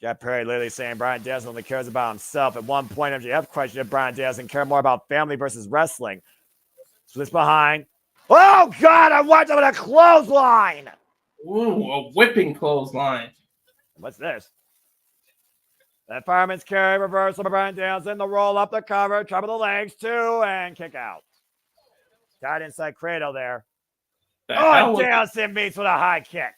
Speaker 1: Jeff Perry literally saying Bryan Danielson only cares about himself. At one point, MJF questioned if Bryan Danielson cared more about family versus wrestling. Slips behind. Oh, God, I watched him with a clothesline.
Speaker 2: Ooh, a whipping clothesline.
Speaker 1: What's this? That fireman's carry, reversal by Brian Danielson, the roll up the cover, top of the legs, 2, and kick out. Tied inside cradle there.
Speaker 2: The
Speaker 1: Oh,
Speaker 2: hell
Speaker 1: and
Speaker 2: was it?
Speaker 1: Danielson meets with a high kick.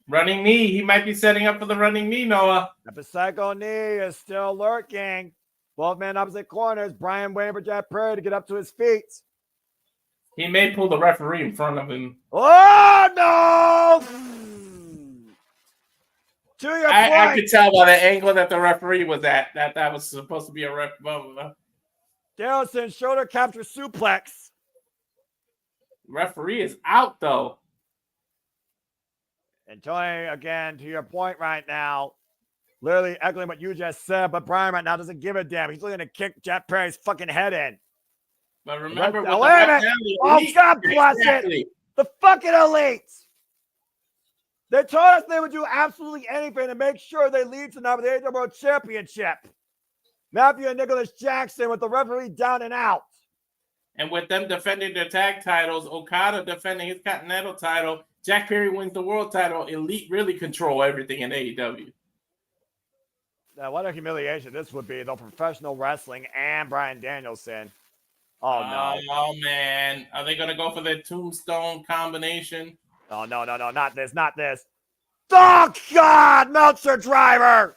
Speaker 2: Running knee. He might be setting up for the running knee, Noah.
Speaker 1: The psycho knee is still lurking. Both men opposite corners. Brian waiting for Jack Perry to get up to his feet.
Speaker 2: He may pull the referee in front of him.
Speaker 1: Oh, no! To your point.
Speaker 2: I could tell by the angle that the referee was at that was supposed to be a ref.
Speaker 1: Danielson shoulder capture suplex.
Speaker 2: Referee is out though.
Speaker 1: And Tony, again, to your point right now, literally echoing what you just said, but Brian right now doesn't give a damn. He's looking to kick Jack Perry's fucking head in.
Speaker 2: But remember,
Speaker 1: Oh, wait a minute. Oh, God bless it. The fucking elites. They told us they would do absolutely anything to make sure they lead tonight with the AEW World Championship. Matthew and Nicholas Jackson with the referee down and out.
Speaker 2: And with them defending their tag titles, Okada defending his Continental title, Jack Perry wins the world title. Elite really control everything in AEW.
Speaker 1: Now, what a humiliation this would be, though. Professional wrestling and Bryan Danielson. Oh, no.
Speaker 2: Oh, man. Are they going to go for their tombstone combination?
Speaker 1: Oh, no. Not this. Oh, God! Meltzer driver!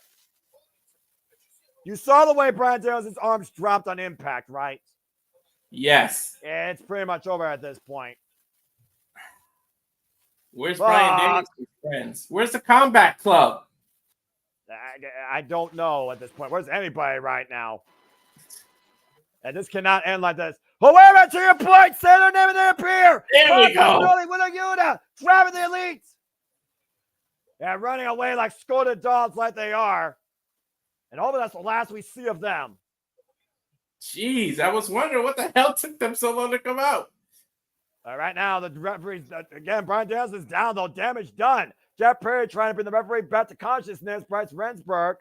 Speaker 1: You saw the way Bryan Danielson's arms dropped on impact, right?
Speaker 2: Yes.
Speaker 1: It's pretty much over at this point.
Speaker 2: Where's Bryan Danielson's friends? Where's the Combat Club?
Speaker 1: I don't know at this point. Where's anybody right now? And this cannot end like this. Whoever, to your point, say their name and they appear.
Speaker 2: There we go.
Speaker 1: With a Yuta, driving the elites. And running away like scolded dogs like they are. And hopefully that's the last we see of them.
Speaker 2: Jeez, I was wondering what the hell took them so long to come out.
Speaker 1: Right now, the referee's, again, Bryan Danielson's down, though. Damage done. Jeff Perry trying to bring the referee back to consciousness. Bryce Rensburg.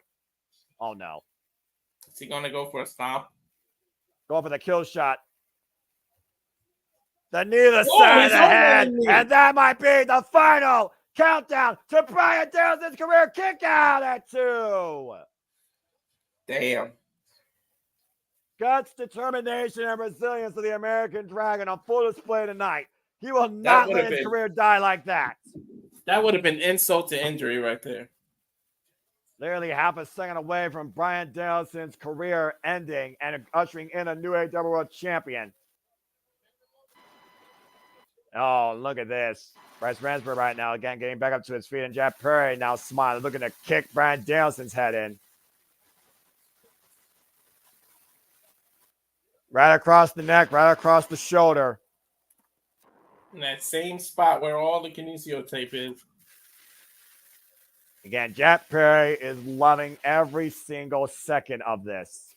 Speaker 1: Oh, no.
Speaker 2: Is he going to go for a stomp?
Speaker 1: Going for the kill shot. The knee to the side of the head. And that might be the final countdown to Bryan Danielson's career kick out at 2.
Speaker 2: Damn.
Speaker 1: Guts, determination, and resilience of the American Dragon on full display tonight. He will not let his career die like that.
Speaker 2: That would have been insult to injury right there.
Speaker 1: Literally half a second away from Bryan Danielson's career ending and ushering in a new AEW World Champion. Oh, look at this. Bryce Rensburg right now, again, getting back up to his feet. And Jeff Perry now smiling, looking to kick Bryan Danielson's head in. Right across the neck, right across the shoulder.
Speaker 2: In that same spot where all the kinesio tape is.
Speaker 1: Again, Jack Perry is loving every single second of this.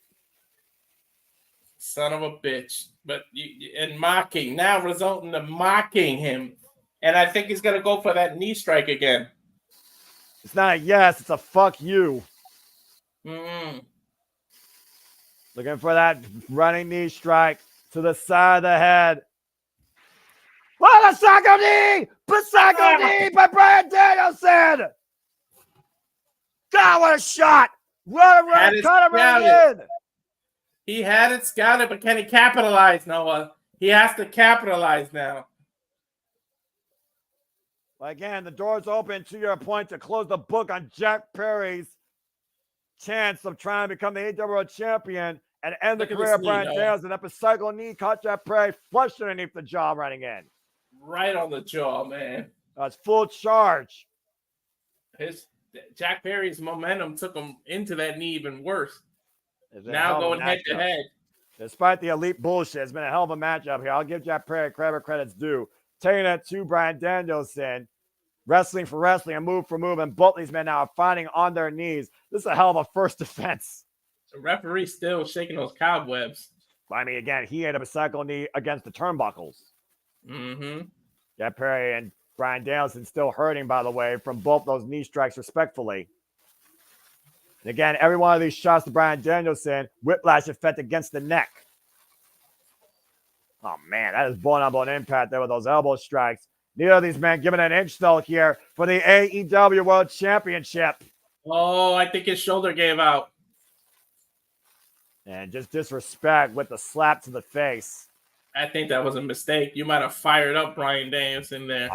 Speaker 2: Son of a bitch. But and mocking, now resulting in mocking him. And I think he's going to go for that knee strike again.
Speaker 1: It's not a yes, it's a fuck you.
Speaker 2: Mm-hmm.
Speaker 1: Looking for that running knee strike to the side of the head. Oh, the psycho knee! Psycho knee by Bryan Danielson! God, what a shot! Run in!
Speaker 2: He had it scouted, but can he capitalize, Noah? He has to capitalize now.
Speaker 1: Again, the door's open, to your point, to close the book on Jack Perry's chance of trying to become the AEW World Champion and end the career of Bryan Danielson. That psycho knee caught Jack Perry flush underneath the jaw running in.
Speaker 2: Right on the jaw, man.
Speaker 1: That's full charge.
Speaker 2: Jack Perry's momentum took him into that knee even worse. Now going head to head.
Speaker 1: Despite the elite bullshit, it's been a hell of a matchup here. I'll give Jack Perry credit where credit's due. Taking it to Bryan Danielson. Wrestling for wrestling and move for move. And both these men now are fighting on their knees. This is a hell of a first defense.
Speaker 2: The referee still shaking those cobwebs.
Speaker 1: I mean, again, he had a psycho knee against the turnbuckles.
Speaker 2: Mm-hmm.
Speaker 1: Jack Perry and Bryan Danielson still hurting, by the way, from both those knee strikes respectfully. And again, every one of these shots to Bryan Danielson, whiplash effect against the neck. Oh, man, that is bone-on-bone impact there with those elbow strikes. Neither of these men giving an inch, though, here for the AEW World Championship.
Speaker 2: Oh, I think his shoulder gave out.
Speaker 1: And just disrespect with the slap to the face.
Speaker 2: I think that was a mistake. You might have fired up Bryan Danielson there.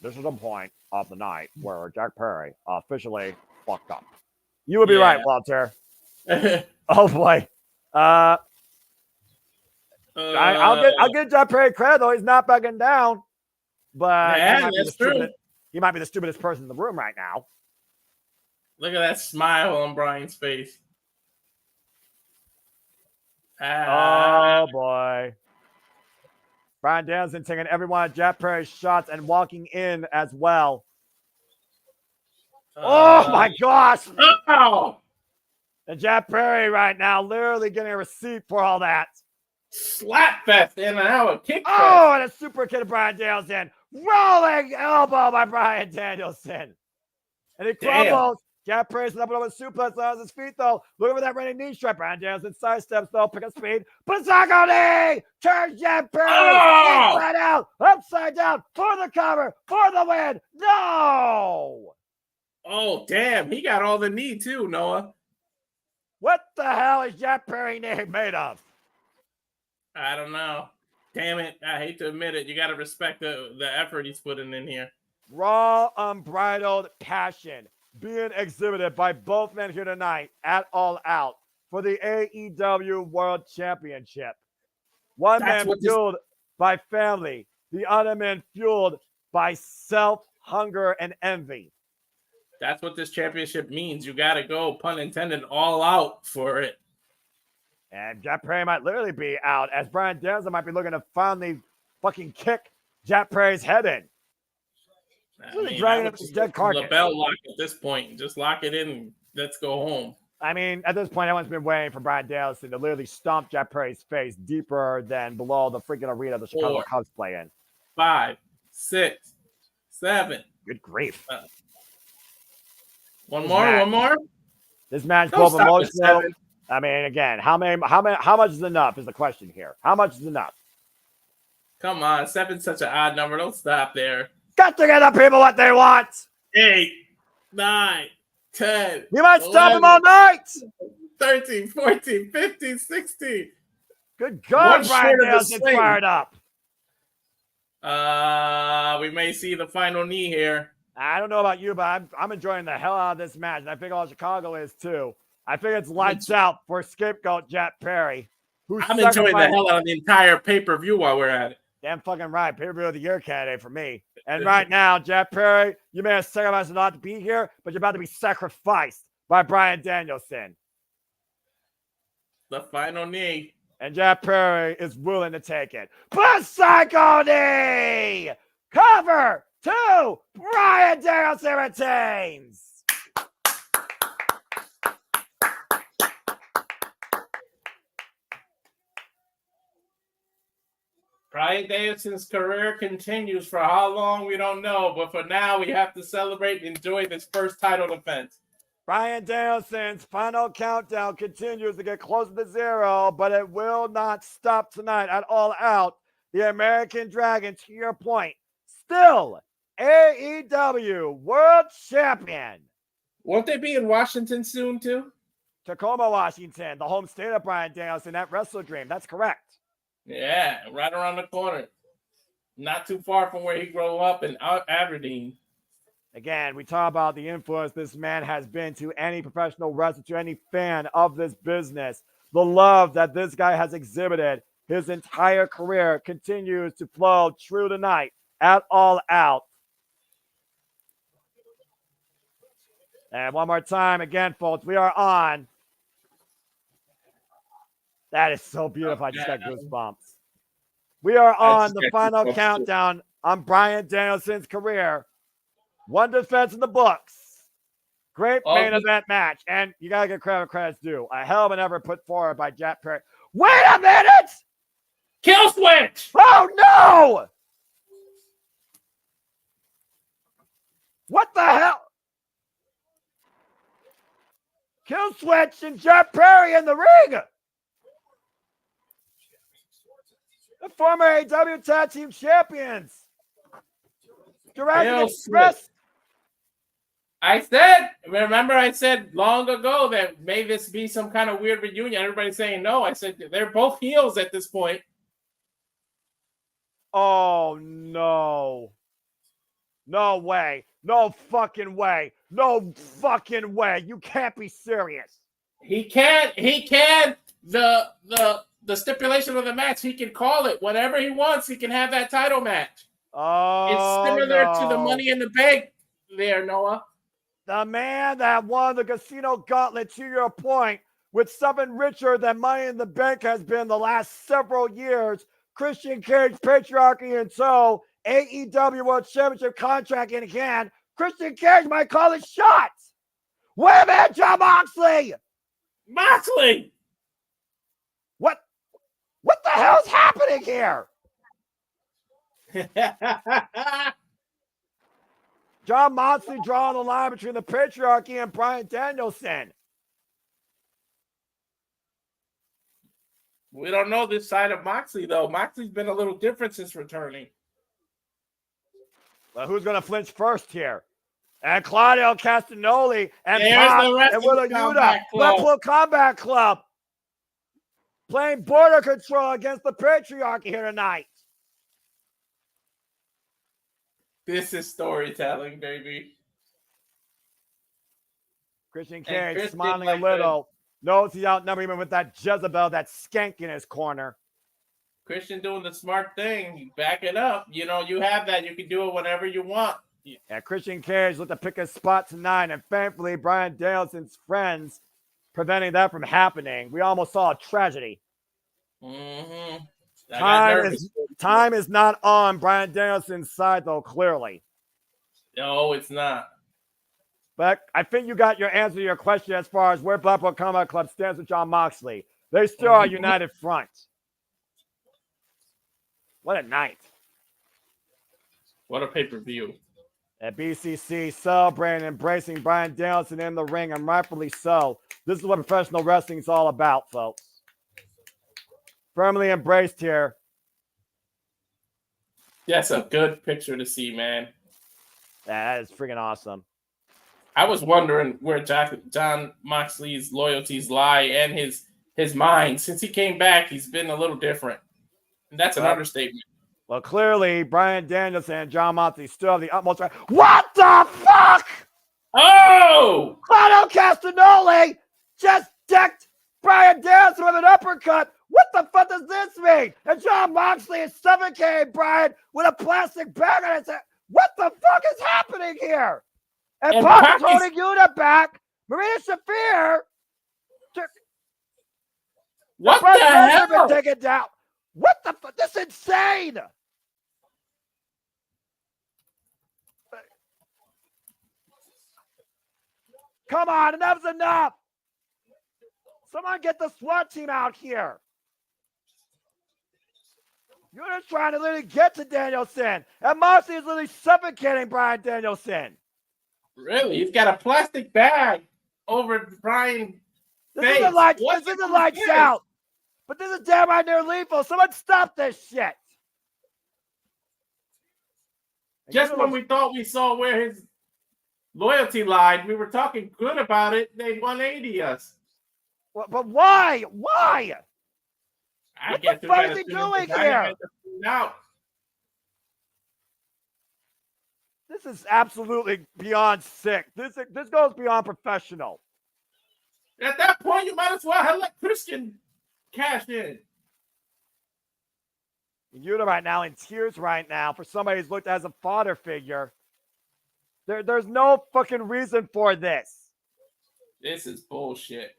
Speaker 1: This is the point of the night where Jack Perry officially fucked up. You would be right, Walter. Oh, boy. I'll give Jack Perry credit, though. He's not backing down. But
Speaker 2: yeah, that's true.
Speaker 1: He might be the stupidest person in the room right now.
Speaker 2: Look at that smile on Bryan's face.
Speaker 1: Oh, boy. Bryan Danielson taking every one of Jack Perry's shots and walking in as well. Oh, my gosh.
Speaker 2: Oh!
Speaker 1: And Jack Perry right now literally getting a receipt for all that.
Speaker 2: Slap fest in and out, kick fest.
Speaker 1: Oh, and a super kick of Bryan Danielson. Rolling elbow by Bryan Danielson. And he crumbles. Jack Perry's up with a suplex on his feet, though. Looking for that running knee strike. Bryan Danielson sidesteps, though. Pick up speed. Pasaco knee! Turns Jack Perry inside out. Upside down. For the cover. For the win. No!
Speaker 2: Oh, damn. He got all the knee, too, Noah.
Speaker 1: What the hell is Jack Perry knee made of?
Speaker 2: I don't know. Damn it. I hate to admit it. You got to respect the effort he's putting in here.
Speaker 1: Raw, unbridled passion being exhibited by both men here tonight at All Out for the AEW World Championship. One man fueled by family, the other man fueled by self, hunger, and envy.
Speaker 2: That's what this championship means. You got to go, pun intended, all out for it.
Speaker 1: And Jack Perry might literally be out, as Bryan Danielson might be looking to finally fucking kick Jack Perry's head in. Dragging up his dead carcass.
Speaker 2: The bell lock at this point. Just lock it in and let's go home.
Speaker 1: I mean, at this point, everyone's been waiting for Bryan Danielson to literally stomp Jack Perry's face deeper than below the freaking arena the Chicago Cubs play in.
Speaker 2: 5, 6, 7.
Speaker 1: Good grief.
Speaker 2: One more.
Speaker 1: This match both emotional. I mean, again, how much is enough is the question here. How much is enough?
Speaker 2: Come on, 7's such an odd number. Don't stop there.
Speaker 1: Got to get the people what they want.
Speaker 2: 8, 9, 10.
Speaker 1: You might 11, stop them all night.
Speaker 2: 13, 14, 15, 16.
Speaker 1: Good God, Bryan Danielson's fired up.
Speaker 2: We may see the final knee here.
Speaker 1: I don't know about you, but I'm enjoying the hell out of this match, and I think all Chicago is too. I think it's lights out for scapegoat Jack Perry.
Speaker 2: I'm enjoying the hell out of the entire pay-per-view while we're at it.
Speaker 1: Damn fucking right. Pay-per-view of the year candidate for me. And right now, Jack Perry, you may have sacrificed a lot to be here, but you're about to be sacrificed by Bryan Danielson.
Speaker 2: The final knee.
Speaker 1: And Jack Perry is willing to take it. Psycho knee! Cover 2! Bryan Danielson retains!
Speaker 2: Bryan Danielson's career continues for how long, we don't know. But for now, we have to celebrate and enjoy this first title defense.
Speaker 1: Bryan Danielson's final countdown continues to get closer to 0, but it will not stop tonight at All Out. The American Dragon, to your point, still AEW World Champion.
Speaker 2: Won't they be in Washington soon, too?
Speaker 1: Tacoma, Washington, the home state of Bryan Danielson at Wrestle Dream. That's correct.
Speaker 2: Yeah, right around the corner. Not too far from where he grew up in Aberdeen.
Speaker 1: Again, we talk about the influence this man has been to any professional wrestler, to any fan of this business. The love that this guy has exhibited his entire career continues to flow true tonight at All Out. And one more time, again, folks, we are on. That is so beautiful. I just got goosebumps. We are on the final countdown on Bryan Danielson's career. One defense in the books. Great main event match. And you got to give credit where credit's due. A hell of an effort put forward by Jack Perry. Wait a minute!
Speaker 2: Kill switch!
Speaker 1: Oh, no! What the hell? Kill switch and Jack Perry in the ring. The former AEW Tag Team Champions. Jurassic
Speaker 2: Hell,
Speaker 1: Express.
Speaker 2: Remember I said long ago that may this be some kind of weird reunion. Everybody's saying no. I said they're both heels at this point.
Speaker 1: Oh, no. No way. No fucking way. No fucking way. You can't be serious.
Speaker 2: He can. The stipulation of the match, he can call it whenever he wants. He can have that title match.
Speaker 1: Oh,
Speaker 2: It's similar
Speaker 1: no.
Speaker 2: to the Money in the Bank there, Noah.
Speaker 1: The man that won the Casino Gauntlet, to your point, with something richer than Money in the Bank has been the last several years. Christian Cage, patriarchy in tow, AEW World Championship contract in hand. Christian Cage might call his shots. Wait a minute, John Moxley.
Speaker 2: Moxley!
Speaker 1: What the hell's happening here? John Moxley drawing the line between the patriarchy and Bryan Danielson.
Speaker 2: We don't know this side of Moxley, though. Moxley's been a little different since returning.
Speaker 1: Well, who's going to flinch first here? And Claudio Castagnoli and
Speaker 2: There's
Speaker 1: Pac
Speaker 2: the
Speaker 1: and
Speaker 2: Wrestling
Speaker 1: Willa Yuta.
Speaker 2: Combat Club.
Speaker 1: Blackpool Combat Club. Playing border control against the patriarchy here tonight.
Speaker 2: This is storytelling, baby.
Speaker 1: Christian Cage
Speaker 2: Christian,
Speaker 1: smiling
Speaker 2: like
Speaker 1: a little. Knows he's outnumbered even with that Jezebel, that skank in his corner.
Speaker 2: Christian doing the smart thing, backing up. You know, you have that. You can do it whenever you want.
Speaker 1: Yeah, Christian Cage looked to pick his spot tonight, and thankfully, Bryan Danielson's friends preventing that from happening. We almost saw a tragedy.
Speaker 2: Mm-hmm.
Speaker 1: Time is not on Bryan Danielson's side, though, clearly.
Speaker 2: No, it's not.
Speaker 1: But I think you got your answer to your question as far as where Blackpool Combat Club stands with John Moxley. They still are a united front. What a night.
Speaker 2: What a pay-per-view.
Speaker 1: At BCC, celebrating and embracing Bryan Danielson in the ring, and rightfully so. This is what professional wrestling is all about, folks. Firmly embraced here.
Speaker 2: That's a good picture to see, man.
Speaker 1: That is freaking awesome.
Speaker 2: I was wondering where John Moxley's loyalties lie and his mind. Since he came back, he's been a little different. And that's an understatement.
Speaker 1: Well, clearly, Bryan Danielson and John Moxley still have the utmost right. What the fuck?
Speaker 2: Oh!
Speaker 1: Claudio Castagnoli just decked Bryan Danielson with an uppercut. What the fuck does this mean? And John Moxley is suffocating Bryan with a plastic bag on his head. What the fuck is happening here? And Pac is holding Yuta back. Marina Shafir.
Speaker 2: What the hell?
Speaker 1: Take it down. What the fuck? This is insane. Come on, enough's enough. Someone get the SWAT team out here. You're just trying to literally get to Danielson. And Moxley is literally suffocating Bryan Danielson.
Speaker 2: Really? He's got a plastic bag over Bryan.
Speaker 1: This isn't lights out. But this is damn right near lethal. Someone stop this shit.
Speaker 2: Just when we thought we saw where his loyalty lied, we were talking good about it. They 180 us.
Speaker 1: But why? Why?
Speaker 2: What
Speaker 1: the fuck is he doing here?
Speaker 2: No.
Speaker 1: This is absolutely beyond sick. This goes beyond professional.
Speaker 2: At that point, you might as well have let Christian cash in.
Speaker 1: Yuta right now in tears right now for somebody who's looked as a father figure. There's no fucking reason for this.
Speaker 2: This is bullshit.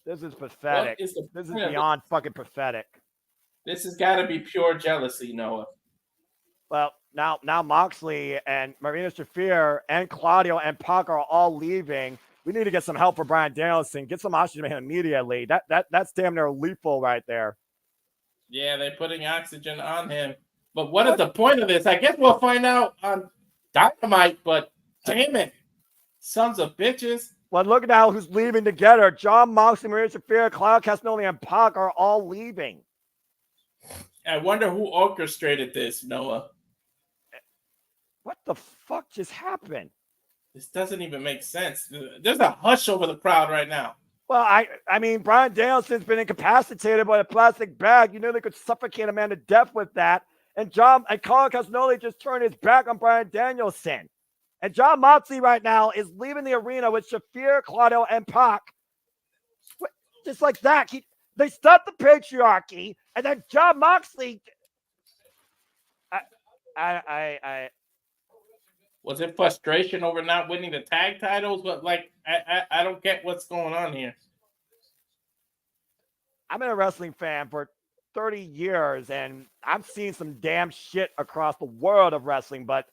Speaker 1: This is pathetic. This is beyond fucking pathetic.
Speaker 2: This has got to be pure jealousy, Noah.
Speaker 1: Well, now Moxley and Marina Shafir and Claudio and Pac are all leaving. We need to get some help for Bryan Danielson. Get some oxygen to him immediately. That's damn near lethal right there.
Speaker 2: Yeah, they're putting oxygen on him. But what is the point of this? I guess we'll find out on Dynamite, but damn it. Sons of bitches.
Speaker 1: Well, look now who's leaving together. John Moxley, Maria Shafir, Claudio Castagnoli, and Pac are all leaving.
Speaker 2: I wonder who orchestrated this, Noah.
Speaker 1: What the fuck just happened?
Speaker 2: This doesn't even make sense. There's a hush over the crowd right now.
Speaker 1: Well, I mean, Bryan Danielson's been incapacitated by a plastic bag. You know they could suffocate a man to death with that. And Claudio Castagnoli just turned his back on Bryan Danielson. And John Moxley right now is leaving the arena with Shafir, Claudio, and Pac. Just like that. They stopped the patriarchy, and then John Moxley.
Speaker 2: Was it frustration over not winning the tag titles? But I don't get what's going on here.
Speaker 1: I've been a wrestling fan for 30 years, and I've seen some damn shit across the world of wrestling, but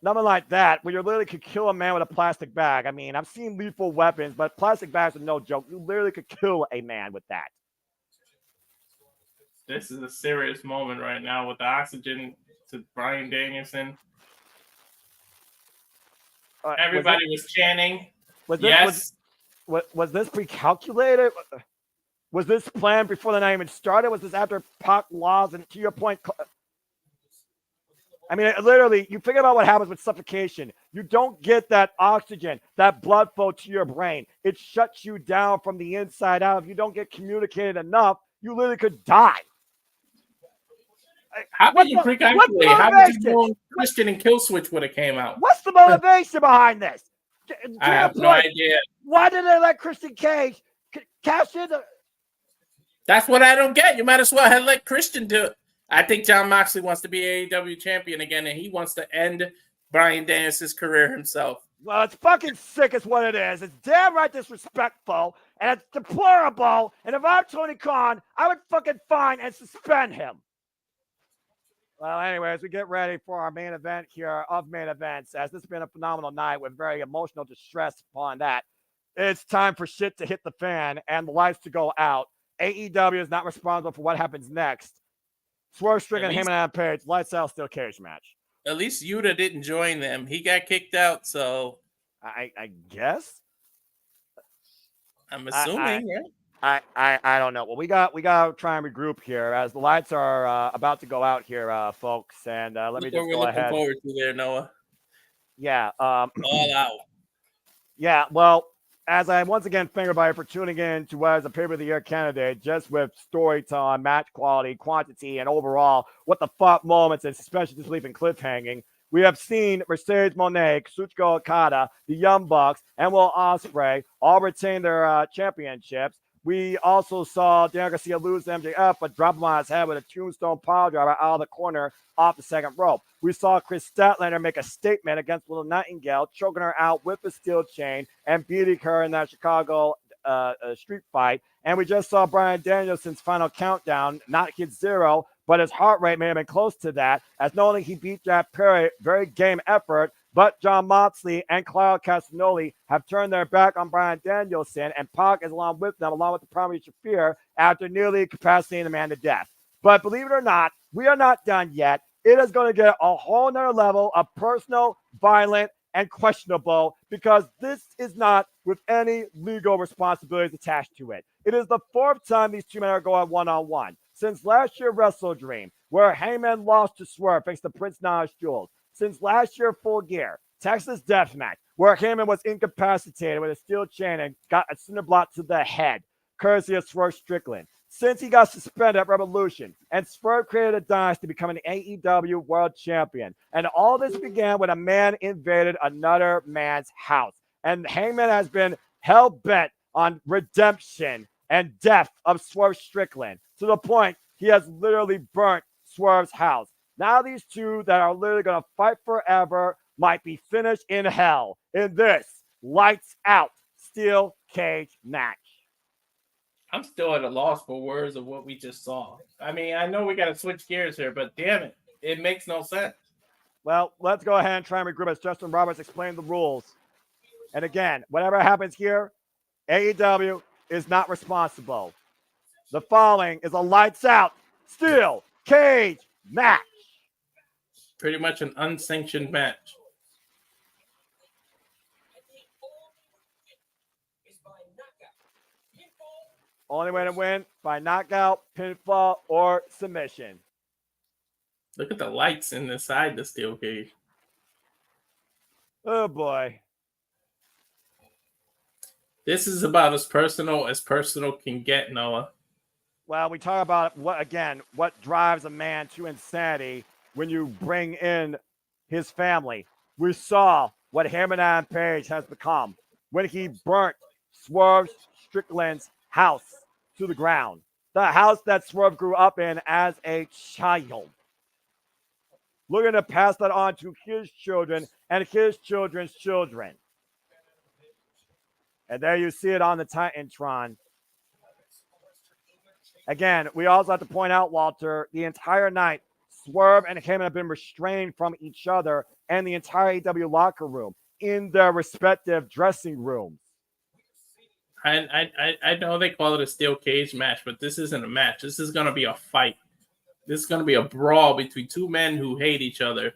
Speaker 1: nothing like that, where you literally could kill a man with a plastic bag. I mean, I've seen lethal weapons, but plastic bags are no joke. You literally could kill a man with that.
Speaker 2: This is a serious moment right now with the oxygen to Bryan Danielson. Everybody was chanting.
Speaker 1: Was this pre-calculated? Was this planned before the night even started? Was this after Pac laws? And to your point, I mean, literally, you think about what happens with suffocation. You don't get that oxygen, that blood flow to your brain. It shuts you down from the inside out. If you don't get communicated enough, you literally could die.
Speaker 2: How about you pre-calculate? How would you know Christian and Killswitch would have came out?
Speaker 1: What's the motivation behind this?
Speaker 2: I have no idea.
Speaker 1: Why did they let Christian Cage cash in?
Speaker 2: That's what I don't get. You might as well have let Christian do it. I think John Moxley wants to be AEW champion again, and he wants to end Bryan Danielson's career himself.
Speaker 1: Well, it's fucking sick is what it is. It's damn right disrespectful, and it's deplorable. And if I'm Tony Khan, I would fucking fine and suspend him. Well, anyways, we get ready for our main event here of main events, as this has been a phenomenal night with very emotional distress upon that. It's time for shit to hit the fan and the lights to go out. AEW is not responsible for what happens next. Swerve Strickland, Heyman, and Page, lights out, steel cage match.
Speaker 2: At least Yuta didn't join them. He got kicked out, so
Speaker 1: I guess.
Speaker 2: I'm assuming, right?
Speaker 1: I don't know. Well, we got to try and regroup here as the lights are about to go out here, folks. And let me just go ahead.
Speaker 2: We're looking forward to there, Noah.
Speaker 1: Yeah.
Speaker 2: All out.
Speaker 1: Yeah. Well, as I once again thank everybody for tuning in to what is a Paper of the Year candidate, just with storytelling, match quality, quantity, and overall what the fuck moments and suspension disbelief and cliffhanging. We have seen Mercedes Moné, Kazuchika Okada, the Young Bucks, and Will Ospreay all retain their championships. We also saw Daniel Garcia lose to MJF, but drop him on his head with a tombstone pile driver out of the corner off the second rope. We saw Chris Statlander make a statement against Willow Nightingale, choking her out with a steel chain and beating her in that Chicago street fight. And we just saw Bryan Danielson's final countdown, not hit 0, but his heart rate may have been close to that, as not only he beat Jack Perry, very game effort, but John Moxley and Claudio Castagnoli have turned their back on Bryan Danielson, and Pac is along with them, along with the primary Shafir, after nearly incapacitating the man to death. But believe it or not, we are not done yet. It is going to get a whole nother level of personal, violent, and questionable, because this is not with any legal responsibilities attached to it. It is the 4th time these two men are going one-on-one. Since last year, Wrestle Dream, where Heyman lost to Swerve thanks to Prince Nana's Jewels. Since last year, Full Gear, Texas Deathmatch, where Heyman was incapacitated with a steel chain and got a cinder block to the head, courtesy of Swerve Strickland. Since he got suspended at Revolution, and Swerve created a dynasty, becoming an AEW World Champion. And all this began when a man invaded another man's house. And Heyman has been hell-bent on redemption and death of Swerve Strickland, to the point he has literally burnt Swerve's house. Now these two that are literally going to fight forever might be finished in hell in this lights out steel cage match.
Speaker 2: I'm still at a loss for words of what we just saw. I mean, I know we got to switch gears here, but damn it, it makes no sense.
Speaker 1: Well, let's go ahead and try and regroup as Justin Roberts explained the rules. And again, whatever happens here, AEW is not responsible. The following is a lights out steel cage match.
Speaker 2: Pretty much an unsanctioned match.
Speaker 1: Only way to win by knockout, pinfall, or submission.
Speaker 2: Look at the lights inside the steel cage.
Speaker 1: Oh boy.
Speaker 2: This is about as personal can get, Noah.
Speaker 1: Well, we talk about what drives a man to insanity when you bring in his family. We saw what Hangman Page has become when he burnt Swerve Strickland's house to the ground. The house that Swerve grew up in as a child. Looking to pass that on to his children and his children's children. And there you see it on the Titantron. Again, we also have to point out, Walter, the entire night, Swerve and Heyman have been restrained from each other and the entire AEW locker room in their respective dressing rooms.
Speaker 2: I know they call it a steel cage match, but this isn't a match. This is going to be a fight. This is going to be a brawl between two men who hate each other.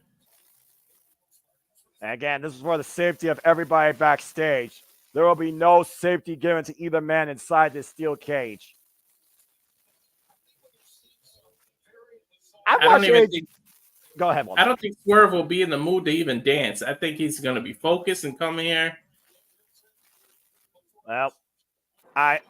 Speaker 1: And again, this is for the safety of everybody backstage. There will be no safety given to either man inside this steel cage. Go ahead, Walter.
Speaker 2: I don't think Swerve will be in the mood to even dance. I think he's going to be focused and come here.
Speaker 1: Well,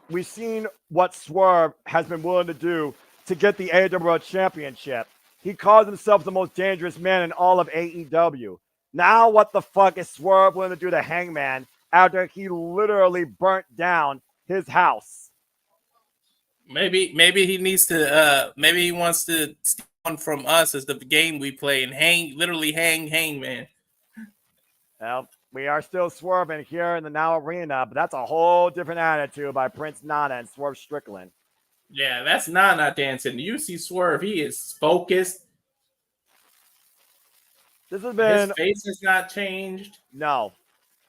Speaker 1: we've seen what Swerve has been willing to do to get the AEW World Championship. He calls himself the most dangerous man in all of AEW. Now what the fuck is Swerve willing to do to Hangman after he literally burnt down his house?
Speaker 2: Maybe he needs to maybe he wants to steal one from us as the game we play and hang Hangman.
Speaker 1: Well, we are still swerving here in the Now Arena, but that's a whole different attitude by Prince Nana and Swerve Strickland.
Speaker 2: Yeah, that's Nana dancing. You see Swerve, he is focused.
Speaker 1: His
Speaker 2: face has not changed.
Speaker 1: No.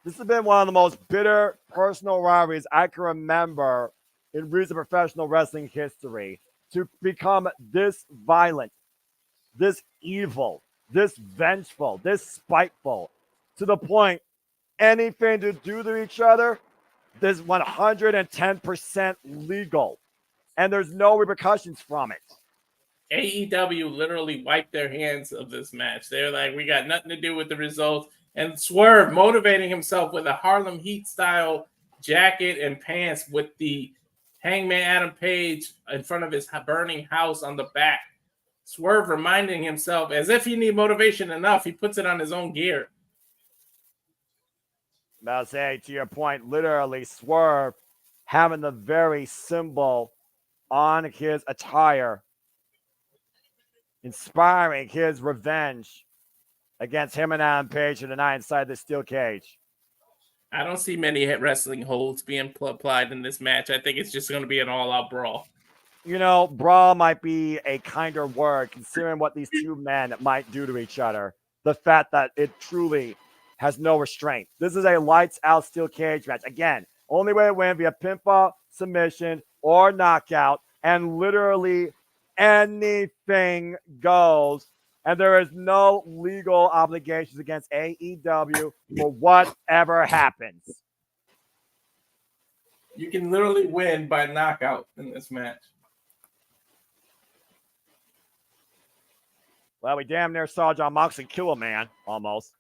Speaker 1: This has been one of the most bitter personal rivalries I can remember in recent professional wrestling history. To become this violent, this evil, this vengeful, this spiteful, to the point anything to do to each other, is 110% legal. And there's no repercussions from it.
Speaker 2: AEW literally wiped their hands of this match. They're like, we got nothing to do with the results. And Swerve motivating himself with a Harlem Heat style jacket and pants with the Hangman Adam Page in front of his burning house on the back. Swerve reminding himself, as if he need motivation enough, he puts it on his own gear.
Speaker 1: I'll say, to your point, literally Swerve having the very symbol on his attire, inspiring his revenge against him and Adam Page tonight inside the steel cage.
Speaker 2: I don't see many wrestling holds being applied in this match. I think it's just going to be an all-out brawl.
Speaker 1: You know, brawl might be a kinder word considering what these two men might do to each other. The fact that it truly has no restraint. This is a lights-out steel cage match. Again, only way to win via pinfall, submission, or knockout, and literally anything goes. And there is no legal obligations against AEW for whatever happens.
Speaker 2: You can literally win by knockout in this match.
Speaker 1: Well, we damn near saw John Moxley kill a man, almost.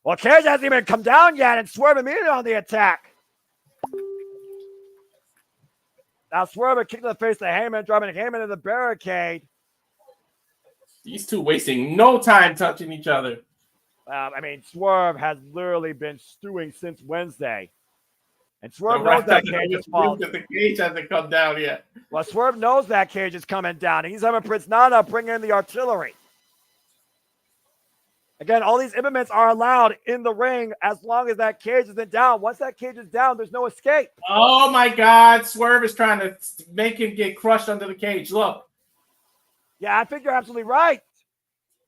Speaker 1: Well, Cage hasn't even come down yet and Swerve immediately on the attack. Now Swerve kicked in the face to Heyman, driving Heyman in the barricade.
Speaker 2: These two wasting no time touching each other.
Speaker 1: Swerve has literally been stewing since Wednesday. And Swerve knows that cage is falling.
Speaker 2: The cage hasn't come down yet.
Speaker 1: Well, Swerve knows that cage is coming down. And he's having Prince Nana bring in the artillery. Again, all these implements are allowed in the ring as long as that cage isn't down. Once that cage is down, there's no escape.
Speaker 2: Oh, my God. Swerve is trying to make him get crushed under the cage. Look.
Speaker 1: Yeah, I think you're absolutely right.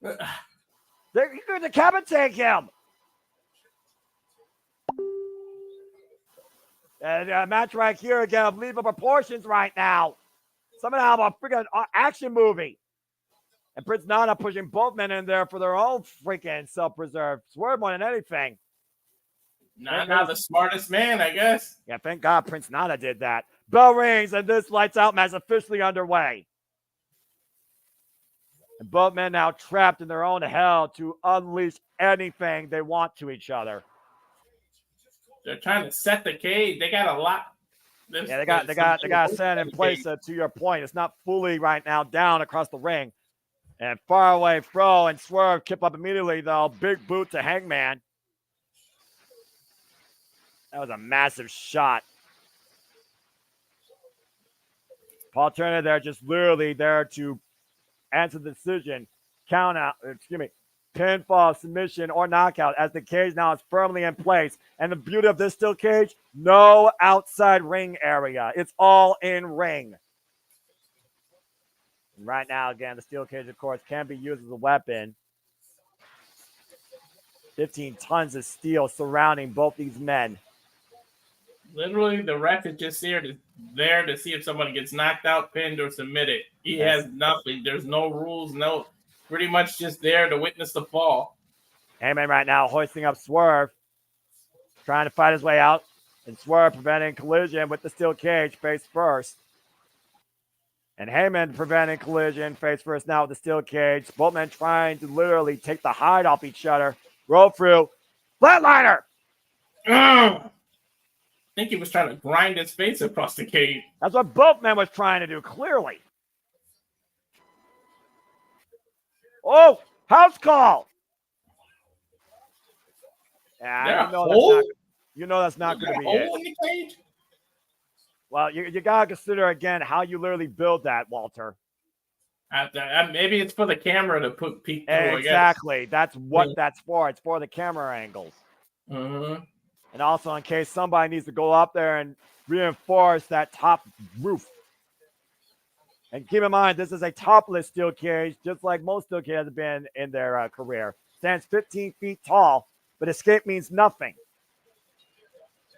Speaker 1: He could decapitate him. And a match right here again of lethal proportions right now. Somehow a freaking action movie. And Prince Nana pushing both men in there for their own freaking self-preserve. Swerve more than anything.
Speaker 2: Not the smartest man, I guess.
Speaker 1: Yeah, thank God Prince Nana did that. Bell rings, and this lights out match officially underway. And both men now trapped in their own hell to unleash anything they want to each other.
Speaker 2: They're trying to set the cage. They got a lot.
Speaker 1: Yeah, they got set in place. To your point, it's not fully right now down across the ring. And far away throw and Swerve kip up immediately though. Big boot to Hangman. That was a massive shot. Paul Turner there, just literally there to answer the decision, count out, pinfall, submission, or knockout as the cage now is firmly in place. And the beauty of this steel cage, no outside ring area. It's all in ring. And right now, again, the steel cage, of course, can be used as a weapon. 15 tons of steel surrounding both these men.
Speaker 2: Literally, the ref is just there to see if somebody gets knocked out, pinned, or submitted. He has nothing. There's no rules. No, pretty much just there to witness the fall.
Speaker 1: Heyman right now hoisting up Swerve, trying to fight his way out, and Swerve preventing collision with the steel cage face first. And Heyman preventing collision face first now with the steel cage. Both men trying to literally take the hide off each other. Roll through. Flatliner!
Speaker 2: I think he was trying to grind his face across the cage.
Speaker 1: That's what both men was trying to do, clearly. Oh, house call. Yeah, you know that's not going to be it.
Speaker 2: In the cage?
Speaker 1: Well, you got to consider, again, how you literally build that, Walter.
Speaker 2: Maybe it's for the camera to peek through,
Speaker 1: exactly. That's what that's for. It's for the camera angles.
Speaker 2: Mm-hmm.
Speaker 1: And also in case somebody needs to go up there and reinforce that top roof. And keep in mind, this is a topless steel cage, just like most steel cages have been in their career. Stands 15 feet tall, but escape means nothing.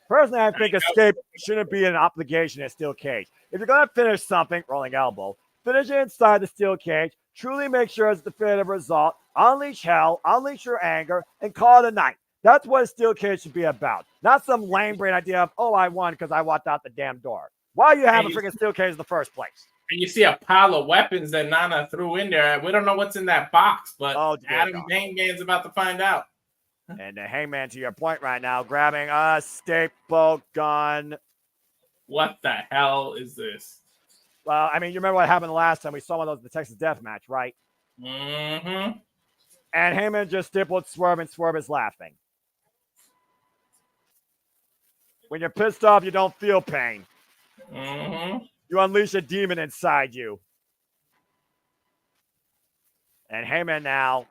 Speaker 1: Personally, I think escape shouldn't be an obligation in a steel cage. If you're going to finish something, rolling elbow, finish it inside the steel cage, truly make sure it's a definitive result, unleash hell, unleash your anger, and call it a night. That's what a steel cage should be about. Not some lame brain idea of, oh, I won because I walked out the damn door. Why you have a freaking steel cage in the first place?
Speaker 2: And you see a pile of weapons that Nana threw in there. We don't know what's in that box, but Adam Hangman's about to find out.
Speaker 1: And the Hangman, to your point right now, grabbing a staple gun.
Speaker 2: What the hell is this?
Speaker 1: Well, I mean, you remember what happened the last time we saw one of those in the Texas Death Match, right?
Speaker 2: Mm-hmm.
Speaker 1: And Heyman just stapled Swerve, and Swerve is laughing. When you're pissed off, you don't feel pain.
Speaker 2: Mm-hmm.
Speaker 1: You unleash a demon inside you. And Heyman now.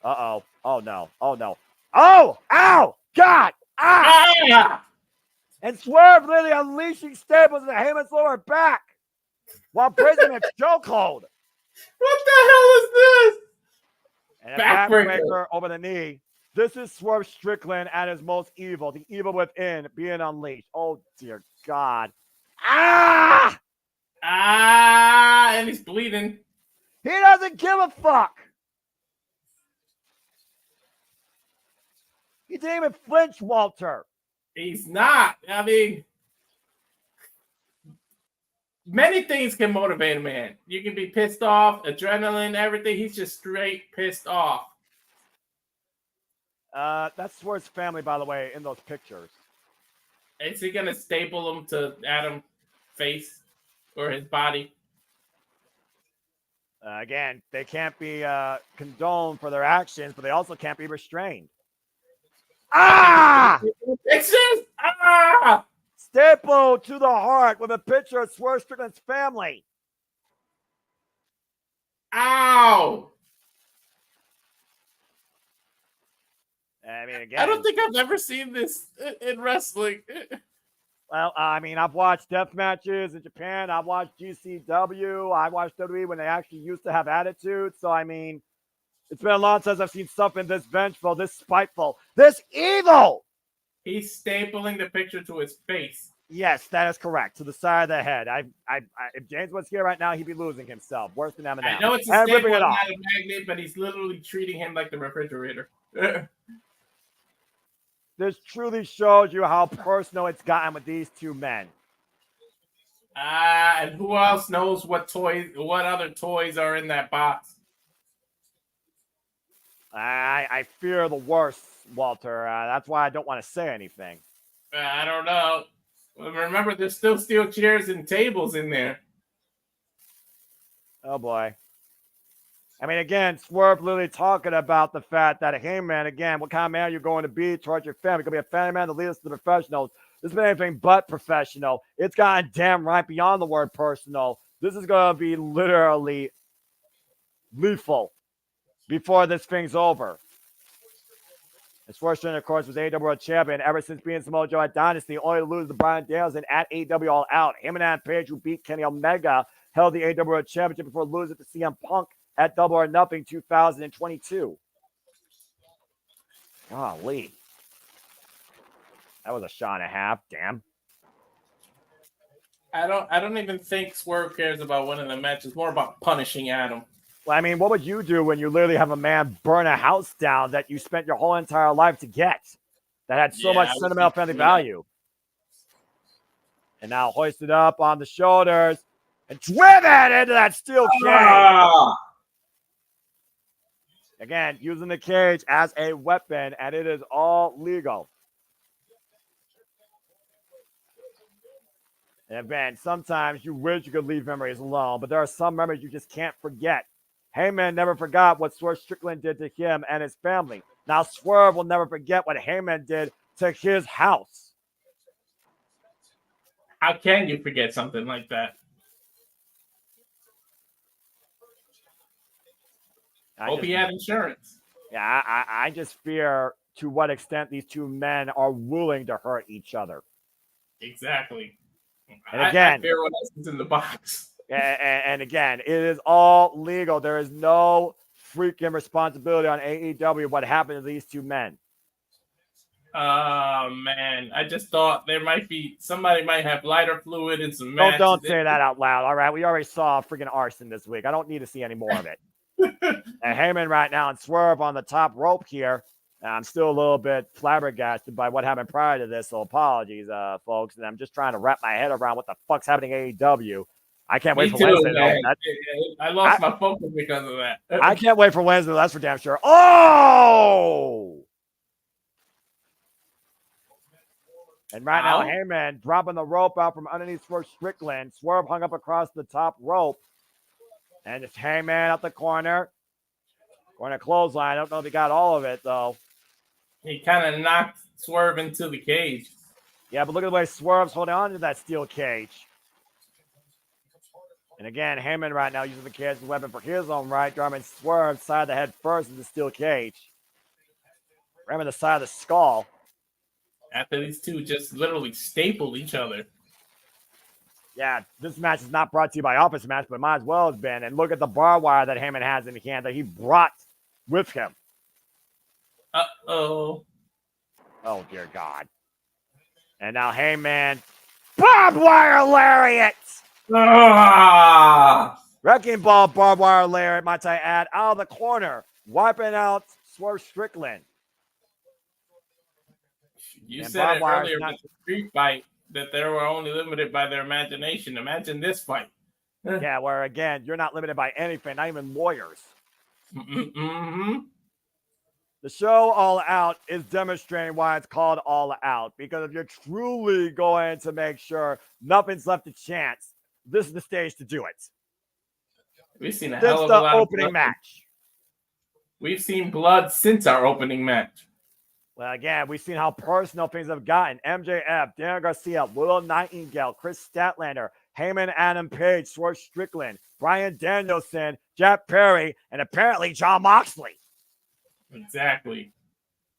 Speaker 1: Uh-oh. Oh, no. Oh, no. Oh! Ow! God! Ah! And Swerve literally unleashing staples into Heyman's lower back while breaking a chokehold.
Speaker 2: What the hell is this?
Speaker 1: And a backbreaker over the knee. This is Swerve Strickland at his most evil. The evil within being unleashed. Oh, dear God. Ah!
Speaker 2: And he's bleeding.
Speaker 1: He doesn't give a fuck. He didn't even flinch, Walter.
Speaker 2: He's not. I mean, many things can motivate a man. You can be pissed off, adrenaline, everything. He's just straight pissed off.
Speaker 1: That's Swerve's family, by the way, in those pictures.
Speaker 2: Is he going to staple him to Adam's face or his body?
Speaker 1: Again, they can't be condoned for their actions, but they also can't be restrained. Ah!
Speaker 2: It's just, ah!
Speaker 1: Staple to the heart with a picture of Swerve Strickland's family.
Speaker 2: Ow!
Speaker 1: I mean, again,
Speaker 2: I don't think I've ever seen this in wrestling.
Speaker 1: Well, I mean, I've watched death matches in Japan. I've watched GCW. I watched WWE when they actually used to have attitude. So, I mean, it's been a long time since I've seen something this vengeful, this spiteful, this evil.
Speaker 2: He's stapling the picture to his face.
Speaker 1: Yes, that is correct. To the side of the head. If James was here right now, he'd be losing himself. Worse than Eminem.
Speaker 2: I know it's a staple, not a magnet, but he's literally treating him like the refrigerator.
Speaker 1: This truly shows you how personal it's gotten with these two men.
Speaker 2: And who else knows what other toys are in that box?
Speaker 1: I fear the worst, Walter. That's why I don't want to say anything.
Speaker 2: I don't know. Remember, there's still steel chairs and tables in there.
Speaker 1: Oh boy. I mean, again, Swerve literally talking about the fact that, hey man, again, what kind of man are you going to be towards your family? You're going to be a family man to lead us to the professionals. This has been anything but professional. It's gotten damn right beyond the word personal. This is going to be literally lethal before this thing's over. And Swerve, of course, was AEW World Champion ever since being Samoa Joe at Dynasty, only to lose to Bryan Danielson at AEW All Out. Him and Adam Page, who beat Kenny Omega, held the AEW World Championship before losing to CM Punk at Double or Nothing 2022. Golly. That was a shot and a half. Damn.
Speaker 2: I don't even think Swerve cares about winning the match. It's more about punishing Adam.
Speaker 1: Well, I mean, what would you do when you literally have a man burn a house down that you spent your whole entire life to get? That had so much sentimental family value. And now hoisted up on the shoulders and driven into that steel cage. Again, using the cage as a weapon, and it is all legal. And Ben, sometimes you wish you could leave memories alone, but there are some memories you just can't forget. Heyman never forgot what Swerve Strickland did to him and his family. Now Swerve will never forget what Heyman did to his house.
Speaker 2: How can you forget something like that? Hope he had insurance.
Speaker 1: Yeah, I just fear to what extent these two men are willing to hurt each other.
Speaker 2: Exactly.
Speaker 1: And again,
Speaker 2: I fear what else is in the box.
Speaker 1: And again, it is all legal. There is no freaking responsibility on AEW what happened to these two men.
Speaker 2: Oh man, I just thought there might be somebody might have lighter fluid and some matches.
Speaker 1: Don't say that out loud. All right, we already saw freaking arson this week. I don't need to see any more of it. And Heyman right now and Swerve on the top rope here. I'm still a little bit flabbergasted by what happened prior to this, so apologies, folks. And I'm just trying to wrap my head around what the fuck's happening at AEW. I can't wait for Wednesday.
Speaker 2: I lost my focus because of that.
Speaker 1: I can't wait for Wednesday. That's for damn sure. Oh! And right now, Heyman dropping the rope out from underneath Swerve Strickland. Swerve hung up across the top rope. And it's Heyman up the corner. Corner clothesline. I don't know if he got all of it, though.
Speaker 2: He kind of knocked Swerve into the cage.
Speaker 1: Yeah, but look at the way Swerve's holding on to that steel cage. And again, Heyman right now using the cage as a weapon for his own right, driving Swerve side of the head first in the steel cage. Ramming the side of the skull.
Speaker 2: After these two just literally stapled each other.
Speaker 1: Yeah, this match is not brought to you by Office Match, but might as well have been. And look at the barbed wire that Heyman has in the hand that he brought with him.
Speaker 2: Uh-oh.
Speaker 1: Oh, dear God. And now Heyman, barbed wire lariat! Wrecking ball barbed wire lariat, might I add, out of the corner, wiping out Swerve Strickland.
Speaker 2: You said it earlier with the street fight that they were only limited by their imagination. Imagine this fight.
Speaker 1: Yeah, where again, you're not limited by anything, not even lawyers.
Speaker 2: Mm-hmm.
Speaker 1: The show All Out is demonstrating why it's called All Out. Because if you're truly going to make sure nothing's left to chance, this is the stage to do it.
Speaker 2: We've seen a hell of a lot of opening
Speaker 1: match.
Speaker 2: We've seen blood since our opening match.
Speaker 1: Well, again, we've seen how personal things have gotten. MJF, Daniel Garcia, Willow Nightingale, Chris Statlander, Heyman, Adam Page, Swerve Strickland, Bryan Danielson, Jack Perry, and apparently Jon Moxley.
Speaker 2: Exactly.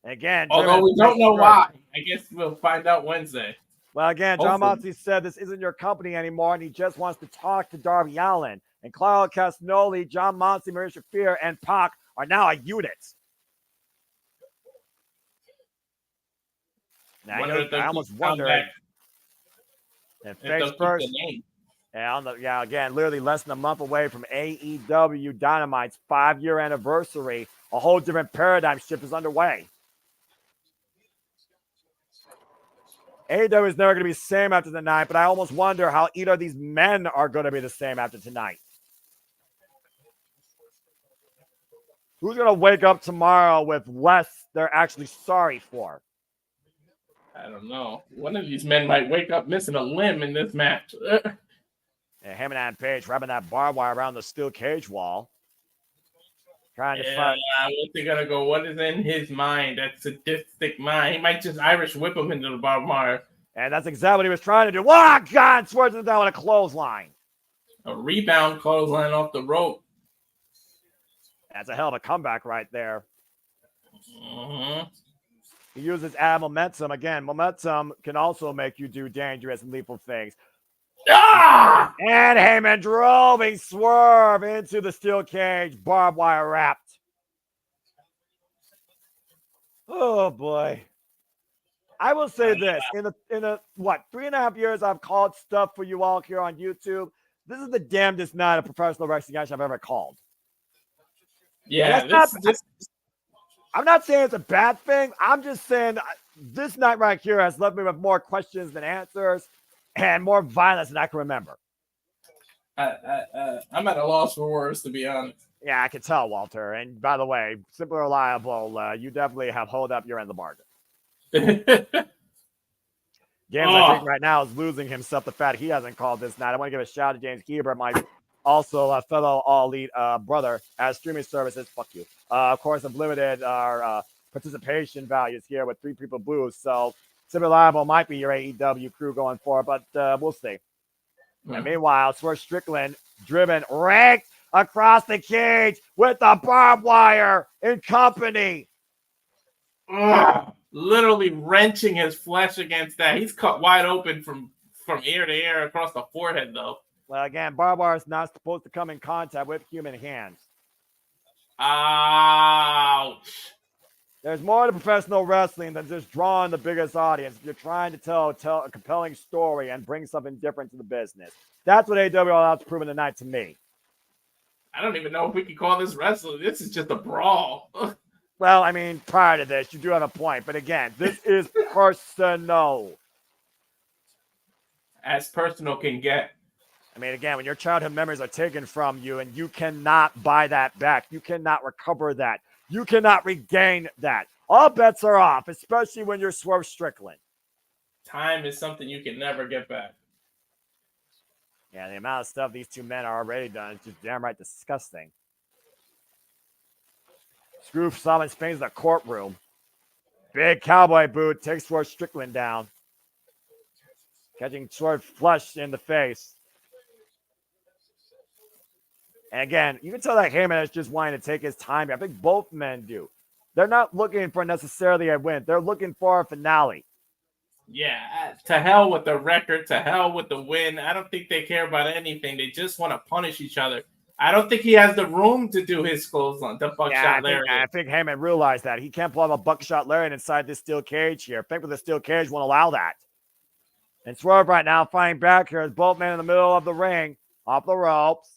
Speaker 1: Again,
Speaker 2: although we don't know why. I guess we'll find out Wednesday.
Speaker 1: Well, again, Jon Moxley said this isn't your company anymore, and he just wants to talk to Darby Allin. And Claudio Castagnoli, Jon Moxley, Maria Shafir, and Pac are now a unit. Now, I almost wondered if face first. Yeah, again, literally less than a month away from AEW Dynamite's 5-year anniversary. A whole different paradigm shift is underway. AEW is never going to be the same after tonight, but I almost wonder how either of these men are going to be the same after tonight. Who's going to wake up tomorrow with less they're actually sorry for?
Speaker 2: I don't know. One of these men might wake up missing a limb in this match.
Speaker 1: And Heyman and Page wrapping that barbed wire around the steel cage wall. Trying to find.
Speaker 2: What's he gonna go? What is in his mind? That sadistic mind. He might just Irish whip him into the barbed wire.
Speaker 1: And that's exactly what he was trying to do. Oh, God! Swerves him down with a clothesline.
Speaker 2: A rebound clothesline off the rope.
Speaker 1: That's a hell of a comeback right there.
Speaker 2: Mm-hmm.
Speaker 1: He uses add momentum. Again, momentum can also make you do dangerous and lethal things.
Speaker 2: Ah!
Speaker 1: And Heyman drove a swerve into the steel cage, barbed wire wrapped. Oh boy. I will say this. In the 3.5 years I've called stuff for you all here on YouTube, this is the damnedest night of professional wrestling match I've ever called.
Speaker 2: Yeah,
Speaker 1: I'm not saying it's a bad thing. I'm just saying this night right here has left me with more questions than answers and more violence than I can remember.
Speaker 2: I'm at a loss for words, to be honest.
Speaker 1: Yeah, I can tell, Walter. And by the way, Simple Reliable, you definitely have held up your end of the bargain. James, I think right now, is losing himself the fact he hasn't called this night. I want to give a shout out to James Keeber, my also fellow All Elite brother, as streaming services. Fuck you. Of course, have limited our participation values here with 3 people boost. So, Simple Reliable might be your AEW crew going forward, but we'll see. And meanwhile, Swerve Strickland driven raked across the cage with the barbed wire in company.
Speaker 2: Literally wrenching his flesh against that. He's cut wide open from ear to ear across the forehead, though.
Speaker 1: Well, again, barbed wire is not supposed to come in contact with human hands.
Speaker 2: Ouch.
Speaker 1: There's more to professional wrestling than just drawing the biggest audience. If you're trying to tell a compelling story and bring something different to the business. That's what AEW All Out's proven tonight to me.
Speaker 2: I don't even know if we can call this wrestling. This is just a brawl.
Speaker 1: Well, I mean, prior to this, you do have a point. But again, this is personal.
Speaker 2: As personal can get.
Speaker 1: I mean, again, when your childhood memories are taken from you and you cannot buy that back, you cannot recover that. You cannot regain that. All bets are off, especially when you're Swerve Strickland.
Speaker 2: Time is something you can never get back.
Speaker 1: Yeah, the amount of stuff these two men are already done is just damn right disgusting. Screw Simon Spain's in the courtroom. Big cowboy boot takes Swerve Strickland down. Catching Swerve flush in the face. And again, you can tell that Heyman is just wanting to take his time. I think both men do. They're not looking for necessarily a win. They're looking for a finale.
Speaker 2: Yeah, to hell with the record, to hell with the win. I don't think they care about anything. They just want to punish each other. I don't think he has the room to do his clothesline, the buckshot lariat.
Speaker 1: I think Heyman realized that. He can't pull off a buckshot lariat inside this steel cage here. Thankfully, the steel cage won't allow that. And Swerve right now fighting back here as both men in the middle of the ring, off the ropes.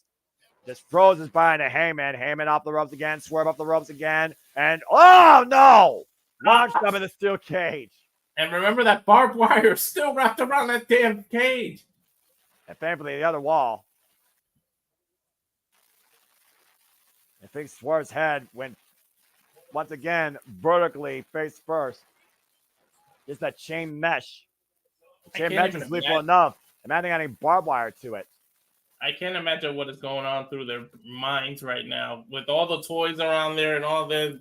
Speaker 1: Just throws his body to Heyman. Heyman off the ropes again. Swerve off the ropes again. And, oh, no! Launched up in the steel cage.
Speaker 2: And remember that barbed wire is still wrapped around that damn cage.
Speaker 1: And thankfully, the other wall. I think Swerve's head went, once again, vertically face first. Just that chain mesh. The chain mesh is lethal enough. Imagine adding barbed wire to it.
Speaker 2: I can't imagine what is going on through their minds right now with all the toys around there and all the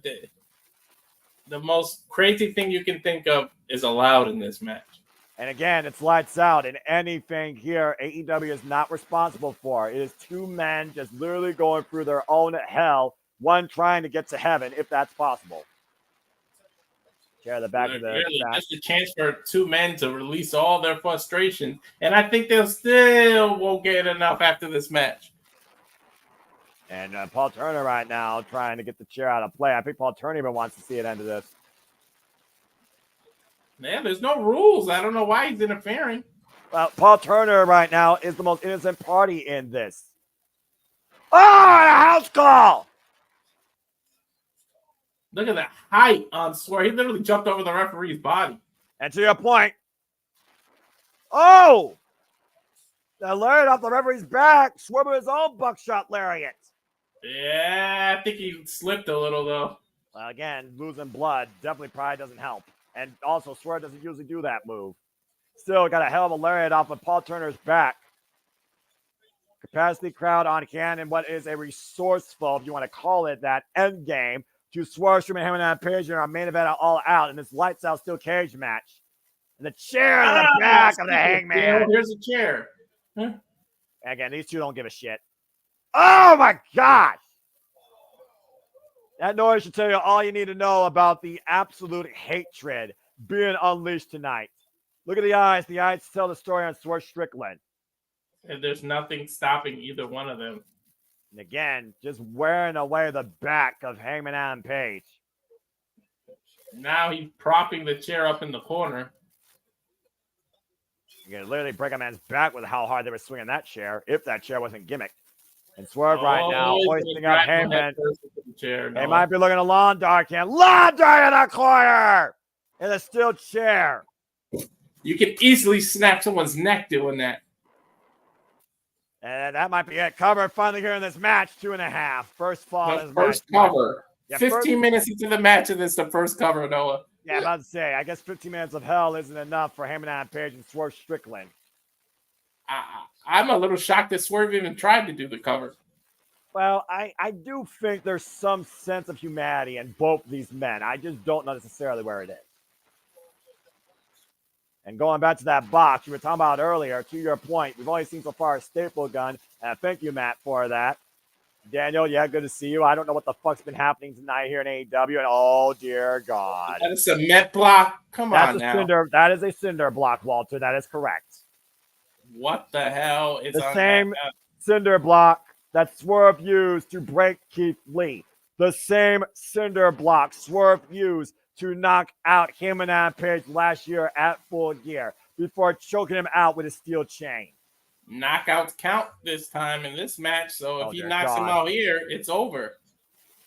Speaker 2: most crazy thing you can think of is allowed in this match.
Speaker 1: And again, it's lights out, and anything here AEW is not responsible for. It is two men just literally going through their own hell, one trying to get to heaven, if that's possible. Share the back of the
Speaker 2: really, just a chance for two men to release all their frustration, and I think they'll still won't get enough after this match.
Speaker 1: And Paul Turner right now trying to get the chair out of play. I think Paul Turner even wants to see it end of this.
Speaker 2: Man, there's no rules. I don't know why he's interfering.
Speaker 1: Well, Paul Turner right now is the most innocent party in this. Oh, a house call!
Speaker 2: Look at the height on Swerve. He literally jumped over the referee's body.
Speaker 1: And to your point, Oh! The lariat off the referee's back. Swerve with his own buckshot lariat.
Speaker 2: Yeah, I think he slipped a little, though.
Speaker 1: Well, again, losing blood definitely probably doesn't help. And also, Swerve doesn't usually do that move. Still got a hell of a lariat off of Paul Turner's back. Capacity crowd on hand and what is a resourceful, if you want to call it that, end game to Swerve, Strowman, Heyman, and Page in our main event at All Out in this lights out steel cage match. And the chair in the back of the Hangman.
Speaker 2: Yeah, here's a chair. Huh?
Speaker 1: Again, these two don't give a shit. Oh my God! That noise should tell you all you need to know about the absolute hatred being unleashed tonight. Look at the eyes. The eyes tell the story on Swerve Strickland.
Speaker 2: And there's nothing stopping either one of them.
Speaker 1: And again, just wearing away the back of Hangman Adam Page.
Speaker 2: Now he's propping the chair up in the corner.
Speaker 1: You can literally break a man's back with how hard they were swinging that chair, if that chair wasn't gimmicked. And Swerve right now, hoisting up Hangman. They might be looking at Lawn Dart can. Lawn Dart in the corner! In a steel chair.
Speaker 2: You can easily snap someone's neck doing that.
Speaker 1: And that might be it. Cover finally here in this match, 2.5. First fall.
Speaker 2: The first
Speaker 1: match.
Speaker 2: cover.
Speaker 1: Yeah,
Speaker 2: 15 minutes into the match, and it's the first cover, Noah.
Speaker 1: Yeah, I'm about to say, I guess 15 minutes of hell isn't enough for Heyman Adam Page and Swerve Strickland.
Speaker 2: I'm a little shocked that Swerve even tried to do the cover.
Speaker 1: Well, I do think there's some sense of humanity in both these men. I just don't know necessarily where it is. And going back to that box you were talking about earlier, to your point, we've only seen so far a staple gun. Thank you, Matt, for that. Daniel, yeah, good to see you. I don't know what the fuck's been happening tonight here in AEW, and oh, dear God.
Speaker 2: That is a cement block? Come on now.
Speaker 1: That is a cinder block, Walter. That is correct.
Speaker 2: What the hell is
Speaker 1: the same cinder block that Swerve used to break Keith Lee. The same cinder block Swerve used to knock out him and Adam Page last year at Full Gear before choking him out with a steel chain.
Speaker 2: Knockouts count this time in this match, so if he knocks him out here, it's over.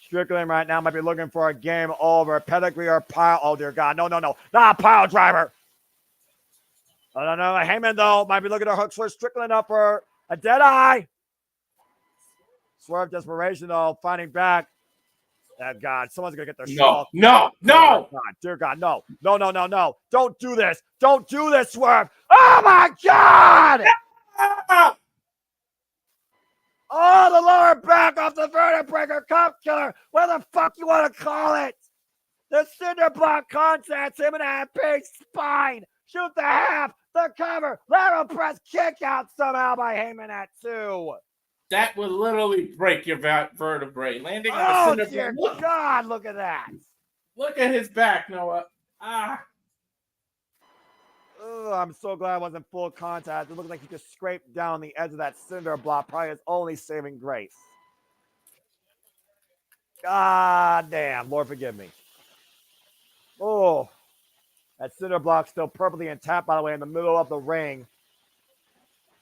Speaker 1: Strickland right now might be looking for a game over. Pedigree or pile. Oh, dear God. No. Not pile driver. No. Heyman, though, might be looking to hook Swerve Strickland up for a dead eye. Swerve desperation, though, fighting back. Oh, God, someone's going to get their skull.
Speaker 2: No.
Speaker 1: Dear God, no. Don't do this. Don't do this, Swerve. Oh, my God. Oh, the lower back off the vertebrae cup killer. What the fuck you want to call it? The cinder block contacts him and Adam Page's spine. Shoot the half, the cover, lateral press, kick out somehow by Heyman at 2.
Speaker 2: That would literally break your vertebrae. Landing on the cinder
Speaker 1: dear God, look at that.
Speaker 2: Look at his back, Noah.
Speaker 1: Oh, I'm so glad it wasn't full contact. It looked like he just scraped down the edge of that cinder block. Probably his only saving grace. God damn. Lord, forgive me. Oh, that cinder block still perfectly intact, by the way, in the middle of the ring.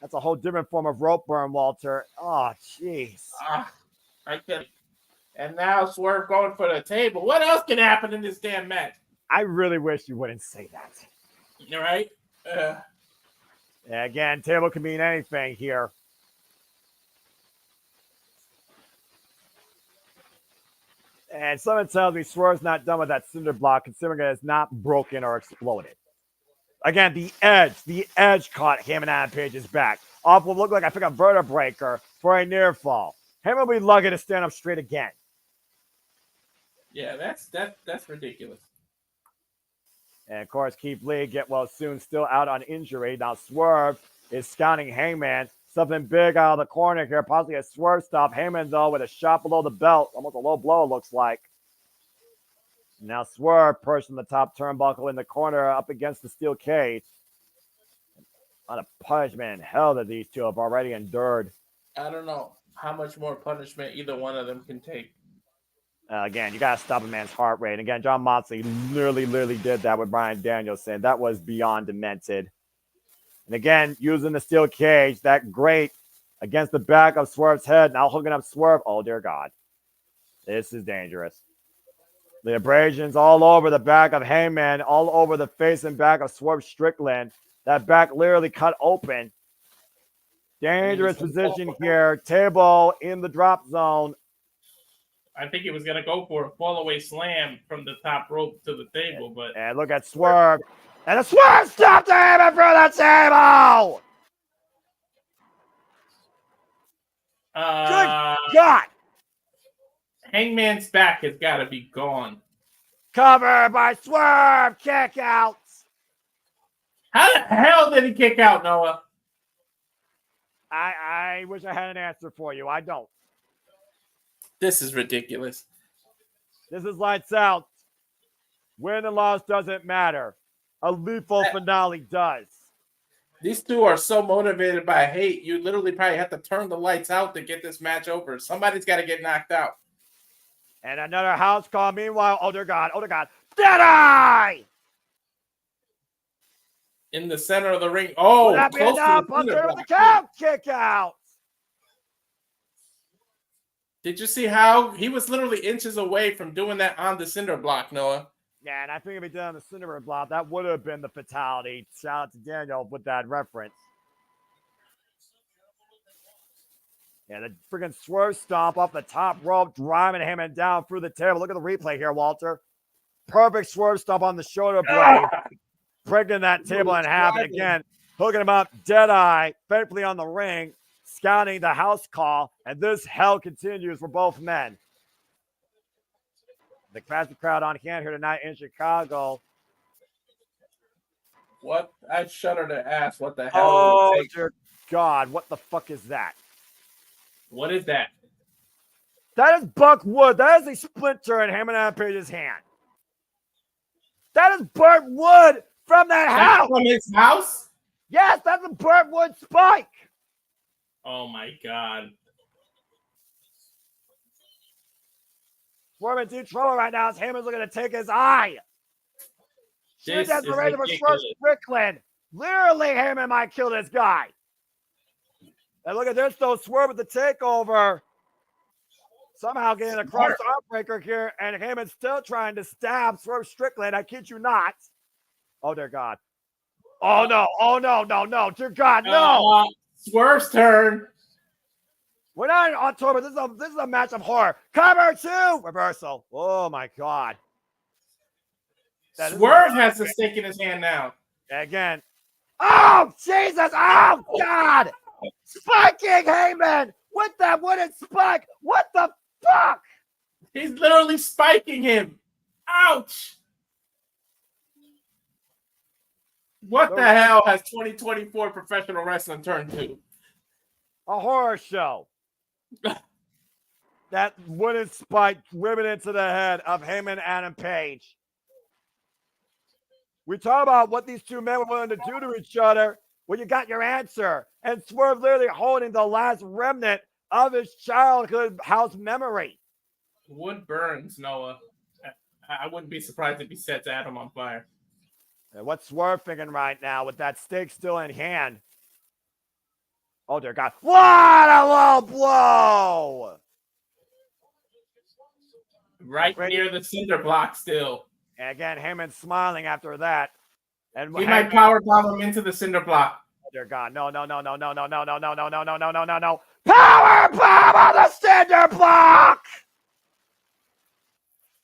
Speaker 1: That's a whole different form of rope burn, Walter. Oh, jeez.
Speaker 2: I get it. And now Swerve going for the table. What else can happen in this damn match?
Speaker 1: I really wish you wouldn't say that.
Speaker 2: All right.
Speaker 1: Again, table can mean anything here. And someone tells me Swerve's not done with that cinder block, considering it is not broken or exploded. Again, the edge caught him and Adam Page's back. Off what looked like, I think, a vertebrae for a near fall. Him will be lucky to stand up straight again.
Speaker 2: Yeah, that's ridiculous.
Speaker 1: And, of course, Keith Lee, get well soon, still out on injury. Now, Swerve is scouting Heyman. Something big out of the corner here, possibly a Swerve stop. Heyman, though, with a shot below the belt. Almost a low blow, looks like. Now, Swerve perched in the top turnbuckle in the corner up against the steel cage. What a punishment in hell that these two have already endured.
Speaker 2: I don't know how much more punishment either one of them can take.
Speaker 1: Again, you got to stop a man's heart rate. Again, John Moxley literally did that with Bryan Danielson. That was beyond demented. And again, using the steel cage, that great against the back of Swerve's head. Now hooking up Swerve. Oh, dear God. This is dangerous. The abrasions all over the back of Heyman, all over the face and back of Swerve Strickland. That back literally cut open. Dangerous position here. Table in the drop zone.
Speaker 2: I think he was going to go for a fall-away slam from the top rope to the table, but...
Speaker 1: And look at Swerve. And the Swerve stopped him in front of the table! Good God!
Speaker 2: Hangman's back has got to be gone.
Speaker 1: Cover by Swerve. Kick out.
Speaker 2: How the hell did he kick out, Noah?
Speaker 1: I wish I had an answer for you. I don't.
Speaker 2: This is ridiculous.
Speaker 1: This is lights out. Win and loss doesn't matter. A lethal finale does.
Speaker 2: These two are so motivated by hate, you literally probably have to turn the lights out to get this match over. Somebody's got to get knocked out.
Speaker 1: And another house call. Meanwhile, oh dear God, Dead Eye!
Speaker 2: In the center of the ring. Oh,
Speaker 1: that be enough? Under the count, kick out.
Speaker 2: Did you see how he was literally inches away from doing that on the cinder block, Noah?
Speaker 1: Yeah, and I think if he did on the cinder block, that would have been the fatality. Shout out to Daniel with that reference. Yeah, the freaking swerve stomp off the top rope, driving him down through the table. Look at the replay here, Walter. Perfect swerve stomp on the shoulder blade. Breaking that table in half. And again, hooking him up, dead eye, faithfully on the ring, scouting the house call. And this hell continues for both men. The fastest crowd on hand here tonight in Chicago.
Speaker 2: What? I shudder to ask what the hell.
Speaker 1: Oh, dear God. What the fuck is that?
Speaker 2: What is that?
Speaker 1: That is Buck Wood. That is a splinter in Hammond and Page's hand. That is burnt wood from that house.
Speaker 2: From his house?
Speaker 1: Yes, that's a burnt wood spike.
Speaker 2: Oh, my God.
Speaker 1: We're in deep trouble right now as Hammond's looking to take his eye. Shoot that ready for Swerve Strickland. Literally, Hammond might kill this guy. And look at this, though. Swerve with the takeover. Somehow getting a cross arm breaker here, and Hammond's still trying to stab Swerve Strickland. I kid you not. Oh, dear God. Oh, no. Oh, no, no, no. Dear God, no.
Speaker 2: Swerve's turn.
Speaker 1: We're not on tour, but this is a match of horror. Cover two. Reversal. Oh, my God.
Speaker 2: Swerve has the stake in his hand now.
Speaker 1: Again. Oh, Jesus. Oh, God. Spiking Heyman with that wooden spike. What the fuck?
Speaker 2: He's literally spiking him. Ouch. What the hell has 2024 professional wrestling turned to?
Speaker 1: A horror show. That wooden spike driven into the head of Heyman Adam Page. We talk about what these two men were willing to do to each other. Well, you got your answer. And Swerve literally holding the last remnant of his childhood house memory.
Speaker 2: Wood burns, Noah. I wouldn't be surprised if he sets Adam on fire.
Speaker 1: And what's Swerve thinking right now with that stake still in hand? Oh, dear God. What a low blow!
Speaker 2: Right near the cinder block still.
Speaker 1: And again, Heyman smiling after that. And
Speaker 2: he might power bomb him into the cinder block.
Speaker 1: Oh, dear God. No, no, no, no, no, no, no, no, no, no, no, no, no, no, no, no. Power bomb on the cinder block!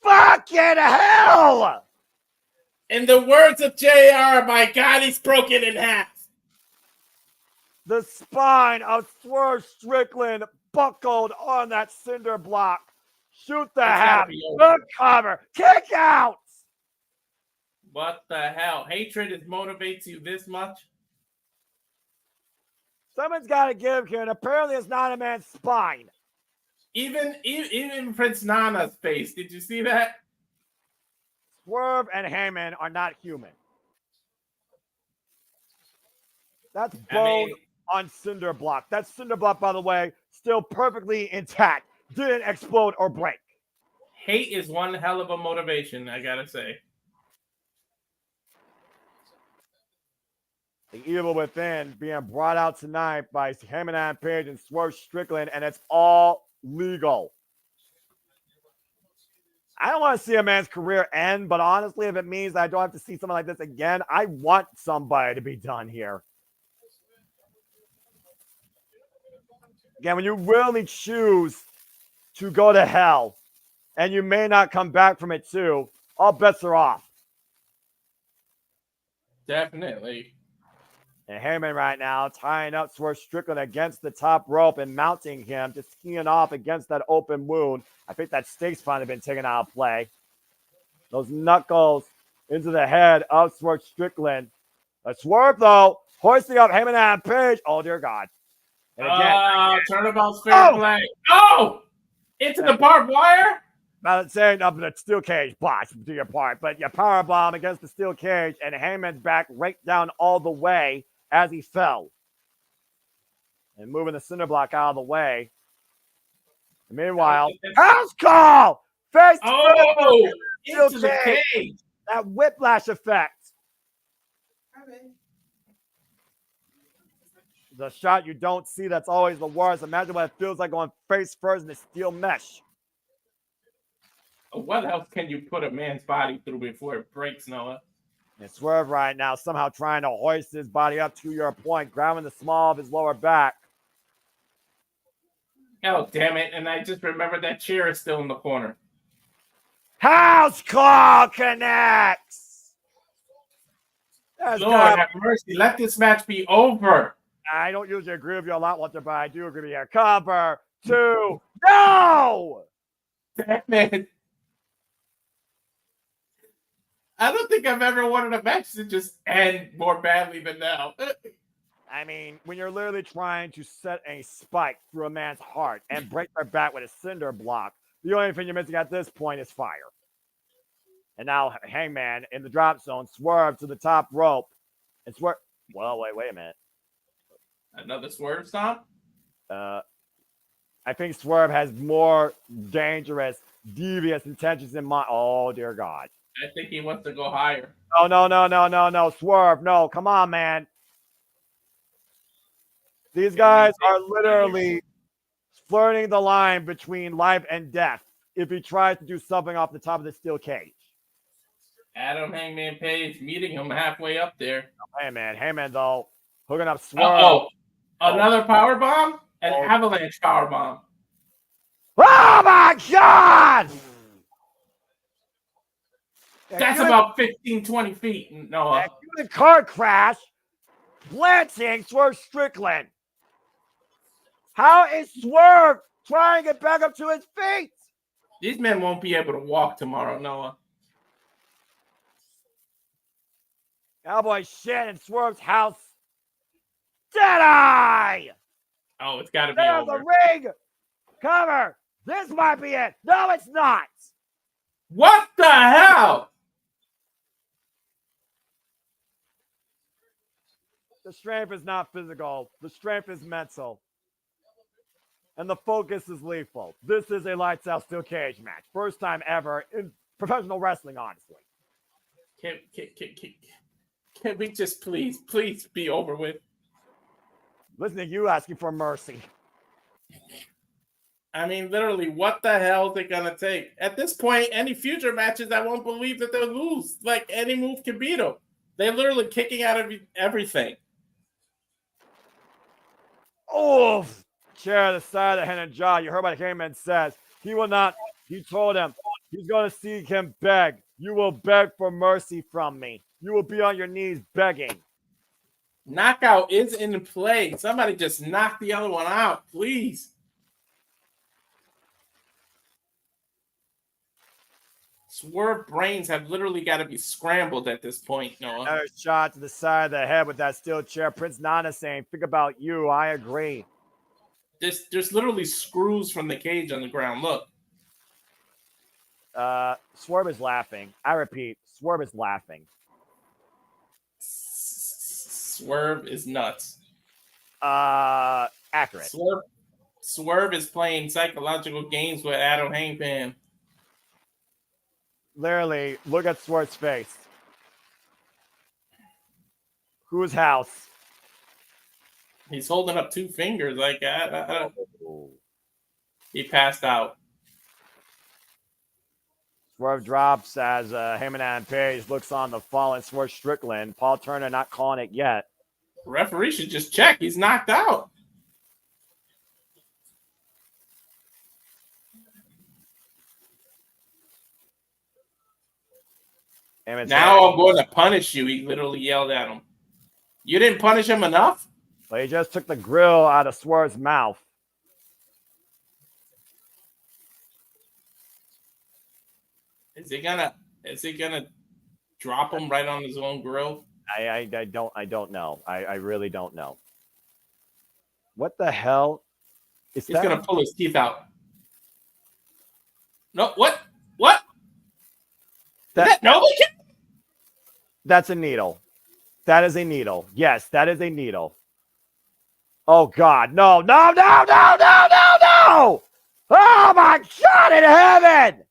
Speaker 1: Fucking hell!
Speaker 2: In the words of JR, my God, he's broken in half.
Speaker 1: The spine of Swerve Strickland buckled on that cinder block. Shoot the half. Good cover. Kick out.
Speaker 2: What the hell? Hatred motivates you this much?
Speaker 1: Someone's got to give here, and apparently it's not a man's spine.
Speaker 2: Even Prince Nana's face. Did you see that?
Speaker 1: Swerve and Heyman are not human. That's bone on cinder block. That cinder block, by the way, still perfectly intact. Didn't explode or break.
Speaker 2: Hate is one hell of a motivation, I gotta say.
Speaker 1: The evil within being brought out tonight by Heyman and Page and Swerve Strickland, and it's all legal. I don't want to see a man's career end, but honestly, if it means that I don't have to see something like this again, I want somebody to be done here. Again, when you really choose to go to hell, and you may not come back from it too, all bets are off.
Speaker 2: Definitely.
Speaker 1: And Heyman right now tying up Swerve Strickland against the top rope and mounting him, just skiing off against that open wound. I think that stake's finally been taken out of play. Those knuckles into the head of Swerve Strickland. A Swerve, though, hoisting up Heyman and Page. Oh, dear God. And again,
Speaker 2: turnabout's fair play. Oh! Into the barbed wire?
Speaker 1: Not saying up the steel cage box to your part, but you power bomb against the steel cage, and Heyman's back right down all the way as he fell. And moving the cinder block out of the way. And meanwhile, house call! Face
Speaker 2: into the cage.
Speaker 1: That whiplash effect. The shot you don't see, that's always the worst. Imagine what it feels like going face first in the steel mesh.
Speaker 2: What else can you put a man's body through before it breaks, Noah?
Speaker 1: And Swerve right now somehow trying to hoist his body up to your point, grabbing the small of his lower back.
Speaker 2: Oh, damn it. And I just remembered that chair is still in the corner.
Speaker 1: House call connects.
Speaker 2: Lord have mercy. Let this match be over.
Speaker 1: I don't usually agree with you a lot, Walter, but I do agree with you. Cover 2. No!
Speaker 2: Damn it. I don't think I've ever wanted a match to just end more badly than now.
Speaker 1: I mean, when you're literally trying to set a spike through a man's heart and break their back with a cinder block, the only thing you're missing at this point is fire. And now Hangman in the drop zone, Swerve to the top rope. And Swerve. Well, wait a minute.
Speaker 2: Another Swerve stomp?
Speaker 1: I think Swerve has more dangerous, devious intentions in mind. Oh, dear God.
Speaker 2: I think he wants to go higher.
Speaker 1: Oh, no. Swerve, no. Come on, man. These guys are literally flirting the line between life and death if he tries to do something off the top of the steel cage.
Speaker 2: Adam Hangman Page meeting him halfway up there.
Speaker 1: Hey, man. Heyman, though, hooking up Swerve.
Speaker 2: Another power bomb? An avalanche power bomb.
Speaker 1: Oh, my God!
Speaker 2: That's about 15, 20 feet, Noah.
Speaker 1: The car crash, planting Swerve Strickland. How is Swerve trying to get back up to his feet?
Speaker 2: These men won't be able to walk tomorrow, Noah.
Speaker 1: Cowboy shit in Swerve's house. Deadeye!
Speaker 2: Oh, it's got to be over.
Speaker 1: The ring! Cover! This might be it. No, it's not.
Speaker 2: What the hell?
Speaker 1: The strength is not physical. The strength is mental. And the focus is lethal. This is a lights out steel cage match. First time ever in professional wrestling, honestly.
Speaker 2: Can we just please be over with?
Speaker 1: Listen to you asking for mercy.
Speaker 2: I mean, literally, what the hell is it going to take? At this point, any future matches, I won't believe that they'll lose. Like, any move can beat them. They're literally kicking out of everything.
Speaker 1: Oh, chair to the side of the head and jaw. You heard what Heyman says. He will not. He told him he's going to see him beg. You will beg for mercy from me. You will be on your knees begging.
Speaker 2: Knockout is in play. Somebody just knock the other one out, please. Swerve brains have literally got to be scrambled at this point, Noah.
Speaker 1: Another shot to the side of the head with that steel chair. Prince Nana saying, think about you. I agree.
Speaker 2: There's literally screws from the cage on the ground. Look.
Speaker 1: Swerve is laughing. I repeat, Swerve is laughing.
Speaker 2: Swerve is nuts.
Speaker 1: Accurate.
Speaker 2: Swerve is playing psychological games with Adam Hangman.
Speaker 1: Literally, look at Swerve's face. Whose house?
Speaker 2: He's holding up two fingers like he passed out.
Speaker 1: Swerve drops as Heyman and Page looks on the fallen Swerve Strickland. Paul Turner not calling it yet.
Speaker 2: Referee should just check. He's knocked out.
Speaker 1: Heyman's
Speaker 2: Now I'm going to punish you. He literally yelled at him. You didn't punish him enough?
Speaker 1: Well, he just took the grill out of Swerve's mouth.
Speaker 2: Is he gonna drop him right on his own grill?
Speaker 1: I don't know. I really don't know. What the hell?
Speaker 2: He's gonna pull his teeth out. No, what? No?
Speaker 1: That's a needle. That is a needle. Yes, that is a needle. Oh God, no! Oh my God in heaven!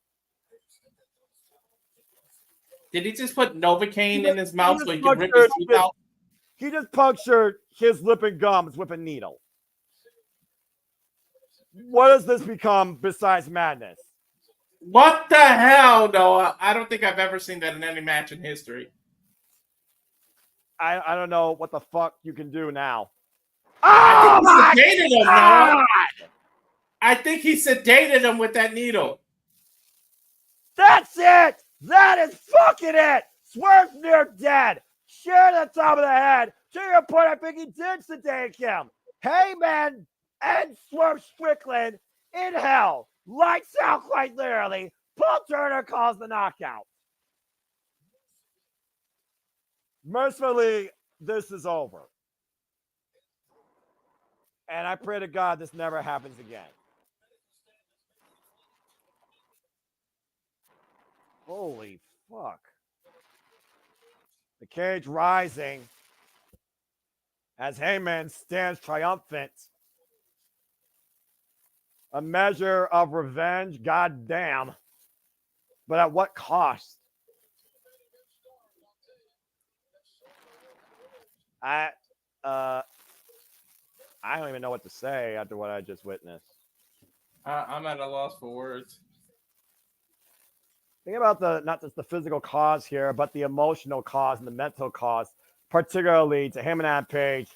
Speaker 2: Did he just put Novocaine in his mouth so he could rip his teeth out?
Speaker 1: He just punctured his lip and gums with a needle. What does this become besides madness?
Speaker 2: What the hell, Noah? I don't think I've ever seen that in any match in history.
Speaker 1: I don't know what the fuck you can do now.
Speaker 2: Oh my God! I think he sedated him with that needle.
Speaker 1: That's it! That is fucking it! Swerve's near dead. Share the top of the head. To your point, I think he did sedate him. Heyman and Swerve Strickland in hell. Lights out quite literally. Paul Turner calls the knockout. Mercifully, this is over. And I pray to God this never happens again. Holy fuck. The cage rising as Heyman stands triumphant. A measure of revenge, goddamn. But at what cost? I don't even know what to say after what I just witnessed.
Speaker 2: I'm at a loss for words.
Speaker 1: Think about not just the physical cause here, but the emotional cause and the mental cause, particularly to him and Adam Page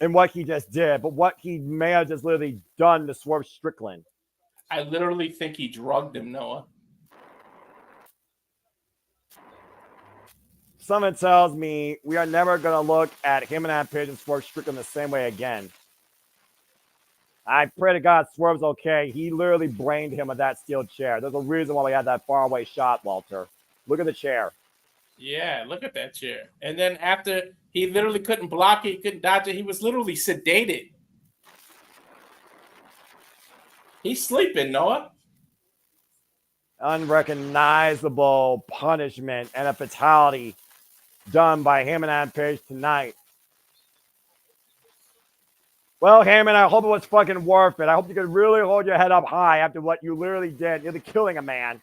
Speaker 1: and what he just did, but what he may have just literally done to Swerve Strickland.
Speaker 2: I literally think he drugged him, Noah.
Speaker 1: Someone tells me we are never going to look at him and Adam Page and Swerve Strickland the same way again. I pray to God Swerve's okay. He literally brained him with that steel chair. There's a reason why we had that faraway shot, Walter. Look at the chair.
Speaker 2: Yeah, look at that chair. And then after he literally couldn't block it, he couldn't dodge it, he was literally sedated. He's sleeping, Noah.
Speaker 1: Unrecognizable punishment and a fatality done by him and Adam Page tonight. Well, Heyman, I hope it was fucking worth it. I hope you could really hold your head up high after what you literally did. You're killing a man.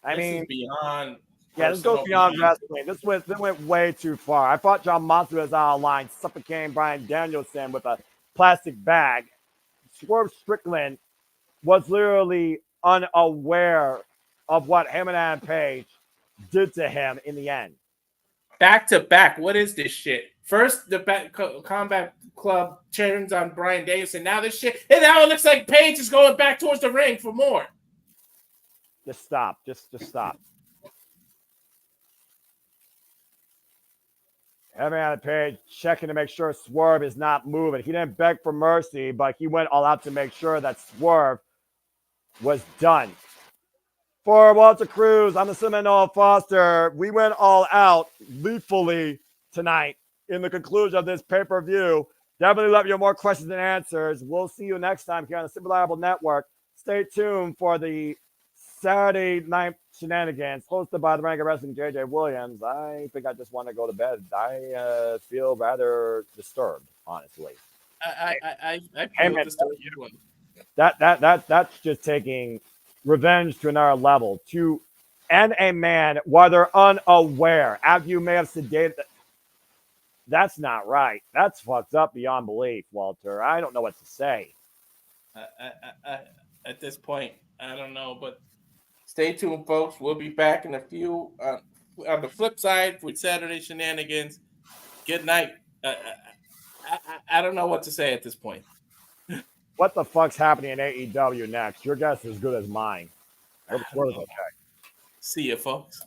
Speaker 1: I mean,
Speaker 2: is beyond.
Speaker 1: Yeah, this goes beyond wrestling. This went way too far. I thought John Moxley was out of line, suffocating Bryan Danielson with a plastic bag. Swerve Strickland was literally unaware of what him and Adam Page did to him in the end.
Speaker 2: Back to back. What is this shit? First, the Combat Club turns on Bryan Danielson. Now this shit. And now it looks like Page is going back towards the ring for more.
Speaker 1: Just stop. Just stop. Having Adam Page checking to make sure Swerve is not moving. He didn't beg for mercy, but he went all out to make sure that Swerve was done. For Walter Cruz, I'm the Seminole Foster. We went all out lethally tonight in the conclusion of this pay-per-view. Definitely let me know more questions and answers. We'll see you next time here on the Super Reliable Network. Stay tuned for the Saturday night shenanigans hosted by the Rank of Wrestling JJ Williams. I think I just want to go to bed. I feel rather disturbed, honestly.
Speaker 2: I feel disturbed.
Speaker 1: That's just taking revenge to another level. To end a man while they're unaware after you may have sedated. That's not right. That's fucked up beyond belief, Walter. I don't know what to say.
Speaker 2: at this point. I don't know, but stay tuned, folks. We'll be back in a few on the flip side with Saturday shenanigans. Good night. I don't know what to say at this point.
Speaker 1: What the fuck's happening in AEW next? Your guess is as good as mine. What is okay?
Speaker 2: See you, folks.